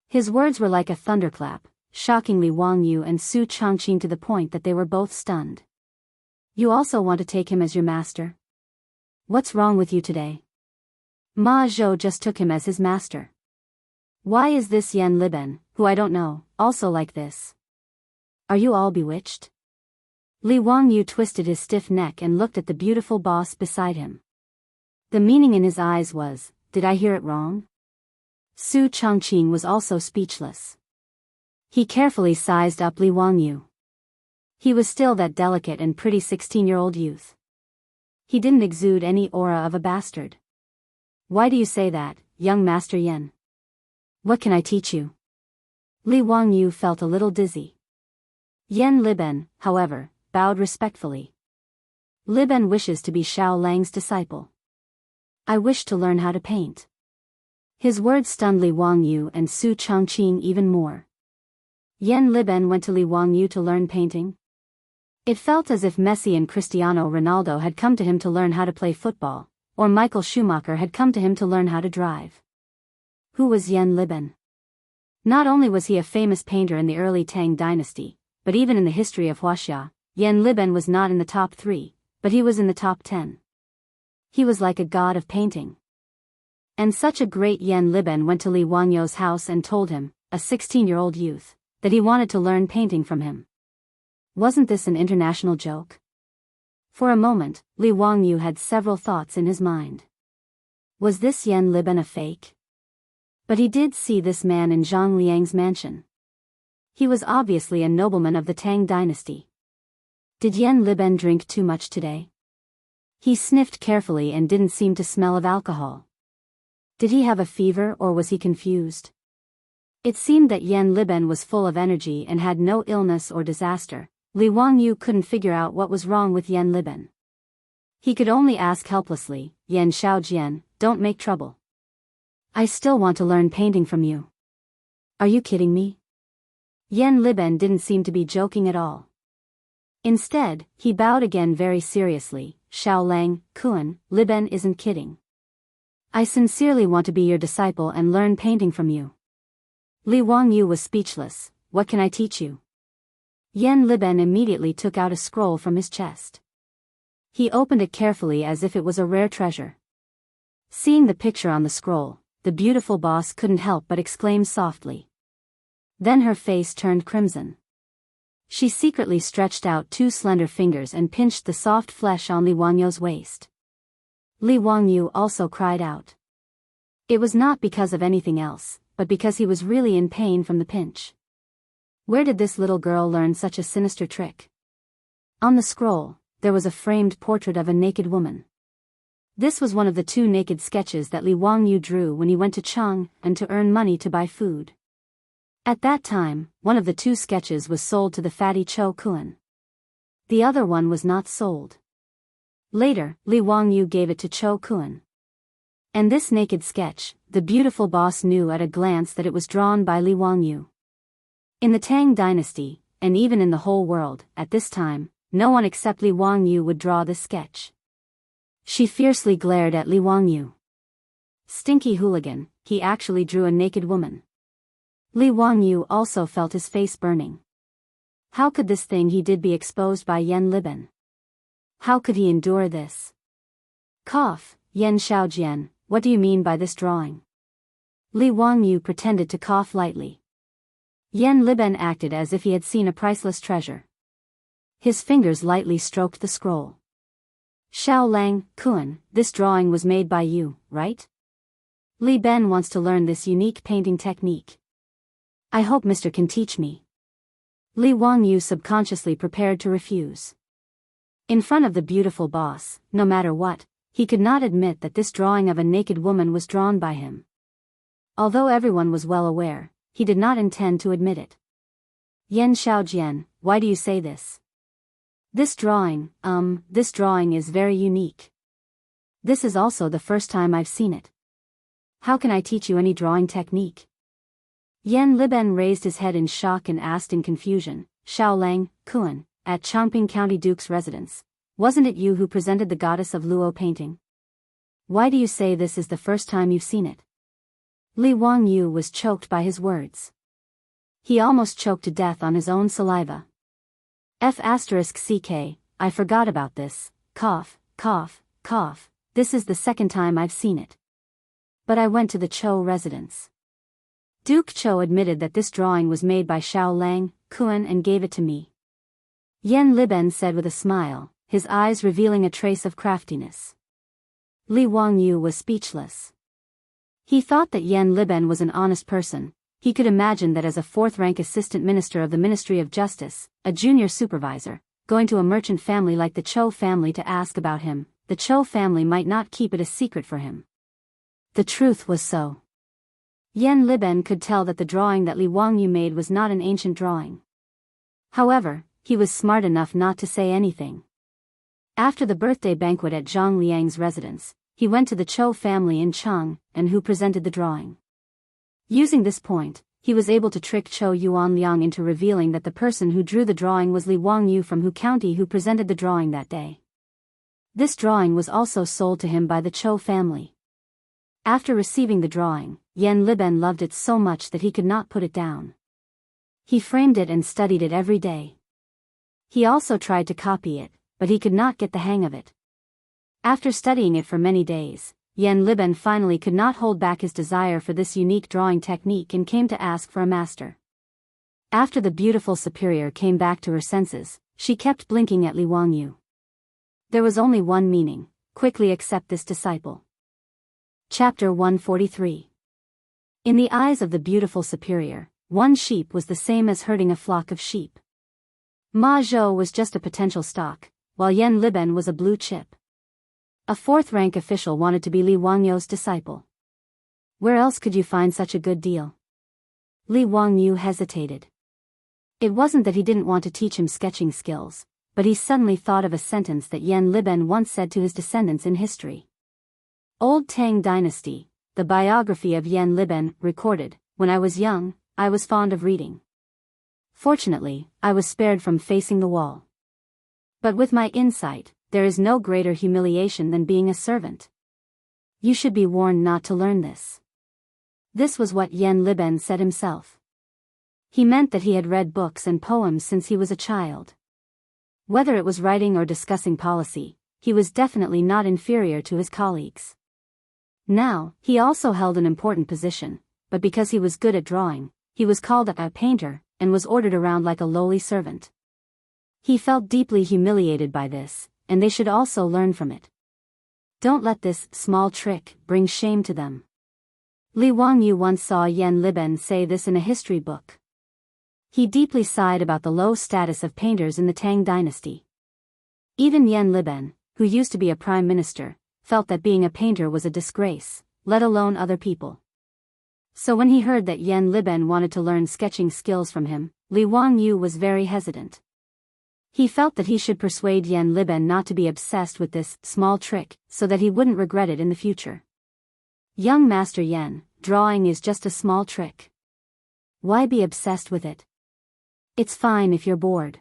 His words were like a thunderclap, shocking Li Wangyu and Su Chongqing to the point that they were both stunned. You also want to take him as your master? What's wrong with you today? Ma Zhou just took him as his master. Why is this Yan Liben, who I don't know, also like this? Are you all bewitched? Li Wangyu twisted his stiff neck and looked at the beautiful boss beside him. The meaning in his eyes was, did I hear it wrong? Su Chongqing was also speechless. He carefully sized up Li Wangyu. He was still that delicate and pretty 16-year-old youth. He didn't exude any aura of a bastard. Why do you say that, young Master Yan? What can I teach you? Li Wangyu felt a little dizzy. Yan Liben, however, bowed respectfully. Liben wishes to be Xiao Lang's disciple. I wish to learn how to paint. His words stunned Li Wangyu and Su Chongqing even more. Yan Liben went to Li Wangyu to learn painting? It felt as if Messi and Cristiano Ronaldo had come to him to learn how to play football, or Michael Schumacher had come to him to learn how to drive. Who was Yan Liben? Not only was he a famous painter in the early Tang dynasty, but even in the history of Huaxia, Yan Liben was not in the top 3, but he was in the top 10. He was like a god of painting. And such a great Yan Liben went to Li Wangyu's house and told him, a 16-year-old youth, that he wanted to learn painting from him. Wasn't this an international joke? For a moment, Li Wangyu had several thoughts in his mind. Was this Yan Liben a fake? But he did see this man in Zhang Liang's mansion. He was obviously a nobleman of the Tang dynasty. Did Yen Liben drink too much today? He sniffed carefully and didn't seem to smell of alcohol. Did he have a fever or was he confused? It seemed that Yen Liben was full of energy and had no illness or disaster. Li Wangyu couldn't figure out what was wrong with Yen Liben. He could only ask helplessly, Yen Xiaojian, don't make trouble. I still want to learn painting from you. Are you kidding me? Yen Liben didn't seem to be joking at all. Instead, he bowed again very seriously. Xiao Lang, Kuan, Liben isn't kidding. I sincerely want to be your disciple and learn painting from you. Li Wangyu was speechless. What can I teach you? Yen Liben immediately took out a scroll from his chest. He opened it carefully as if it was a rare treasure. Seeing the picture on the scroll, the beautiful boss couldn't help but exclaim softly. Then her face turned crimson. She secretly stretched out two slender fingers and pinched the soft flesh on Li Wangyu's waist. Li Wangyu also cried out. It was not because of anything else, but because he was really in pain from the pinch. Where did this little girl learn such a sinister trick? On the scroll, there was a framed portrait of a naked woman. This was one of the two naked sketches that Li Wangyu drew when he went to Cheng and to earn money to buy food. At that time, one of the two sketches was sold to the fatty Cho Kuan. The other one was not sold. Later, Li Wangyu gave it to Cho Kuan. And this naked sketch, the beautiful boss knew at a glance that it was drawn by Li Wangyu. In the Tang dynasty, and even in the whole world, at this time, no one except Li Wangyu would draw this sketch. She fiercely glared at Li Wangyu. Stinky hooligan, he actually drew a naked woman. Li Wangyu also felt his face burning. How could this thing he did be exposed by Yen Liben? How could he endure this? Cough, Yen Xiaojian, what do you mean by this drawing? Li Wangyu pretended to cough lightly. Yen Liben acted as if he had seen a priceless treasure. His fingers lightly stroked the scroll. Xiao Lang, Kuan, this drawing was made by you, right? Li Ben wants to learn this unique painting technique. I hope Mr. can teach me. Li Wangyu subconsciously prepared to refuse. In front of the beautiful boss, no matter what, he could not admit that this drawing of a naked woman was drawn by him. Although everyone was well aware, he did not intend to admit it. Yen Xiaojian, why do you say this? This drawing is very unique. This is also the first time I've seen it. How can I teach you any drawing technique? Yen Liben raised his head in shock and asked in confusion, Xiao Lang, Kuan, at Chongping County Duke's residence, wasn't it you who presented the goddess of Luo painting? Why do you say this is the first time you've seen it? Li Wangyu was choked by his words. He almost choked to death on his own saliva. *CK, I forgot about this, cough, cough, cough, this is the second time I've seen it. But I went to the Chou residence. Duke Cho admitted that this drawing was made by Xiao Lang, Kuan and gave it to me. Yen Liben said with a smile, his eyes revealing a trace of craftiness. Li Wangyu was speechless. He thought that Yen Liben was an honest person. He could imagine that as a fourth-rank assistant minister of the Ministry of Justice, a junior supervisor, going to a merchant family like the Cho family to ask about him, the Cho family might not keep it a secret for him. The truth was so. Yen Liben could tell that the drawing that Li Wangyu made was not an ancient drawing. However, he was smart enough not to say anything. After the birthday banquet at Zhang Liang's residence, he went to the Cho family in Cheng, and who presented the drawing. Using this point, he was able to trick Cho Yuanliang into revealing that the person who drew the drawing was Li Wangyu from Hu County who presented the drawing that day. This drawing was also sold to him by the Cho family. After receiving the drawing, Yen Liben loved it so much that he could not put it down. He framed it and studied it every day. He also tried to copy it, but he could not get the hang of it. After studying it for many days, Yen Liben finally could not hold back his desire for this unique drawing technique and came to ask for a master. After the beautiful superior came back to her senses, she kept blinking at Li Wangyu. There was only one meaning: quickly accept this disciple. Chapter 143. In the eyes of the beautiful superior, one sheep was the same as herding a flock of sheep. Ma Zhou was just a potential stock, while Yan Liben was a blue chip. A fourth-rank official wanted to be Li Wangyou's disciple. Where else could you find such a good deal? Li Wangyou hesitated. It wasn't that he didn't want to teach him sketching skills, but he suddenly thought of a sentence that Yan Liben once said to his descendants in history. Old Tang Dynasty, the biography of Yan Liben, recorded, "When I was young, I was fond of reading. Fortunately, I was spared from facing the wall. But with my insight, there is no greater humiliation than being a servant. You should be warned not to learn this." This was what Yan Liben said himself. He meant that he had read books and poems since he was a child. Whether it was writing or discussing policy, he was definitely not inferior to his colleagues. Now, he also held an important position, but because he was good at drawing, he was called a painter, and was ordered around like a lowly servant. He felt deeply humiliated by this, and they should also learn from it. Don't let this small trick bring shame to them. Li Wangyou once saw Yan Liben say this in a history book. He deeply sighed about the low status of painters in the Tang dynasty. Even Yan Liben, who used to be a prime minister, felt that being a painter was a disgrace, let alone other people. So when he heard that Yan Liben wanted to learn sketching skills from him, Li Wangyou was very hesitant. He felt that he should persuade Yan Liben not to be obsessed with this small trick, so that he wouldn't regret it in the future. "Young Master Yan, drawing is just a small trick. Why be obsessed with it? It's fine if you're bored.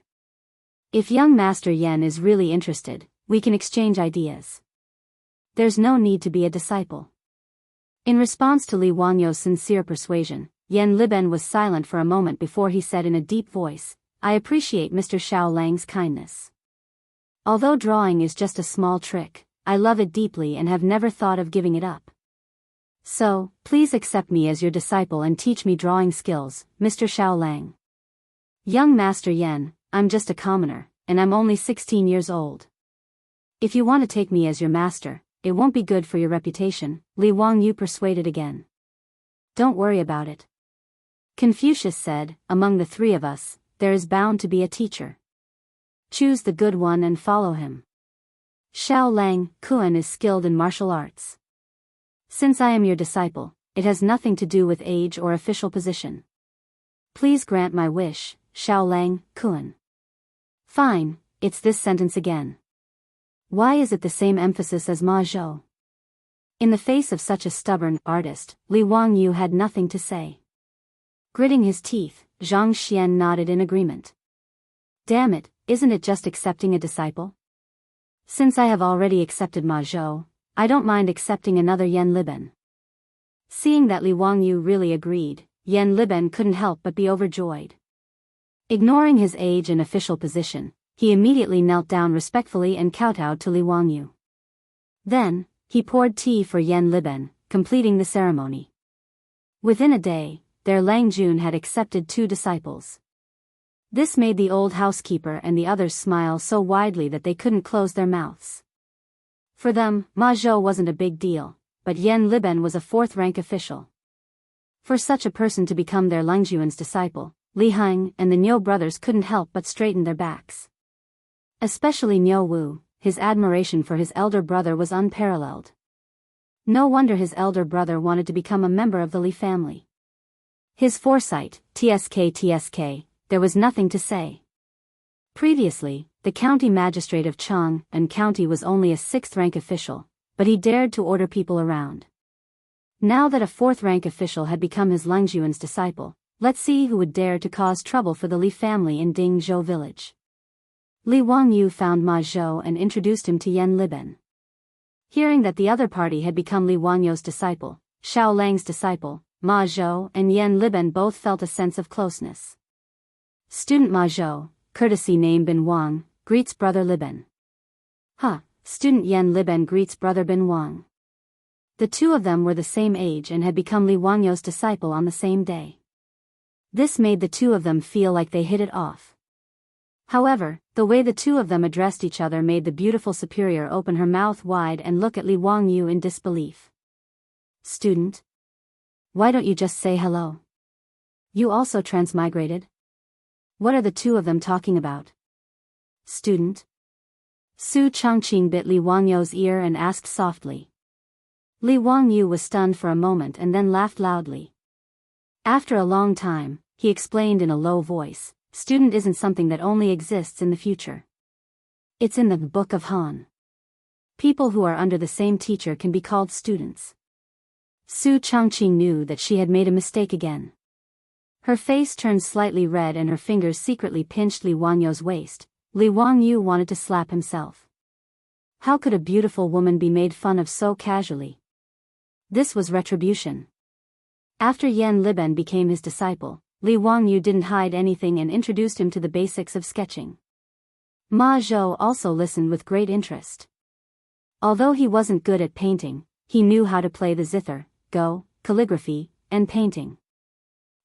If young Master Yan is really interested, we can exchange ideas. There's no need to be a disciple." In response to Li Wangyou's sincere persuasion, Yan Liben was silent for a moment before he said in a deep voice, "I appreciate Mr. Xiao Lang's kindness. Although drawing is just a small trick, I love it deeply and have never thought of giving it up. So, please accept me as your disciple and teach me drawing skills, Mr. Xiao Lang. Young Master Yan, I'm just a commoner, and I'm only 16 years old. If you want to take me as your master, it won't be good for your reputation," Li Wangyou persuaded again. "Don't worry about it. Confucius said, among the three of us, there is bound to be a teacher. Choose the good one and follow him. Xiao Lang Kuan is skilled in martial arts. Since I am your disciple, it has nothing to do with age or official position. Please grant my wish, Xiao Lang Kuan." Fine, it's this sentence again. Why is it the same emphasis as Ma Zhou? In the face of such a stubborn artist, Li Wangyou had nothing to say. Gritting his teeth, Zhang Xian nodded in agreement. Damn it, isn't it just accepting a disciple? Since I have already accepted Ma Zhou, I don't mind accepting another Yan Liben. Seeing that Li Wangyou really agreed, Yan Liben couldn't help but be overjoyed. Ignoring his age and official position, he immediately knelt down respectfully and kowtowed to Li Wangyou. Then, he poured tea for Yan Liben, completing the ceremony. Within a day, their Lang Jun had accepted 2 disciples. This made the old housekeeper and the others smile so widely that they couldn't close their mouths. For them, Ma Zhou wasn't a big deal, but Yan Liben was a 4th-rank official. For such a person to become their Langjuan's disciple, Li Heng and the Niu brothers couldn't help but straighten their backs. Especially Niu Wu, his admiration for his elder brother was unparalleled. No wonder his elder brother wanted to become a member of the Li family. His foresight, tsk, there was nothing to say. Previously, the county magistrate of Chang'an County was only a 6th-rank official, but he dared to order people around. Now that a 4th-rank official had become his Langjuan's disciple, let's see who would dare to cause trouble for the Li family in Dingzhou village. Li Wangyou found Ma Zhou and introduced him to Yan Liben. Hearing that the other party had become Li Wangyou's disciple, Xiao Lang's disciple, Ma Zhou and Yan Liben both felt a sense of closeness. Student Ma Zhou, courtesy name Bin Wang, greets brother Liben. Student Yan Liben greets brother Bin Wang. The 2 of them were the same age and had become Li Wangyou's disciple on the same day. This made the 2 of them feel like they hit it off. However, the way the 2 of them addressed each other made the beautiful superior open her mouth wide and look at Li Wangyou in disbelief. "Student? Why don't you just say hello? You also transmigrated? What are the 2 of them talking about?" student? Su Changqing bit Li Wangyu's ear and asked softly. Li Wangyu was stunned for a moment and then laughed loudly. After a long time, he explained in a low voice, student isn't something that only exists in the future. It's in the Book of Han. People who are under the same teacher can be called students. Su Changqing knew that she had made a mistake again. Her face turned slightly red and her fingers secretly pinched Li Wangyu's waist. Li Wangyu wanted to slap himself. How could a beautiful woman be made fun of so casually? This was retribution. After Yan Liben became his disciple, Li Wangyu didn't hide anything and introduced him to the basics of sketching. Ma Zhou also listened with great interest. Although he wasn't good at painting, he knew how to play the zither, go, calligraphy, and painting.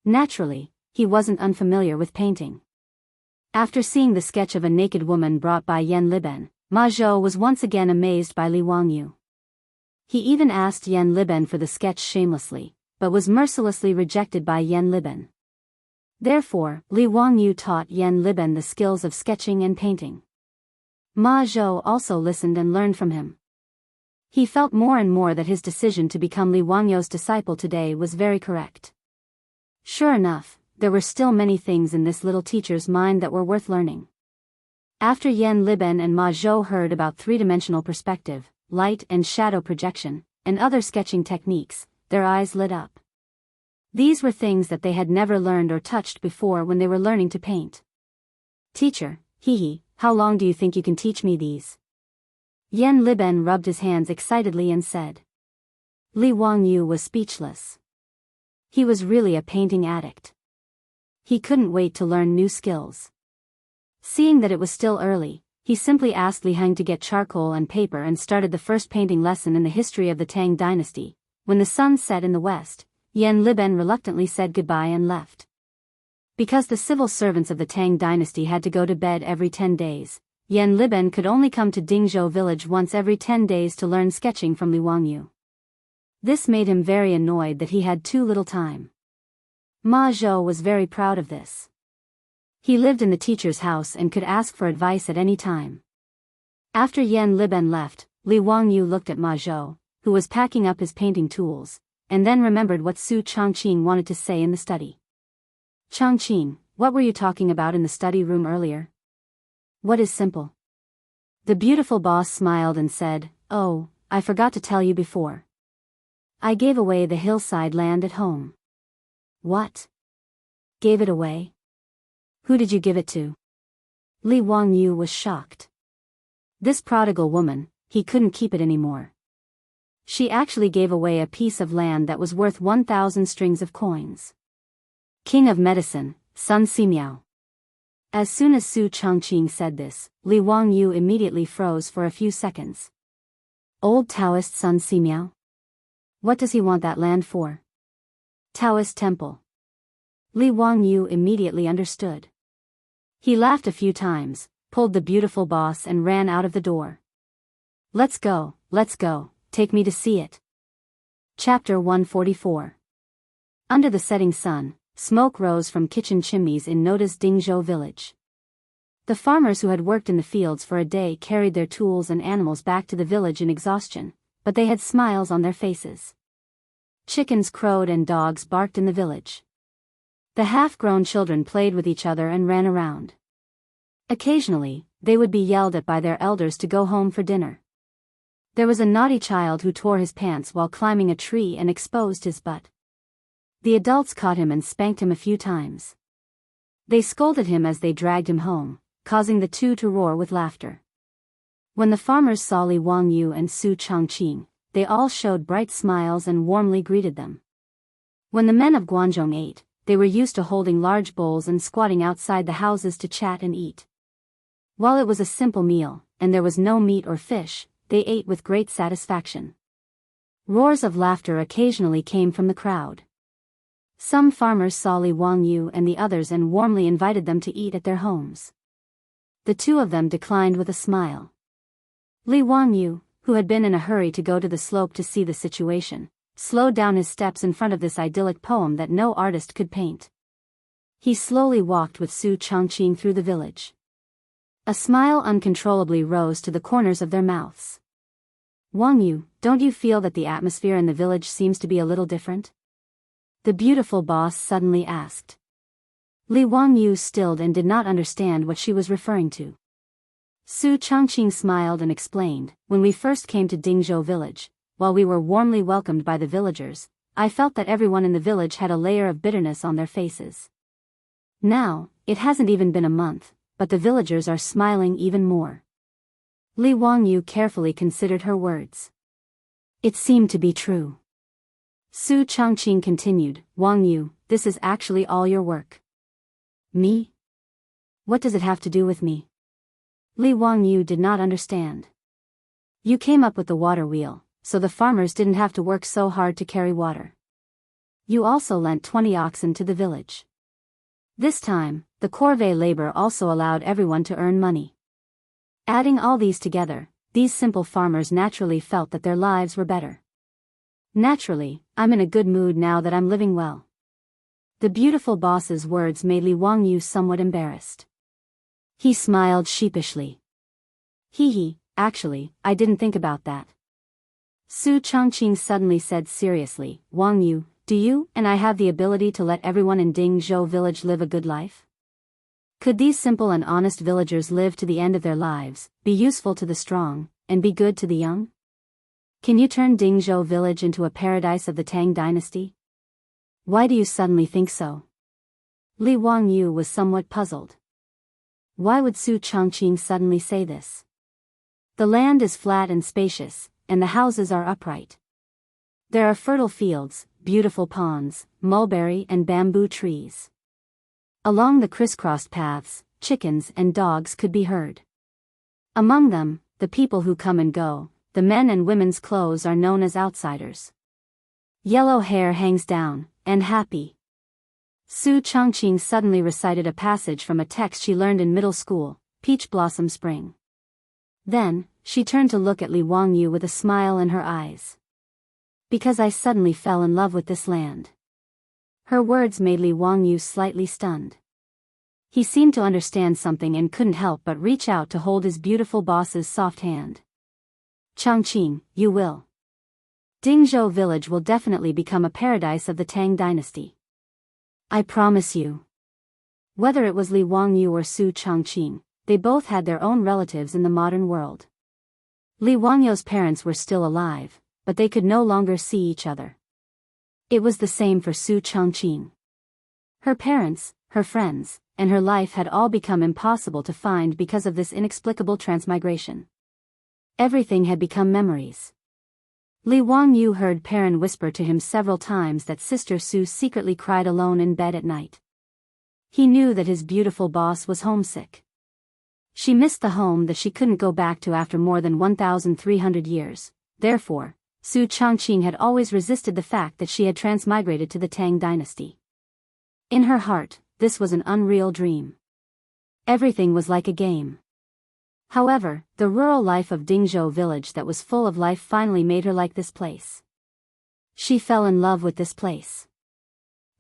Naturally, he wasn't unfamiliar with painting. After seeing the sketch of a naked woman brought by Yan Liben, Ma Zhou was once again amazed by Li Wangyu. He even asked Yan Liben for the sketch shamelessly, but was mercilessly rejected by Yan Liben. Therefore, Li Wangyu taught Yan Liben the skills of sketching and painting. Ma Zhou also listened and learned from him. He felt more and more that his decision to become Li Wangyu's disciple today was very correct. Sure enough, there were still many things in this little teacher's mind that were worth learning. After Yan Liben and Ma Zhou heard about three-dimensional perspective, light and shadow projection, and other sketching techniques, their eyes lit up. These were things that they had never learned or touched before when they were learning to paint. Teacher, how long do you think you can teach me these? Yan Liben rubbed his hands excitedly and said. Li Wangyu was speechless. He was really a painting addict. He couldn't wait to learn new skills. Seeing that it was still early, he simply asked Li Heng to get charcoal and paper and started the first painting lesson in the history of the Tang dynasty. When the sun set in the west, Yan Liben reluctantly said goodbye and left. Because the civil servants of the Tang dynasty had to go to bed every 10 days, Yan Liben could only come to Dingzhou village once every 10 days to learn sketching from Li Wangyu. This made him very annoyed that he had too little time. Ma Zhou was very proud of this. He lived in the teacher's house and could ask for advice at any time. After Yan Liben left, Li Wangyu looked at Ma Zhou, who was packing up his painting tools, and then remembered what Su Changqing wanted to say in the study. Changqing, what were you talking about in the study room earlier? What is simple? The beautiful boss smiled and said, Oh, I forgot to tell you before. I gave away the hillside land at home. What? Gave it away? Who did you give it to? Li Wangyu was shocked. This prodigal woman, he couldn't keep it anymore. She actually gave away a piece of land that was worth 1,000 strings of coins. King of Medicine, Sun Simiao. As soon as Su Changqing said this, Li Wangyu immediately froze for a few seconds. Old Taoist Sun Simiao? What does he want that land for? Taoist temple. Li Wangyu immediately understood. He laughed a few times, pulled the beautiful boss and ran out of the door. Let's go, take me to see it. Chapter 144. Under the setting sun, smoke rose from kitchen chimneys in Noda's Dingzhou village. The farmers who had worked in the fields for a day carried their tools and animals back to the village in exhaustion, but they had smiles on their faces. Chickens crowed and dogs barked in the village. The half-grown children played with each other and ran around. Occasionally, they would be yelled at by their elders to go home for dinner. There was a naughty child who tore his pants while climbing a tree and exposed his butt. The adults caught him and spanked him a few times. They scolded him as they dragged him home, causing the two to roar with laughter. When the farmers saw Li Wangyu and Su Changqing, they all showed bright smiles and warmly greeted them. When the men of Guangzhong ate, they were used to holding large bowls and squatting outside the houses to chat and eat. While it was a simple meal, and there was no meat or fish, they ate with great satisfaction. Roars of laughter occasionally came from the crowd. Some farmers saw Li Wangyu and the others and warmly invited them to eat at their homes. The two of them declined with a smile. Li Wangyu, who had been in a hurry to go to the slope to see the situation, slowed down his steps in front of this idyllic poem that no artist could paint. He slowly walked with Su Changqing through the village. A smile uncontrollably rose to the corners of their mouths. Wang Yu, don't you feel that the atmosphere in the village seems to be a little different? The beautiful boss suddenly asked. Li Wang Yu stilled and did not understand what she was referring to. Su Changqing smiled and explained, when we first came to Dingzhou village, while we were warmly welcomed by the villagers, I felt that everyone in the village had a layer of bitterness on their faces. Now, it hasn't even been a month, but the villagers are smiling even more. Li Wangyu carefully considered her words. It seemed to be true. Su Changqing continued, Wangyu, this is actually all your work. Me? What does it have to do with me? Li Wangyu did not understand. You came up with the water wheel, so the farmers didn't have to work so hard to carry water. You also lent 20 oxen to the village. This time, the corvée labor also allowed everyone to earn money. Adding all these together, these simple farmers naturally felt that their lives were better. Naturally, I'm in a good mood now that I'm living well. The beautiful boss's words made Li Wangyu somewhat embarrassed. He smiled sheepishly. Hee, actually, I didn't think about that. Su Changqing suddenly said seriously, Wang Yu, do you and I have the ability to let everyone in Dingzhou village live a good life? Could these simple and honest villagers live to the end of their lives, be useful to the strong, and be good to the young? Can you turn Dingzhou village into a paradise of the Tang dynasty? Why do you suddenly think so? Li Wang Yu was somewhat puzzled. Why would Su Changqing suddenly say this? The land is flat and spacious, and the houses are upright. There are fertile fields, beautiful ponds, mulberry and bamboo trees. Along the crisscrossed paths, chickens and dogs could be heard. Among them, the people who come and go, the men and women's clothes are known as outsiders. Yellow hair hangs down, and happy. Su Changqing suddenly recited a passage from a text she learned in middle school, Peach Blossom Spring. Then, she turned to look at Li Wangyu with a smile in her eyes. Because I suddenly fell in love with this land. Her words made Li Wangyu slightly stunned. He seemed to understand something and couldn't help but reach out to hold his beautiful boss's soft hand. Changqing, you will. Dingzhou village will definitely become a paradise of the Tang dynasty. I promise you. Whether it was Li Wangyu or Su Changqing, they both had their own relatives in the modern world. Li Wangyu's parents were still alive, but they could no longer see each other. It was the same for Su Changqing. Her parents, her friends, and her life had all become impossible to find because of this inexplicable transmigration. Everything had become memories. Li Wangyu heard Perrin whisper to him several times that Sister Su secretly cried alone in bed at night. He knew that his beautiful boss was homesick. She missed the home that she couldn't go back to after more than 1,300 years, therefore, Su Changqing had always resisted the fact that she had transmigrated to the Tang dynasty. In her heart, this was an unreal dream. Everything was like a game. However, the rural life of Dingzhou village that was full of life finally made her like this place. She fell in love with this place.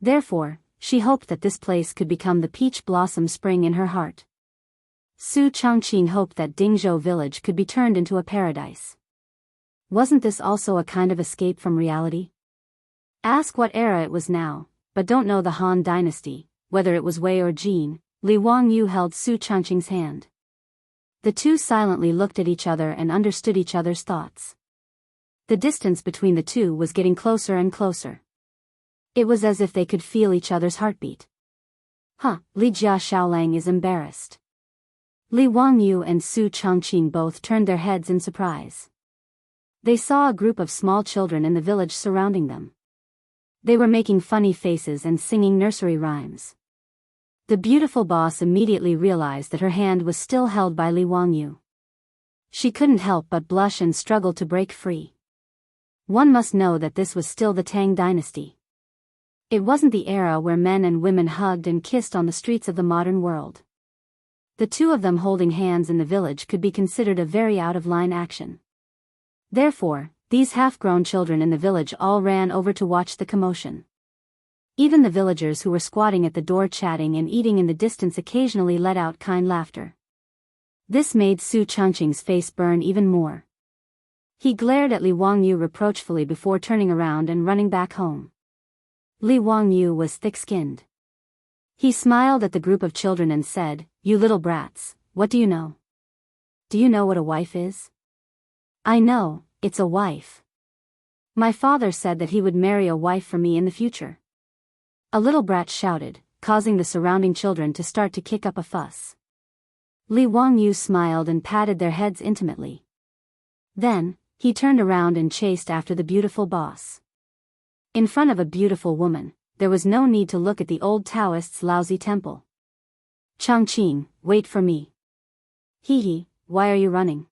Therefore, she hoped that this place could become the peach blossom spring in her heart. Su Changqing hoped that Dingzhou village could be turned into a paradise. Wasn't this also a kind of escape from reality? Ask what era it was now, but don't know the Han dynasty, whether it was Wei or Jin. Li Wangyu held Su Changqing's hand. The two silently looked at each other and understood each other's thoughts. The distance between the two was getting closer and closer. It was as if they could feel each other's heartbeat. Li Jia Xiaolang is embarrassed. Li Wangyu and Su Changqing both turned their heads in surprise. They saw a group of small children in the village surrounding them. They were making funny faces and singing nursery rhymes. The beautiful boss immediately realized that her hand was still held by Li Wangyu. She couldn't help but blush and struggle to break free. One must know that this was still the Tang dynasty. It wasn't the era where men and women hugged and kissed on the streets of the modern world. The two of them holding hands in the village could be considered a very out-of-line action. Therefore, these half-grown children in the village all ran over to watch the commotion. Even the villagers who were squatting at the door chatting and eating in the distance occasionally let out kind laughter. This made Su Changqing's face burn even more. He glared at Li Wangyu reproachfully before turning around and running back home. Li Wangyu was thick-skinned. He smiled at the group of children and said, "You little brats, what do you know? Do you know what a wife is?" "I know, it's a wife. My father said that he would marry a wife for me in the future." A little brat shouted, causing the surrounding children to start to kick up a fuss. Li Wangyu smiled and patted their heads intimately. Then, he turned around and chased after the beautiful boss. In front of a beautiful woman, there was no need to look at the old Taoist's lousy temple. "Changqing, wait for me." "Hee, why are you running?"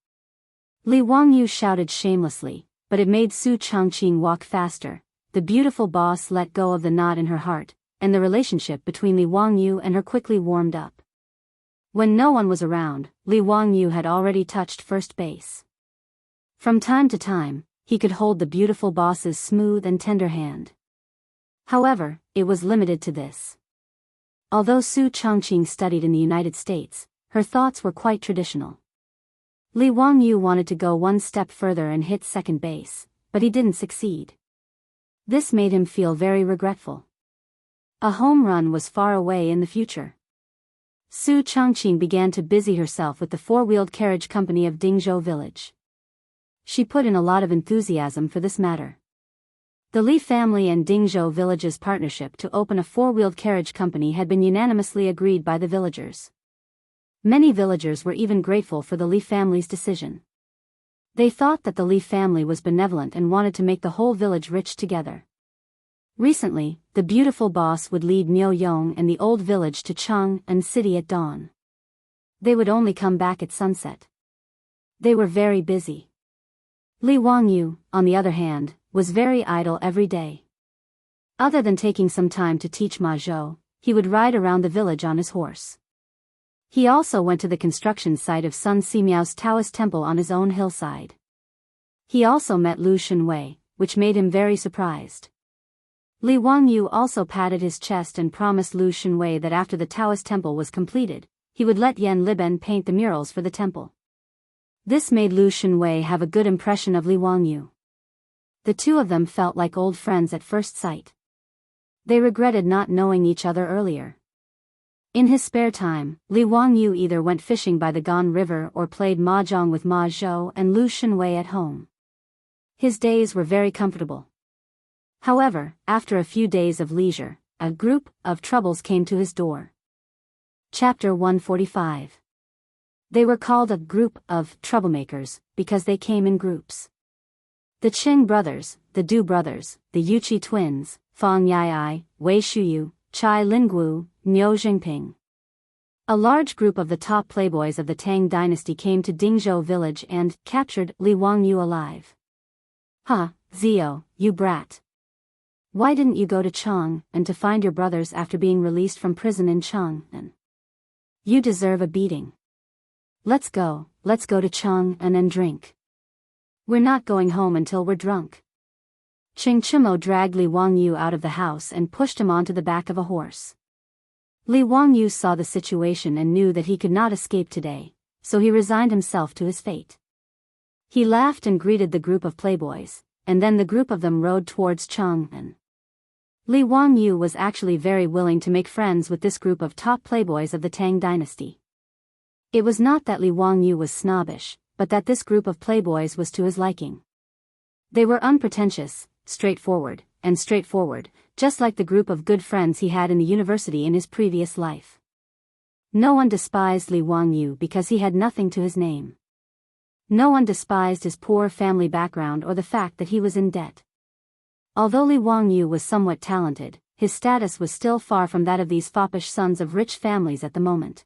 Li Wangyu shouted shamelessly, but it made Su Changqing walk faster. The beautiful boss let go of the knot in her heart, and the relationship between Li Wangyu and her quickly warmed up. When no one was around, Li Wangyu had already touched first base. From time to time, he could hold the beautiful boss's smooth and tender hand. However, it was limited to this. Although Su Changqing studied in the United States, her thoughts were quite traditional. Li Wangyu wanted to go one step further and hit second base, but he didn't succeed. This made him feel very regretful. A home run was far away in the future. Su Changqing began to busy herself with the four-wheeled carriage company of Dingzhou village. She put in a lot of enthusiasm for this matter. The Li family and Dingzhou village's partnership to open a four-wheeled carriage company had been unanimously agreed by the villagers. Many villagers were even grateful for the Li family's decision. They thought that the Li family was benevolent and wanted to make the whole village rich together. Recently, the beautiful boss would lead Miao Yong and the old village to Chang'an City at dawn. They would only come back at sunset. They were very busy. Li Wangyu, on the other hand, was very idle every day. Other than taking some time to teach Ma Zhou, he would ride around the village on his horse. He also went to the construction site of Sun Simiao's Taoist temple on his own hillside. He also met Lu Shenwei, which made him very surprised. Li Wangyu also patted his chest and promised Lu Shenwei that after the Taoist temple was completed, he would let Yan Liben paint the murals for the temple. This made Lu Shenwei have a good impression of Li Wangyu. The two of them felt like old friends at first sight. They regretted not knowing each other earlier. In his spare time, Li Wangyu either went fishing by the Gan River or played mahjong with Ma Zhou and Lu Shenwei at home. His days were very comfortable. However, after a few days of leisure, a group of troubles came to his door. Chapter 145. They were called a group of troublemakers because they came in groups. The Qing brothers, the Du brothers, the Yuqi twins, Fang Yai, Wei Shuyu, Chai Lingguo, Niu Jingping. A large group of the top playboys of the Tang dynasty came to Dingzhou village and captured Li Wangyu alive. "Ha, Zio, you brat. Why didn't you go to Chang'an to find your brothers after being released from prison in Chang'an? You deserve a beating. Let's go to Chang'an and drink. We're not going home until we're drunk." Qing Chimo dragged Li Wangyu out of the house and pushed him onto the back of a horse. Li Wangyu saw the situation and knew that he could not escape today, so he resigned himself to his fate. He laughed and greeted the group of playboys, and then the group of them rode towards Chang'an. Li Wangyu was actually very willing to make friends with this group of top playboys of the Tang dynasty. It was not that Li Wangyu was snobbish, but that this group of playboys was to his liking. They were unpretentious, straightforward, just like the group of good friends he had in the university in his previous life. No one despised Li Wangyu because he had nothing to his name. No one despised his poor family background or the fact that he was in debt. Although Li Wangyu was somewhat talented, his status was still far from that of these foppish sons of rich families at the moment.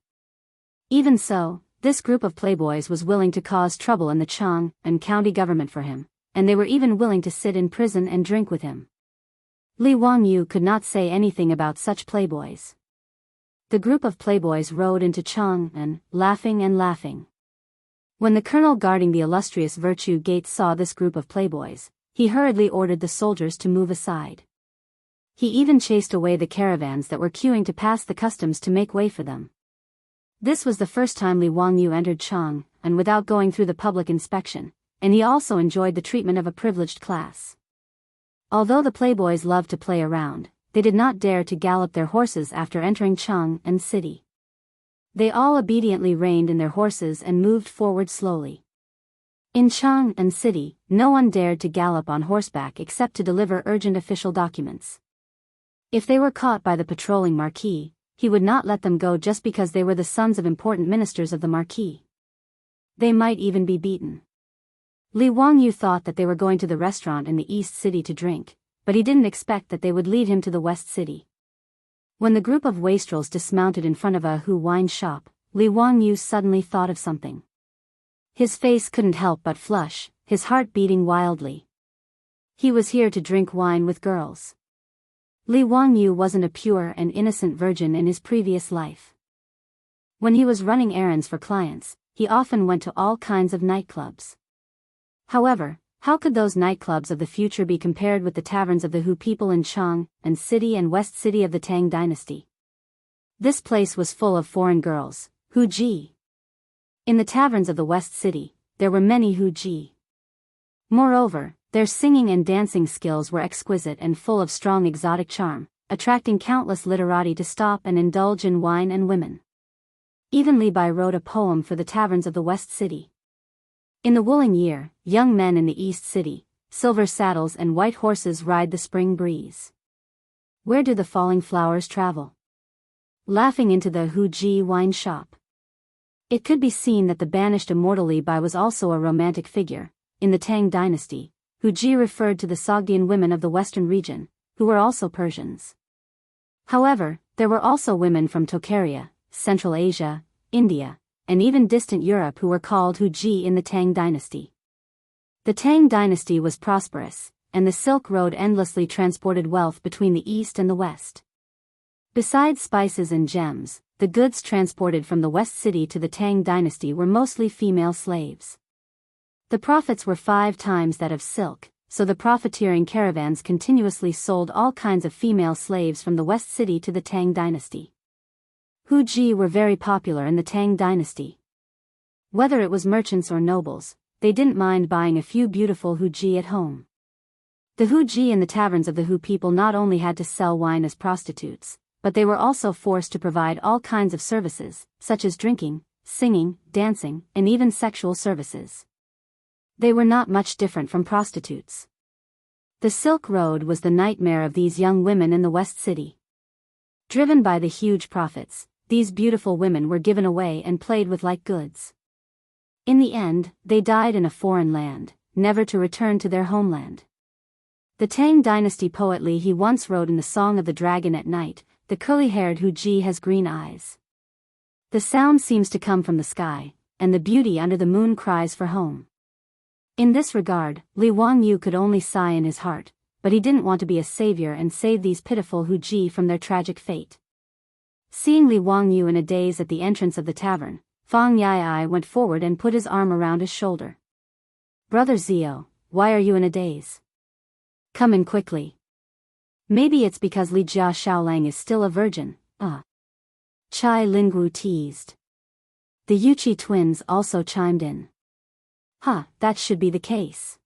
Even so, this group of playboys was willing to cause trouble in the Chang'an county government for him, and they were even willing to sit in prison and drink with him. Li Wangyu could not say anything about such playboys. The group of playboys rode into Chang'an, laughing and laughing. When the colonel guarding the illustrious Virtue Gate saw this group of playboys, he hurriedly ordered the soldiers to move aside. He even chased away the caravans that were queuing to pass the customs to make way for them. This was the first time Li Wangyu entered Chang, and without going through the public inspection, and he also enjoyed the treatment of a privileged class. Although the playboys loved to play around, they did not dare to gallop their horses after entering Chang and city. They all obediently reined in their horses and moved forward slowly. In Chang and city, no one dared to gallop on horseback except to deliver urgent official documents. If they were caught by the patrolling marquis, he would not let them go just because they were the sons of important ministers of the marquis. They might even be beaten. Li Wangyu thought that they were going to the restaurant in the East City to drink, but he didn't expect that they would lead him to the West City. When the group of wastrels dismounted in front of a wine shop, Li Wangyu suddenly thought of something. His face couldn't help but flush, his heart beating wildly. He was here to drink wine with girls. Li Wangyu wasn't a pure and innocent virgin in his previous life. When he was running errands for clients, he often went to all kinds of nightclubs. However, how could those nightclubs of the future be compared with the taverns of the Hu people in Chang and city and West City of the Tang dynasty? This place was full of foreign girls, Hu Ji. In the taverns of the West City, there were many Hu Ji. Moreover, their singing and dancing skills were exquisite and full of strong exotic charm, attracting countless literati to stop and indulge in wine and women. Even Li Bai wrote a poem for the taverns of the West City. In the wooling year, young men in the East City, silver saddles and white horses ride the spring breeze. Where do the falling flowers travel? Laughing into the Hu Ji wine shop. It could be seen that the banished immortal Li Bai was also a romantic figure. In the Tang dynasty, Hu Ji referred to the Sogdian women of the western region, who were also Persians. However, there were also women from Tokaria, Central Asia, India, and even distant Europe who were called Hu Ji in the Tang dynasty. The Tang dynasty was prosperous, and the Silk Road endlessly transported wealth between the East and the West. Besides spices and gems, the goods transported from the West City to the Tang dynasty were mostly female slaves. The profits were 5 times that of silk, so the profiteering caravans continuously sold all kinds of female slaves from the West City to the Tang dynasty. Hu Ji were very popular in the Tang dynasty. Whether it was merchants or nobles, they didn't mind buying a few beautiful Hu Ji at home. The Hu Ji in the taverns of the Hu people not only had to sell wine as prostitutes, but they were also forced to provide all kinds of services, such as drinking, singing, dancing, and even sexual services. They were not much different from prostitutes. The Silk Road was the nightmare of these young women in the West City. Driven by the huge profits, these beautiful women were given away and played with like goods. In the end, they died in a foreign land, never to return to their homeland. The Tang dynasty poet Li He once wrote in the Song of the Dragon at night, "The curly-haired Hu Ji has green eyes. The sound seems to come from the sky, and the beauty under the moon cries for home." In this regard, Li Wangyu could only sigh in his heart, but he didn't want to be a savior and save these pitiful Hu Ji from their tragic fate. Seeing Li Wangyu in a daze at the entrance of the tavern, Fang Yai went forward and put his arm around his shoulder. "Brother Zio, why are you in a daze? Come in quickly. Maybe it's because Li Jia Xiaolang is still a virgin." Chai Lingwu teased. The Yuchi twins also chimed in. That should be the case.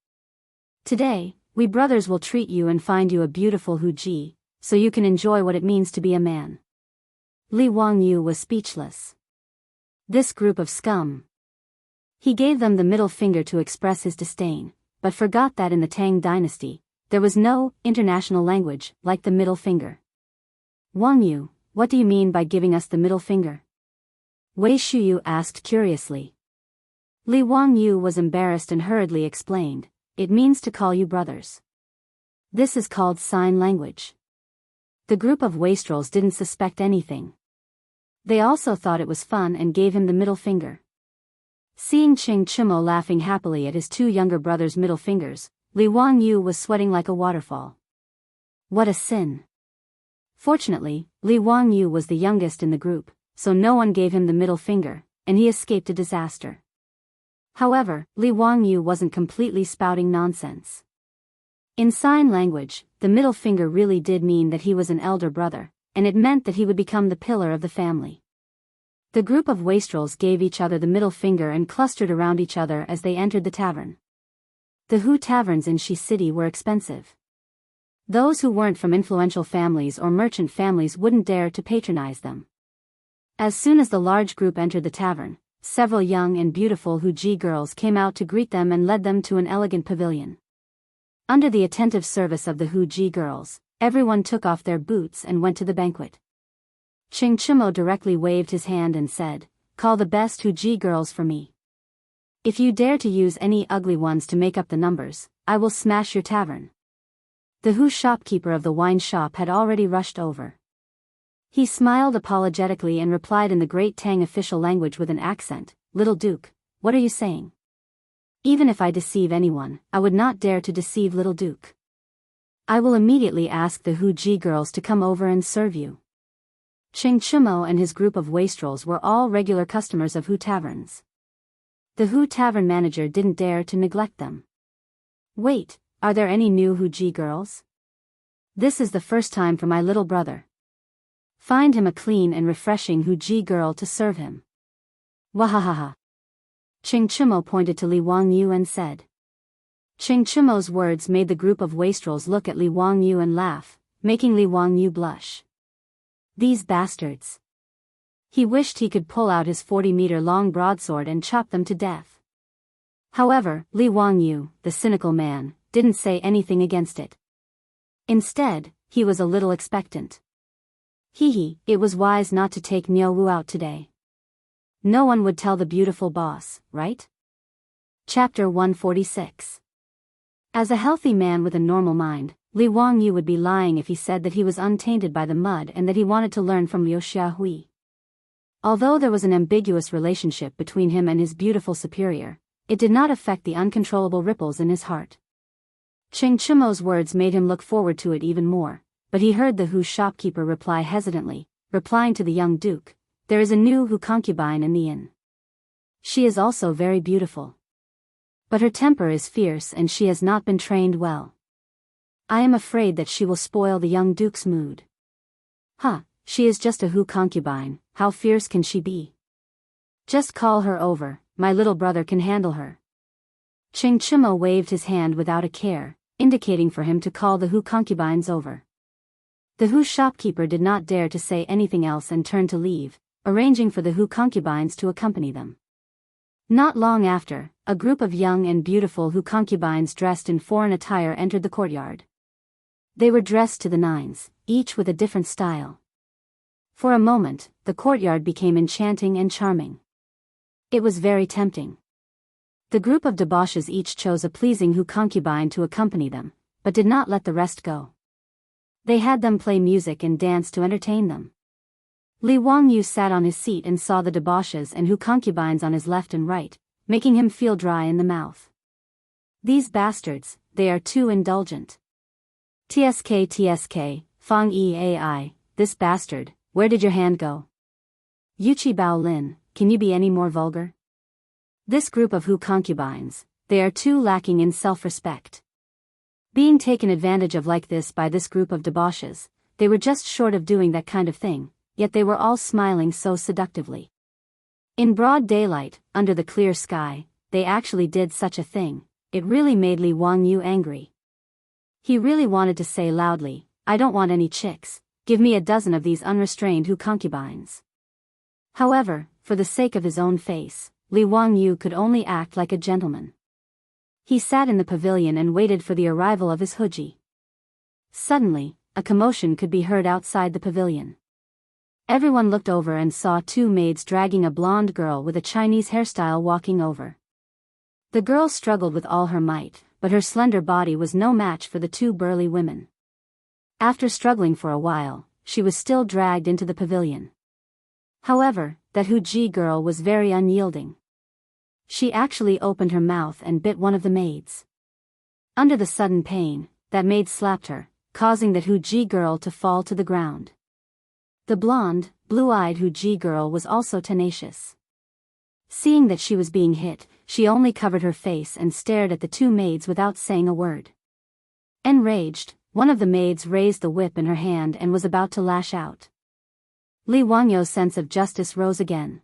Today, we brothers will treat you and find you a beautiful Hu Ji, so you can enjoy what it means to be a man. Li Wangyu was speechless. This group of scum. He gave them the middle finger to express his disdain, but forgot that in the Tang dynasty, there was no international language like the middle finger. "Wangyu, what do you mean by giving us the middle finger?" Wei Shuyu asked curiously. Li Wangyu was embarrassed and hurriedly explained, "It means to call you brothers. This is called sign language." The group of wastrels didn't suspect anything. They also thought it was fun and gave him the middle finger. Seeing Ching Chimo laughing happily at his 2 younger brothers' middle fingers, Li Wangyu was sweating like a waterfall. What a sin. Fortunately, Li Wangyu was the youngest in the group, so no one gave him the middle finger, and he escaped a disaster. However, Li Wangyu wasn't completely spouting nonsense. In sign language, the middle finger really did mean that he was an elder brother, and it meant that he would become the pillar of the family. The group of wastrels gave each other the middle finger and clustered around each other as they entered the tavern. The Hu taverns in Shi City were expensive. Those who weren't from influential families or merchant families wouldn't dare to patronize them. As soon as the large group entered the tavern, several young and beautiful Huji girls came out to greet them and led them to an elegant pavilion. Under the attentive service of the Huji girls, everyone took off their boots and went to the banquet. Ching Chumo directly waved his hand and said, "Call the best Huji girls for me. If you dare to use any ugly ones to make up the numbers, I will smash your tavern." The Hu shopkeeper of the wine shop had already rushed over. He smiled apologetically and replied in the Great Tang official language with an accent, "Little Duke, what are you saying? Even if I deceive anyone, I would not dare to deceive Little Duke. I will immediately ask the Huji girls to come over and serve you." Ching Chumo and his group of wastrels were all regular customers of Hu taverns. The Hu tavern manager didn't dare to neglect them. "Wait, are there any new Huji girls? This is the first time for my little brother. Find him a clean and refreshing Huji girl to serve him." Wahahaha. Ching Chumo pointed to Li Wangyu and said. Ching Chumo's words made the group of wastrels look at Li Wangyu and laugh, making Li Wangyu blush. These bastards. He wished he could pull out his 40-meter-long broadsword and chop them to death. However, Li Wangyu, the cynical man, didn't say anything against it. Instead, he was a little expectant. It was wise not to take Niu Wu out today. No one would tell the beautiful boss, right? Chapter 146. As a healthy man with a normal mind, Li Wangyu would be lying if he said that he was untainted by the mud and that he wanted to learn from Liu Xiahui. Although there was an ambiguous relationship between him and his beautiful superior, it did not affect the uncontrollable ripples in his heart. Ching Chumo's words made him look forward to it even more, but he heard the Hu shopkeeper reply hesitantly, replying to the young duke, "There is a new Hu concubine in the inn. She is also very beautiful. But her temper is fierce and she has not been trained well. I am afraid that she will spoil the young duke's mood." She is just a Hu concubine, how fierce can she be? Just call her over, my little brother can handle her. Ching Chumo waved his hand without a care, indicating for him to call the Hu concubines over. The Hu shopkeeper did not dare to say anything else and turned to leave, arranging for the Hu concubines to accompany them. Not long after, a group of young and beautiful Hu concubines dressed in foreign attire entered the courtyard. They were dressed to the nines, each with a different style. For a moment, the courtyard became enchanting and charming. It was very tempting. The group of debauches each chose a pleasing Hu concubine to accompany them, but did not let the rest go. They had them play music and dance to entertain them. Li Wangyu sat on his seat and saw the debauches and Hu concubines on his left and right, making him feel dry in the mouth. These bastards, they are too indulgent. TSK, Fang Eai, this bastard, where did your hand go? Yuchi Bao Lin, can you be any more vulgar? This group of Hu concubines, they are too lacking in self-respect. Being taken advantage of like this by this group of debauches, they were just short of doing that kind of thing, yet they were all smiling so seductively. In broad daylight, under the clear sky, they actually did such a thing. It really made Li Wangyu angry. He really wanted to say loudly, "I don't want any chicks, give me a dozen of these unrestrained Hu concubines." However, for the sake of his own face, Li Wangyu could only act like a gentleman. He sat in the pavilion and waited for the arrival of his Huji. Suddenly, a commotion could be heard outside the pavilion. Everyone looked over and saw two maids dragging a blonde girl with a Chinese hairstyle walking over. The girl struggled with all her might, but her slender body was no match for the two burly women. After struggling for a while, she was still dragged into the pavilion. However, that Huji girl was very unyielding. She actually opened her mouth and bit one of the maids. Under the sudden pain, that maid slapped her, causing that Huji girl to fall to the ground. The blonde, blue-eyed Huji girl was also tenacious. Seeing that she was being hit, she only covered her face and stared at the two maids without saying a word. Enraged, one of the maids raised the whip in her hand and was about to lash out. Li Wangyou's sense of justice rose again.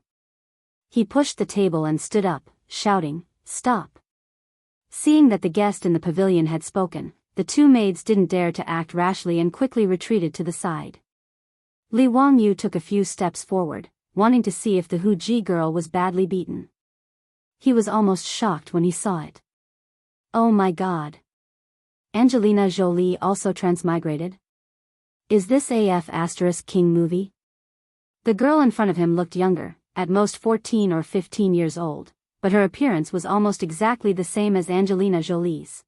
He pushed the table and stood up, shouting, "Stop!" Seeing that the guest in the pavilion had spoken, the two maids didn't dare to act rashly and quickly retreated to the side. Li Wangyou took a few steps forward, wanting to see if the Huji girl was badly beaten. He was almost shocked when he saw it. Oh my god. Angelina Jolie also transmigrated? Is this King movie? The girl in front of him looked younger, at most 14 or 15 years old, but her appearance was almost exactly the same as Angelina Jolie's.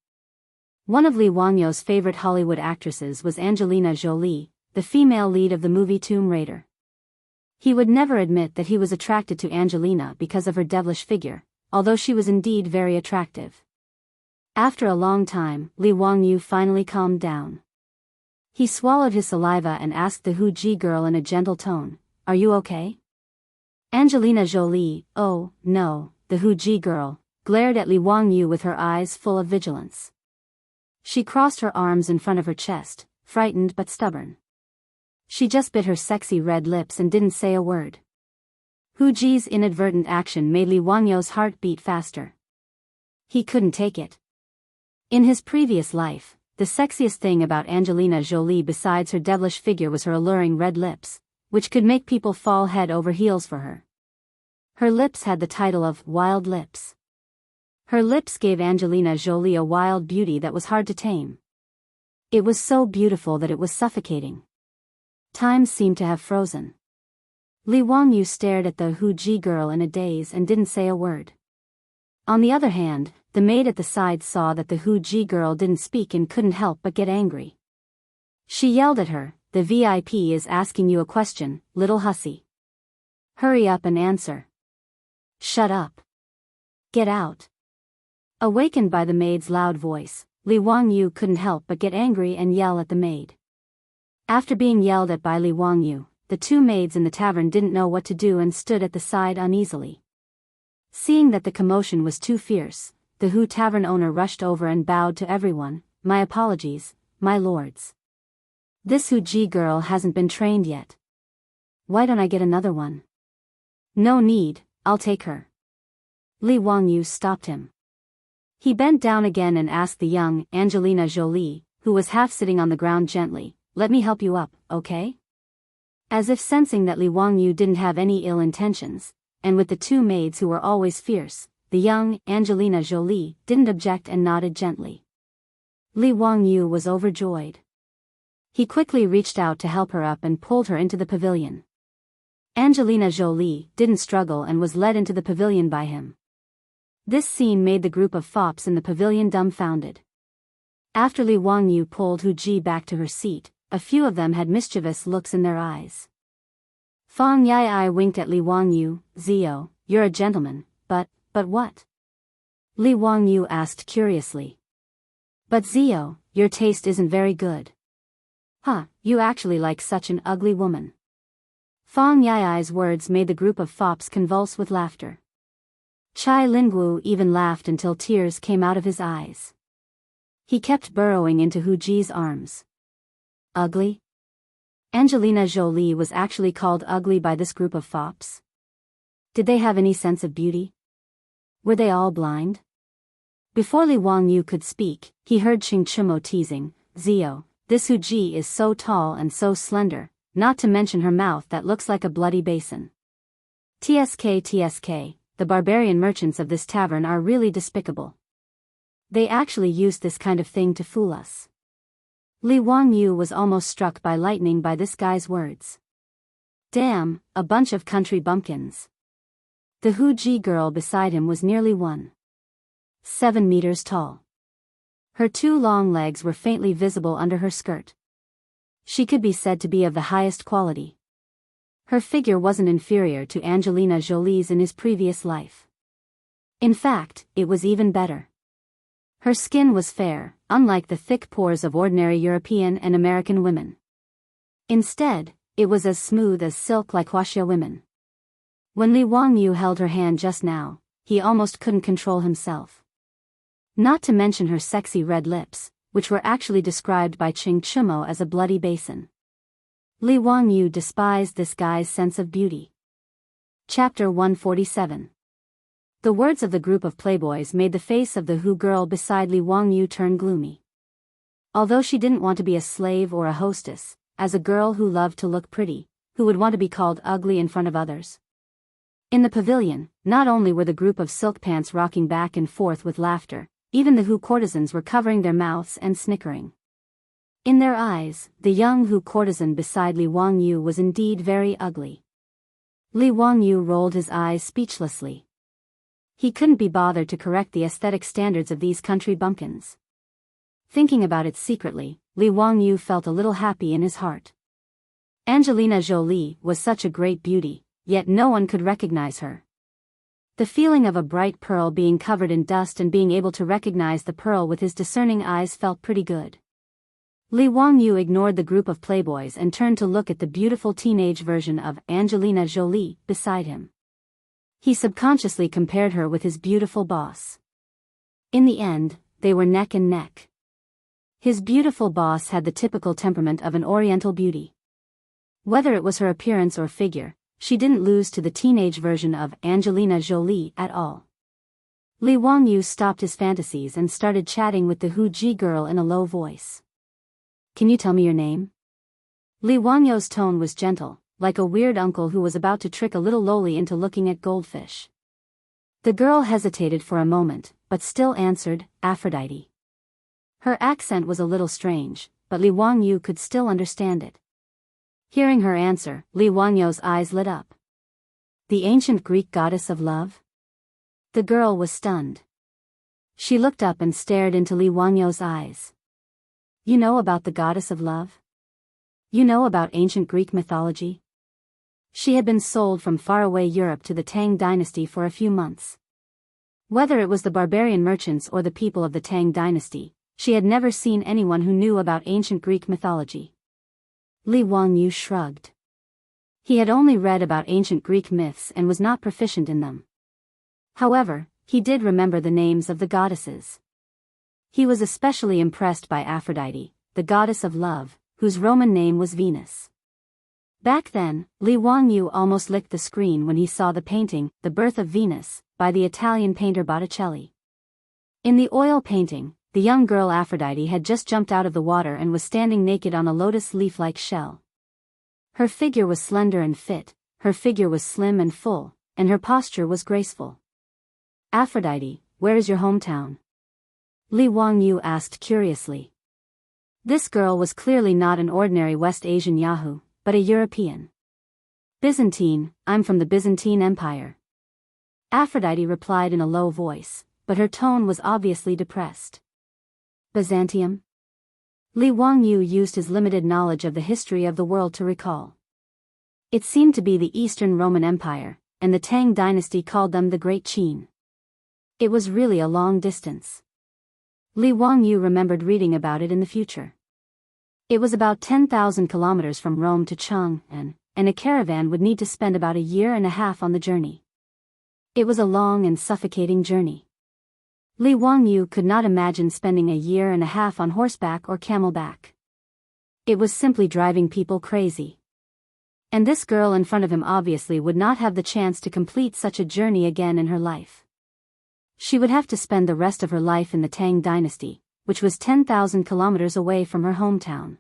One of Li Wangyou's favorite Hollywood actresses was Angelina Jolie, the female lead of the movie Tomb Raider. He would never admit that he was attracted to Angelina because of her devilish figure, although she was indeed very attractive. After a long time, Li Wangyou finally calmed down. He swallowed his saliva and asked the Huji girl in a gentle tone, "Are you okay?" Angelina Jolie, oh, no, the Huji girl, glared at Li Wangyou with her eyes full of vigilance. She crossed her arms in front of her chest, frightened but stubborn. She just bit her sexy red lips and didn't say a word. Huji's inadvertent action made Li Wangyou's heart beat faster. He couldn't take it. In his previous life, the sexiest thing about Angelina Jolie besides her devilish figure was her alluring red lips, which could make people fall head over heels for her. Her lips had the title of Wild Lips. Her lips gave Angelina Jolie a wild beauty that was hard to tame. It was so beautiful that it was suffocating. Time seemed to have frozen. Li Wangyou stared at the Huji girl in a daze and didn't say a word. On the other hand, the maid at the side saw that the Huji girl didn't speak and couldn't help but get angry. She yelled at her, "The VIP is asking you a question, little hussy. Hurry up and answer." "Shut up. Get out." Awakened by the maid's loud voice, Li Wangyou couldn't help but get angry and yell at the maid. After being yelled at by Li Wangyou, the two maids in the tavern didn't know what to do and stood at the side uneasily. Seeing that the commotion was too fierce, the Hu tavern owner rushed over and bowed to everyone. "My apologies, my lords. This Huji girl hasn't been trained yet. Why don't I get another one?" "No need, I'll take her." Li Wangyou stopped him. He bent down again and asked the young Angelina Jolie, who was half sitting on the ground gently, "Let me help you up, okay?" As if sensing that Li Wangyou didn't have any ill intentions, and with the two maids who were always fierce, the young Angelina Jolie didn't object and nodded gently. Li Wangyou was overjoyed. He quickly reached out to help her up and pulled her into the pavilion. Angelina Jolie didn't struggle and was led into the pavilion by him. This scene made the group of fops in the pavilion dumbfounded. After Li Wangyou pulled Huji back to her seat, a few of them had mischievous looks in their eyes. Fang Yai winked at Li Wangyou. "Zio, you're a gentleman, but what?" Li Wangyou asked curiously. "But Zio, your taste isn't very good." "Huh, you actually like such an ugly woman." Fang Yai's words made the group of fops convulse with laughter. Chai Lingwu even laughed until tears came out of his eyes. He kept burrowing into Huji's arms. Ugly? Angelina Jolie was actually called ugly by this group of fops? Did they have any sense of beauty? Were they all blind? Before Li Wangyou could speak, he heard Ching Chumo teasing, "Zio, this Huji is so tall and so slender, not to mention her mouth that looks like a bloody basin. TSK, the barbarian merchants of this tavern are really despicable. They actually used this kind of thing to fool us." Li Wangyou was almost struck by lightning by this guy's words. Damn, a bunch of country bumpkins. The Huji girl beside him was nearly 1.7 meters tall. Her two long legs were faintly visible under her skirt. She could be said to be of the highest quality. Her figure wasn't inferior to Angelina Jolie's in his previous life. In fact, it was even better. Her skin was fair, unlike the thick pores of ordinary European and American women. Instead, it was as smooth as silk like Huaxia women. When Li Wangyou held her hand just now, he almost couldn't control himself. Not to mention her sexy red lips, which were actually described by Ching Chumo as a bloody basin. Li Wangyu despised this guy's sense of beauty. Chapter 147. The words of the group of playboys made the face of the Hu girl beside Li Wangyu turn gloomy. Although she didn't want to be a slave or a hostess, as a girl who loved to look pretty, who would want to be called ugly in front of others? In the pavilion, not only were the group of silk pants rocking back and forth with laughter, even the Hu courtesans were covering their mouths and snickering. In their eyes, the young Hu courtesan beside Li Wangyu was indeed very ugly. Li Wangyu rolled his eyes speechlessly. He couldn't be bothered to correct the aesthetic standards of these country bumpkins. Thinking about it secretly, Li Wangyu felt a little happy in his heart. Angelina Jolie was such a great beauty, yet no one could recognize her. The feeling of a bright pearl being covered in dust and being able to recognize the pearl with his discerning eyes felt pretty good. Li Wangyu ignored the group of playboys and turned to look at the beautiful teenage version of Angelina Jolie beside him. He subconsciously compared her with his beautiful boss. In the end, they were neck and neck. His beautiful boss had the typical temperament of an Oriental beauty. Whether it was her appearance or figure, she didn't lose to the teenage version of Angelina Jolie at all. Li Wangyu stopped his fantasies and started chatting with the Hu Ji girl in a low voice. "Can you tell me your name?" Li Wangyu's tone was gentle, like a weird uncle who was about to trick a little loli into looking at goldfish. The girl hesitated for a moment, but still answered, "Aphrodite." Her accent was a little strange, but Li Wangyu could still understand it. Hearing her answer, Li Wangyu's eyes lit up. The ancient Greek goddess of love? The girl was stunned. She looked up and stared into Li Wangyu's eyes. "You know about the goddess of love? You know about ancient Greek mythology?" She had been sold from faraway Europe to the Tang dynasty for a few months. Whether it was the barbarian merchants or the people of the Tang dynasty, she had never seen anyone who knew about ancient Greek mythology. Li Wangyu shrugged. He had only read about ancient Greek myths and was not proficient in them. However, he did remember the names of the goddesses. He was especially impressed by Aphrodite, the goddess of love, whose Roman name was Venus. Back then, Li Wangyu almost licked the screen when he saw the painting, The Birth of Venus, by the Italian painter Botticelli. In the oil painting, the young girl Aphrodite had just jumped out of the water and was standing naked on a lotus leaf-like shell. Her figure was slender and fit, her figure was slim and full, and her posture was graceful. "Aphrodite, where is your hometown?" Li Wangyu asked curiously. This girl was clearly not an ordinary West Asian Yahoo, but a European. "Byzantine, I'm from the Byzantine Empire." Aphrodite replied in a low voice, but her tone was obviously depressed. "Byzantium?" Li Wangyu used his limited knowledge of the history of the world to recall. It seemed to be the Eastern Roman Empire, and the Tang dynasty called them the Great Qin. It was really a long distance. Li Wangyu remembered reading about it in the future. It was about 10,000 kilometers from Rome to Chang'an, and a caravan would need to spend about a year and a half on the journey. It was a long and suffocating journey. Li Wangyu could not imagine spending a year and a half on horseback or camelback. It was simply driving people crazy. And this girl in front of him obviously would not have the chance to complete such a journey again in her life. She would have to spend the rest of her life in the Tang dynasty, which was 10,000 kilometers away from her hometown.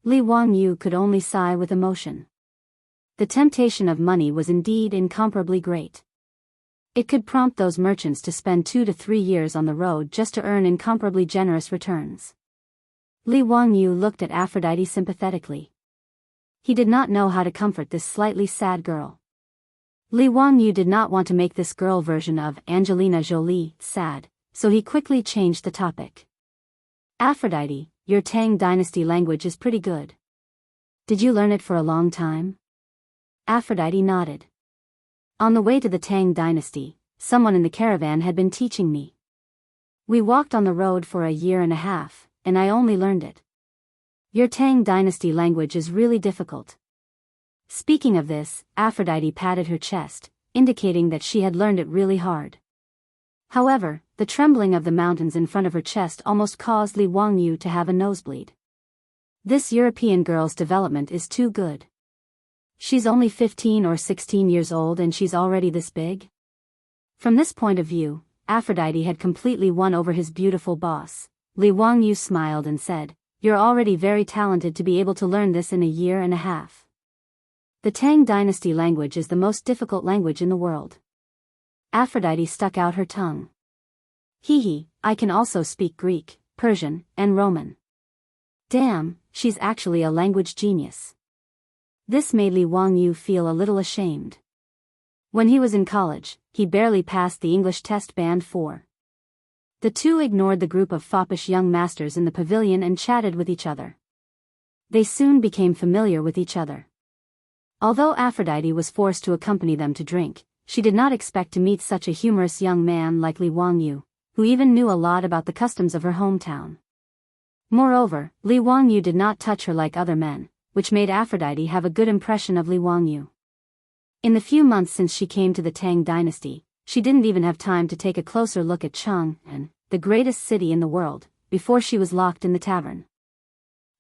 Li Wangyu could only sigh with emotion. The temptation of money was indeed incomparably great. It could prompt those merchants to spend 2 to 3 years on the road just to earn incomparably generous returns. Li Wangyu looked at Aphrodite sympathetically. He did not know how to comfort this slightly sad girl. Li Wangyu did not want to make this girl version of Angelina Jolie sad, so he quickly changed the topic. "Aphrodite, your Tang dynasty language is pretty good. Did you learn it for a long time?" Aphrodite nodded. "On the way to the Tang dynasty, someone in the caravan had been teaching me. We walked on the road for a year and a half, and I only learned it. Your Tang dynasty language is really difficult." Speaking of this, Aphrodite patted her chest, indicating that she had learned it really hard. However, the trembling of the mountains in front of her chest almost caused Li Wangyu to have a nosebleed. This European girl's development is too good. She's only 15 or 16 years old and she's already this big? From this point of view, Aphrodite had completely won over his beautiful boss. Li Wangyu smiled and said, "You're already very talented to be able to learn this in a year and a half. The Tang dynasty language is the most difficult language in the world." Aphrodite stuck out her tongue. "Hee, I can also speak Greek, Persian, and Roman." Damn, she's actually a language genius. This made Li Wangyu feel a little ashamed. When he was in college, he barely passed the English test band 4. The two ignored the group of foppish young masters in the pavilion and chatted with each other. They soon became familiar with each other. Although Aphrodite was forced to accompany them to drink, she did not expect to meet such a humorous young man like Li Wangyu, who even knew a lot about the customs of her hometown. Moreover, Li Wangyu did not touch her like other men, which made Aphrodite have a good impression of Li Wangyu. In the few months since she came to the Tang dynasty, she didn't even have time to take a closer look at Chang'an, the greatest city in the world, before she was locked in the tavern.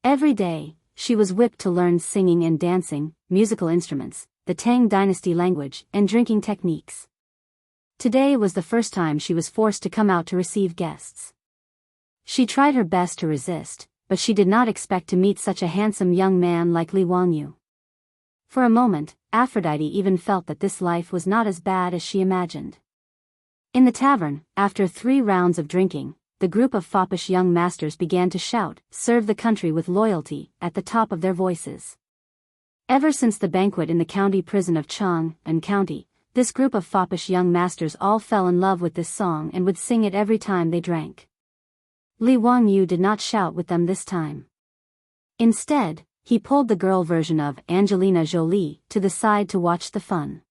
Every day, she was whipped to learn singing and dancing, musical instruments, the Tang dynasty language, and drinking techniques. Today was the first time she was forced to come out to receive guests. She tried her best to resist, but she did not expect to meet such a handsome young man like Li Wangyu. For a moment, Aphrodite even felt that this life was not as bad as she imagined. In the tavern, after 3 rounds of drinking, the group of foppish young masters began to shout, "Serve the country with loyalty," at the top of their voices. Ever since the banquet in the county prison of Chang'an County, this group of foppish young masters all fell in love with this song and would sing it every time they drank. Li Wangyu did not shout with them this time. Instead, he pulled the girl version of Angelina Jolie to the side to watch the fun.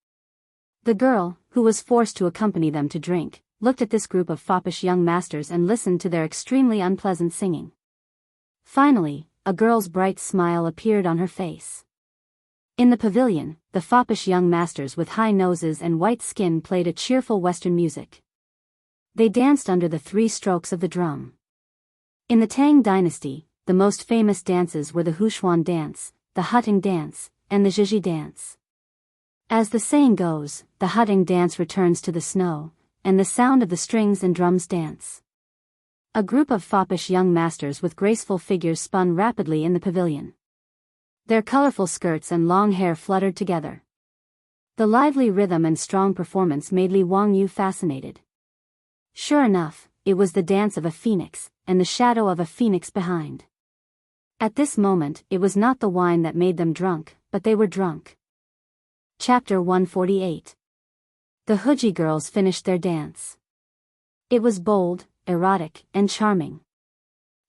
The girl, who was forced to accompany them to drink, looked at this group of foppish young masters and listened to their extremely unpleasant singing. Finally, a girl's bright smile appeared on her face. In the pavilion, the foppish young masters with high noses and white skin played a cheerful Western music. They danced under the 3 strokes of the drum. In the Tang dynasty, the most famous dances were the Huchuan dance, the Hutting dance, and the Zhizhi dance. As the saying goes, the Hutting dance returns to the snow, and the sound of the strings and drums dance. A group of foppish young masters with graceful figures spun rapidly in the pavilion. Their colorful skirts and long hair fluttered together. The lively rhythm and strong performance made Li Wangyu fascinated. Sure enough, it was the dance of a phoenix, and the shadow of a phoenix behind. At this moment, it was not the wine that made them drunk, but they were drunk. Chapter 148. The Huji girls finished their dance. It was bold, erotic, and charming.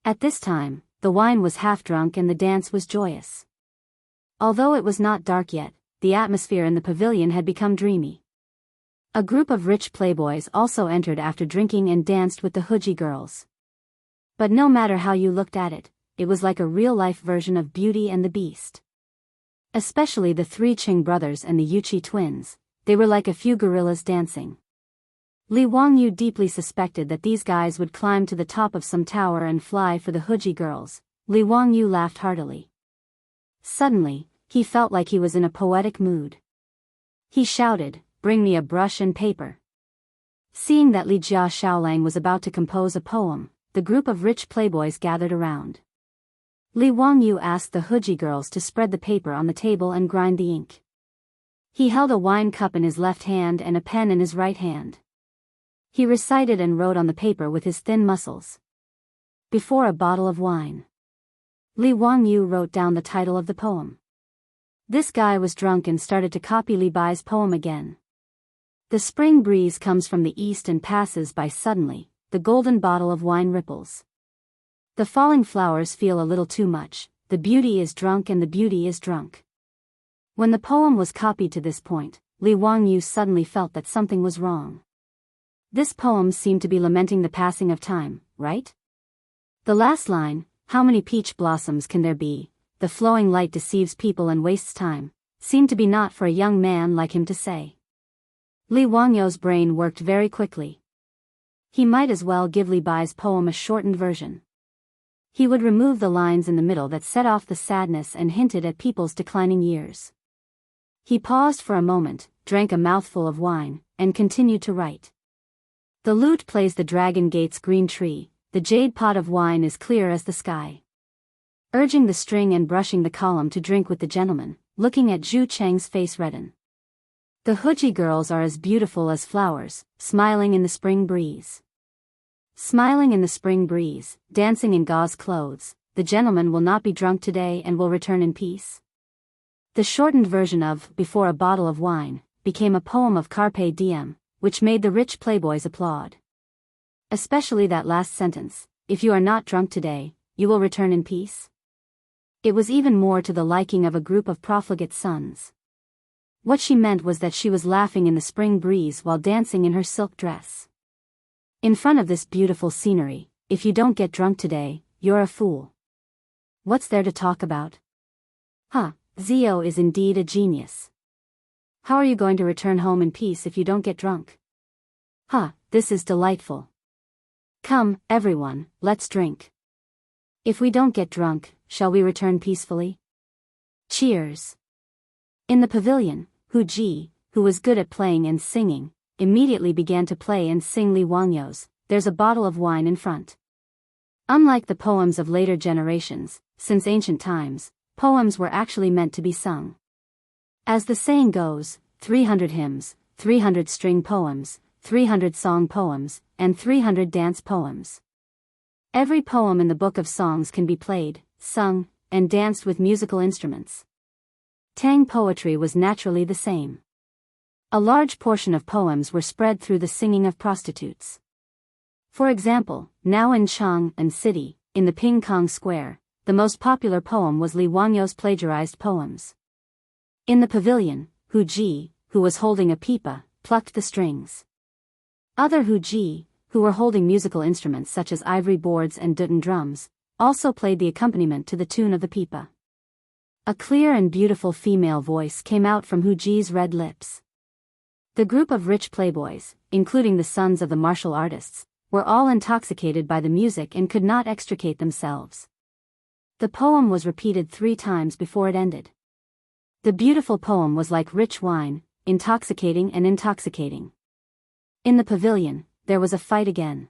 At this time, the wine was half drunk and the dance was joyous. Although it was not dark yet, the atmosphere in the pavilion had become dreamy. A group of rich playboys also entered after drinking and danced with the Huji girls. But no matter how you looked at it, it was like a real-life version of Beauty and the Beast. Especially the 3 Qing brothers and the Yuqi twins, they were like a few gorillas dancing. Li Wangyu deeply suspected that these guys would climb to the top of some tower and fly for the Huji girls. Li Wangyu laughed heartily. Suddenly, he felt like he was in a poetic mood. He shouted, "Bring me a brush and paper." Seeing that Li Jia Shaolang was about to compose a poem, the group of rich playboys gathered around. Li Wangyu asked the Huji girls to spread the paper on the table and grind the ink. He held a wine cup in his left hand and a pen in his right hand. He recited and wrote on the paper with his thin muscles. Before a bottle of wine. Li Wangyu wrote down the title of the poem. This guy was drunk and started to copy Li Bai's poem again. The spring breeze comes from the east and passes by suddenly, the golden bottle of wine ripples. The falling flowers feel a little too much, the beauty is drunk and the beauty is drunk. When the poem was copied to this point, Li Wangyu suddenly felt that something was wrong. This poem seemed to be lamenting the passing of time, right? The last line, "How many peach blossoms can there be? The flowing light deceives people and wastes time," seemed to be not for a young man like him to say. Li Wangyu's brain worked very quickly. He might as well give Li Bai's poem a shortened version. He would remove the lines in the middle that set off the sadness and hinted at people's declining years. He paused for a moment, drank a mouthful of wine, and continued to write. The lute plays the dragon gate's green tree, the jade pot of wine is clear as the sky. Urging the string and brushing the column to drink with the gentleman, looking at Zhu Cheng's face redden. The Huji girls are as beautiful as flowers, smiling in the spring breeze. Smiling in the spring breeze, dancing in gauze clothes, the gentleman will not be drunk today and will return in peace. The shortened version of Before a Bottle of Wine became a poem of Carpe Diem, which made the rich playboys applaud. Especially that last sentence, if you are not drunk today, you will return in peace. It was even more to the liking of a group of profligate sons. What she meant was that she was laughing in the spring breeze while dancing in her silk dress. In front of this beautiful scenery, if you don't get drunk today, you're a fool. What's there to talk about? Zio is indeed a genius. How are you going to return home in peace if you don't get drunk? This is delightful. Come, everyone, let's drink. If we don't get drunk, shall we return peacefully? Cheers. In the pavilion, Hu Ji, who was good at playing and singing, immediately began to play and sing Li Wangyo's There's a Bottle of Wine in Front. Unlike the poems of later generations, since ancient times, poems were actually meant to be sung. As the saying goes, 300 hymns, 300 string poems, 300 song poems, and 300 dance poems. Every poem in the Book of Songs can be played, sung, and danced with musical instruments. Tang poetry was naturally the same. A large portion of poems were spread through the singing of prostitutes. For example, now in Chang'an City, in the Ping Kong Square, the most popular poem was Li Wangyo's plagiarized poems. In the pavilion, Hu Ji, who was holding a pipa, plucked the strings. Other Hu Ji, who were holding musical instruments such as ivory boards and dutan drums, also played the accompaniment to the tune of the pipa. A clear and beautiful female voice came out from Hu Ji's red lips. The group of rich playboys, including the sons of the martial artists, were all intoxicated by the music and could not extricate themselves. The poem was repeated 3 times before it ended. The beautiful poem was like rich wine, intoxicating and intoxicating. In the pavilion, there was a fight again.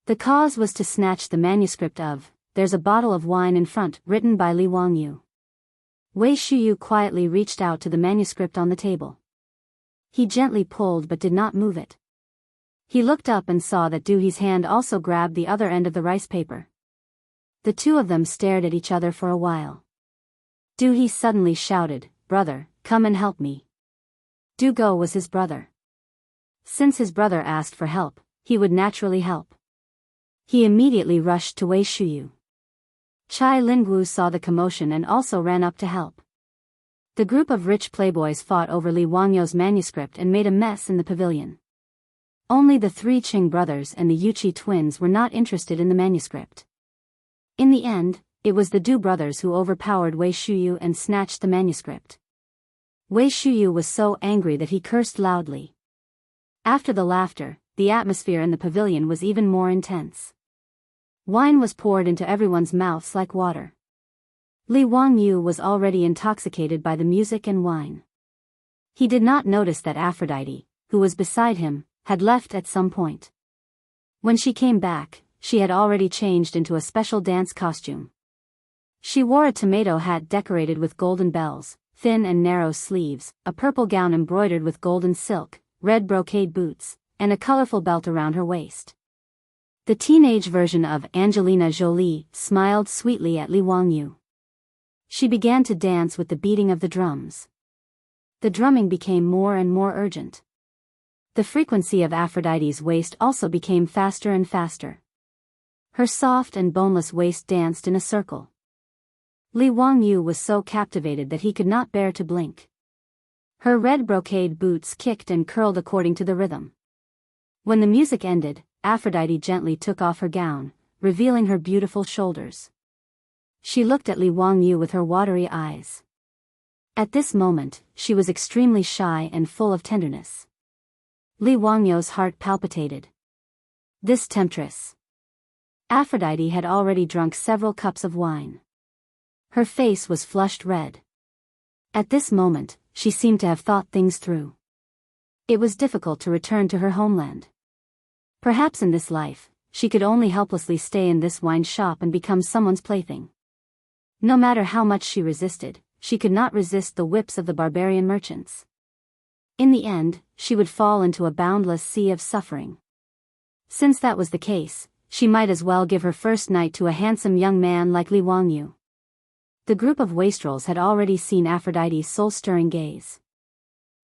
The cause was to snatch the manuscript of There's a Bottle of Wine in Front, written by Li Wangyu. Wei Shuyu quietly reached out to the manuscript on the table. He gently pulled but did not move it. He looked up and saw that Du He's hand also grabbed the other end of the rice paper. The two of them stared at each other for a while. Du He suddenly shouted, "Brother, come and help me." Du Go was his brother. Since his brother asked for help, he would naturally help. He immediately rushed to Wei Shuyu. Chai Lingwu saw the commotion and also ran up to help. The group of rich playboys fought over Li Wangyo's manuscript and made a mess in the pavilion. Only the 3 Qing brothers and the Yuqi twins were not interested in the manuscript. In the end, it was the Du brothers who overpowered Wei Shuyu and snatched the manuscript. Wei Shuyu was so angry that he cursed loudly. After the laughter, the atmosphere in the pavilion was even more intense. Wine was poured into everyone's mouths like water. Li Wangyu was already intoxicated by the music and wine. He did not notice that Aphrodite, who was beside him, had left at some point. When she came back, she had already changed into a special dance costume. She wore a tomato hat decorated with golden bells, thin and narrow sleeves, a purple gown embroidered with golden silk, red brocade boots, and a colorful belt around her waist. The teenage version of Angelina Jolie smiled sweetly at Li Wangyu. She began to dance with the beating of the drums. The drumming became more and more urgent. The frequency of Aphrodite's waist also became faster and faster. Her soft and boneless waist danced in a circle. Li Wangyu was so captivated that he could not bear to blink. Her red brocade boots kicked and curled according to the rhythm. When the music ended, Aphrodite gently took off her gown, revealing her beautiful shoulders. She looked at Li Wangyu with her watery eyes. At this moment, she was extremely shy and full of tenderness. Li Wangyu's heart palpitated. This temptress. Aphrodite had already drunk several cups of wine. Her face was flushed red. At this moment, she seemed to have thought things through. It was difficult to return to her homeland. Perhaps in this life, she could only helplessly stay in this wine shop and become someone's plaything. No matter how much she resisted, she could not resist the whips of the barbarian merchants. In the end, she would fall into a boundless sea of suffering. Since that was the case, she might as well give her first night to a handsome young man like Li Wangyu. The group of wastrels had already seen Aphrodite's soul-stirring gaze.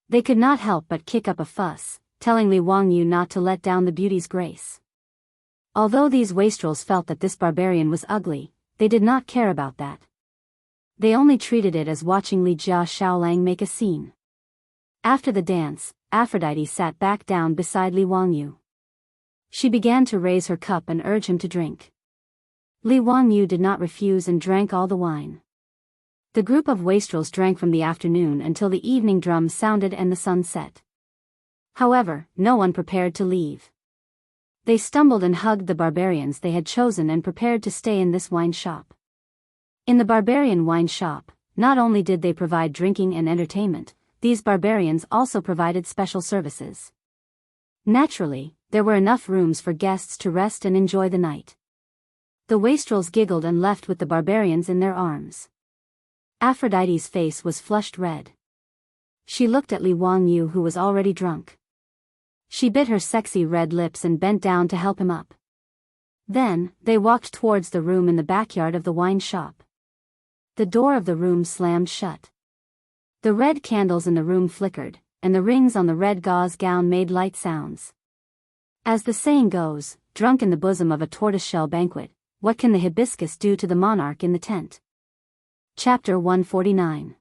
They could not help but kick up a fuss, telling Li Wangyu not to let down the beauty's grace. Although these wastrels felt that this barbarian was ugly, they did not care about that. They only treated it as watching Li Jia Xiaolang make a scene. After the dance, Aphrodite sat back down beside Li Wangyu. She began to raise her cup and urge him to drink. Li Wangyu did not refuse and drank all the wine. The group of wastrels drank from the afternoon until the evening drum sounded and the sun set. However, no one prepared to leave. They stumbled and hugged the barbarians they had chosen and prepared to stay in this wine shop. In the barbarian wine shop, not only did they provide drinking and entertainment, these barbarians also provided special services. Naturally, there were enough rooms for guests to rest and enjoy the night. The wastrels giggled and left with the barbarians in their arms. Aphrodite's face was flushed red. She looked at Li Wangyu, who was already drunk. She bit her sexy red lips and bent down to help him up. Then, they walked towards the room in the backyard of the wine shop. The door of the room slammed shut. The red candles in the room flickered, and the rings on the red gauze gown made light sounds. As the saying goes, drunk in the bosom of a tortoiseshell banquet, what can the hibiscus do to the monarch in the tent? Chapter 149.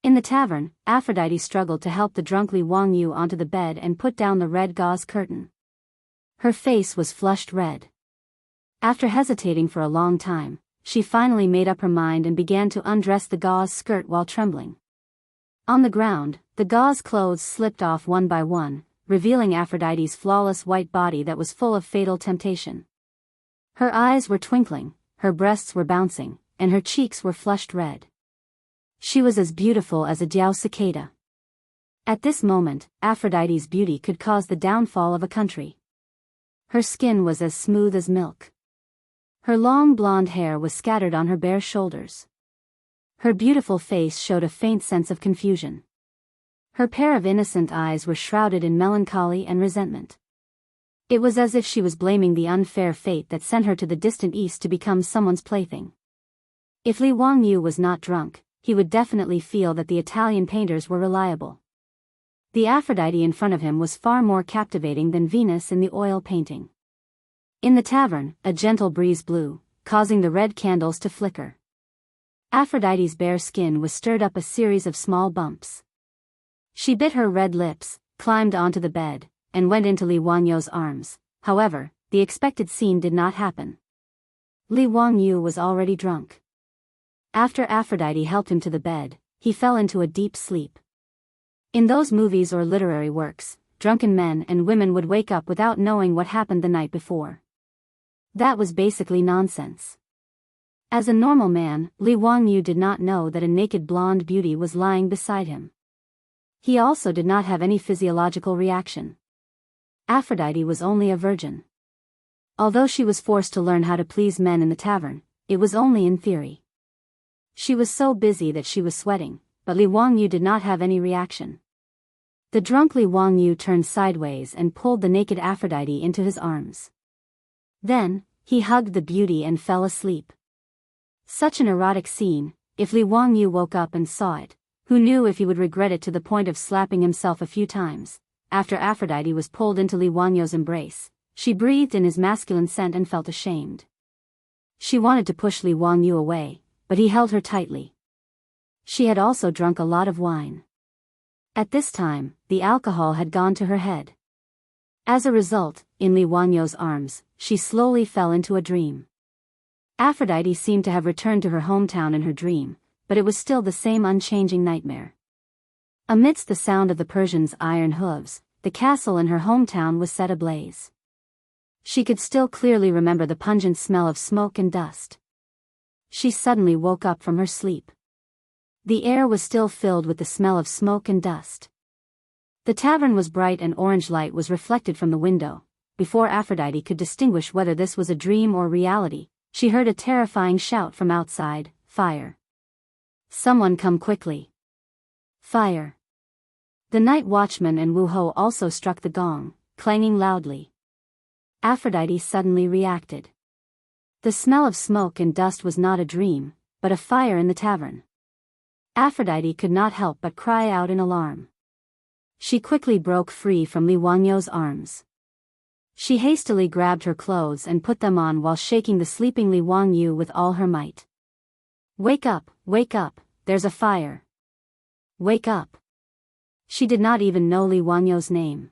In the tavern, Aphrodite struggled to help the drunk Li Wangyu onto the bed and put down the red gauze curtain. Her face was flushed red. After hesitating for a long time, she finally made up her mind and began to undress the gauze skirt while trembling. On the ground, the gauze clothes slipped off one by one, revealing Aphrodite's flawless white body that was full of fatal temptation. Her eyes were twinkling, her breasts were bouncing, and her cheeks were flushed red. She was as beautiful as a Jiao cicada. At this moment, Aphrodite's beauty could cause the downfall of a country. Her skin was as smooth as milk. Her long blonde hair was scattered on her bare shoulders. Her beautiful face showed a faint sense of confusion. Her pair of innocent eyes were shrouded in melancholy and resentment. It was as if she was blaming the unfair fate that sent her to the distant east to become someone's plaything. If Li Wangyu was not drunk, he would definitely feel that the Italian painters were reliable. The Aphrodite in front of him was far more captivating than Venus in the oil painting. In the tavern, a gentle breeze blew, causing the red candles to flicker. Aphrodite's bare skin was stirred up a series of small bumps. She bit her red lips, climbed onto the bed, and went into Li Wangyu's arms. However, the expected scene did not happen. Li Wangyu was already drunk. After Aphrodite helped him to the bed, he fell into a deep sleep. In those movies or literary works, drunken men and women would wake up without knowing what happened the night before. That was basically nonsense. As a normal man, Li Wangyu did not know that a naked blonde beauty was lying beside him. He also did not have any physiological reaction. Aphrodite was only a virgin. Although she was forced to learn how to please men in the tavern, it was only in theory. She was so busy that she was sweating, but Li Wangyu did not have any reaction. The drunk Li Wangyu turned sideways and pulled the naked Aphrodite into his arms. Then, he hugged the beauty and fell asleep. Such an erotic scene, if Li Wangyu woke up and saw it, who knew if he would regret it to the point of slapping himself a few times. After Aphrodite was pulled into Li Wangyu's embrace, she breathed in his masculine scent and felt ashamed. She wanted to push Li Wangyu away, but he held her tightly. She had also drunk a lot of wine. At this time, the alcohol had gone to her head. As a result, in Li Wangyu's arms, she slowly fell into a dream. Aphrodite seemed to have returned to her hometown in her dream, but it was still the same unchanging nightmare. Amidst the sound of the Persians' iron hooves, the castle in her hometown was set ablaze. She could still clearly remember the pungent smell of smoke and dust. She suddenly woke up from her sleep. The air was still filled with the smell of smoke and dust. The tavern was bright and orange light was reflected from the window. Before Aphrodite could distinguish whether this was a dream or reality, she heard a terrifying shout from outside, "Fire! Someone come quickly! Fire!" The night watchman and Wu-Ho also struck the gong, clanging loudly. Aphrodite suddenly reacted. The smell of smoke and dust was not a dream, but a fire in the tavern. Aphrodite could not help but cry out in alarm. She quickly broke free from Li Wangyou's arms. She hastily grabbed her clothes and put them on while shaking the sleeping Li Wangyou with all her might. Wake up, there's a fire. Wake up." She did not even know Li Wangyou's name.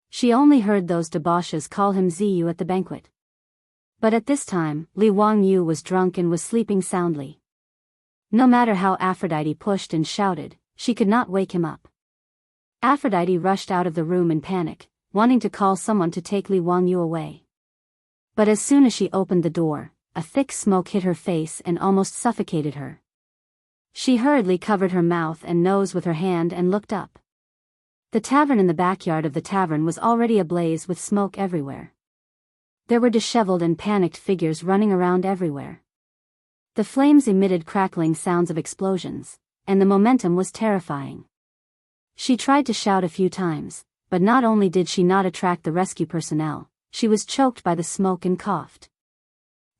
She only heard those debauches call him Ziyu at the banquet. But at this time, Li Wangyou was drunk and was sleeping soundly. No matter how Aphrodite pushed and shouted, she could not wake him up. Aphrodite rushed out of the room in panic, wanting to call someone to take Li Wangyou away. But as soon as she opened the door, a thick smoke hit her face and almost suffocated her. She hurriedly covered her mouth and nose with her hand and looked up. The tavern in the backyard of the tavern was already ablaze with smoke everywhere. There were disheveled and panicked figures running around everywhere. The flames emitted crackling sounds of explosions, and the momentum was terrifying. She tried to shout a few times, but not only did she not attract the rescue personnel, she was choked by the smoke and coughed.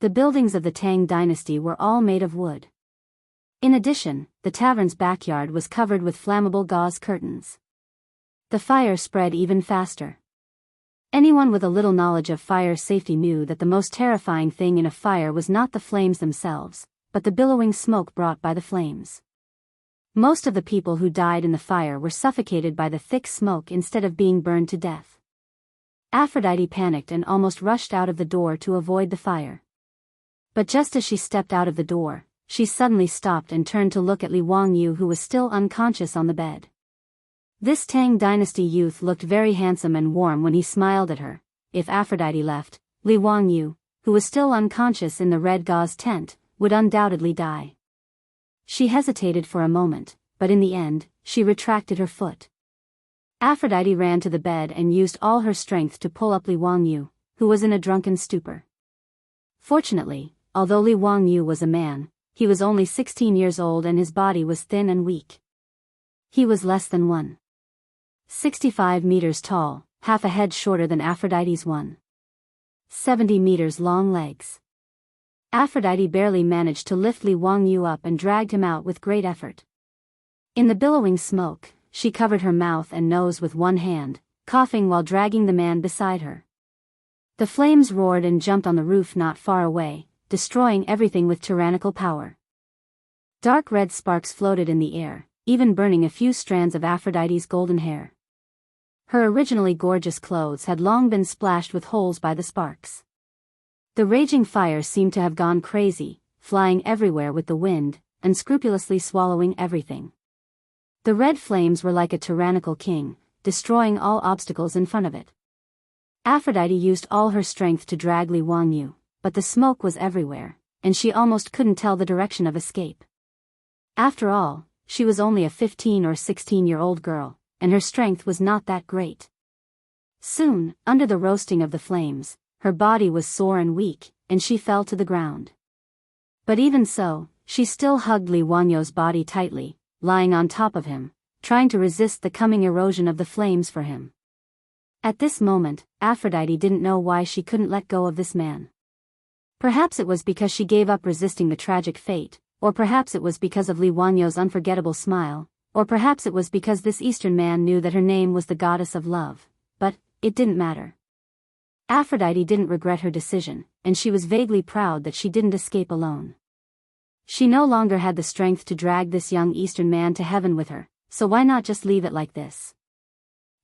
The buildings of the Tang dynasty were all made of wood. In addition, the tavern's backyard was covered with flammable gauze curtains. The fire spread even faster. Anyone with a little knowledge of fire safety knew that the most terrifying thing in a fire was not the flames themselves, but the billowing smoke brought by the flames. Most of the people who died in the fire were suffocated by the thick smoke instead of being burned to death. Aphrodite panicked and almost rushed out of the door to avoid the fire. But just as she stepped out of the door, she suddenly stopped and turned to look at Li Wangyou, who was still unconscious on the bed. This Tang dynasty youth looked very handsome and warm when he smiled at her. If Aphrodite left, Li Wangyou, who was still unconscious in the red gauze tent, would undoubtedly die. She hesitated for a moment, but in the end, she retracted her foot. Aphrodite ran to the bed and used all her strength to pull up Li Wangyou, who was in a drunken stupor. Fortunately, although Li Wangyou was a man, he was only 16 years old and his body was thin and weak. He was less than 1.65 meters tall, half a head shorter than Aphrodite's 1.70 meters long legs. Aphrodite barely managed to lift Li Wangyou up and dragged him out with great effort. In the billowing smoke, she covered her mouth and nose with one hand, coughing while dragging the man beside her. The flames roared and jumped on the roof not far away, destroying everything with tyrannical power. Dark red sparks floated in the air, even burning a few strands of Aphrodite's golden hair. Her originally gorgeous clothes had long been splashed with holes by the sparks. The raging fire seemed to have gone crazy, flying everywhere with the wind, unscrupulously swallowing everything. The red flames were like a tyrannical king, destroying all obstacles in front of it. Aphrodite used all her strength to drag Li Wangyou, but the smoke was everywhere, and she almost couldn't tell the direction of escape. After all, she was only a 15 or 16-year-old girl, and her strength was not that great. Soon, under the roasting of the flames, her body was sore and weak, and she fell to the ground. But even so, she still hugged Li Wangyou's body tightly, lying on top of him, trying to resist the coming erosion of the flames for him. At this moment, Aphrodite didn't know why she couldn't let go of this man. Perhaps it was because she gave up resisting the tragic fate, or perhaps it was because of Li Wangyou's unforgettable smile, or perhaps it was because this Eastern man knew that her name was the goddess of love, but it didn't matter. Aphrodite didn't regret her decision, and she was vaguely proud that she didn't escape alone. She no longer had the strength to drag this young Eastern man to heaven with her, so why not just leave it like this?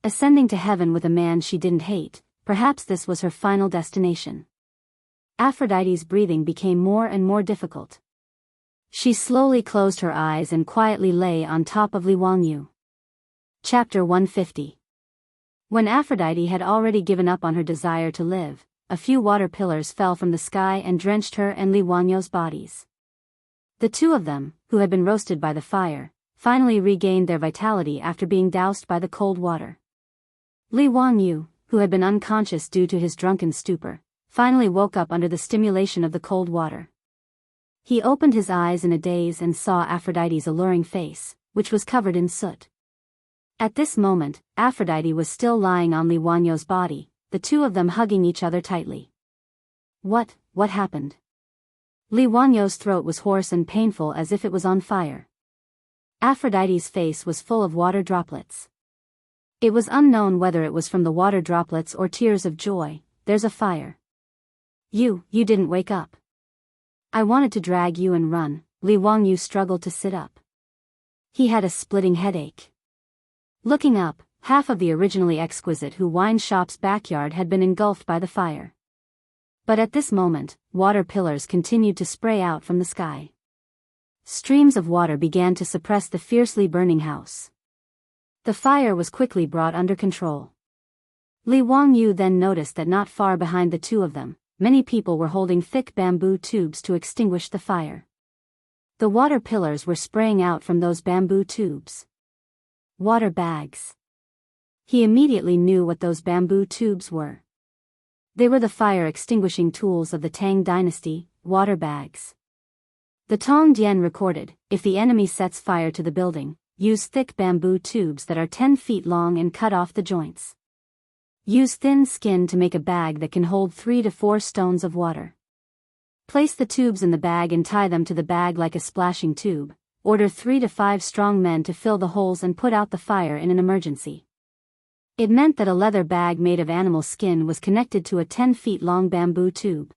Ascending to heaven with a man she didn't hate, perhaps this was her final destination. Aphrodite's breathing became more and more difficult. She slowly closed her eyes and quietly lay on top of Li Wangyou. Chapter 150. When Aphrodite had already given up on her desire to live, a few water pillars fell from the sky and drenched her and Li Wanyo's bodies. The two of them, who had been roasted by the fire, finally regained their vitality after being doused by the cold water. Li Wanyu, who had been unconscious due to his drunken stupor, finally woke up under the stimulation of the cold water. He opened his eyes in a daze and saw Aphrodite's alluring face, which was covered in soot. At this moment, Aphrodite was still lying on Li Wanyo's body, the two of them hugging each other tightly. What happened? Li Wanyo's throat was hoarse and painful as if it was on fire. Aphrodite's face was full of water droplets. It was unknown whether it was from the water droplets or tears of joy. There's a fire. You didn't wake up. I wanted to drag you and run. Li Wanyu struggled to sit up. He had a splitting headache. Looking up, half of the originally exquisite Hu wine shop's backyard had been engulfed by the fire. But at this moment, water pillars continued to spray out from the sky. Streams of water began to suppress the fiercely burning house. The fire was quickly brought under control. Li Wanyu then noticed that not far behind the two of them, many people were holding thick bamboo tubes to extinguish the fire. The water pillars were spraying out from those bamboo tubes. Water bags. He immediately knew what those bamboo tubes were. They were the fire-extinguishing tools of the Tang dynasty, water bags. The Tong Dian recorded, if the enemy sets fire to the building, use thick bamboo tubes that are 10 feet long and cut off the joints. Use thin skin to make a bag that can hold 3 to 4 stones of water. Place the tubes in the bag and tie them to the bag like a splashing tube. Order 3 to 5 strong men to fill the holes and put out the fire in an emergency. It meant that a leather bag made of animal skin was connected to a 10 feet long bamboo tube.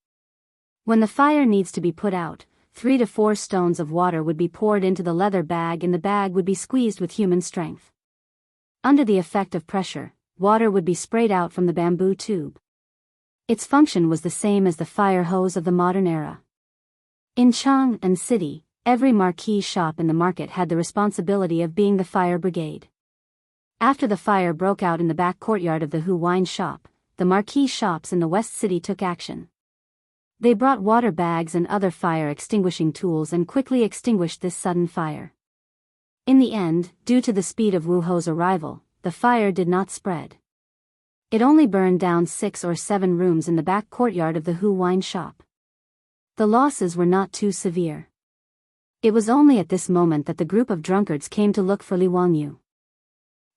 When the fire needs to be put out, 3 to 4 stones of water would be poured into the leather bag and the bag would be squeezed with human strength. Under the effect of pressure, water would be sprayed out from the bamboo tube. Its function was the same as the fire hose of the modern era. In Chang'an City, every marquee shop in the market had the responsibility of being the fire brigade. After the fire broke out in the back courtyard of the Hu wine shop, the marquee shops in the West City took action. They brought water bags and other fire-extinguishing tools and quickly extinguished this sudden fire. In the end, due to the speed of Wu Ho's arrival, the fire did not spread. It only burned down 6 or 7 rooms in the back courtyard of the Hu wine shop. The losses were not too severe. It was only at this moment that the group of drunkards came to look for Li Wanyu.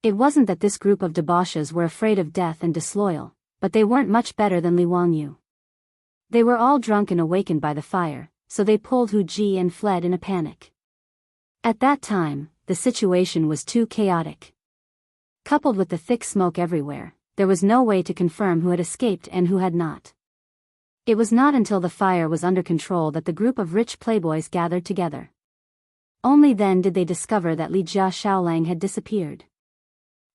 It wasn't that this group of debauches were afraid of death and disloyal, but they weren't much better than Li Wanyu. They were all drunk and awakened by the fire, so they pulled Hu Ji and fled in a panic. At that time, the situation was too chaotic. Coupled with the thick smoke everywhere, there was no way to confirm who had escaped and who had not. It was not until the fire was under control that the group of rich playboys gathered together. Only then did they discover that Li Jia Shaolang had disappeared.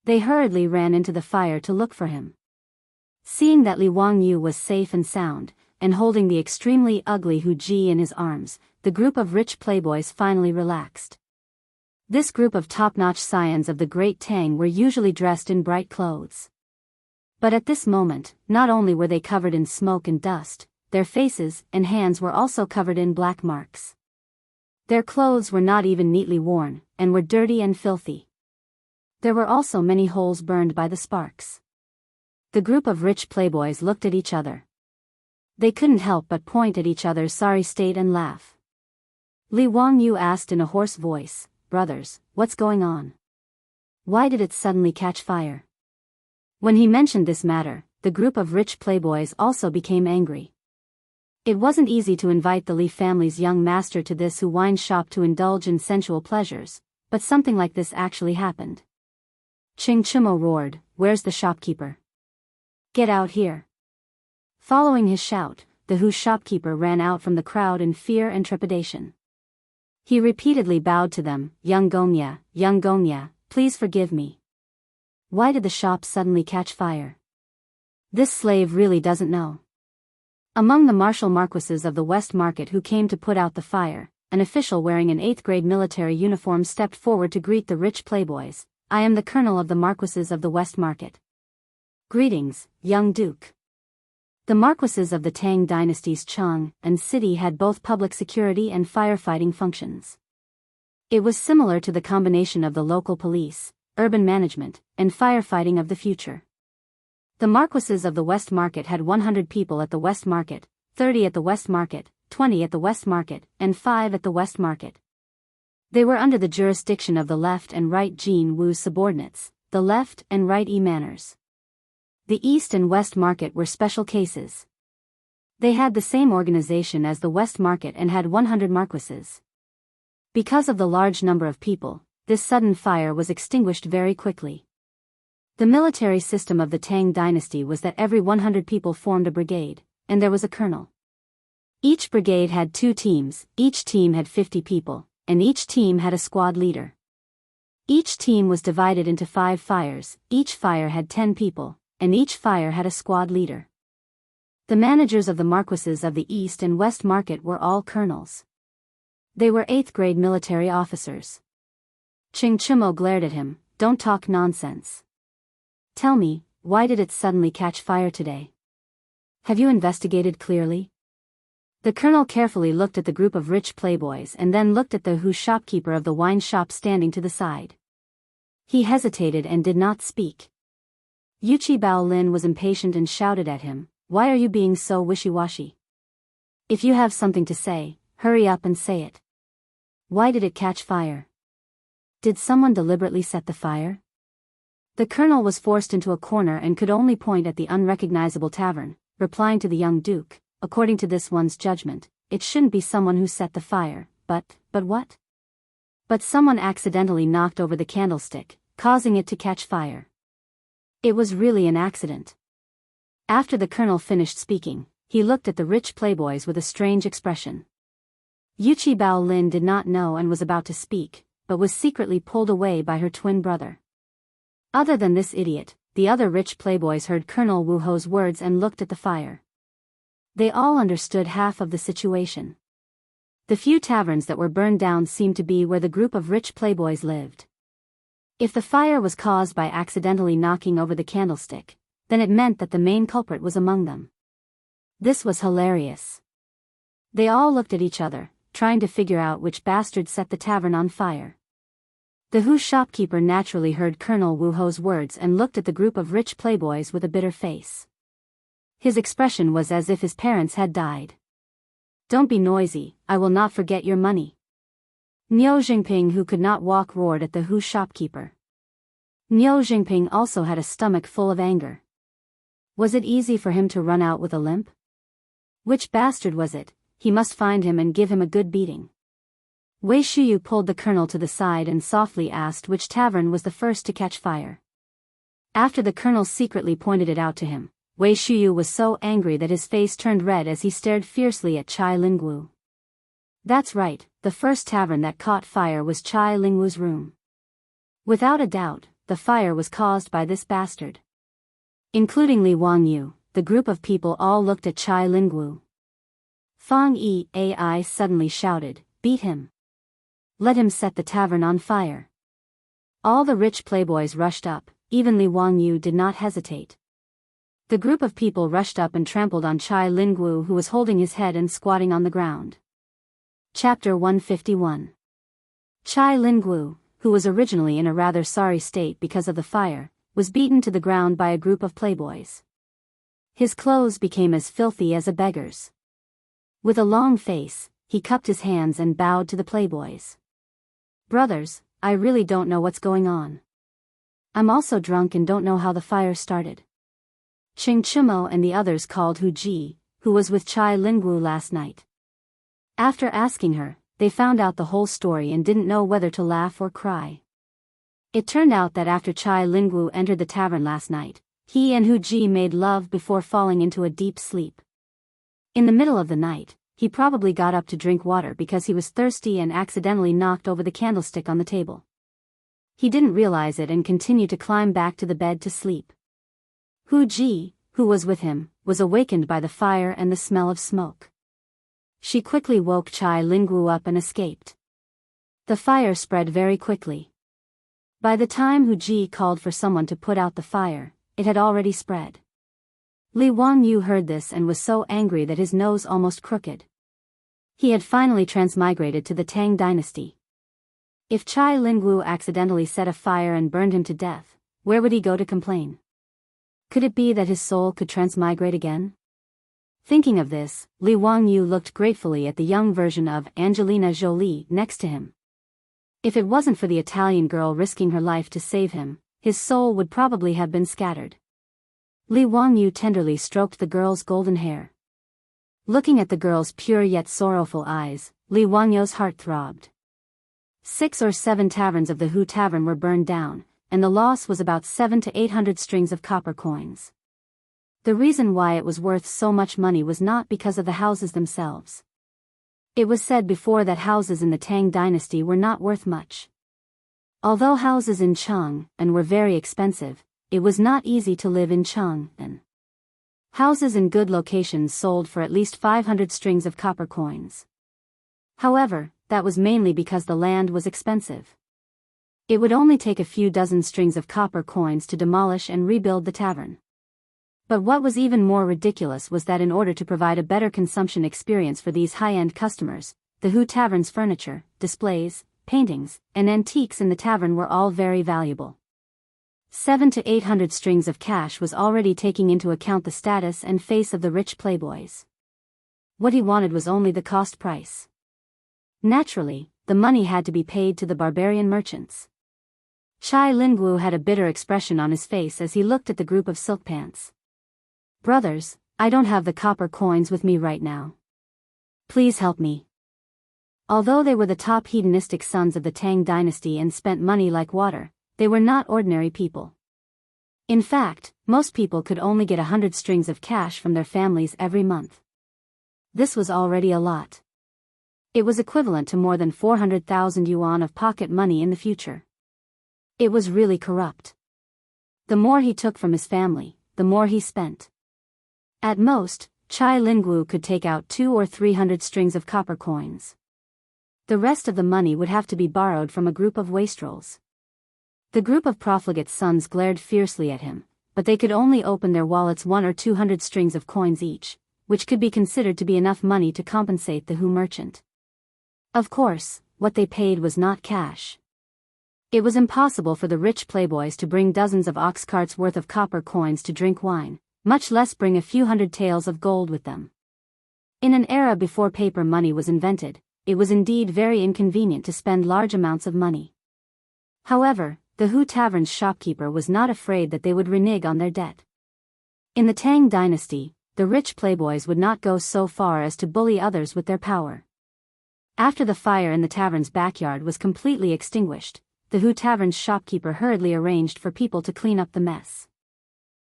They hurriedly ran into the fire to look for him. Seeing that Li Wanyu was safe and sound, and holding the extremely ugly Hu Ji in his arms, the group of rich playboys finally relaxed. This group of top-notch scions of the Great Tang were usually dressed in bright clothes. But at this moment, not only were they covered in smoke and dust, their faces and hands were also covered in black marks. Their clothes were not even neatly worn, and were dirty and filthy. There were also many holes burned by the sparks. The group of rich playboys looked at each other. They couldn't help but point at each other's sorry state and laugh. Li Wanyu asked in a hoarse voice, "Brothers, what's going on? Why did it suddenly catch fire?" When he mentioned this matter, the group of rich playboys also became angry. It wasn't easy to invite the Li family's young master to this Hu wine shop to indulge in sensual pleasures, but something like this actually happened. Ching Chumo roared, "Where's the shopkeeper? Get out here." Following his shout, the Hu shopkeeper ran out from the crowd in fear and trepidation. He repeatedly bowed to them, young Gongya, please forgive me. Why did the shop suddenly catch fire? This slave really doesn't know." Among the martial marquises of the West Market who came to put out the fire, an official wearing an 8th-grade military uniform stepped forward to greet the rich playboys. "I am the colonel of the marquises of the West Market. Greetings, young Duke. The marquises of the Tang dynasty's Chang and city had both public security and firefighting functions. It was similar to the combination of the local police, urban management, and firefighting of the future. The marquises of the West Market had 100 people at the West Market, 30 at the West Market, 20 at the West Market, and 5 at the West Market. They were under the jurisdiction of the left and right Jin Wu's subordinates, the left and right Manners. The East and West Market were special cases. They had the same organization as the West Market and had 100 marquises. Because of the large number of people, this sudden fire was extinguished very quickly. The military system of the Tang dynasty was that every 100 people formed a brigade, and there was a colonel. Each brigade had 2 teams, each team had 50 people, and each team had a squad leader. Each team was divided into 5 fires, each fire had 10 people, and each fire had a squad leader. The managers of the marquises of the East and West Market were all colonels. They were 8th-grade military officers. Ching Chimo glared at him. "Don't talk nonsense. Tell me, why did it suddenly catch fire today? Have you investigated clearly?" The colonel carefully looked at the group of rich playboys and then looked at the shopkeeper of the wine shop standing to the side. He hesitated and did not speak. Yuchi Bao Lin was impatient and shouted at him, "Why are you being so wishy-washy? If you have something to say, hurry up and say it. Why did it catch fire? Did someone deliberately set the fire?" The colonel was forced into a corner and could only point at the unrecognizable tavern, replying to the young duke, "According to this one's judgment, it shouldn't be someone who set the fire, but what? But someone accidentally knocked over the candlestick, causing it to catch fire. It was really an accident." After the colonel finished speaking, he looked at the rich playboys with a strange expression. Yuchi Bao Lin did not know and was about to speak, but was secretly pulled away by her twin brother. Other than this idiot, the other rich playboys heard Colonel Wu Ho's words and looked at the fire. They all understood half of the situation. The few taverns that were burned down seemed to be where the group of rich playboys lived. If the fire was caused by accidentally knocking over the candlestick, then it meant that the main culprit was among them. This was hilarious. They all looked at each other, trying to figure out which bastard set the tavern on fire. The shopkeeper naturally heard Colonel Wu Ho's words and looked at the group of rich playboys with a bitter face. His expression was as if his parents had died. "Don't be noisy, I will not forget your money." Niu Jingping, who could not walk, roared at the shopkeeper. Niu Jingping also had a stomach full of anger. Was it easy for him to run out with a limp? Which bastard was it? He must find him and give him a good beating. Wei Shuyu pulled the colonel to the side and softly asked which tavern was the first to catch fire. After the colonel secretly pointed it out to him, Wei Shuyu was so angry that his face turned red as he stared fiercely at Chai Lingwu. That's right, the first tavern that caught fire was Chai Lingwu's room. Without a doubt, the fire was caused by this bastard. Including Li Wangyu, the group of people all looked at Chai Lingwu. Fang Yi Ai suddenly shouted, "Beat him! Let him set the tavern on fire!" All the rich playboys rushed up, even Li Wangyu did not hesitate. The group of people rushed up and trampled on Chai Lingwu, who was holding his head and squatting on the ground. Chapter 151. Chai Lingwu, who was originally in a rather sorry state because of the fire, was beaten to the ground by a group of playboys. His clothes became as filthy as a beggar's. With a long face, he cupped his hands and bowed to the playboys. "Brothers, I really don't know what's going on. I'm also drunk and don't know how the fire started." Ching Chimo and the others called Hu Ji, who was with Chai Lingwu last night. After asking her, they found out the whole story and didn't know whether to laugh or cry. It turned out that after Chai Lingwu entered the tavern last night, he and Hu Ji made love before falling into a deep sleep. In the middle of the night, he probably got up to drink water because he was thirsty and accidentally knocked over the candlestick on the table. He didn't realize it and continued to climb back to the bed to sleep. Hu Ji, who was with him, was awakened by the fire and the smell of smoke. She quickly woke Chai Lingwu up and escaped. The fire spread very quickly. By the time Hu Ji called for someone to put out the fire, it had already spread. Li Wangyu heard this and was so angry that his nose almost crooked. He had finally transmigrated to the Tang dynasty. If Chai Lingwu accidentally set a fire and burned him to death, where would he go to complain? Could it be that his soul could transmigrate again? Thinking of this, Li Wangyu looked gratefully at the young version of Angelina Jolie next to him. If it wasn't for the Italian girl risking her life to save him, his soul would probably have been scattered. Li Wangyu tenderly stroked the girl's golden hair. Looking at the girl's pure yet sorrowful eyes, Li Wangyu's heart throbbed. 6 or 7 taverns of the Hu Tavern were burned down, and the loss was about 700 to 800 strings of copper coins. The reason why it was worth so much money was not because of the houses themselves. It was said before that houses in the Tang dynasty were not worth much. Although houses in Chang'an were very expensive, it was not easy to live in Chang'an. Houses in good locations sold for at least 500 strings of copper coins. However, that was mainly because the land was expensive. It would only take a few dozen strings of copper coins to demolish and rebuild the tavern. But what was even more ridiculous was that in order to provide a better consumption experience for these high-end customers, the Hu Tavern's furniture, displays, paintings, and antiques in the tavern were all very valuable. 700 to 800 strings of cash was already taking into account the status and face of the rich playboys. What he wanted was only the cost price. Naturally, the money had to be paid to the barbarian merchants. Chai Lingwu had a bitter expression on his face as he looked at the group of silk pants. Brothers, I don't have the copper coins with me right now. Please help me. Although they were the top hedonistic sons of the Tang dynasty and spent money like water, they were not ordinary people. In fact, most people could only get 100 strings of cash from their families every month. This was already a lot. It was equivalent to more than 400,000 yuan of pocket money in the future. It was really corrupt. The more he took from his family, the more he spent. At most, Chai Lingwu could take out 200 or 300 strings of copper coins. The rest of the money would have to be borrowed from a group of wastrels. The group of profligate sons glared fiercely at him, but they could only open their wallets 100 or 200 strings of coins each, which could be considered to be enough money to compensate the Hu merchant. Of course, what they paid was not cash. It was impossible for the rich playboys to bring dozens of ox carts worth of copper coins to drink wine, much less bring a few hundred taels of gold with them. In an era before paper money was invented, it was indeed very inconvenient to spend large amounts of money. However, the Hu Tavern's shopkeeper was not afraid that they would renege on their debt. In the Tang dynasty, the rich playboys would not go so far as to bully others with their power. After the fire in the tavern's backyard was completely extinguished, the Hu Tavern's shopkeeper hurriedly arranged for people to clean up the mess.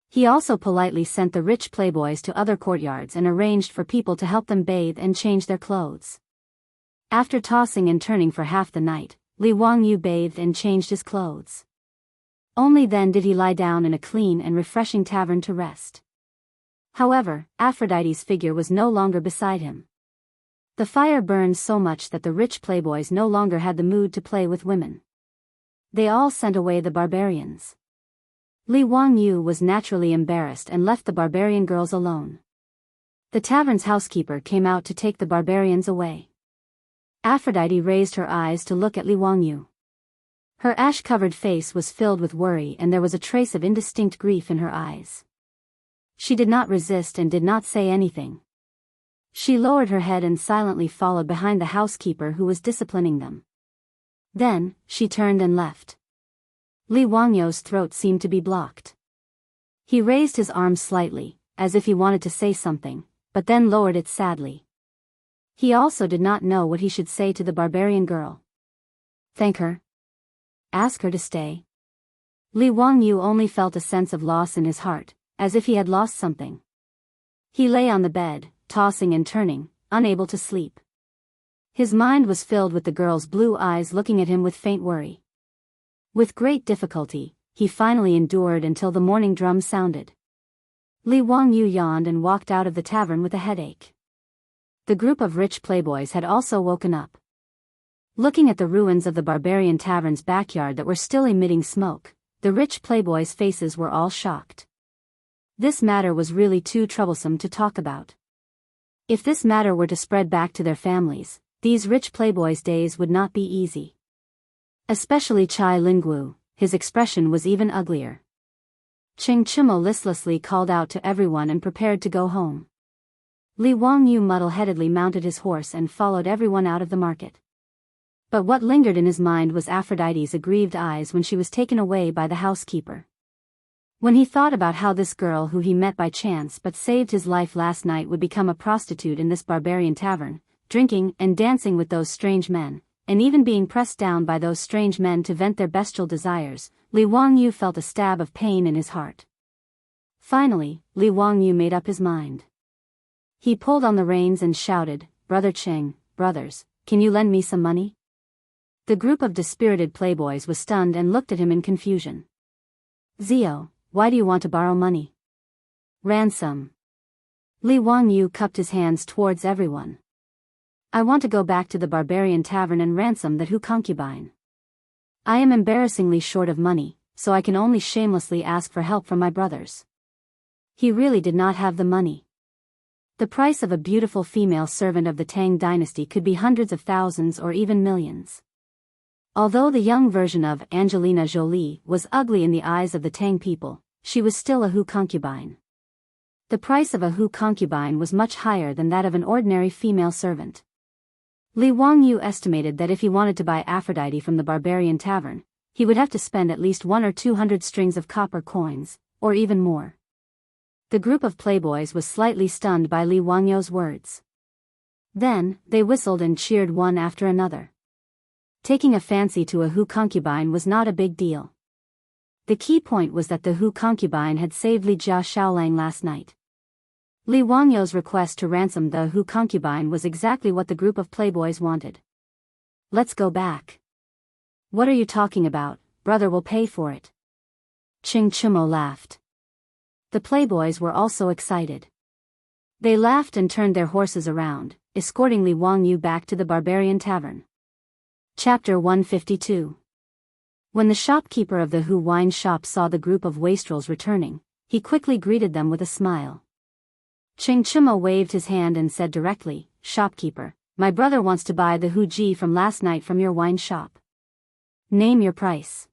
He also politely sent the rich playboys to other courtyards and arranged for people to help them bathe and change their clothes. After tossing and turning for half the night, Li Wangyu bathed and changed his clothes. Only then did he lie down in a clean and refreshing tavern to rest. However, Aphrodite's figure was no longer beside him. The fire burned so much that the rich playboys no longer had the mood to play with women. They all sent away the barbarians. Li Wangyu was naturally embarrassed and left the barbarian girls alone. The tavern's housekeeper came out to take the barbarians away. Aphrodite raised her eyes to look at Li Wangyu. Her ash-covered face was filled with worry and there was a trace of indistinct grief in her eyes. She did not resist and did not say anything. She lowered her head and silently followed behind the housekeeper who was disciplining them. Then, she turned and left. Li Wangyu's throat seemed to be blocked. He raised his arm slightly, as if he wanted to say something, but then lowered it sadly. He also did not know what he should say to the barbarian girl. Thank her? Ask her to stay? Li Wangyu only felt a sense of loss in his heart, as if he had lost something. He lay on the bed, tossing and turning, unable to sleep. His mind was filled with the girl's blue eyes looking at him with faint worry. With great difficulty, he finally endured until the morning drum sounded. Li Wangyu yawned and walked out of the tavern with a headache. The group of rich playboys had also woken up. Looking at the ruins of the barbarian tavern's backyard that were still emitting smoke, the rich playboys' faces were all shocked. This matter was really too troublesome to talk about. If this matter were to spread back to their families, these rich playboys' days would not be easy. Especially Chai Lingwu, his expression was even uglier. Ching Chimo listlessly called out to everyone and prepared to go home. Li Wangyu muddle-headedly mounted his horse and followed everyone out of the market. But what lingered in his mind was Aphrodite's aggrieved eyes when she was taken away by the housekeeper. When he thought about how this girl who he met by chance but saved his life last night would become a prostitute in this barbarian tavern, drinking and dancing with those strange men, and even being pressed down by those strange men to vent their bestial desires, Li Wangyu felt a stab of pain in his heart. Finally, Li Wangyu made up his mind. He pulled on the reins and shouted, "Brother Cheng, brothers, can you lend me some money?" The group of dispirited playboys was stunned and looked at him in confusion. "Zio, why do you want to borrow money?" "Ransom." Li Wangyu cupped his hands towards everyone. "I want to go back to the barbarian tavern and ransom that concubine. I am embarrassingly short of money, so I can only shamelessly ask for help from my brothers." He really did not have the money. The price of a beautiful female servant of the Tang dynasty could be hundreds of thousands or even millions. Although the young version of Angelina Jolie was ugly in the eyes of the Tang people, she was still a concubine. The price of a concubine was much higher than that of an ordinary female servant. Li Wangyu estimated that if he wanted to buy Aphrodite from the barbarian tavern, he would have to spend at least 100 or 200 strings of copper coins, or even more. The group of playboys was slightly stunned by Li Wangyu's words. Then, they whistled and cheered one after another. Taking a fancy to a concubine was not a big deal. The key point was that the concubine had saved Li Jia Xiaolang last night. Li Wangyu's request to ransom the concubine was exactly what the group of playboys wanted. "Let's go back." "What are you talking about? Brother will pay for it." Ching Chimo laughed. The playboys were also excited. They laughed and turned their horses around, escorting Li Wangyu back to the barbarian tavern. Chapter 152. When the shopkeeper of the wine shop saw the group of wastrels returning, he quickly greeted them with a smile. Ching Chimo waved his hand and said directly, "Shopkeeper, my brother wants to buy the ji from last night from your wine shop. Name your price."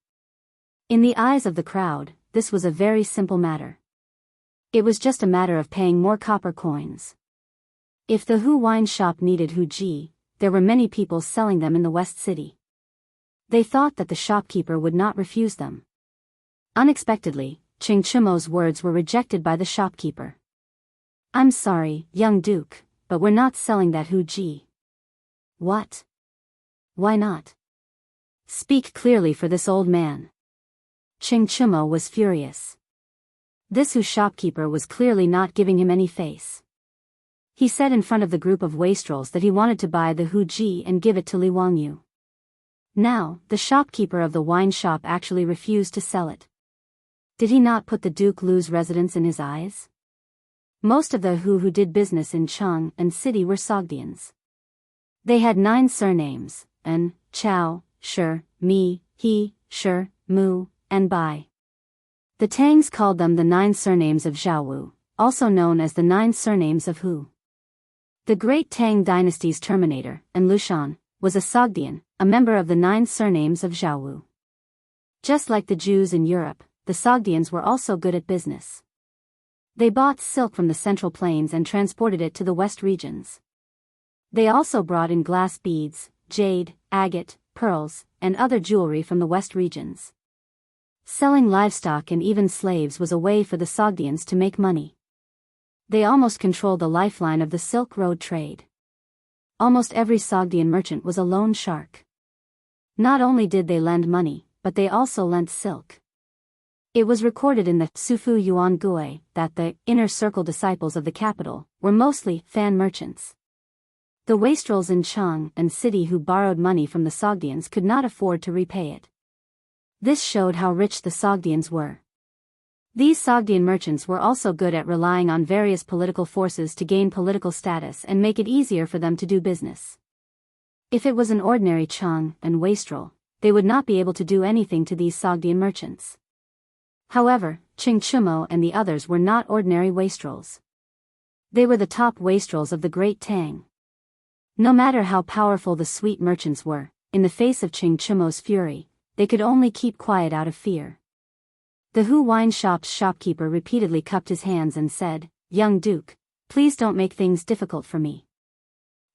In the eyes of the crowd, this was a very simple matter. It was just a matter of paying more copper coins. If the wine shop needed ji, there were many people selling them in the West City. They thought that the shopkeeper would not refuse them. Unexpectedly, Ching Chimo's words were rejected by the shopkeeper. "I'm sorry, young duke, but we're not selling that ji." "What? Why not? Speak clearly for this old man." Ching Chimo was furious. This shopkeeper was clearly not giving him any face. He said in front of the group of wastrels that he wanted to buy the ji and give it to Li Wangyu. Now, the shopkeeper of the wine shop actually refused to sell it. Did he not put the Duke Lu's residence in his eyes? Most of the who did business in Chang and city were Sogdians. They had 9 surnames, An, Chao, Shi, Mi, He, Shi, Mu, and Bai. The Tangs called them the 9 surnames of Zhaowu, also known as the 9 surnames of Hu. The great Tang dynasty's terminator, An Lushan, was a Sogdian, a member of the 9 surnames of Zhaowu. Just like the Jews in Europe, the Sogdians were also good at business. They bought silk from the Central Plains and transported it to the West regions. They also brought in glass beads, jade, agate, pearls, and other jewelry from the West regions. Selling livestock and even slaves was a way for the Sogdians to make money. They almost controlled the lifeline of the Silk Road trade. Almost every Sogdian merchant was a loan shark. Not only did they lend money, but they also lent silk. It was recorded in the Sufu Yuan Gui that the inner circle disciples of the capital were mostly fan merchants. The wastrels in Chang and city who borrowed money from the Sogdians could not afford to repay it. This showed how rich the Sogdians were. These Sogdian merchants were also good at relying on various political forces to gain political status and make it easier for them to do business. If it was an ordinary Chang and wastrel, they would not be able to do anything to these Sogdian merchants. However, Chingchumo and the others were not ordinary wastrels. They were the top wastrels of the Great Tang. No matter how powerful the sweet merchants were, in the face of Chingchumo's fury, they could only keep quiet out of fear. The Hu wine shop's shopkeeper repeatedly cupped his hands and said, "Young Duke, please don't make things difficult for me.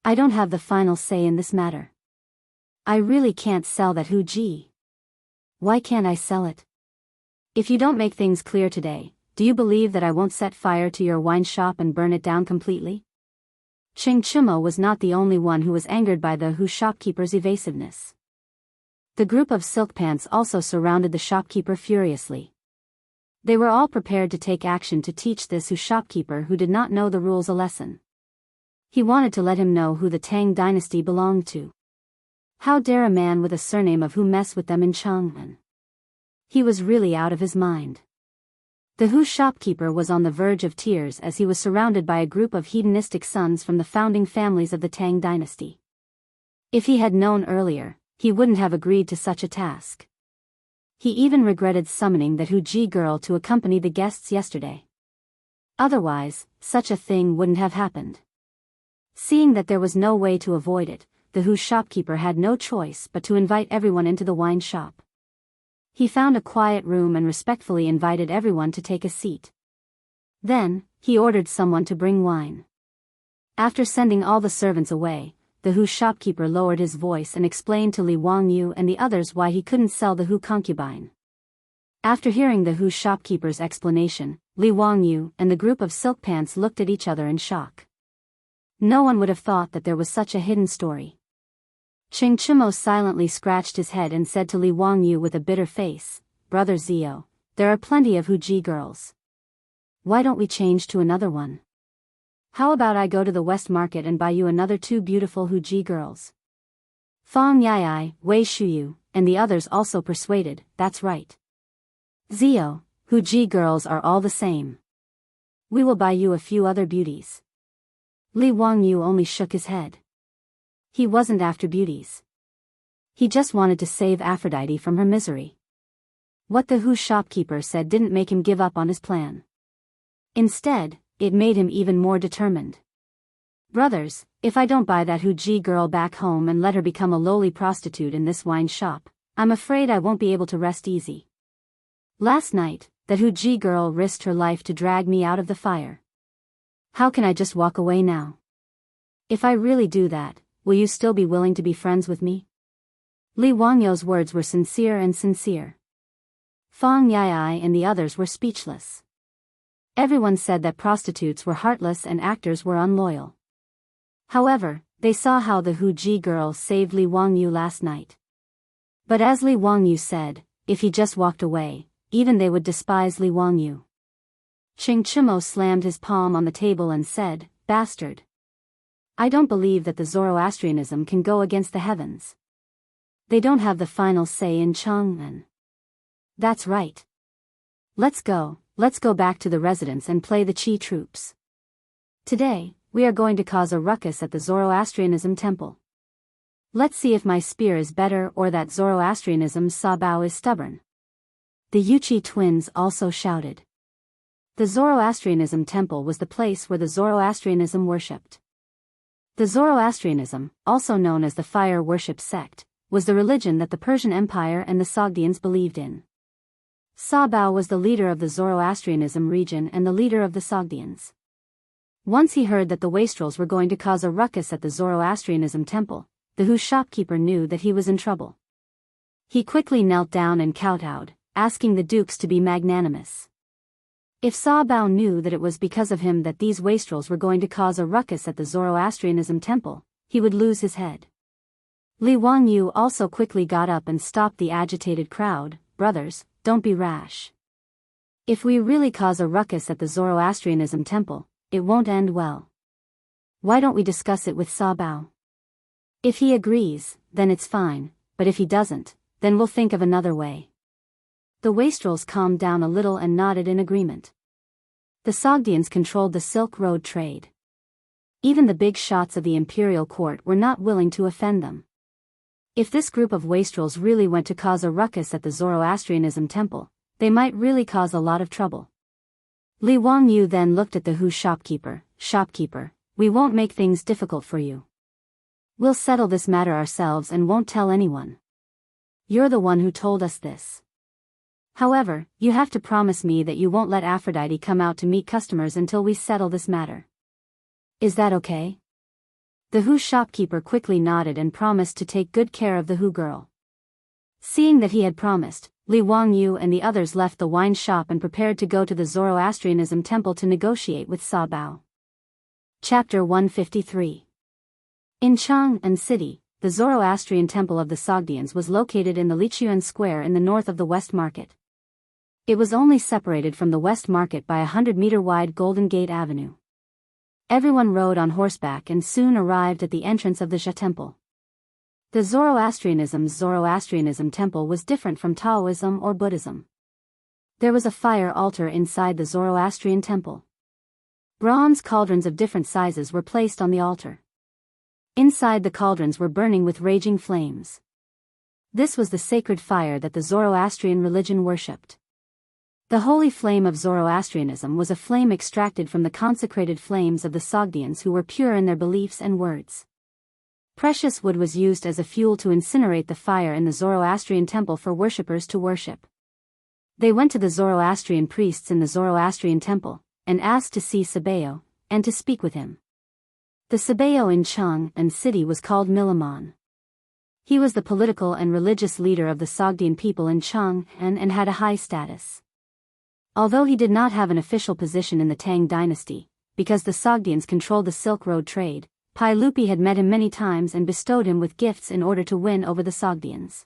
I don't have the final say in this matter. I really can't sell that Hu Ji. Why can't I sell it? If you don't make things clear today, do you believe that I won't set fire to your wine shop and burn it down completely?" Chingchumo was not the only one who was angered by the Hu shopkeeper's evasiveness. The group of silk pants also surrounded the shopkeeper furiously. They were all prepared to take action to teach this Hu shopkeeper who did not know the rules a lesson. He wanted to let him know who the Tang dynasty belonged to. How dare a man with a surname of Hu mess with them in Chang'an? He was really out of his mind. The Hu shopkeeper was on the verge of tears as he was surrounded by a group of hedonistic sons from the founding families of the Tang dynasty. If he had known earlier, he wouldn't have agreed to such a task. He even regretted summoning that Hu Ji girl to accompany the guests yesterday. Otherwise, such a thing wouldn't have happened. Seeing that there was no way to avoid it, the Hu shopkeeper had no choice but to invite everyone into the wine shop. He found a quiet room and respectfully invited everyone to take a seat. Then, he ordered someone to bring wine. After sending all the servants away, the Hu shopkeeper lowered his voice and explained to Li Wangyu and the others why he couldn't sell the Hu concubine. After hearing the Hu shopkeeper's explanation, Li Wangyu and the group of silk pants looked at each other in shock. No one would have thought that there was such a hidden story. Chingchumo silently scratched his head and said to Li Wangyu with a bitter face, "Brother Zio, there are plenty of Hu Ji girls. Why don't we change to another one? How about I go to the West Market and buy you another 2 beautiful Hu Ji girls?" Fang Yai, Wei Shuyu, and the others also persuaded, "That's right. Zio, Hu Ji girls are all the same. We will buy you a few other beauties." Li Wangyu only shook his head. He wasn't after beauties. He just wanted to save Aphrodite from her misery. What the Hu shopkeeper said didn't make him give up on his plan. Instead, it made him even more determined. "Brothers, if I don't buy that Hu Ji girl back home and let her become a lowly prostitute in this wine shop, I'm afraid I won't be able to rest easy. Last night, that Hu Ji girl risked her life to drag me out of the fire. How can I just walk away now? If I really do that, will you still be willing to be friends with me?" Li Wangyu's words were sincere and sincere. Fang Yai and the others were speechless. Everyone said that prostitutes were heartless and actors were unloyal. However, they saw how the Hu Ji girl saved Li Wangyu last night. But as Li Wangyu said, if he just walked away, even they would despise Li Wangyu. Chingchumo slammed his palm on the table and said, "Bastard. I don't believe that the Zoroastrianism can go against the heavens. They don't have the final say in Chang'an. That's right. Let's go back to the residence and play the Qi troops. Today, we are going to cause a ruckus at the Zoroastrianism temple. Let's see if my spear is better or that Zoroastrianism's Sabao is stubborn." The Yuchi twins also shouted. The Zoroastrianism temple was the place where the Zoroastrianism worshipped. The Zoroastrianism, also known as the fire worship sect, was the religion that the Persian Empire and the Sogdians believed in. Sabao was the leader of the Zoroastrianism region and the leader of the Sogdians. Once he heard that the wastrels were going to cause a ruckus at the Zoroastrianism temple, the Hu shopkeeper knew that he was in trouble. He quickly knelt down and kowtowed, asking the dukes to be magnanimous. If Sabao knew that it was because of him that these wastrels were going to cause a ruckus at the Zoroastrianism temple, he would lose his head. Li Wangyu also quickly got up and stopped the agitated crowd. "Brothers, don't be rash. If we really cause a ruckus at the Zoroastrianism temple, it won't end well. Why don't we discuss it with Sabao? If he agrees, then it's fine, but if he doesn't, then we'll think of another way." The wastrels calmed down a little and nodded in agreement. The Sogdians controlled the Silk Road trade. Even the big shots of the imperial court were not willing to offend them. If this group of wastrels really went to cause a ruckus at the Zoroastrianism temple, they might really cause a lot of trouble. Li Wangyu then looked at the Hu shopkeeper. Shopkeeper, we won't make things difficult for you. We'll settle this matter ourselves and won't tell anyone. You're the one who told us this. However, you have to promise me that you won't let Aphrodite come out to meet customers until we settle this matter. Is that okay? The Hu shopkeeper quickly nodded and promised to take good care of the Hu girl. Seeing that he had promised, Li Wangyu and the others left the wine shop and prepared to go to the Zoroastrianism temple to negotiate with Sa Bao. Chapter 153. In Chang'an City, the Zoroastrian temple of the Sogdians was located in the Lichuan Square in the north of the West Market. It was only separated from the West Market by a 100-meter-wide Golden Gate Avenue. Everyone rode on horseback and soon arrived at the entrance of the Zha temple. The Zoroastrianism temple was different from Taoism or Buddhism. There was a fire altar inside the Zoroastrian temple. Bronze cauldrons of different sizes were placed on the altar. Inside the cauldrons were burning with raging flames. This was the sacred fire that the Zoroastrian religion worshipped. The holy flame of Zoroastrianism was a flame extracted from the consecrated flames of the Sogdians who were pure in their beliefs and words. Precious wood was used as a fuel to incinerate the fire in the Zoroastrian temple for worshippers to worship. They went to the Zoroastrian priests in the Zoroastrian temple, and asked to see Sabeo, and to speak with him. The Sabeo in Chang'an City was called Milamon. He was the political and religious leader of the Sogdian people in Chang'an and had a high status. Although he did not have an official position in the Tang dynasty, because the Sogdians controlled the Silk Road trade, Pai Lupi had met him many times and bestowed him with gifts in order to win over the Sogdians.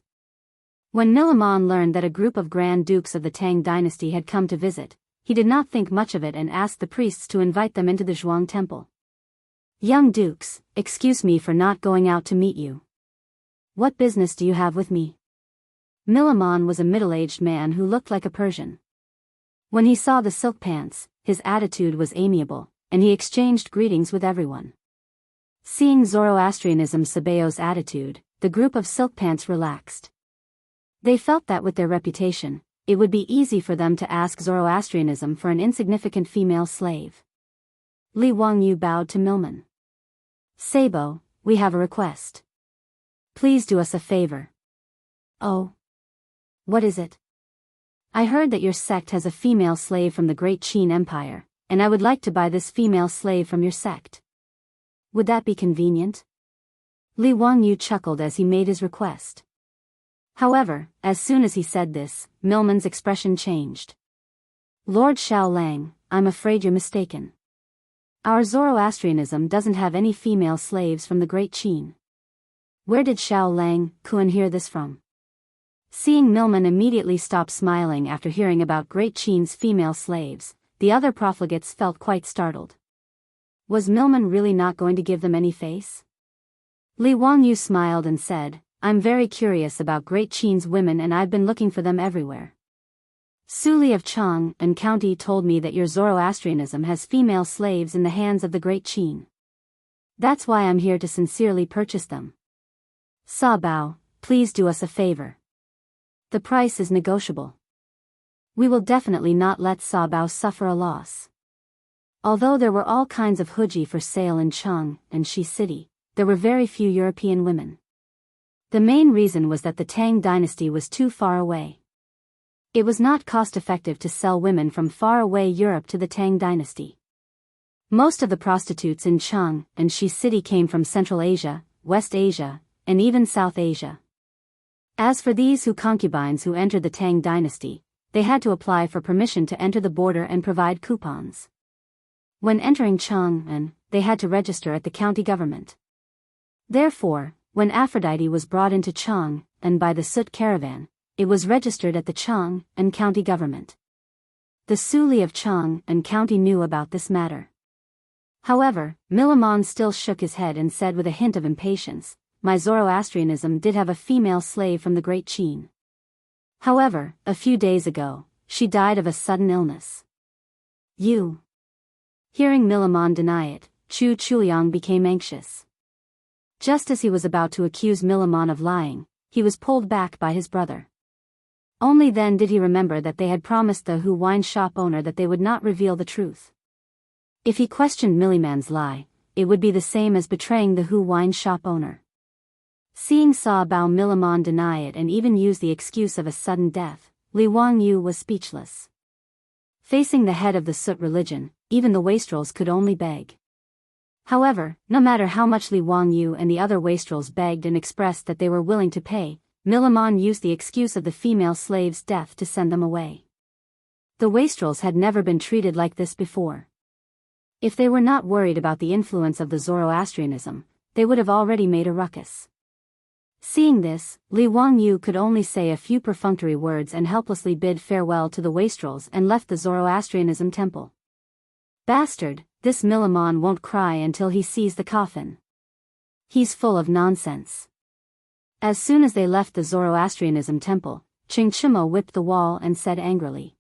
When Milamon learned that a group of Grand Dukes of the Tang dynasty had come to visit, he did not think much of it and asked the priests to invite them into the Zhuang temple. "Young dukes, excuse me for not going out to meet you. What business do you have with me?" Milamon was a middle-aged man who looked like a Persian. When he saw the silk pants, his attitude was amiable, and he exchanged greetings with everyone. Seeing Zoroastrianism's Sabao's attitude, the group of silk pants relaxed. They felt that with their reputation, it would be easy for them to ask Zoroastrianism for an insignificant female slave. Li Wangyu bowed to Milman. "Sabo, we have a request. Please do us a favor." "Oh? What is it?" "I heard that your sect has a female slave from the Great Qin Empire, and I would like to buy this female slave from your sect. Would that be convenient?" Li Wangyu chuckled as he made his request. However, as soon as he said this, Milman's expression changed. "Lord Xiao Lang, I'm afraid you're mistaken. Our Zoroastrianism doesn't have any female slaves from the Great Qin." Where did Xiao Lang Kun hear this from? Seeing Milman immediately stop smiling after hearing about Great Qin's female slaves, the other profligates felt quite startled. Was Milman really not going to give them any face? Li Wangyu smiled and said, "I'm very curious about Great Qin's women and I've been looking for them everywhere. Suli of Chang'an County told me that your Zoroastrianism has female slaves in the hands of the Great Qin. That's why I'm here to sincerely purchase them. Sa Bao, please do us a favor. The price is negotiable. We will definitely not let Sa Bao suffer a loss." Although there were all kinds of huji for sale in Chang'an City, there were very few European women. The main reason was that the Tang dynasty was too far away. It was not cost-effective to sell women from far-away Europe to the Tang dynasty. Most of the prostitutes in Chang'an City came from Central Asia, West Asia, and even South Asia. As for these concubines who entered the Tang dynasty, they had to apply for permission to enter the border and provide coupons. When entering Chang'an, they had to register at the county government. Therefore, when Aphrodite was brought into Chang'an by the Sut caravan, it was registered at the Chang'an county government. The Suli of Chang'an County knew about this matter. However, Milamon still shook his head and said with a hint of impatience, "My Zoroastrianism did have a female slave from the Great Qin. However, a few days ago, she died of a sudden illness." "You?" Hearing Milamon deny it, Chu Chuliang became anxious. Just as he was about to accuse Milamon of lying, he was pulled back by his brother. Only then did he remember that they had promised the wine shop owner that they would not reveal the truth. If he questioned Milliman's lie, it would be the same as betraying the wine shop owner. Seeing Sa Bao Milliman deny it and even use the excuse of a sudden death, Li Wangyu was speechless. Facing the head of the Sut religion, even the wastrels could only beg. However, no matter how much Li Wangyu and the other wastrels begged and expressed that they were willing to pay, Milliman used the excuse of the female slave's death to send them away. The wastrels had never been treated like this before. If they were not worried about the influence of the Zoroastrianism, they would have already made a ruckus. Seeing this, Li Wangyu could only say a few perfunctory words and helplessly bid farewell to the wastrels and left the Zoroastrianism temple. Bastard, this Milliman won't cry until he sees the coffin. He's full of nonsense. As soon as they left the Zoroastrianism temple, Ching Chimo whipped the wall and said angrily.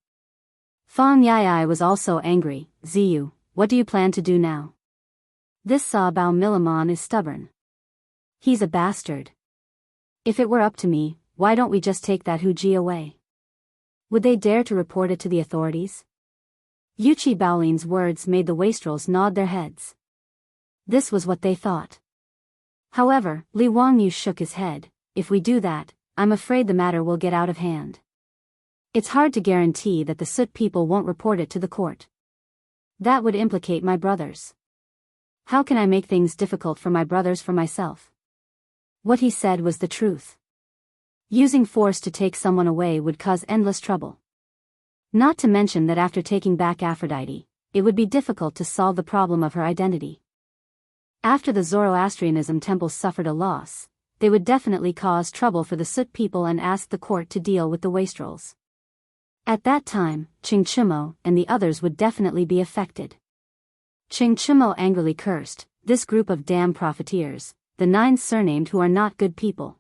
Fang Yai was also angry. Ziyu, what do you plan to do now? This Sa Bao Milliman is stubborn. He's a bastard. If it were up to me, why don't we just take that Huji away? Would they dare to report it to the authorities? Yuchi Baolin's words made the wastrels nod their heads. This was what they thought. However, Li Wangyu shook his head. If we do that, I'm afraid the matter will get out of hand. It's hard to guarantee that the Sut people won't report it to the court. That would implicate my brothers. How can I make things difficult for my brothers for myself? What he said was the truth. Using force to take someone away would cause endless trouble. Not to mention that after taking back Aphrodite, it would be difficult to solve the problem of her identity. After the Zoroastrianism temple suffered a loss, they would definitely cause trouble for the Sut people and ask the court to deal with the wastrels. At that time, Ching Chimo and the others would definitely be affected. Ching Chimo angrily cursed, this group of damn profiteers, the 9 surnamed who are not good people.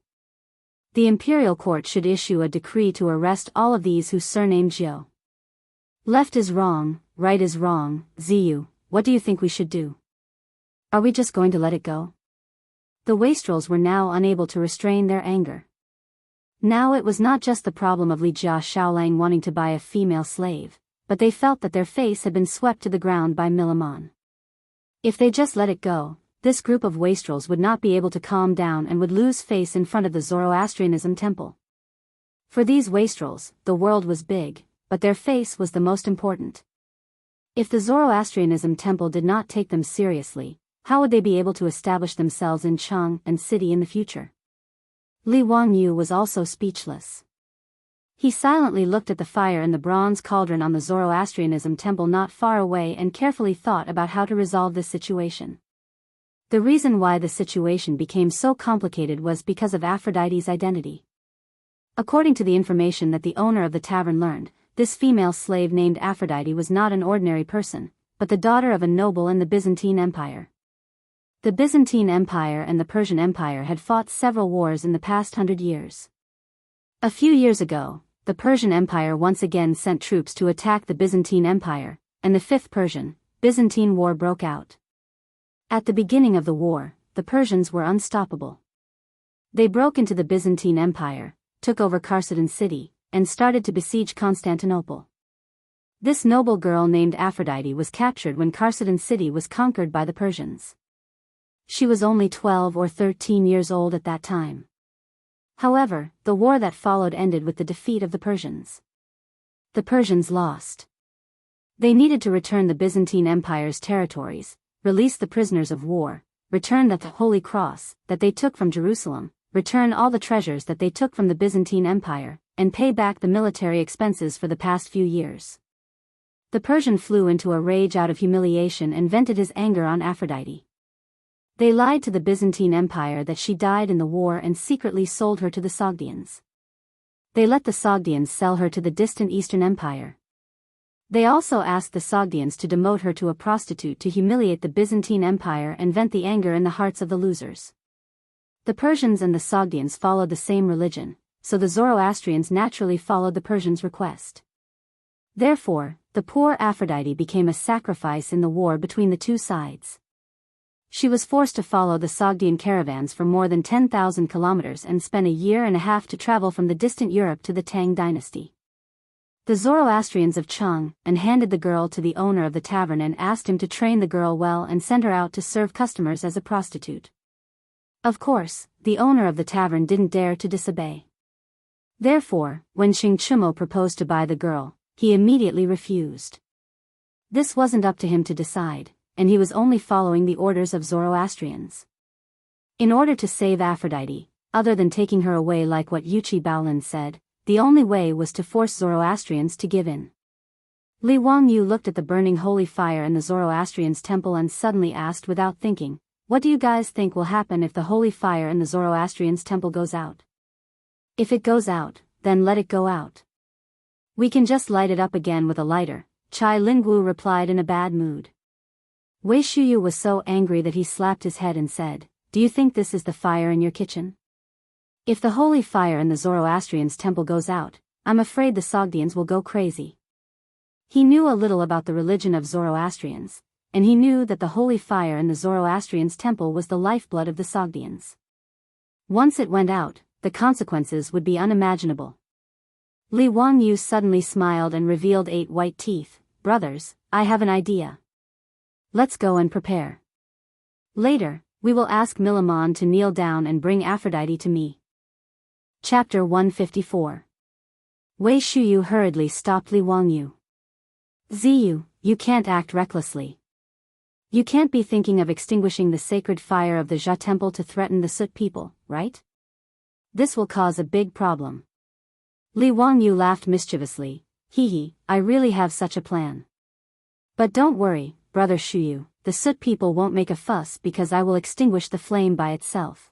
The imperial court should issue a decree to arrest all of these who surnamed Zhou. Left is wrong, right is wrong. Ziyu, what do you think we should do? Are we just going to let it go? The wastrels were now unable to restrain their anger. Now it was not just the problem of Li Jia Shaolang wanting to buy a female slave, but they felt that their face had been swept to the ground by Milliman. If they just let it go, this group of wastrels would not be able to calm down and would lose face in front of the Zoroastrianism temple. For these wastrels, the world was big, but their face was the most important. If the Zoroastrianism temple did not take them seriously, how would they be able to establish themselves in Chang and city in the future? Li Wangyu was also speechless. He silently looked at the fire in the bronze cauldron on the Zoroastrianism temple not far away and carefully thought about how to resolve this situation. The reason why the situation became so complicated was because of Aphrodite's identity. According to the information that the owner of the tavern learned, this female slave named Aphrodite was not an ordinary person, but the daughter of a noble in the Byzantine Empire. The Byzantine Empire and the Persian Empire had fought several wars in the past 100 years. A few years ago, the Persian Empire once again sent troops to attack the Byzantine Empire, and the Fifth Persian-Byzantine War broke out. At the beginning of the war, the Persians were unstoppable. They broke into the Byzantine Empire, took over Kharsadan city, and started to besiege Constantinople. This noble girl named Aphrodite was captured when Kharsadan city was conquered by the Persians. She was only 12 or 13 years old at that time. However, the war that followed ended with the defeat of the Persians. The Persians lost. They needed to return the Byzantine Empire's territories, release the prisoners of war, return the Holy Cross that they took from Jerusalem, return all the treasures that they took from the Byzantine Empire, and pay back the military expenses for the past few years. The Persian flew into a rage out of humiliation and vented his anger on Aphrodite. They lied to the Byzantine Empire that she died in the war and secretly sold her to the Sogdians. They let the Sogdians sell her to the distant Eastern Empire. They also asked the Sogdians to demote her to a prostitute to humiliate the Byzantine Empire and vent the anger in the hearts of the losers. The Persians and the Sogdians followed the same religion, so the Zoroastrians naturally followed the Persians' request. Therefore, the poor Aphrodite became a sacrifice in the war between the two sides. She was forced to follow the Sogdian caravans for more than 10,000 kilometers and spent a year and a half to travel from the distant Europe to the Tang dynasty. The Zoroastrians of Chang and handed the girl to the owner of the tavern and asked him to train the girl well and send her out to serve customers as a prostitute. Of course, the owner of the tavern didn't dare to disobey. Therefore, when Xing Chumo proposed to buy the girl, he immediately refused. This wasn't up to him to decide, and he was only following the orders of Zoroastrians. In order to save Aphrodite, other than taking her away like what Yuchi Baolin said, the only way was to force Zoroastrians to give in. Li Wangyu looked at the burning holy fire in the Zoroastrians' temple and suddenly asked without thinking, "What do you guys think will happen if the holy fire in the Zoroastrians' temple goes out?" "If it goes out, then let it go out. We can just light it up again with a lighter," Chai Lingwu replied in a bad mood. Wei Shuyu was so angry that he slapped his head and said, "Do you think this is the fire in your kitchen? If the holy fire in the Zoroastrians' temple goes out, I'm afraid the Sogdians will go crazy." He knew a little about the religion of Zoroastrians, and he knew that the holy fire in the Zoroastrians' temple was the lifeblood of the Sogdians. Once it went out, the consequences would be unimaginable. Li Wangyu suddenly smiled and revealed 8 white teeth. "Brothers, I have an idea. Let's go and prepare. Later, we will ask Milamon to kneel down and bring Aphrodite to me." Chapter 154. Wei Shuyu hurriedly stopped Li Wangyu. "Ziyu, you can't act recklessly. You can't be thinking of extinguishing the sacred fire of the Jia temple to threaten the Sut people, right? This will cause a big problem." Li Wangyu laughed mischievously. "Hee, I really have such a plan. But don't worry, Brother Shuyu, the Sut people won't make a fuss because I will extinguish the flame by itself.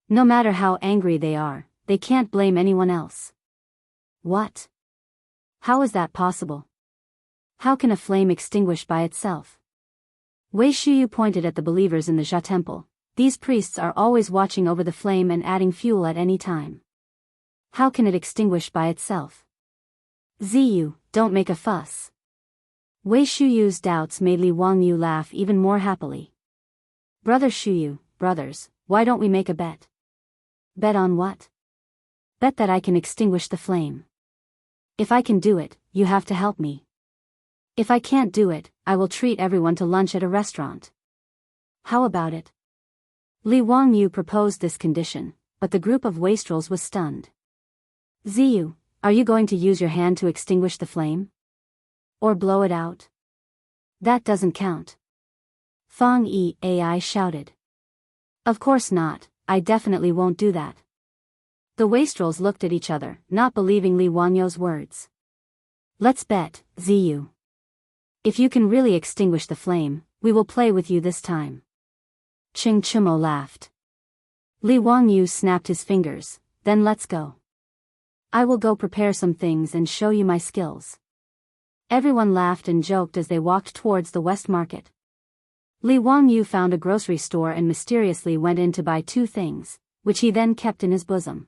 No matter how angry they are, they can't blame anyone else." "What? How is that possible? How can a flame extinguish by itself?" Wei Shuyu pointed at the believers in the Jia temple. "These priests are always watching over the flame and adding fuel at any time. How can it extinguish by itself?" "Ziyu, don't make a fuss." Wei Shuyu's doubts made Li Wangyu laugh even more happily. "Brother Shuyu, brothers, why don't we make a bet?" "Bet on what?" "Bet that I can extinguish the flame. If I can do it, you have to help me. If I can't do it, I will treat everyone to lunch at a restaurant. How about it?" Li Wangyu proposed this condition, but the group of wastrels was stunned. "Ziyu, are you going to use your hand to extinguish the flame? Or blow it out? That doesn't count." Fang Ai shouted. "Of course not, I definitely won't do that." The wastrels looked at each other, not believing Li Wangyu's words. "Let's bet, Ziyu. If you can really extinguish the flame, we will play with you this time." Xing Chumo laughed. Li Wangyu snapped his fingers. "Then let's go. I will go prepare some things and show you my skills." Everyone laughed and joked as they walked towards the West Market. Li Wangyu found a grocery store and mysteriously went in to buy 2 things, which he then kept in his bosom.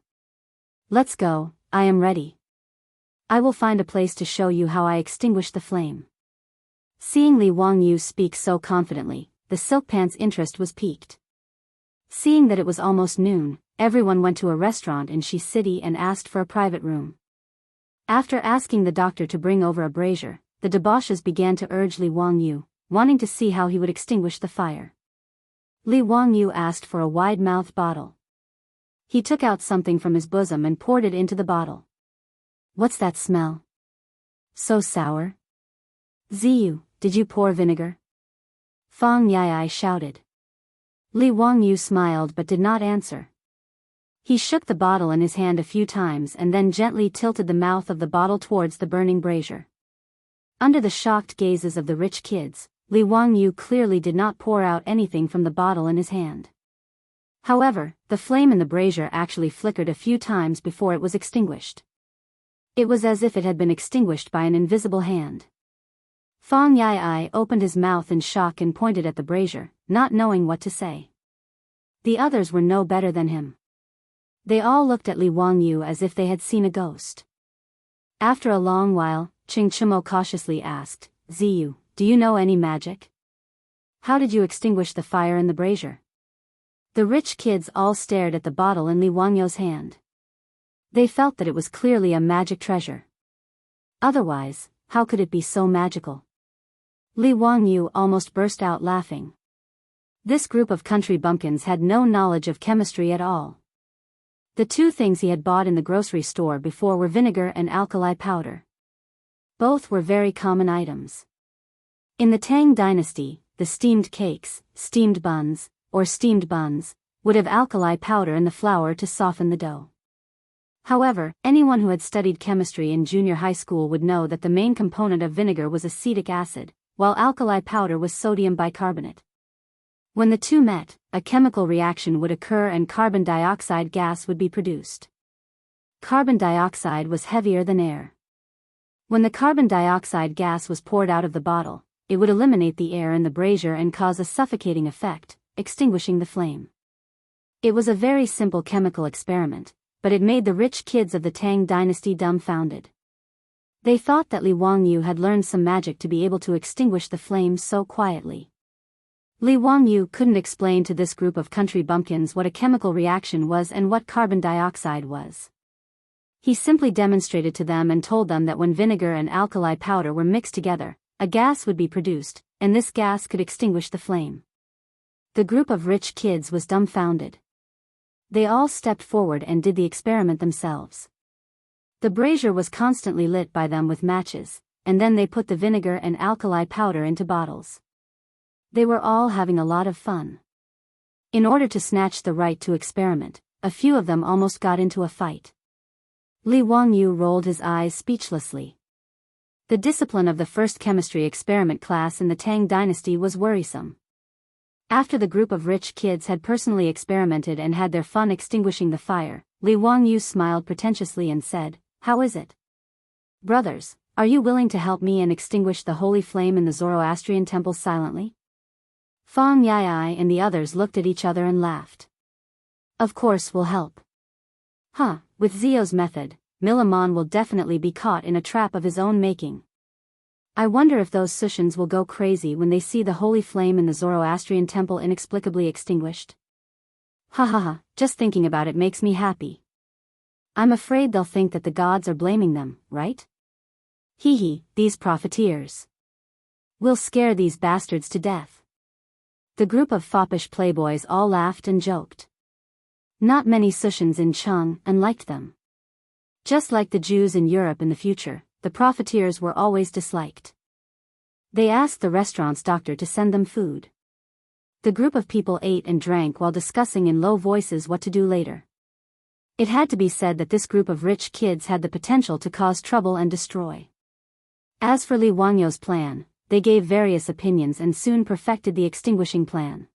"Let's go, I am ready. I will find a place to show you how I extinguish the flame." Seeing Li Wangyu speak so confidently, the silk pant's interest was piqued. Seeing that it was almost noon, everyone went to a restaurant in Shi City and asked for a private room. After asking the doctor to bring over a brazier, the debauches began to urge Li Wangyu, wanting to see how he would extinguish the fire. Li Wangyu asked for a wide-mouthed bottle. He took out something from his bosom and poured it into the bottle. "What's that smell? So sour?" "Ziyu, did you pour vinegar?" Fang Yai shouted. Li Wangyu smiled but did not answer. He shook the bottle in his hand a few times and then gently tilted the mouth of the bottle towards the burning brazier. Under the shocked gazes of the rich kids, Li Wangyu clearly did not pour out anything from the bottle in his hand. However, the flame in the brazier actually flickered a few times before it was extinguished. It was as if it had been extinguished by an invisible hand. Fang Yai opened his mouth in shock and pointed at the brazier, not knowing what to say. The others were no better than him. They all looked at Li Wangyu as if they had seen a ghost. After a long while, Xing Chumo cautiously asked, "Ziyu, do you know any magic?" How did you extinguish the fire in the brazier? The rich kids all stared at the bottle in Li Wangyo's hand. They felt that it was clearly a magic treasure. Otherwise, how could it be so magical? Li Wangyu almost burst out laughing. This group of country bumpkins had no knowledge of chemistry at all. The two things he had bought in the grocery store before were vinegar and alkali powder. Both were very common items. In the Tang dynasty, the steamed cakes, steamed buns, or steamed buns, would have alkali powder in the flour to soften the dough. However, anyone who had studied chemistry in junior high school would know that the main component of vinegar was acetic acid, while alkali powder was sodium bicarbonate. When the two met, a chemical reaction would occur and carbon dioxide gas would be produced. Carbon dioxide was heavier than air. When the carbon dioxide gas was poured out of the bottle, it would eliminate the air in the brazier and cause a suffocating effect, extinguishing the flame. It was a very simple chemical experiment, but it made the rich kids of the Tang dynasty dumbfounded. They thought that Li Wangyu had learned some magic to be able to extinguish the flame so quietly. Li Wangyu couldn't explain to this group of country bumpkins what a chemical reaction was and what carbon dioxide was. He simply demonstrated to them and told them that when vinegar and alkali powder were mixed together, a gas would be produced, and this gas could extinguish the flame. The group of rich kids was dumbfounded. They all stepped forward and did the experiment themselves. The brazier was constantly lit by them with matches, and then they put the vinegar and alkali powder into bottles. They were all having a lot of fun. In order to snatch the right to experiment, a few of them almost got into a fight. Li Wangyu rolled his eyes speechlessly. The discipline of the first chemistry experiment class in the Tang dynasty was worrisome. After the group of rich kids had personally experimented and had their fun extinguishing the fire, Li Wangyu smiled pretentiously and said, "How is it? Brothers, are you willing to help me and extinguish the holy flame in the Zoroastrian temple silently?" Fang Yai and the others looked at each other and laughed. "Of course we'll help." With Zio's method, Milamon will definitely be caught in a trap of his own making. I wonder if those Sushans will go crazy when they see the holy flame in the Zoroastrian temple inexplicably extinguished. Just thinking about it makes me happy. I'm afraid they'll think that the gods are blaming them, right? These profiteers. We'll scare these bastards to death. The group of foppish playboys all laughed and joked. Not many Sushans in Chang'an liked them. Just like the Jews in Europe in the future, the profiteers were always disliked. They asked the restaurant's doctor to send them food. The group of people ate and drank while discussing in low voices what to do later. It had to be said that this group of rich kids had the potential to cause trouble and destroy. As for Li Wangyo's plan, they gave various opinions and soon perfected the extinguishing plan.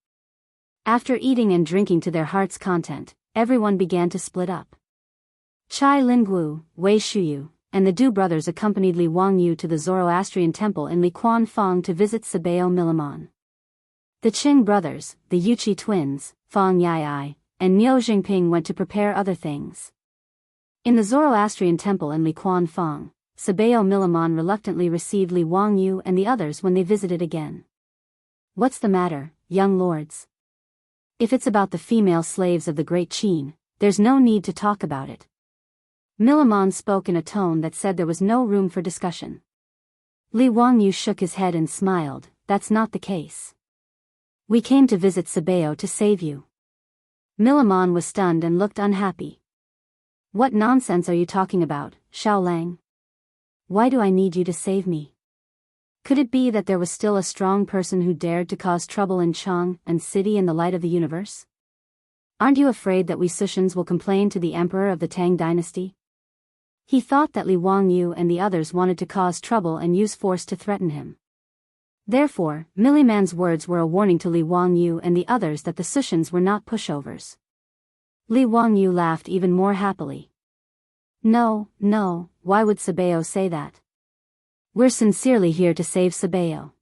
After eating and drinking to their heart's content, everyone began to split up. Chai Linggu, Wei Shuyu, and the Du brothers accompanied Li Wangyu to the Zoroastrian temple in Liquan Fang to visit Sabeo Milamon. The Qing brothers, the Yuchi twins, Fang Yai, and Niu Jingping went to prepare other things. In the Zoroastrian temple in Liquan Fang, Sabeo Milamon reluctantly received Li Wangyu and the others when they visited again. "What's the matter, young lords? If it's about the female slaves of the Great Qin, there's no need to talk about it." Milamon spoke in a tone that said there was no room for discussion. Li Wangyu shook his head and smiled, "That's not the case. We came to visit Sabeo to save you." Milamon was stunned and looked unhappy. "What nonsense are you talking about, Xiaolang? Why do I need you to save me? Could it be that there was still a strong person who dared to cause trouble in Chang'an City in the light of the universe? Aren't you afraid that we Sushans will complain to the emperor of the Tang dynasty?" He thought that Li Wangyu and the others wanted to cause trouble and use force to threaten him. Therefore, Milliman's words were a warning to Li Wangyu and the others that the Sushans were not pushovers. Li Wangyu laughed even more happily. No, why would Sabeo say that? We're sincerely here to save Sabeo.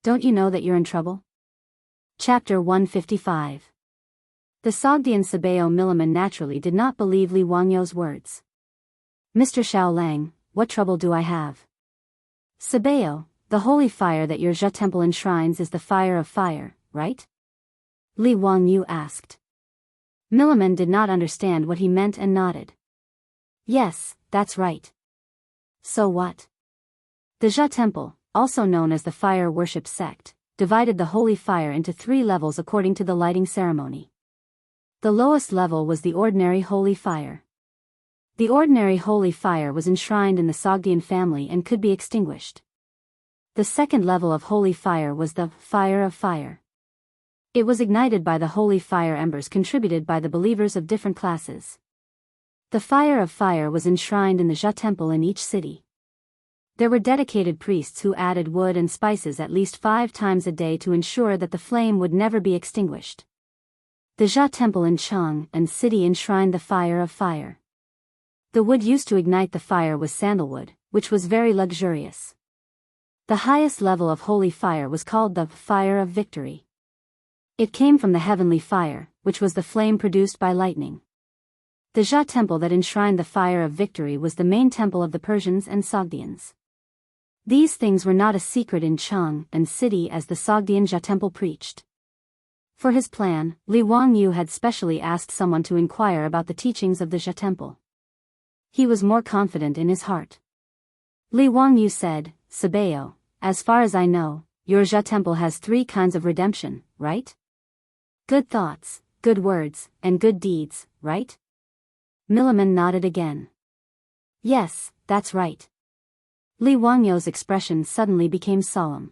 Don't you know that you're in trouble? Chapter 155. The Sogdian Sabeo Milliman naturally did not believe Li Wangyu's words. "Mr. Xiaolang, what trouble do I have?" Sabeo, The holy fire that your Zhe temple enshrines is the fire of fire, right? Li Wangyu asked. Milliman did not understand what he meant and nodded. Yes, that's right. So what? The Zhe temple, also known as the fire worship sect, divided the holy fire into 3 levels according to the lighting ceremony. The lowest level was the ordinary holy fire. The ordinary holy fire was enshrined in the Sogdian family and could be extinguished. The second level of holy fire was the fire of fire. It was ignited by the holy fire embers contributed by the believers of different classes. The fire of fire was enshrined in the Zhe temple in each city. There were dedicated priests who added wood and spices at least 5 times a day to ensure that the flame would never be extinguished. The Zhe temple in Chang and city enshrined the fire of fire. The wood used to ignite the fire was sandalwood, which was very luxurious. The highest level of holy fire was called the fire of victory. It came from the heavenly fire, which was the flame produced by lightning. The Zhe temple that enshrined the fire of victory was the main temple of the Persians and Sogdians. These things were not a secret in Chang and city as the Sogdian Zhe temple preached. For his plan, Li Wangyu had specially asked someone to inquire about the teachings of the Zhe temple. He was more confident in his heart. Li Wangyu said, Sabeo, as far as I know, your Zhe temple has 3 kinds of redemption, right? Good thoughts, good words, and good deeds, right? Milliman nodded again. Yes, that's right. Li Wangyu's expression suddenly became solemn.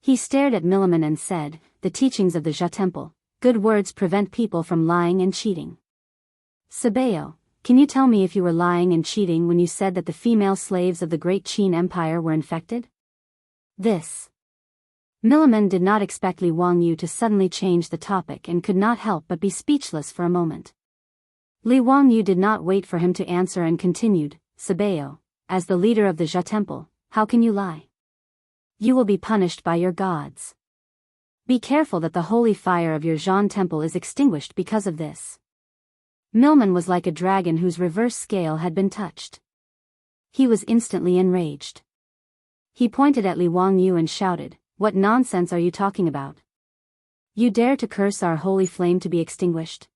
He stared at Milliman and said, the teachings of the Zhe temple, good words prevent people from lying and cheating. Sabeo, can you tell me if you were lying and cheating when you said that the female slaves of the great Qin Empire were infected? This. Milliman did not expect Li Wangyu to suddenly change the topic and could not help but be speechless for a moment. Li Wangyu did not wait for him to answer and continued, Sabeo, as the leader of the Zhe temple, how can you lie? You will be punished by your gods. Be careful that the holy fire of your Zhan temple is extinguished because of this. Milliman was like a dragon whose reverse scale had been touched. He was instantly enraged. He pointed at Li Wangyu and shouted, what nonsense are you talking about? You dare to curse our holy flame to be extinguished?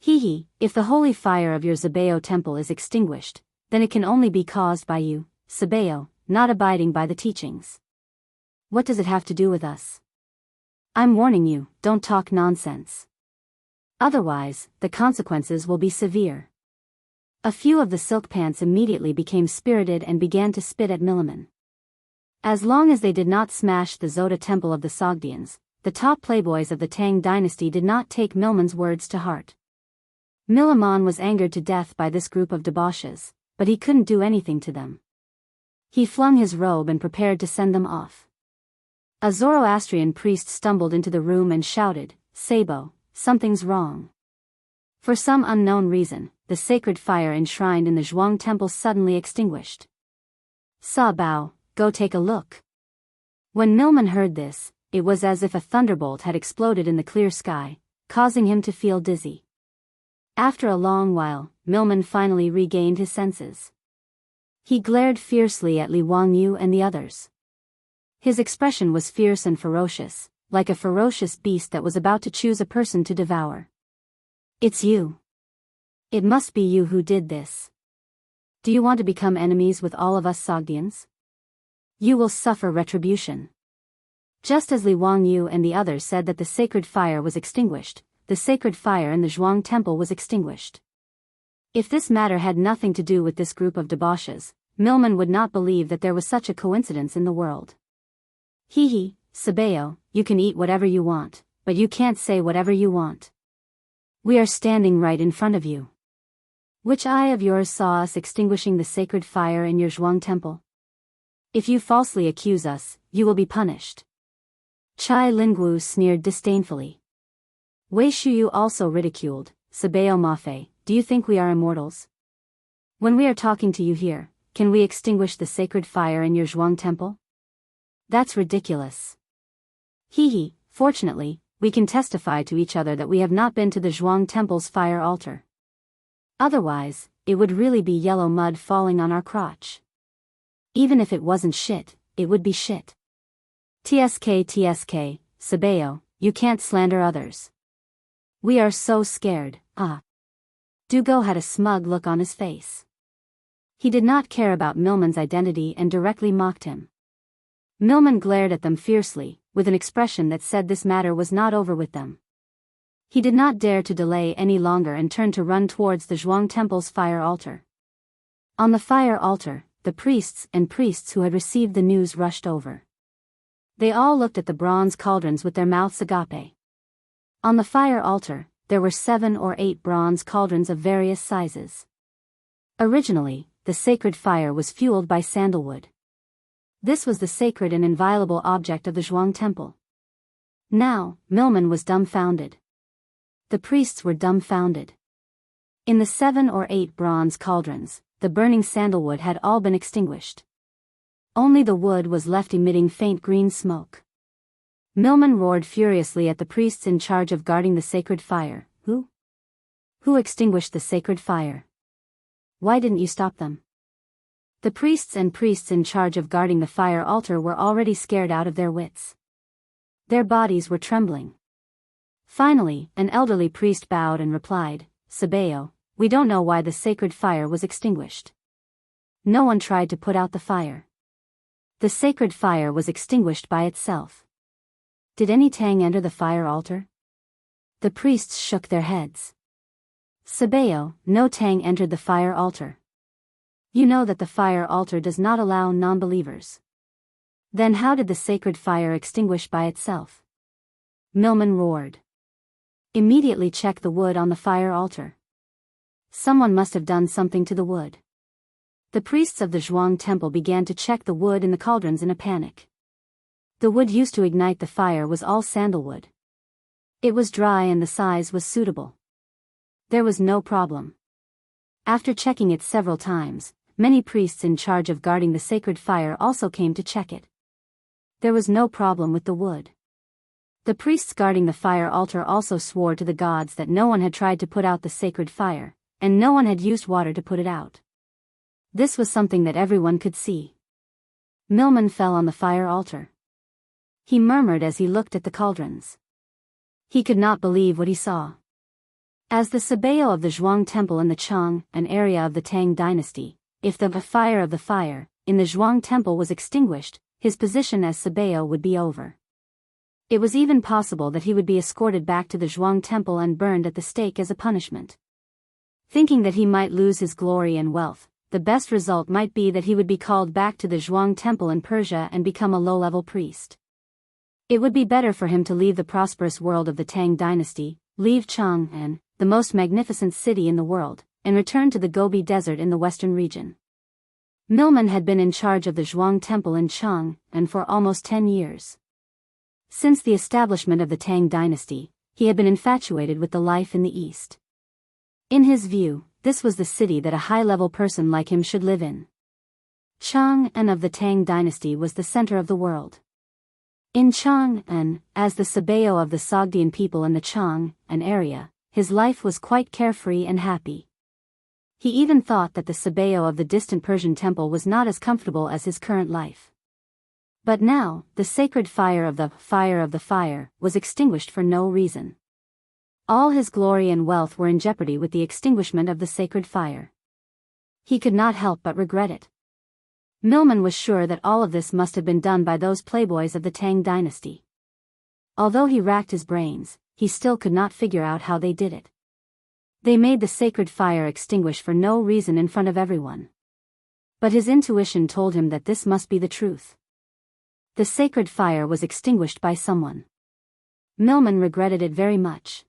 If the holy fire of your Sabeo temple is extinguished, then it can only be caused by you, Sabeo, not abiding by the teachings. What does it have to do with us? I'm warning you, don't talk nonsense. Otherwise, the consequences will be severe. A few of the silk pants immediately became spirited and began to spit at Milliman. As long as they did not smash the Zoda temple of the Sogdians, the top playboys of the Tang dynasty did not take Milliman's words to heart. Milliman was angered to death by this group of debauches, but he couldn't do anything to them. He flung his robe and prepared to send them off. A Zoroastrian priest stumbled into the room and shouted, Sabo, something's wrong. For some unknown reason, the sacred fire enshrined in the Zhuang temple suddenly extinguished. Sa Bao, go take a look. When Milliman heard this, it was as if a thunderbolt had exploded in the clear sky, causing him to feel dizzy. After a long while, Milliman finally regained his senses. He glared fiercely at Li Wangyu and the others. His expression was fierce and ferocious, like a ferocious beast that was about to choose a person to devour. It's you. It must be you who did this. Do you want to become enemies with all of us Sogdians? You will suffer retribution. Just as Li Wangyu and the others said that the sacred fire was extinguished, the sacred fire in the Zhuang temple was extinguished. If this matter had nothing to do with this group of debauches, Milliman would not believe that there was such a coincidence in the world. Sabeo, you can eat whatever you want, but you can't say whatever you want. We are standing right in front of you. Which eye of yours saw us extinguishing the sacred fire in your Zhuang temple? If you falsely accuse us, you will be punished. Chai Lingwu sneered disdainfully. Wei Shuyu also ridiculed, Sabeo Mafe, do you think we are immortals? When we are talking to you here, can we extinguish the sacred fire in your Zhuang temple? That's ridiculous. Fortunately, we can testify to each other that we have not been to the Zhuang temple's fire altar. Otherwise, it would really be yellow mud falling on our crotch. Even if it wasn't shit, it would be shit. TSK, Sabeo, you can't slander others. We are so scared, Dougal had a smug look on his face. He did not care about Millman's identity and directly mocked him. Millman glared at them fiercely, with an expression that said this matter was not over with them. He did not dare to delay any longer and turned to run towards the Zhuang Temple's fire altar. On the fire altar, the priests who had received the news rushed over. They all looked at the bronze cauldrons with their mouths agape. On the fire altar, there were 7 or 8 bronze cauldrons of various sizes. Originally, the sacred fire was fueled by sandalwood. This was the sacred and inviolable object of the Zhuang Temple. Now, Millman was dumbfounded. The priests were dumbfounded. In the 7 or 8 bronze cauldrons, the burning sandalwood had all been extinguished. Only the wood was left emitting faint green smoke. Millman roared furiously at the priests in charge of guarding the sacred fire. Who extinguished the sacred fire? Why didn't you stop them? The priests in charge of guarding the fire altar were already scared out of their wits. Their bodies were trembling. Finally, an elderly priest bowed and replied, Sabeo, we don't know why the sacred fire was extinguished. No one tried to put out the fire. The sacred fire was extinguished by itself. Did any Tang enter the fire altar? The priests shook their heads. Sabeo, no Tang entered the fire altar. You know that the fire altar does not allow non-believers. Then how did the sacred fire extinguish by itself? Millman roared. Immediately check the wood on the fire altar. Someone must have done something to the wood. The priests of the Zhuang Temple began to check the wood in the cauldrons in a panic. The wood used to ignite the fire was all sandalwood. It was dry and the size was suitable. There was no problem. After checking it several times, many priests in charge of guarding the sacred fire also came to check it. There was no problem with the wood. The priests guarding the fire altar also swore to the gods that no one had tried to put out the sacred fire, and no one had used water to put it out. This was something that everyone could see. Millman fell on the fire altar. He murmured as he looked at the cauldrons. He could not believe what he saw. As the Sabeo of the Zhuang Temple in the Chang, an area of the Tang dynasty, if the fire of the fire in the Zhuang Temple was extinguished, his position as Sabeo would be over. It was even possible that he would be escorted back to the Zhuang Temple and burned at the stake as a punishment. Thinking that he might lose his glory and wealth, the best result might be that he would be called back to the Zhuang Temple in Persia and become a low-level priest. It would be better for him to leave the prosperous world of the Tang dynasty, leave Chang'an, the most magnificent city in the world, and return to the Gobi Desert in the western region. Millman had been in charge of the Zhuang Temple in Chang'an for almost 10 years. Since the establishment of the Tang dynasty, he had been infatuated with the life in the East. In his view, this was the city that a high-level person like him should live in. Chang'an of the Tang dynasty was the center of the world. In Chang'an, as the Sabeo of the Sogdian people in the Chang'an area, his life was quite carefree and happy. He even thought that the Sabeo of the distant Persian temple was not as comfortable as his current life. But now, the sacred fire of the fire was extinguished for no reason. All his glory and wealth were in jeopardy with the extinguishment of the sacred fire. He could not help but regret it. Millman was sure that all of this must have been done by those playboys of the Tang dynasty. Although he racked his brains, he still could not figure out how they did it. They made the sacred fire extinguish for no reason in front of everyone. But his intuition told him that this must be the truth. The sacred fire was extinguished by someone. Millman regretted it very much.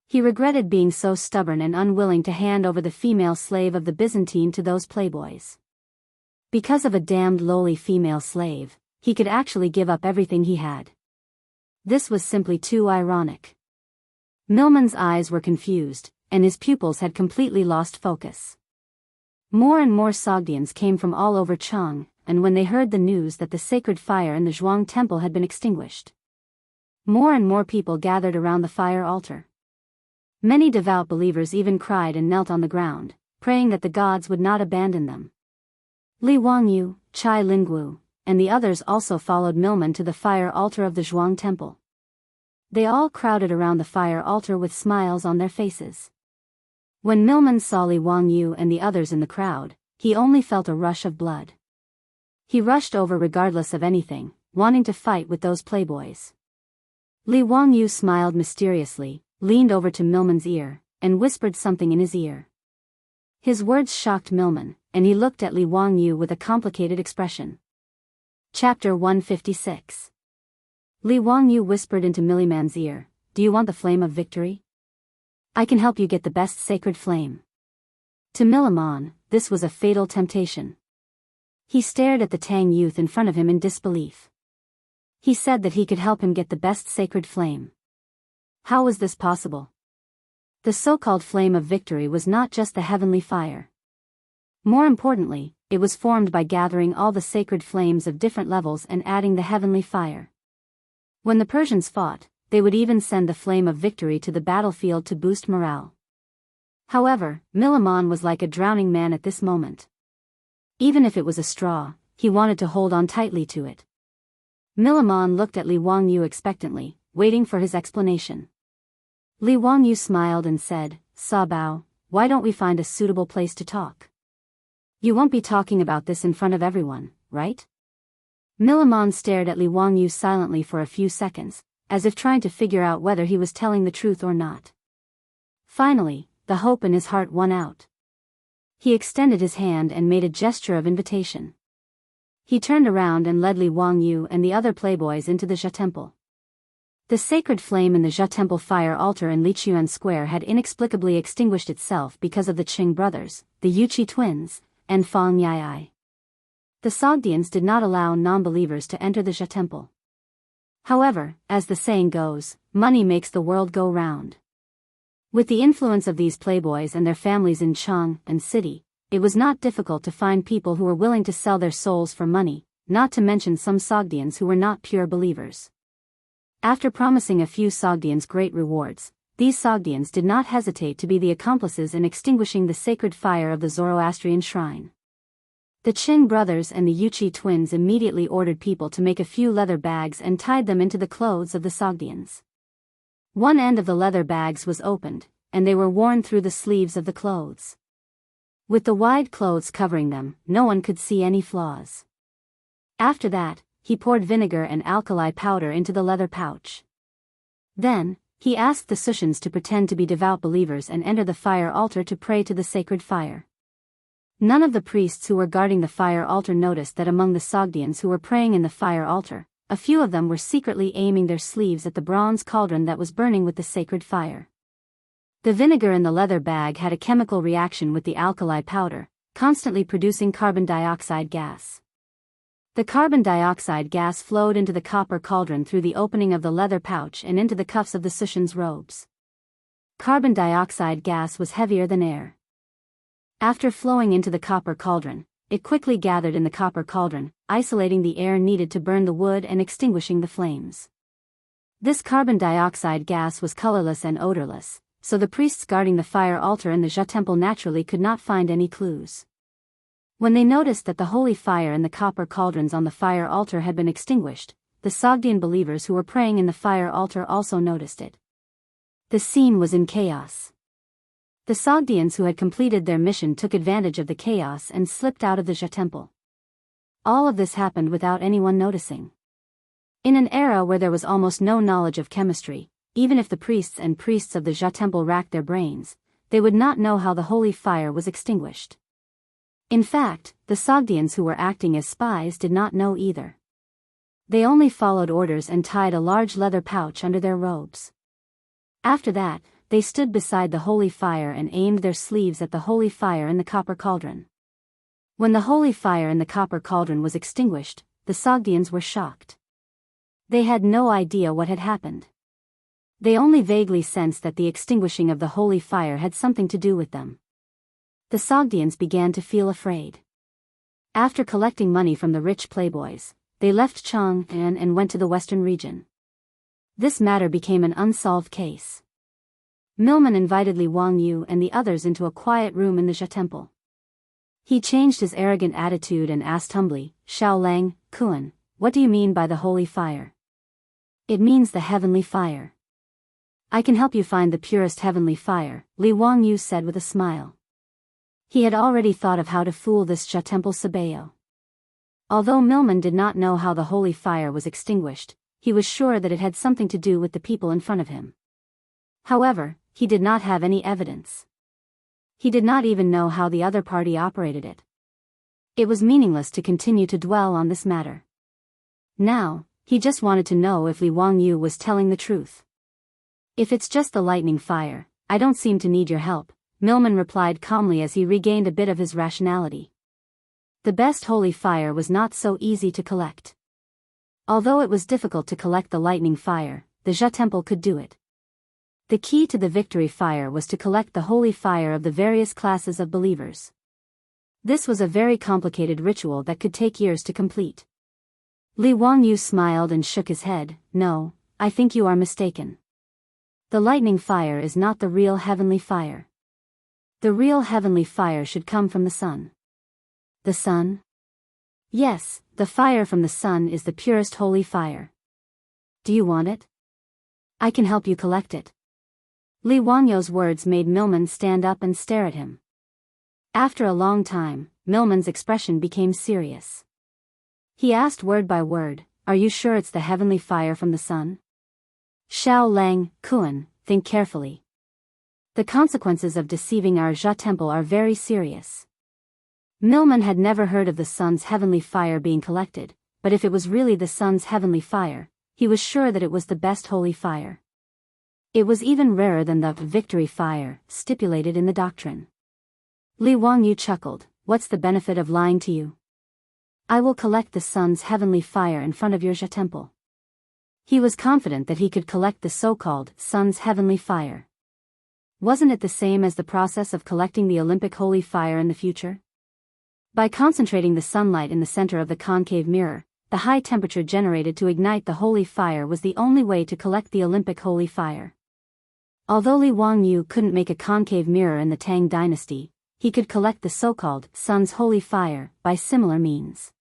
He regretted being so stubborn and unwilling to hand over the female slave of the Byzantine to those playboys. Because of a damned lowly female slave, he could actually give up everything he had. This was simply too ironic. Millman's eyes were confused, and his pupils had completely lost focus. More and more Sogdians came from all over Chang, and when they heard the news that the sacred fire in the Zhuang Temple had been extinguished, more and more people gathered around the fire altar. Many devout believers even cried and knelt on the ground, praying that the gods would not abandon them. Li Wangyu, Chai Lingguo, and the others also followed Milman to the fire altar of the Zhuang temple. They all crowded around the fire altar with smiles on their faces. When Milman saw Li Wangyu and the others in the crowd, he only felt a rush of blood. He rushed over regardless of anything, wanting to fight with those playboys. Li Wangyu smiled mysteriously, leaned over to Milman's ear, and whispered something in his ear. His words shocked Milman, and he looked at Li Wangyu with a complicated expression. Chapter 156. Li Wangyu whispered into Milliman's ear, "Do you want the flame of victory? I can help you get the best sacred flame." To Milliman, this was a fatal temptation. He stared at the Tang youth in front of him in disbelief. He said that he could help him get the best sacred flame. How was this possible? The so-called flame of victory was not just the heavenly fire. More importantly, it was formed by gathering all the sacred flames of different levels and adding the heavenly fire. When the Persians fought, they would even send the flame of victory to the battlefield to boost morale. However, Milliman was like a drowning man at this moment. Even if it was a straw, he wanted to hold on tightly to it. Milliman looked at Li Wangyu expectantly, waiting for his explanation. Li Wangyu smiled and said, "Sa Bao, why don't we find a suitable place to talk? You won't be talking about this in front of everyone, right?" Milliman stared at Li Wangyu silently for a few seconds, as if trying to figure out whether he was telling the truth or not. Finally, the hope in his heart won out. He extended his hand and made a gesture of invitation. He turned around and led Li Wangyu and the other playboys into the Zhe temple. The sacred flame in the Zhe temple fire altar in Lichuan Square had inexplicably extinguished itself because of the Qing brothers, the Yuqi twins, and Fang Yai. The Sogdians did not allow non-believers to enter the Zhe temple. However, as the saying goes, money makes the world go round. With the influence of these playboys and their families in Chang and city, it was not difficult to find people who were willing to sell their souls for money, not to mention some Sogdians who were not pure believers. After promising a few Sogdians great rewards, these Sogdians did not hesitate to be the accomplices in extinguishing the sacred fire of the Zoroastrian shrine. The Qing brothers and the Yuqi twins immediately ordered people to make a few leather bags and tied them into the clothes of the Sogdians. One end of the leather bags was opened, and they were worn through the sleeves of the clothes. With the wide clothes covering them, no one could see any flaws. After that, he poured vinegar and alkali powder into the leather pouch. Then, he asked the Sushans to pretend to be devout believers and enter the fire altar to pray to the sacred fire. None of the priests who were guarding the fire altar noticed that among the Sogdians who were praying in the fire altar, a few of them were secretly aiming their sleeves at the bronze cauldron that was burning with the sacred fire. The vinegar in the leather bag had a chemical reaction with the alkali powder, constantly producing carbon dioxide gas. The carbon dioxide gas flowed into the copper cauldron through the opening of the leather pouch and into the cuffs of the Sushans' robes. Carbon dioxide gas was heavier than air. After flowing into the copper cauldron, it quickly gathered in the copper cauldron, isolating the air needed to burn the wood and extinguishing the flames. This carbon dioxide gas was colorless and odorless, so the priests guarding the fire altar in the Zhe temple naturally could not find any clues. When they noticed that the holy fire in the copper cauldrons on the fire altar had been extinguished, the Sogdian believers who were praying in the fire altar also noticed it. The scene was in chaos. The Sogdians who had completed their mission took advantage of the chaos and slipped out of the Zhe temple. All of this happened without anyone noticing. In an era where there was almost no knowledge of chemistry, even if the priests of the Zhe temple racked their brains, they would not know how the holy fire was extinguished. In fact, the Sogdians who were acting as spies did not know either. They only followed orders and tied a large leather pouch under their robes. After that, they stood beside the holy fire and aimed their sleeves at the holy fire in the copper cauldron. When the holy fire in the copper cauldron was extinguished, the Sogdians were shocked. They had no idea what had happened. They only vaguely sensed that the extinguishing of the holy fire had something to do with them. The Sogdians began to feel afraid. After collecting money from the rich playboys, they left Chang'an and went to the western region. This matter became an unsolved case. Milman invited Li Wangyu and the others into a quiet room in the Zhe temple. He changed his arrogant attitude and asked humbly, Xiao Lang, Kuan, what do you mean by the holy fire? It means the heavenly fire. I can help you find the purest heavenly fire, Li Wangyu said with a smile. He had already thought of how to fool this Sha Temple Sabeo. Although Milman did not know how the holy fire was extinguished, he was sure that it had something to do with the people in front of him. However, he did not have any evidence. He did not even know how the other party operated it. It was meaningless to continue to dwell on this matter. Now, he just wanted to know if Li Wangyu was telling the truth. If it's just the lightning fire, I don't seem to need your help, Milman replied calmly as he regained a bit of his rationality. The best holy fire was not so easy to collect. Although it was difficult to collect the lightning fire, the Zha Temple could do it. The key to the victory fire was to collect the holy fire of the various classes of believers. This was a very complicated ritual that could take years to complete. Li Wangyu smiled and shook his head. No, I think you are mistaken. The lightning fire is not the real heavenly fire. The real heavenly fire should come from the sun. The sun? Yes, the fire from the sun is the purest holy fire. Do you want it? I can help you collect it. Li Wangyu's words made Milman stand up and stare at him. After a long time, Milman's expression became serious. He asked word by word, "Are you sure it's the heavenly fire from the sun?" Xiao Lang, Kuan, think carefully. The consequences of deceiving our Zha Temple are very serious. Milman had never heard of the sun's heavenly fire being collected, but if it was really the sun's heavenly fire, he was sure that it was the best holy fire. It was even rarer than the victory fire stipulated in the doctrine. Li Wangyu chuckled, "What's the benefit of lying to you? I will collect the sun's heavenly fire in front of your Zha Temple." He was confident that he could collect the so-called sun's heavenly fire. Wasn't it the same as the process of collecting the Olympic holy fire in the future? By concentrating the sunlight in the center of the concave mirror, the high temperature generated to ignite the holy fire was the only way to collect the Olympic holy fire. Although Li Wangyu couldn't make a concave mirror in the Tang dynasty, he could collect the so-called sun's holy fire by similar means.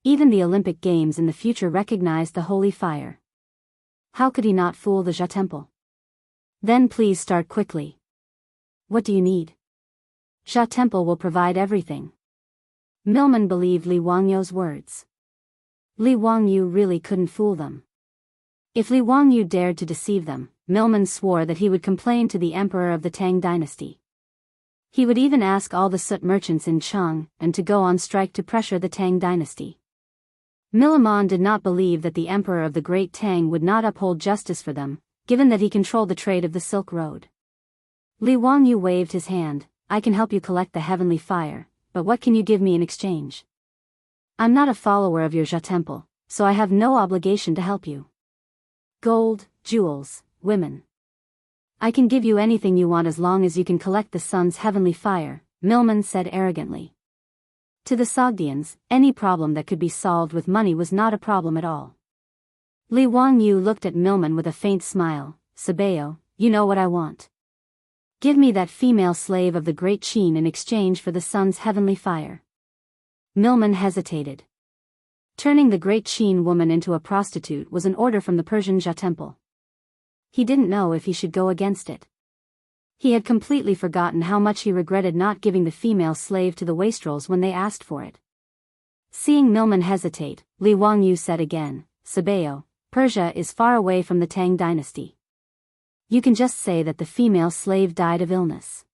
Even the Olympic Games in the future recognized the holy fire. How could he not fool the Zha Temple? Then please start quickly. What do you need? Zha Temple will provide everything. Milman believed Li Wangyu's words. Li Wangyu really couldn't fool them. If Li Wangyu dared to deceive them, Milman swore that he would complain to the emperor of the Tang dynasty. He would even ask all the soot merchants in Chang and to go on strike to pressure the Tang dynasty. Milman did not believe that the emperor of the Great Tang would not uphold justice for them, given that he controlled the trade of the Silk Road. Li Wangyu waved his hand. "I can help you collect the heavenly fire, but what can you give me in exchange? I'm not a follower of your Zha Temple, so I have no obligation to help you. Gold, jewels, women. I can give you anything you want as long as you can collect the sun's heavenly fire," Milman said arrogantly. To the Sogdians, any problem that could be solved with money was not a problem at all. Li Wangyu looked at Milman with a faint smile. "Sabeo, you know what I want. Give me that female slave of the Great Qin in exchange for the sun's heavenly fire." Milman hesitated. Turning the Great Qin woman into a prostitute was an order from the Persian Zha Temple. He didn't know if he should go against it. He had completely forgotten how much he regretted not giving the female slave to the wastrels when they asked for it. Seeing Milman hesitate, Li Wangyu said again, "Sabeo, Persia is far away from the Tang dynasty. You can just say that the female slave died of illness.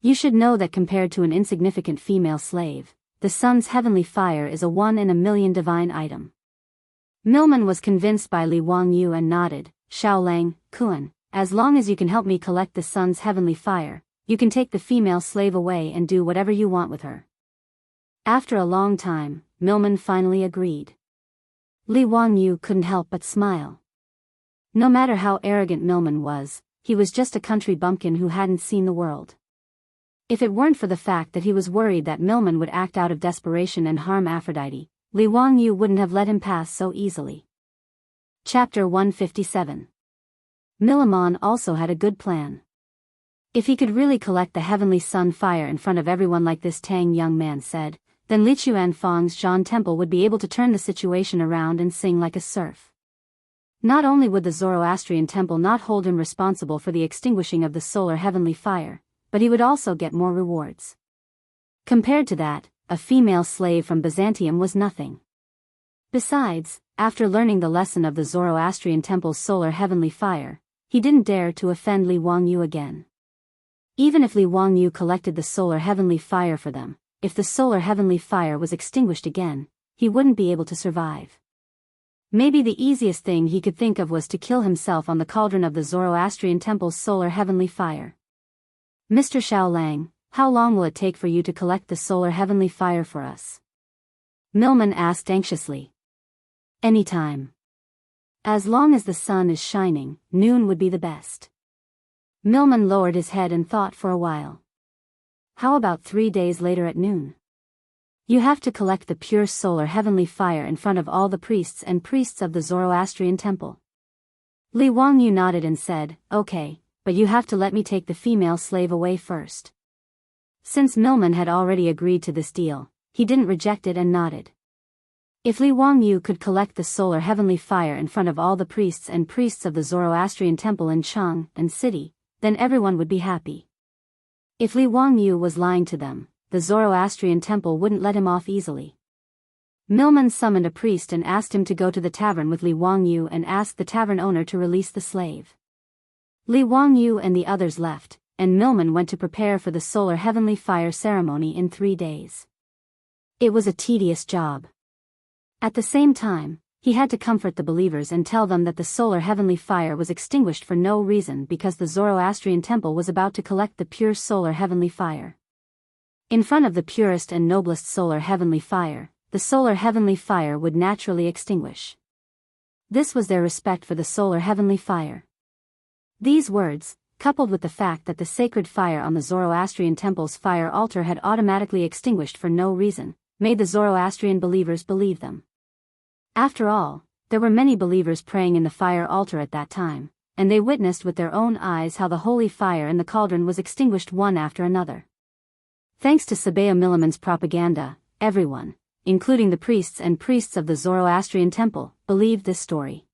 You should know that compared to an insignificant female slave, the sun's heavenly fire is a 1 in a million divine item." Milman was convinced by Li Wangyu and nodded. "Xiao Lang, Kuan, as long as you can help me collect the sun's heavenly fire, you can take the female slave away and do whatever you want with her." After a long time, Milman finally agreed. Li Wangyu couldn't help but smile. No matter how arrogant Milman was, he was just a country bumpkin who hadn't seen the world. If it weren't for the fact that he was worried that Milman would act out of desperation and harm Aphrodite, Li Wangyu wouldn't have let him pass so easily. Chapter 157. Milman also had a good plan. If he could really collect the heavenly sun fire in front of everyone like this Tang young man said, then Lichuan Fang's Zhan temple would be able to turn the situation around and sing like a surf. Not only would the Zoroastrian temple not hold him responsible for the extinguishing of the solar heavenly fire, but he would also get more rewards. Compared to that, a female slave from Byzantium was nothing. Besides, after learning the lesson of the Zoroastrian temple's solar heavenly fire, he didn't dare to offend Li Wangyu again. Even if Li Wangyu collected the solar heavenly fire for them, if the solar heavenly fire was extinguished again, he wouldn't be able to survive. Maybe the easiest thing he could think of was to kill himself on the cauldron of the Zoroastrian temple's solar heavenly fire. Mr. Xiaolang, how long will it take for you to collect the solar heavenly fire for us? Milman asked anxiously. Anytime. As long as the sun is shining, noon would be the best. Milman lowered his head and thought for a while. How about 3 days later at noon? You have to collect the pure solar heavenly fire in front of all the priests and priests of the Zoroastrian temple. Li Wangyu nodded and said, okay, but you have to let me take the female slave away first. Since Milman had already agreed to this deal, he didn't reject it and nodded. If Li Wangyu could collect the solar heavenly fire in front of all the priests and priests of the Zoroastrian temple in Chang and city, then everyone would be happy. If Li Wangyu was lying to them, the Zoroastrian temple wouldn't let him off easily. Milman summoned a priest and asked him to go to the tavern with Li Wangyu and asked the tavern owner to release the slave. Li Wangyu and the others left, and Milman went to prepare for the solar heavenly fire ceremony in 3 days. It was a tedious job. At the same time, he had to comfort the believers and tell them that the solar heavenly fire was extinguished for no reason because the Zoroastrian temple was about to collect the pure solar heavenly fire. In front of the purest and noblest solar heavenly fire, the solar heavenly fire would naturally extinguish. This was their respect for the solar heavenly fire. These words, coupled with the fact that the sacred fire on the Zoroastrian temple's fire altar had automatically extinguished for no reason, made the Zoroastrian believers believe them. After all, there were many believers praying in the fire altar at that time, and they witnessed with their own eyes how the holy fire in the cauldron was extinguished one after another. Thanks to Sabea Milliman's propaganda, everyone, including the priests and priests of the Zoroastrian temple, believed this story.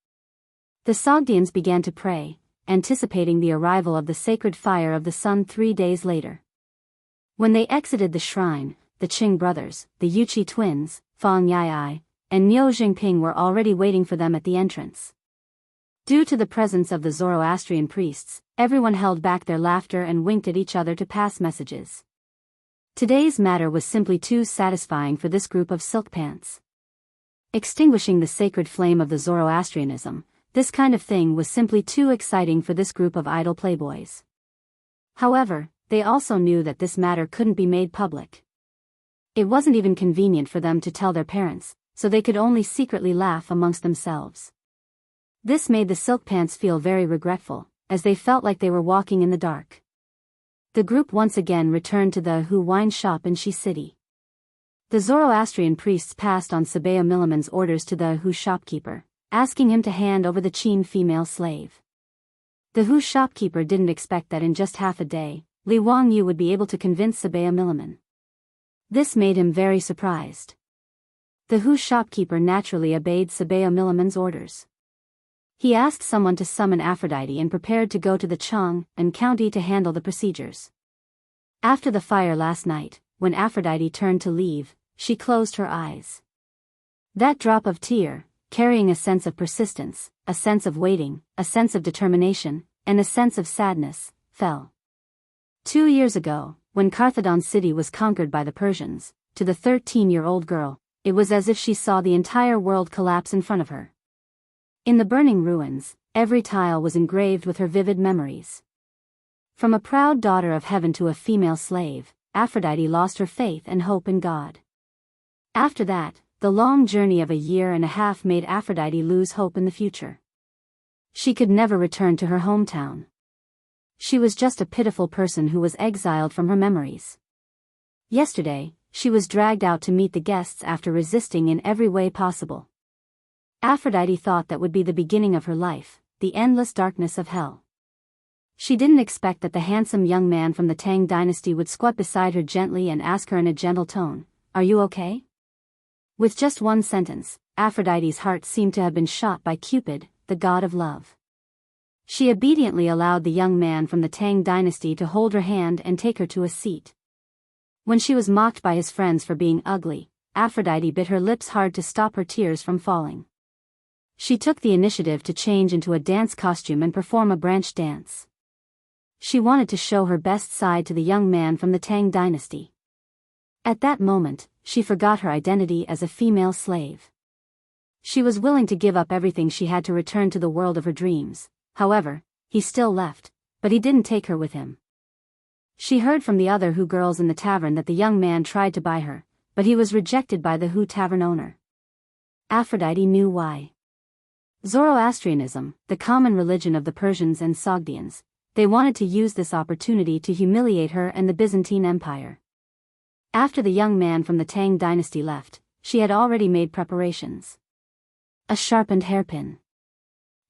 The Sogdians began to pray, anticipating the arrival of the sacred fire of the sun 3 days later. When they exited the shrine, the Qing brothers, the Yuqi twins, Fang Yai, and Niu Jingping were already waiting for them at the entrance. Due to the presence of the Zoroastrian priests, everyone held back their laughter and winked at each other to pass messages. Today's matter was simply too satisfying for this group of silk pants. Extinguishing the sacred flame of the Zoroastrianism, this kind of thing was simply too exciting for this group of idle playboys. However, they also knew that this matter couldn't be made public. It wasn't even convenient for them to tell their parents, so they could only secretly laugh amongst themselves. This made the silk pants feel very regretful, as they felt like they were walking in the dark. The group once again returned to the Hu wine shop in Shi City. The Zoroastrian priests passed on Sabea Milliman's orders to the Hu shopkeeper, asking him to hand over the Qin female slave. The Hu shopkeeper didn't expect that in just half a day, Li Wangyu would be able to convince Sabea Milliman. This made him very surprised. The Hu shopkeeper naturally obeyed Sabea Milliman's orders. He asked someone to summon Aphrodite and prepared to go to the Chang and county to handle the procedures. After the fire last night, when Aphrodite turned to leave, she closed her eyes. That drop of tear, carrying a sense of persistence, a sense of waiting, a sense of determination, and a sense of sadness, fell. 2 years ago, when Carthagena city was conquered by the Persians, to the 13-year-old girl, it was as if she saw the entire world collapse in front of her. In the burning ruins, every tile was engraved with her vivid memories. From a proud daughter of heaven to a female slave, Aphrodite lost her faith and hope in God. After that, the long journey of 1.5 years made Aphrodite lose hope in the future. She could never return to her hometown. She was just a pitiful person who was exiled from her memories. Yesterday, she was dragged out to meet the guests after resisting in every way possible. Aphrodite thought that would be the beginning of her life, the endless darkness of hell. She didn't expect that the handsome young man from the Tang dynasty would squat beside her gently and ask her in a gentle tone, "Are you okay?" With just one sentence, Aphrodite's heart seemed to have been shot by Cupid, the god of love. She obediently allowed the young man from the Tang dynasty to hold her hand and take her to a seat. When she was mocked by his friends for being ugly, Aphrodite bit her lips hard to stop her tears from falling. She took the initiative to change into a dance costume and perform a branch dance. She wanted to show her best side to the young man from the Tang dynasty. At that moment, she forgot her identity as a female slave. She was willing to give up everything she had to return to the world of her dreams. However, he still left, but he didn't take her with him. She heard from the other Hu girls in the tavern that the young man tried to buy her, but he was rejected by the Hu tavern owner. Aphrodite knew why. Zoroastrianism, the common religion of the Persians and Sogdians, they wanted to use this opportunity to humiliate her and the Byzantine Empire. After the young man from the Tang dynasty left, she had already made preparations. A sharpened hairpin.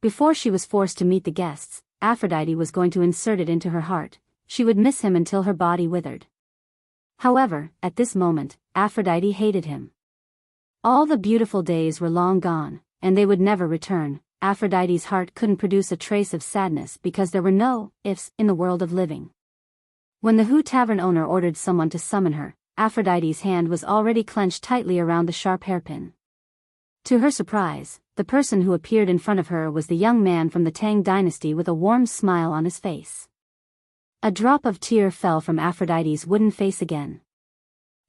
Before she was forced to meet the guests, Aphrodite was going to insert it into her heart. She would miss him until her body withered. However, at this moment, Aphrodite hated him. All the beautiful days were long gone, and they would never return. Aphrodite's heart couldn't produce a trace of sadness because there were no ifs in the world of living. When the Hu tavern owner ordered someone to summon her, Aphrodite's hand was already clenched tightly around the sharp hairpin. To her surprise, the person who appeared in front of her was the young man from the Tang dynasty with a warm smile on his face. A drop of tear fell from Aphrodite's wooden face again.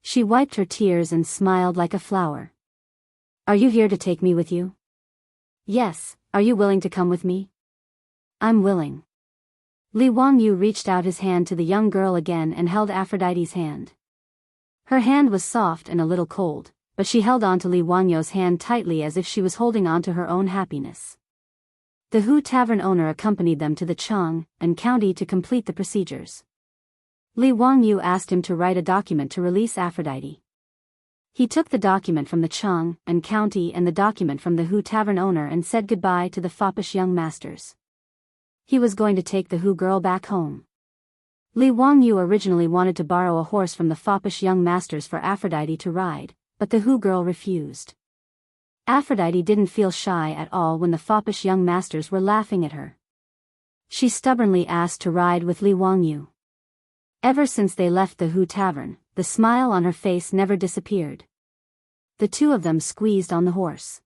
She wiped her tears and smiled like a flower. "Are you here to take me with you?" "Yes, are you willing to come with me?" "I'm willing." Li Wangyu reached out his hand to the young girl again and held Aphrodite's hand. Her hand was soft and a little cold, but she held on to Li Wangyu's hand tightly as if she was holding on to her own happiness. The Hu tavern owner accompanied them to the Chang and county to complete the procedures. Li Wangyu asked him to write a document to release Aphrodite. He took the document from the Chang and county and the document from the Hu tavern owner and said goodbye to the foppish young masters. He was going to take the Hu girl back home. Li Wangyu originally wanted to borrow a horse from the foppish young masters for Aphrodite to ride, but the Hu girl refused. Aphrodite didn't feel shy at all when the foppish young masters were laughing at her. She stubbornly asked to ride with Li Wangyu. Ever since they left the Hu tavern, the smile on her face never disappeared. The two of them squeezed on the horse.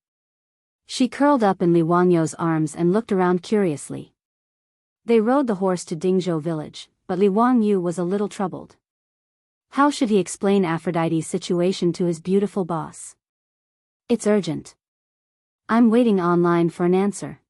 She curled up in Li Wangyu's arms and looked around curiously. They rode the horse to Dingzhou village, but Li Wangyu was a little troubled. How should he explain Aphrodite's situation to his beautiful boss? "It's urgent. I'm waiting online for an answer."